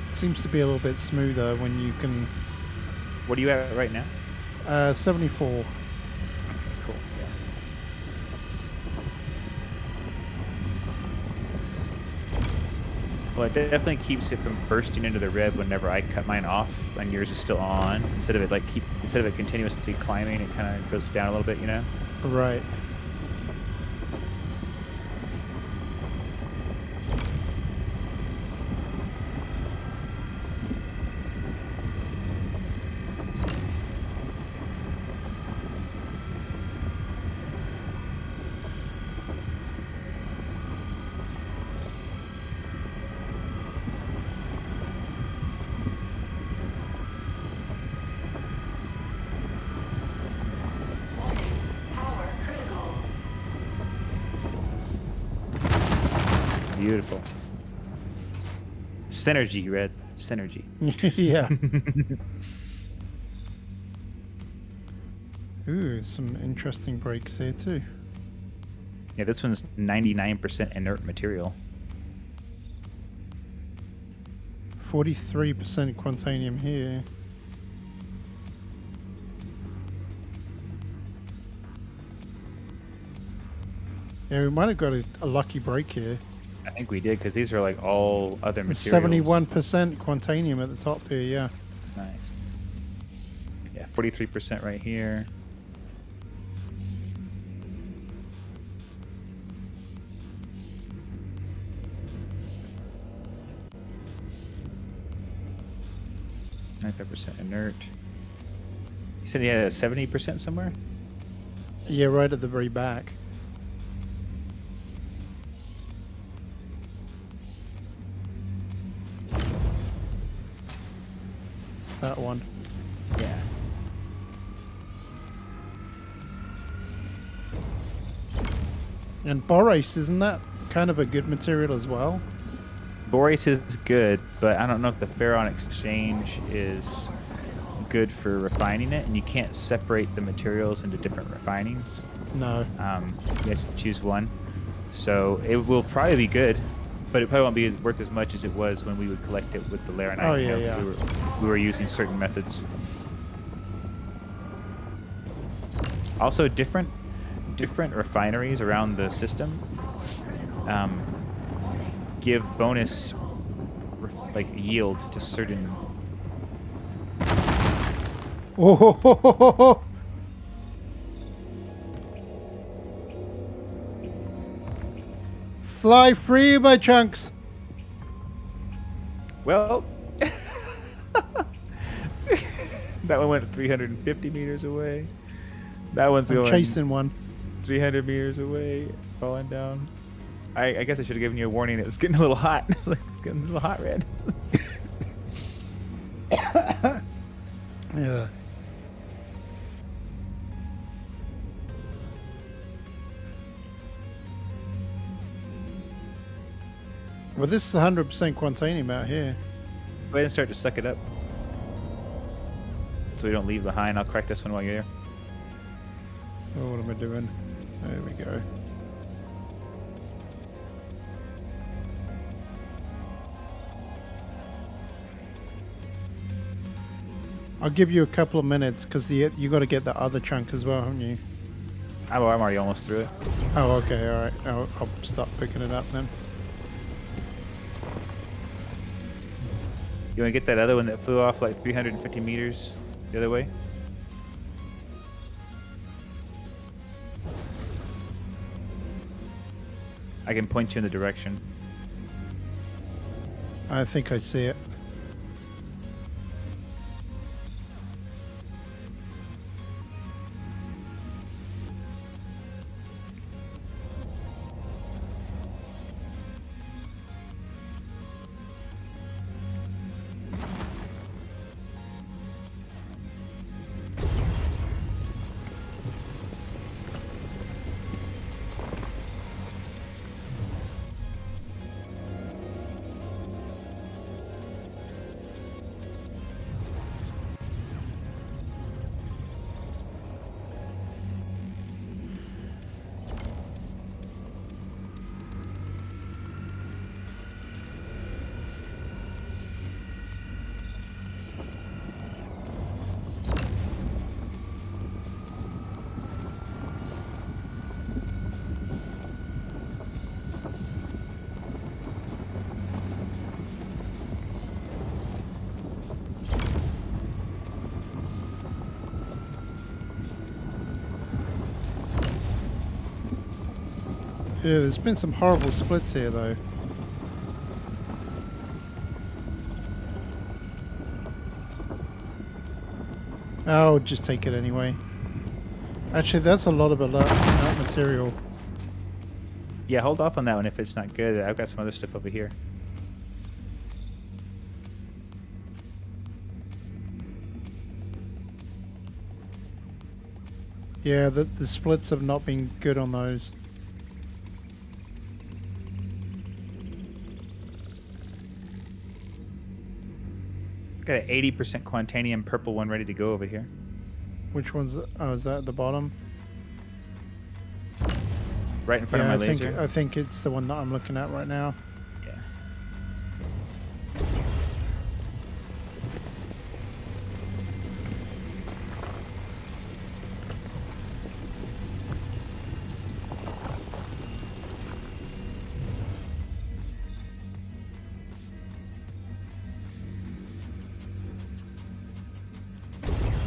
Seems to be a little bit smoother when you can... What are you at right now? 74. Cool. Well, it definitely keeps it from bursting into the red whenever I cut mine off and yours is still on. Instead of it continuously climbing, it kind of goes down a little bit, you know? Right. Power critical. Beautiful. Synergy, Red. Synergy. Yeah. Ooh, some interesting breaks here too. Yeah, this one's 99% inert material. 43% quantanium here. Yeah, we might have got a lucky break here. I think we did because these are like all other materials. 71% quantanium at the top here, yeah. Nice. Yeah, 43% right here. %, inert. You said he had a 70% somewhere? Yeah, right at the very back. That one. Yeah. And borace, isn't that kind of a good material as well? Borace is good, but I don't know if the ferron exchange is good for refining it, and you can't separate the materials into different refinings. No. You have to choose one. So it will probably be good, but it probably won't be worth as much as it was when we would collect it with the laranite. Oh, you yeah, know, yeah. We were using certain methods. Also, different refineries around the system give bonus like yield to certain. Oh, fly free, my chunks. Well, that one went 350 meters away. That one's I'm going chasing one. 300 meters away, falling down. I guess I should have given you a warning. It was getting a little hot. It's getting a little hot, Red. Yeah. Well, this is 100% quantanium out here. Go ahead and start to suck it up, so we don't leave behind. I'll crack this one while you're here. Oh, what am I doing? There we go. I'll give you a couple of minutes because you got to get the other chunk as well, haven't you? I'm already almost through it. Oh, okay, all right. I'll start picking it up then. You want to get that other one that flew off like 350 meters the other way? I can point you in the direction. I think I see it. Yeah, there's been some horrible splits here, though. I'll just take it anyway. Actually, that's a lot of alert material. Yeah, hold off on that one if it's not good. I've got some other stuff over here. Yeah, the splits have not been good on those. Got an 80% Quantanium purple one ready to go over here. Which one's? Oh, is that at the bottom? Right in front Yeah, of my laser. I think it's the one that I'm looking at right now. Yeah.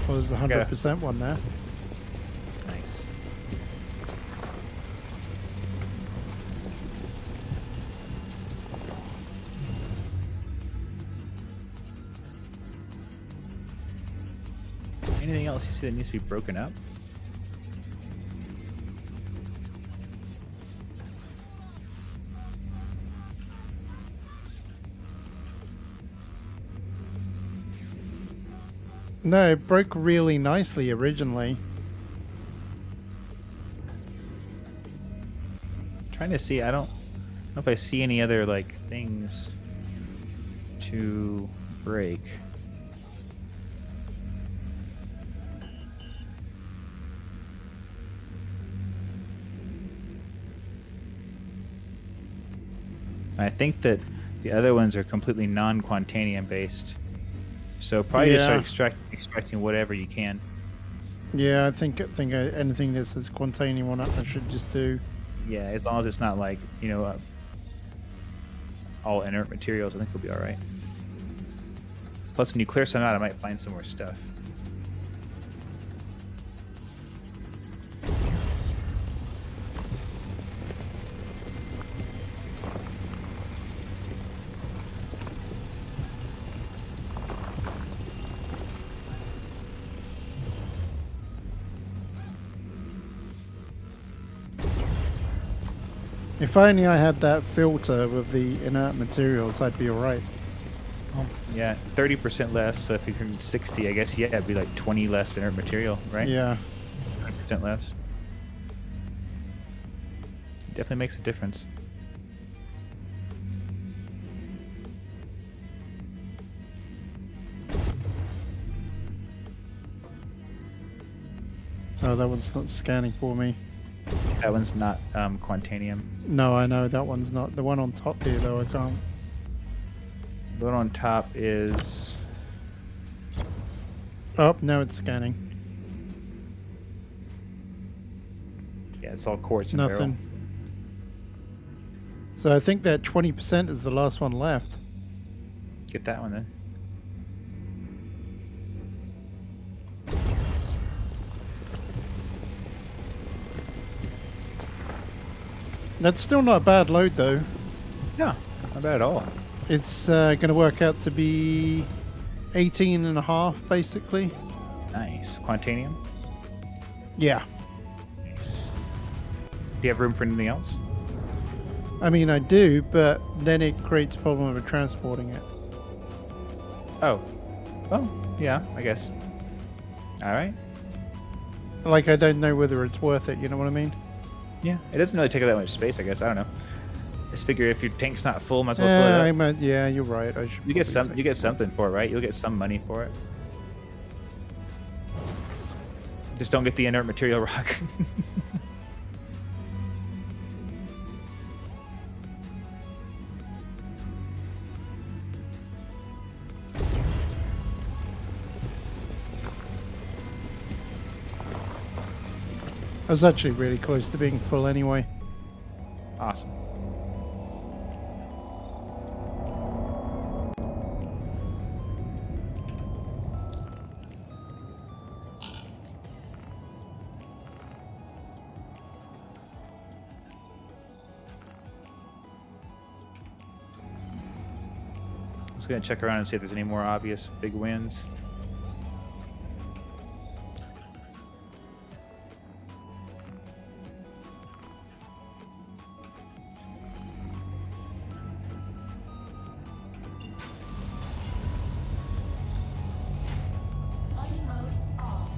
Well, there's a 100% one there. Nice. Anything else you see that needs to be broken up? No, it broke really nicely originally. Trying to see, I don't know if I see any other like things to break. I think that the other ones are completely non-Quantanium based. So probably just Yeah. start extracting whatever you can. Yeah, I think anything that says Quantanium on it, I should just do. Yeah, as long as it's not like, all inert materials, I think we'll be alright. Plus, when you clear some out, I might find some more stuff. If only I had that filter with the inert materials, I'd be alright. Yeah, 30% less, so if you can 60, I guess, yeah, it'd be like 20 less inert material, right? Yeah. 20% less. Definitely makes a difference. Oh, that one's not scanning for me. That one's not Quantanium. No, I know that one's not. The one on top here, though, I can't. The one on top is... Oh, now it's scanning. Yeah, it's all quartz and Nothing. beryl. So I think that 20% is the last one left. Get that one then. That's still not a bad load, though. No, not bad at all. It's going to work out to be 18 and a half, basically. Nice. Quantanium? Yeah. Nice. Do you have room for anything else? I mean, I do, but then it creates a problem with transporting it. Oh. Well, yeah, I guess. Alright. Like, I don't know whether it's worth it, you know what I mean? Yeah, it doesn't really take up that much space, I guess. I don't know. Just figure if your tank's not full, might as well fill it up. Yeah, you're right. I should You get probably some. take You get something for it, right? You'll get some money for it. Just don't get the inert material rock. I was actually really close to being full anyway. Awesome. gonna check around and see if there's any more obvious big wins. Mining mode off.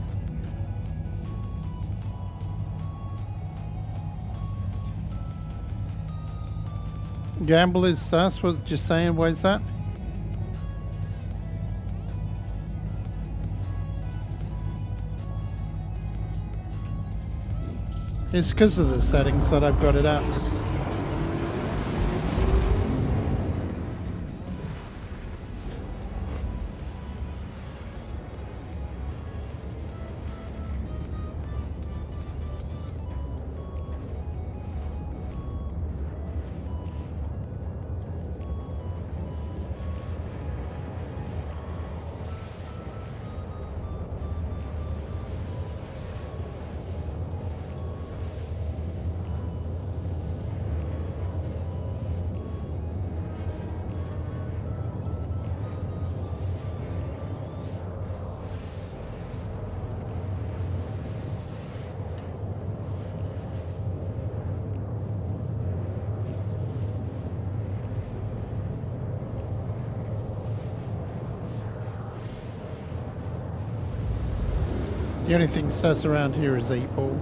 Gamble is sus. Was just saying. What is that? It's because of the settings that I've got it at. The only thing sus around here is 8-ball.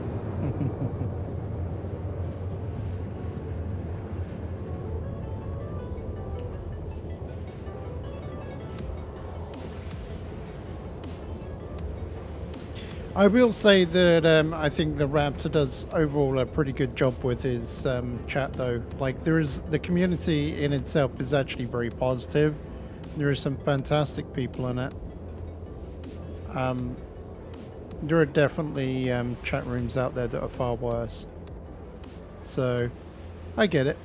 I will say that I think the Raptor does overall a pretty good job with his chat, though. Like, the community in itself is actually very positive. There are some fantastic people in it. There are definitely chat rooms out there that are far worse. So, I get it.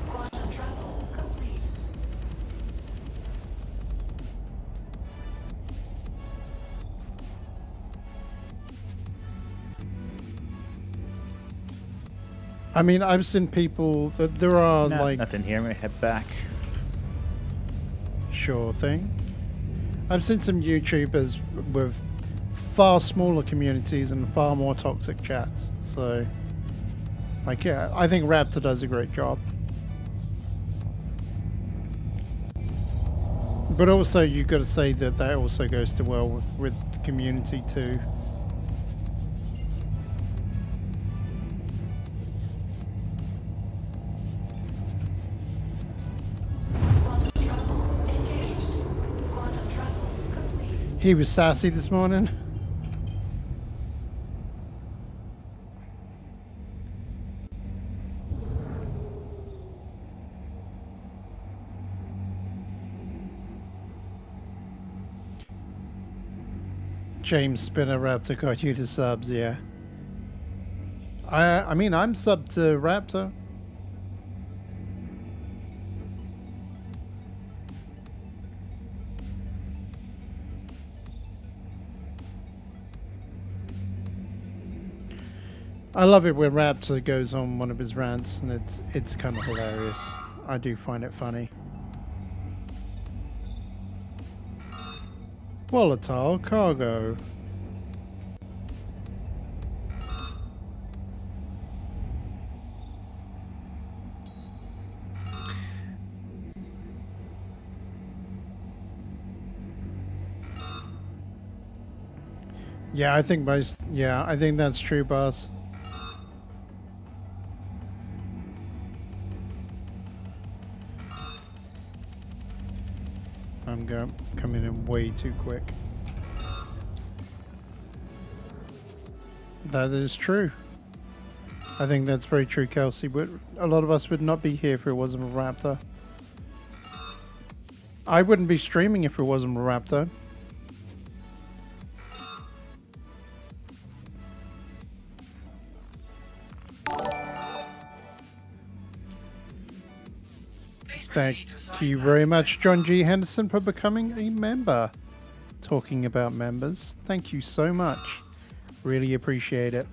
Quantum travel complete. I mean, I've seen people that there are No, like nothing here. I'm gonna head back. sure thing. I've seen some YouTubers with far smaller communities and far more toxic chats. So, like, yeah, I think Raptor does a great job. But also, you've got to say that that also goes to well with the community too. Quantum travel engaged. Quantum travel complete. He was sassy this morning. James Spinner Raptor got you to subs, yeah. I mean, I'm sub to Raptor. I love it when Raptor goes on one of his rants, and it's kind of hilarious. I do find it funny. Volatile cargo. Yeah, I think I think that's true, boss. I'm coming in way too quick. That is true. I think that's very true, Kelsey. But a lot of us would not be here if it wasn't a Raptor. I wouldn't be streaming if it wasn't a Raptor. Thank you very much, John G. Henderson, for becoming a member. Talking about members, thank you so much. Really appreciate it.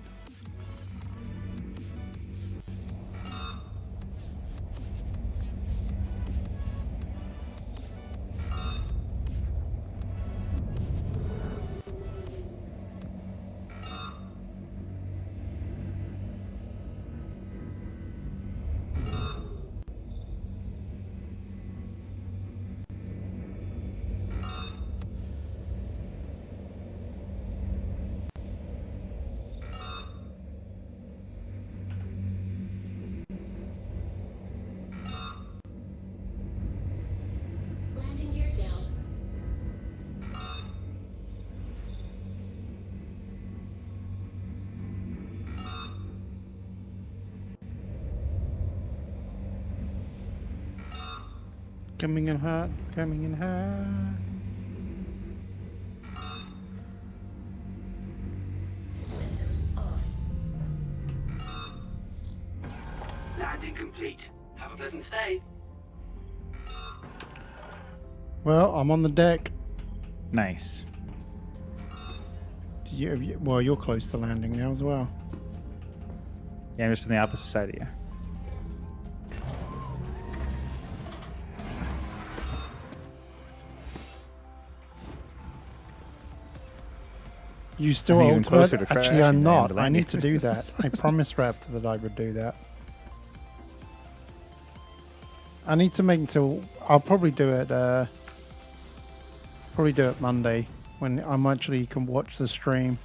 Landing gear down. Coming in hot, coming in hot. Systems off. Landing complete. Have a pleasant stay. Well, I'm on the deck. Nice. Well, you're close to landing now as well. Yeah, I'm just on the opposite side of you. You still I'm even ultimate? closer to Actually, crashing I'm than not. to I landing. need to do that. I promised Raptor that I would do that. I need to make until I'll probably do it. Probably do it Monday when I'm actually can watch the stream.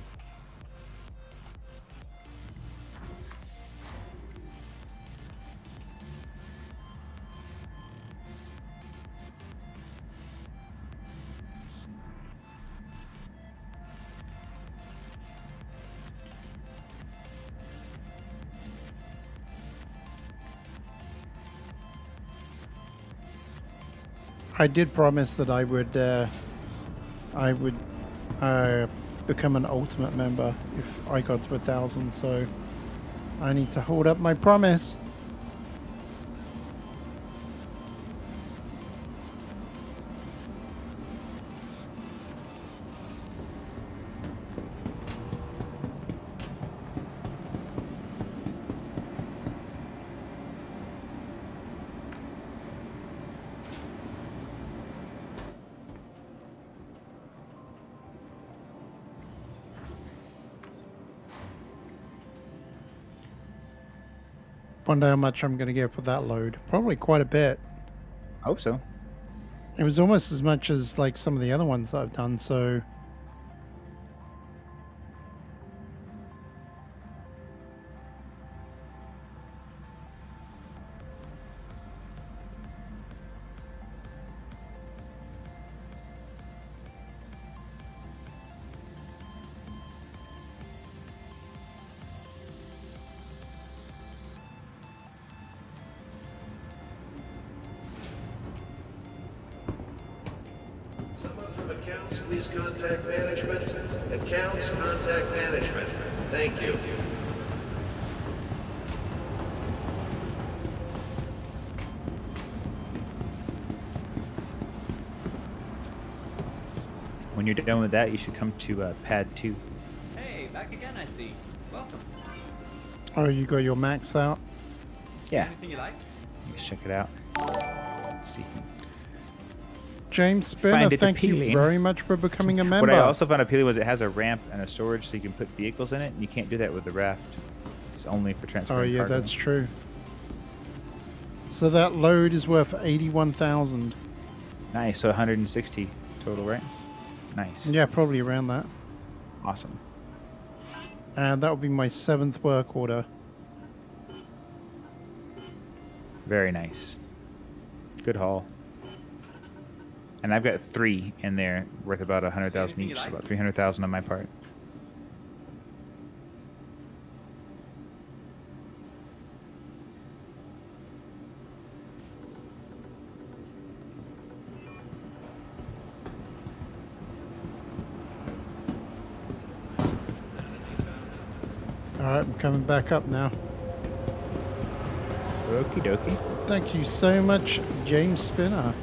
I did promise that I would become an ultimate member if I got to 1,000. So I need to hold up my promise. Wonder how much I'm going to get for that load. Probably quite a bit. I hope so. It was almost as much as like some of the other ones that I've done, so Someone from accounts, please contact management. Accounts, contact management. Thank you. When you're done with that, you should come to pad 2. Hey, back again, I see. Welcome. oh, you got your max out. Yeah, Anything you like? you can check it out. Let's see. James Spinner, Find it thank you appealing. very much for becoming a member. What I also found appealing was it has a ramp and a storage, so you can put vehicles in it, and you can't do that with the raft. It's only for transferring Oh yeah, cargo. that's true. So that load is worth 81,000. Nice. So 160 total, right? Nice. Yeah, probably around that. Awesome. And that will be my 7th work order. Very nice. Good haul. And I've got 3 in there worth about 100,000 anything you each, so like? about 300,000 on my part. All right, I'm coming back up now. Okie dokie. Thank you so much, James Spinner.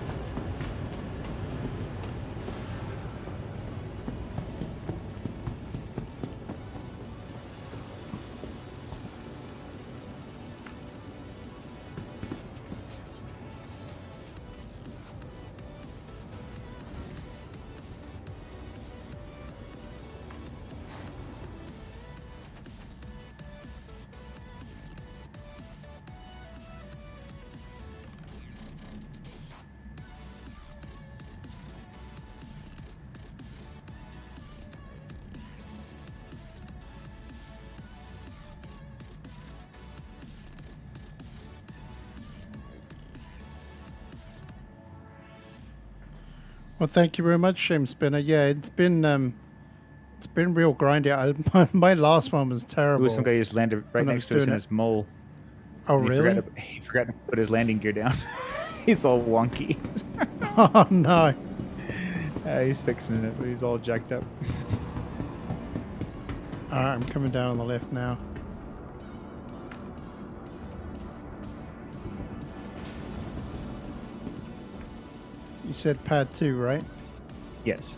Well, thank you very much, James Spinner. Yeah, it's been real grindy. My last one was terrible. Ooh, some guy just landed right When I next was to us in doing his mole. Oh, And really? He forgot to put his landing gear down. He's all wonky. Oh no! He's fixing it, but he's all jacked up. All right, I'm coming down on the left now. You said pad 2, right? Yes.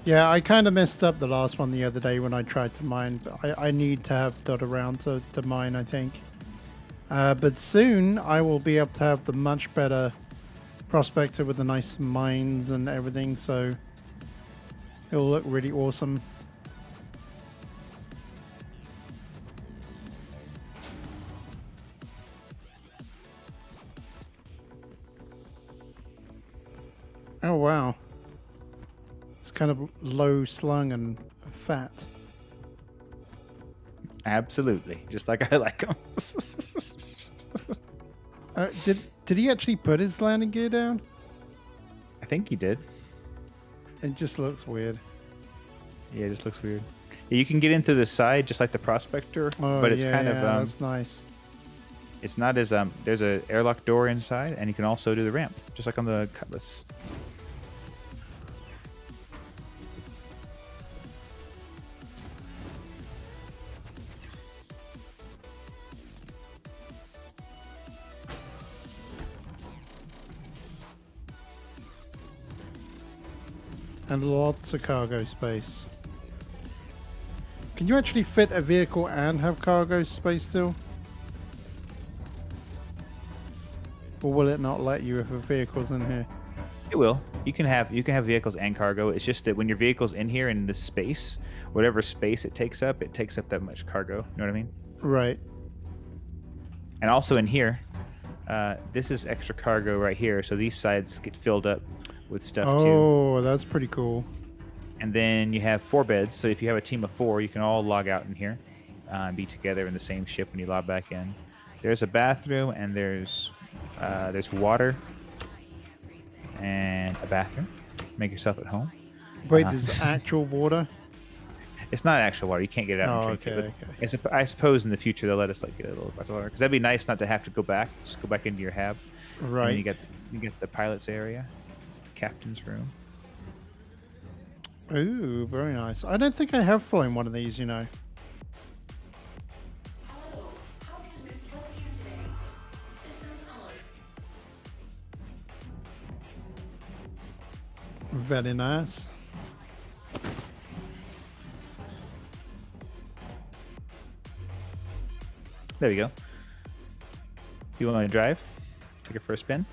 Yeah, I kind of messed up the last one the other day when I tried to mine. But I need to have dot around to mine, I think. But soon I will be able to have the much better prospector with the nice mines and everything, so it'll look really awesome. Oh wow. It's kind of low slung and fat. Absolutely. Just like I like him. Did he actually put his landing gear down? I think he did. It just looks weird. Yeah, it just looks weird. Yeah, you can get into the side just like the prospector, Oh, but it's yeah, kind yeah, of that's nice. it's not as there's a airlock door inside, and you can also do the ramp just like on the Cutlass. And lots of cargo space. Can you actually fit a vehicle and have cargo space still? Or will it not let you if a vehicle's in here? It will. You can have vehicles and cargo. It's just that when your vehicle's in here in this space, whatever space it takes up that much cargo. You know what I mean? Right. And also in here, this is extra cargo right here, so these sides get filled up with stuff too. Oh, that's pretty cool. And then you have 4 beds, so if you have a team of 4, you can all log out in here and be together in the same ship when you log back in. There's a bathroom, and there's water and a bathroom. Make yourself at home. Wait, there's actual water? It's not actual water. You can't get it out Oh, and drink okay, it. okay. I suppose in the future they'll let us like get a little glass of water, because that'd be nice not to have to go back. Just go back into your hab. And then Right. you get the pilot's area, captain's room. Ooh, very nice. I don't think I have flown one of these, you know. Hello, how can Miss help you today? Systems on. Very nice. There we go. You want to drive? Take it for a spin?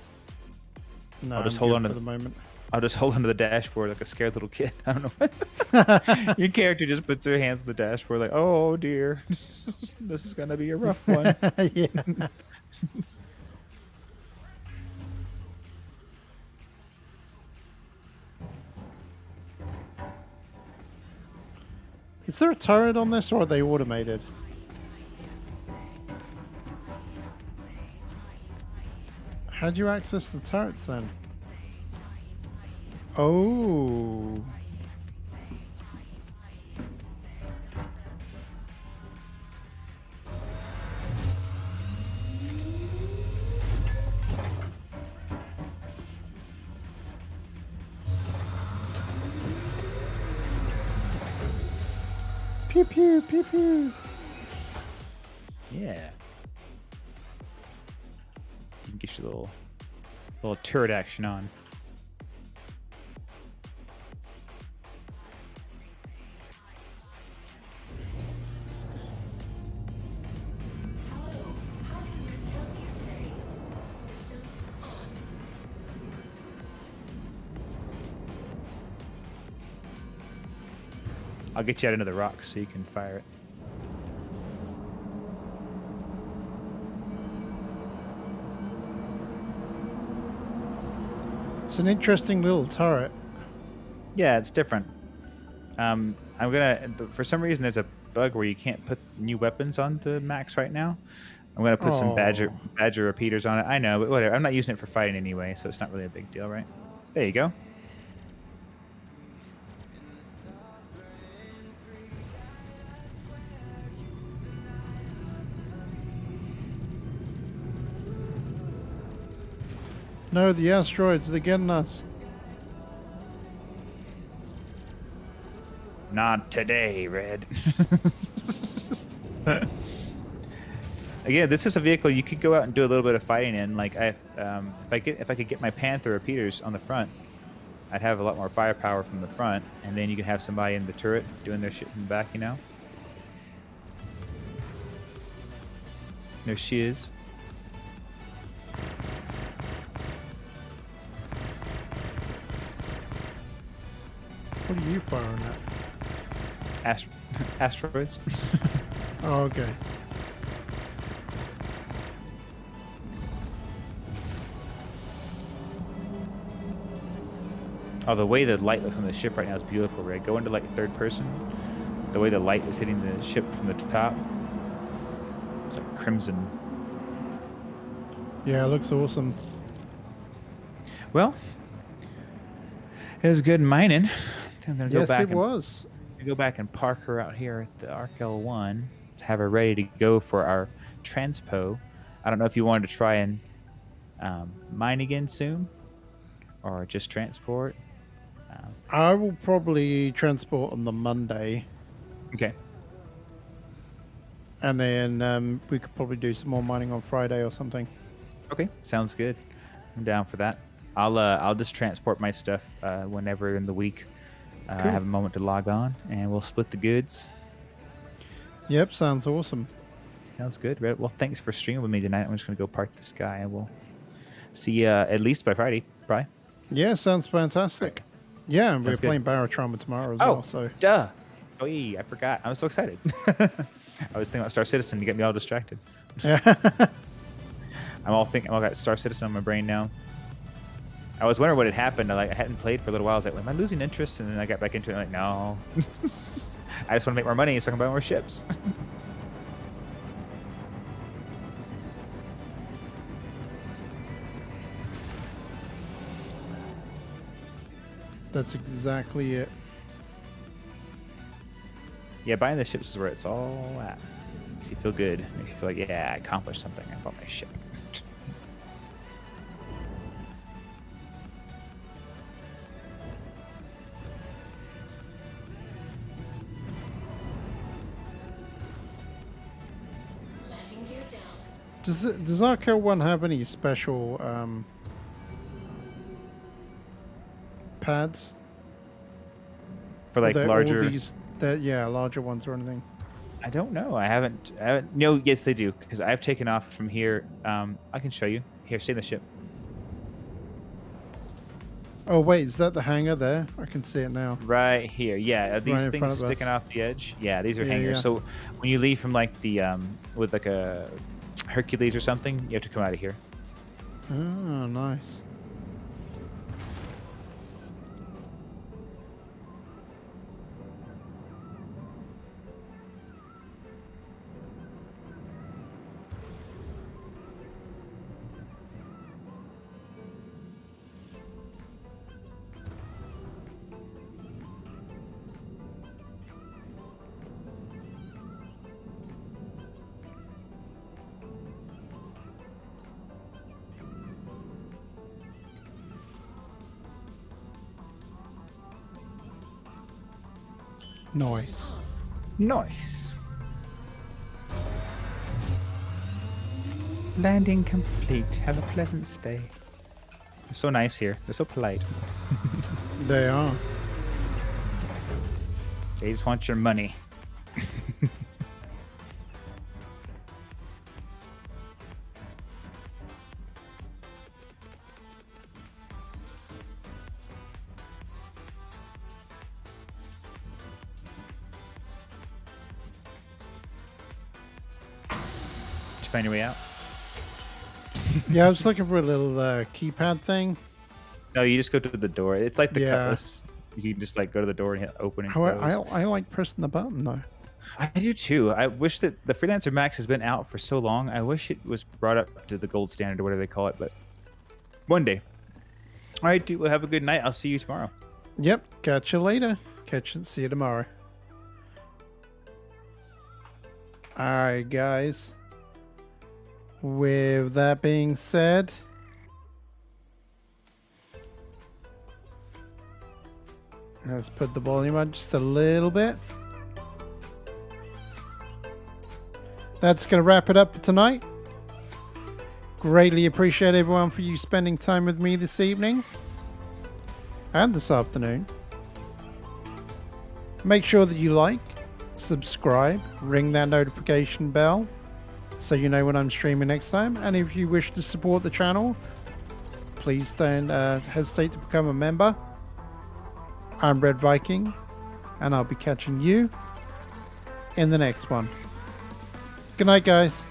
No, I'll just I'm hold good on to for the moment. I'll just hold onto the dashboard like a scared little kid. I don't know. Your character just puts their hands on the dashboard like, oh dear, this is gonna be a rough one. Yeah. Is there a turret on this, or are they automated? How do you access the turrets then? Oh. Pew pew pew pew. Yeah. You can get your little turret action on. Hello, how can Miss help you today? Systems on. I'll get you out into the rocks so you can fire it. It's an interesting little turret. Yeah, it's different. I'm gonna. For some reason, there's a bug where you can't put new weapons on the max right now. I'm gonna put some badger repeaters on it. I know, but whatever. I'm not using it for fighting anyway, so it's not really a big deal, right? There you go. No, the asteroids, they're getting us. Not today, Red. Again, this is a vehicle you could go out and do a little bit of fighting in. Like if I could get my Panther repeaters on the front, I'd have a lot more firepower from the front, and then you can have somebody in the turret doing their shit from the back, you know. There she is. What are you firing at? Asteroids. Oh, okay. Oh, the way the light looks on the ship right now is beautiful, Red. Go into like third person. The way the light is hitting the ship from the top. It's like crimson. Yeah, it looks awesome. Well, it was good mining. I'm gonna go Yes, back it was. go back and park her out here at the Arc L1. Have her ready to go for our transpo. I don't know if you wanted to try and mine again soon, or just transport. I will probably transport on the Monday, Okay. and then we could probably do some more mining on Friday or something. Okay, sounds good. I'm down for that. I'll just transport my stuff whenever in the week I Cool. have a moment to log on, and we'll split the goods. Yep, sounds awesome. Sounds good, Red. Well, thanks for streaming with me tonight. I'm just gonna go park this guy, and we'll see you at least by Friday, probably. Yeah, sounds fantastic. Yeah, and we're Sounds good. playing Barotrauma tomorrow as Oh, well. So duh. Oh, yeah, I forgot. I'm so excited. I was thinking about Star Citizen to get me all distracted. yeah, I got Star Citizen on my brain now. I was wondering what had happened. I hadn't played for a little while. I was like, am I losing interest? And then I got back into it. I'm like, no. I just want to make more money so I can buy more ships. that's exactly it. Yeah, buying the ships is where it's all at. Makes you feel good. Makes you feel like, yeah, I accomplished something. I bought my ship. Landing gear down. Does Arco 1 have any special pads? For like Are there larger. all these, larger ones or anything? I don't know. I haven't. No, yes, they do. Because I've taken off from here. I can show you. Here, stay in the ship. Oh wait, is that the hangar there? I can see it now. Right here. Yeah, are these Right in front things of sticking us. off the edge? Yeah, these are Yeah, hangers. yeah. So when you leave from like the with like a Hercules or something, you have to come out of here. Oh, nice. Nice. Nice. Landing complete. Have a pleasant stay. They're so nice here. They're so polite. They are. They just want your money. Did you find your way out? Yeah, I was looking for a little keypad thing. No, you just go to the door. It's like the Yeah. cutlass. You can just like go to the door and hit open and How close. I like pressing the button though. I do too. I wish that the Freelancer Max has been out for so long. I wish it was brought up to the gold standard or whatever they call it, but one day. All right, dude. Well, have a good night. I'll see you tomorrow. Yep. Catch you later. See you tomorrow. All right, guys. With that being said, let's put the volume up just a little bit. That's going to wrap it up for tonight. Greatly appreciate everyone for you spending time with me this evening and this afternoon. Make sure that you like, subscribe, ring that notification bell so you know when I'm streaming next time. And if you wish to support the channel, please don't hesitate to become a member. I'm Red Viking, and I'll be catching you in the next one. Good night, guys.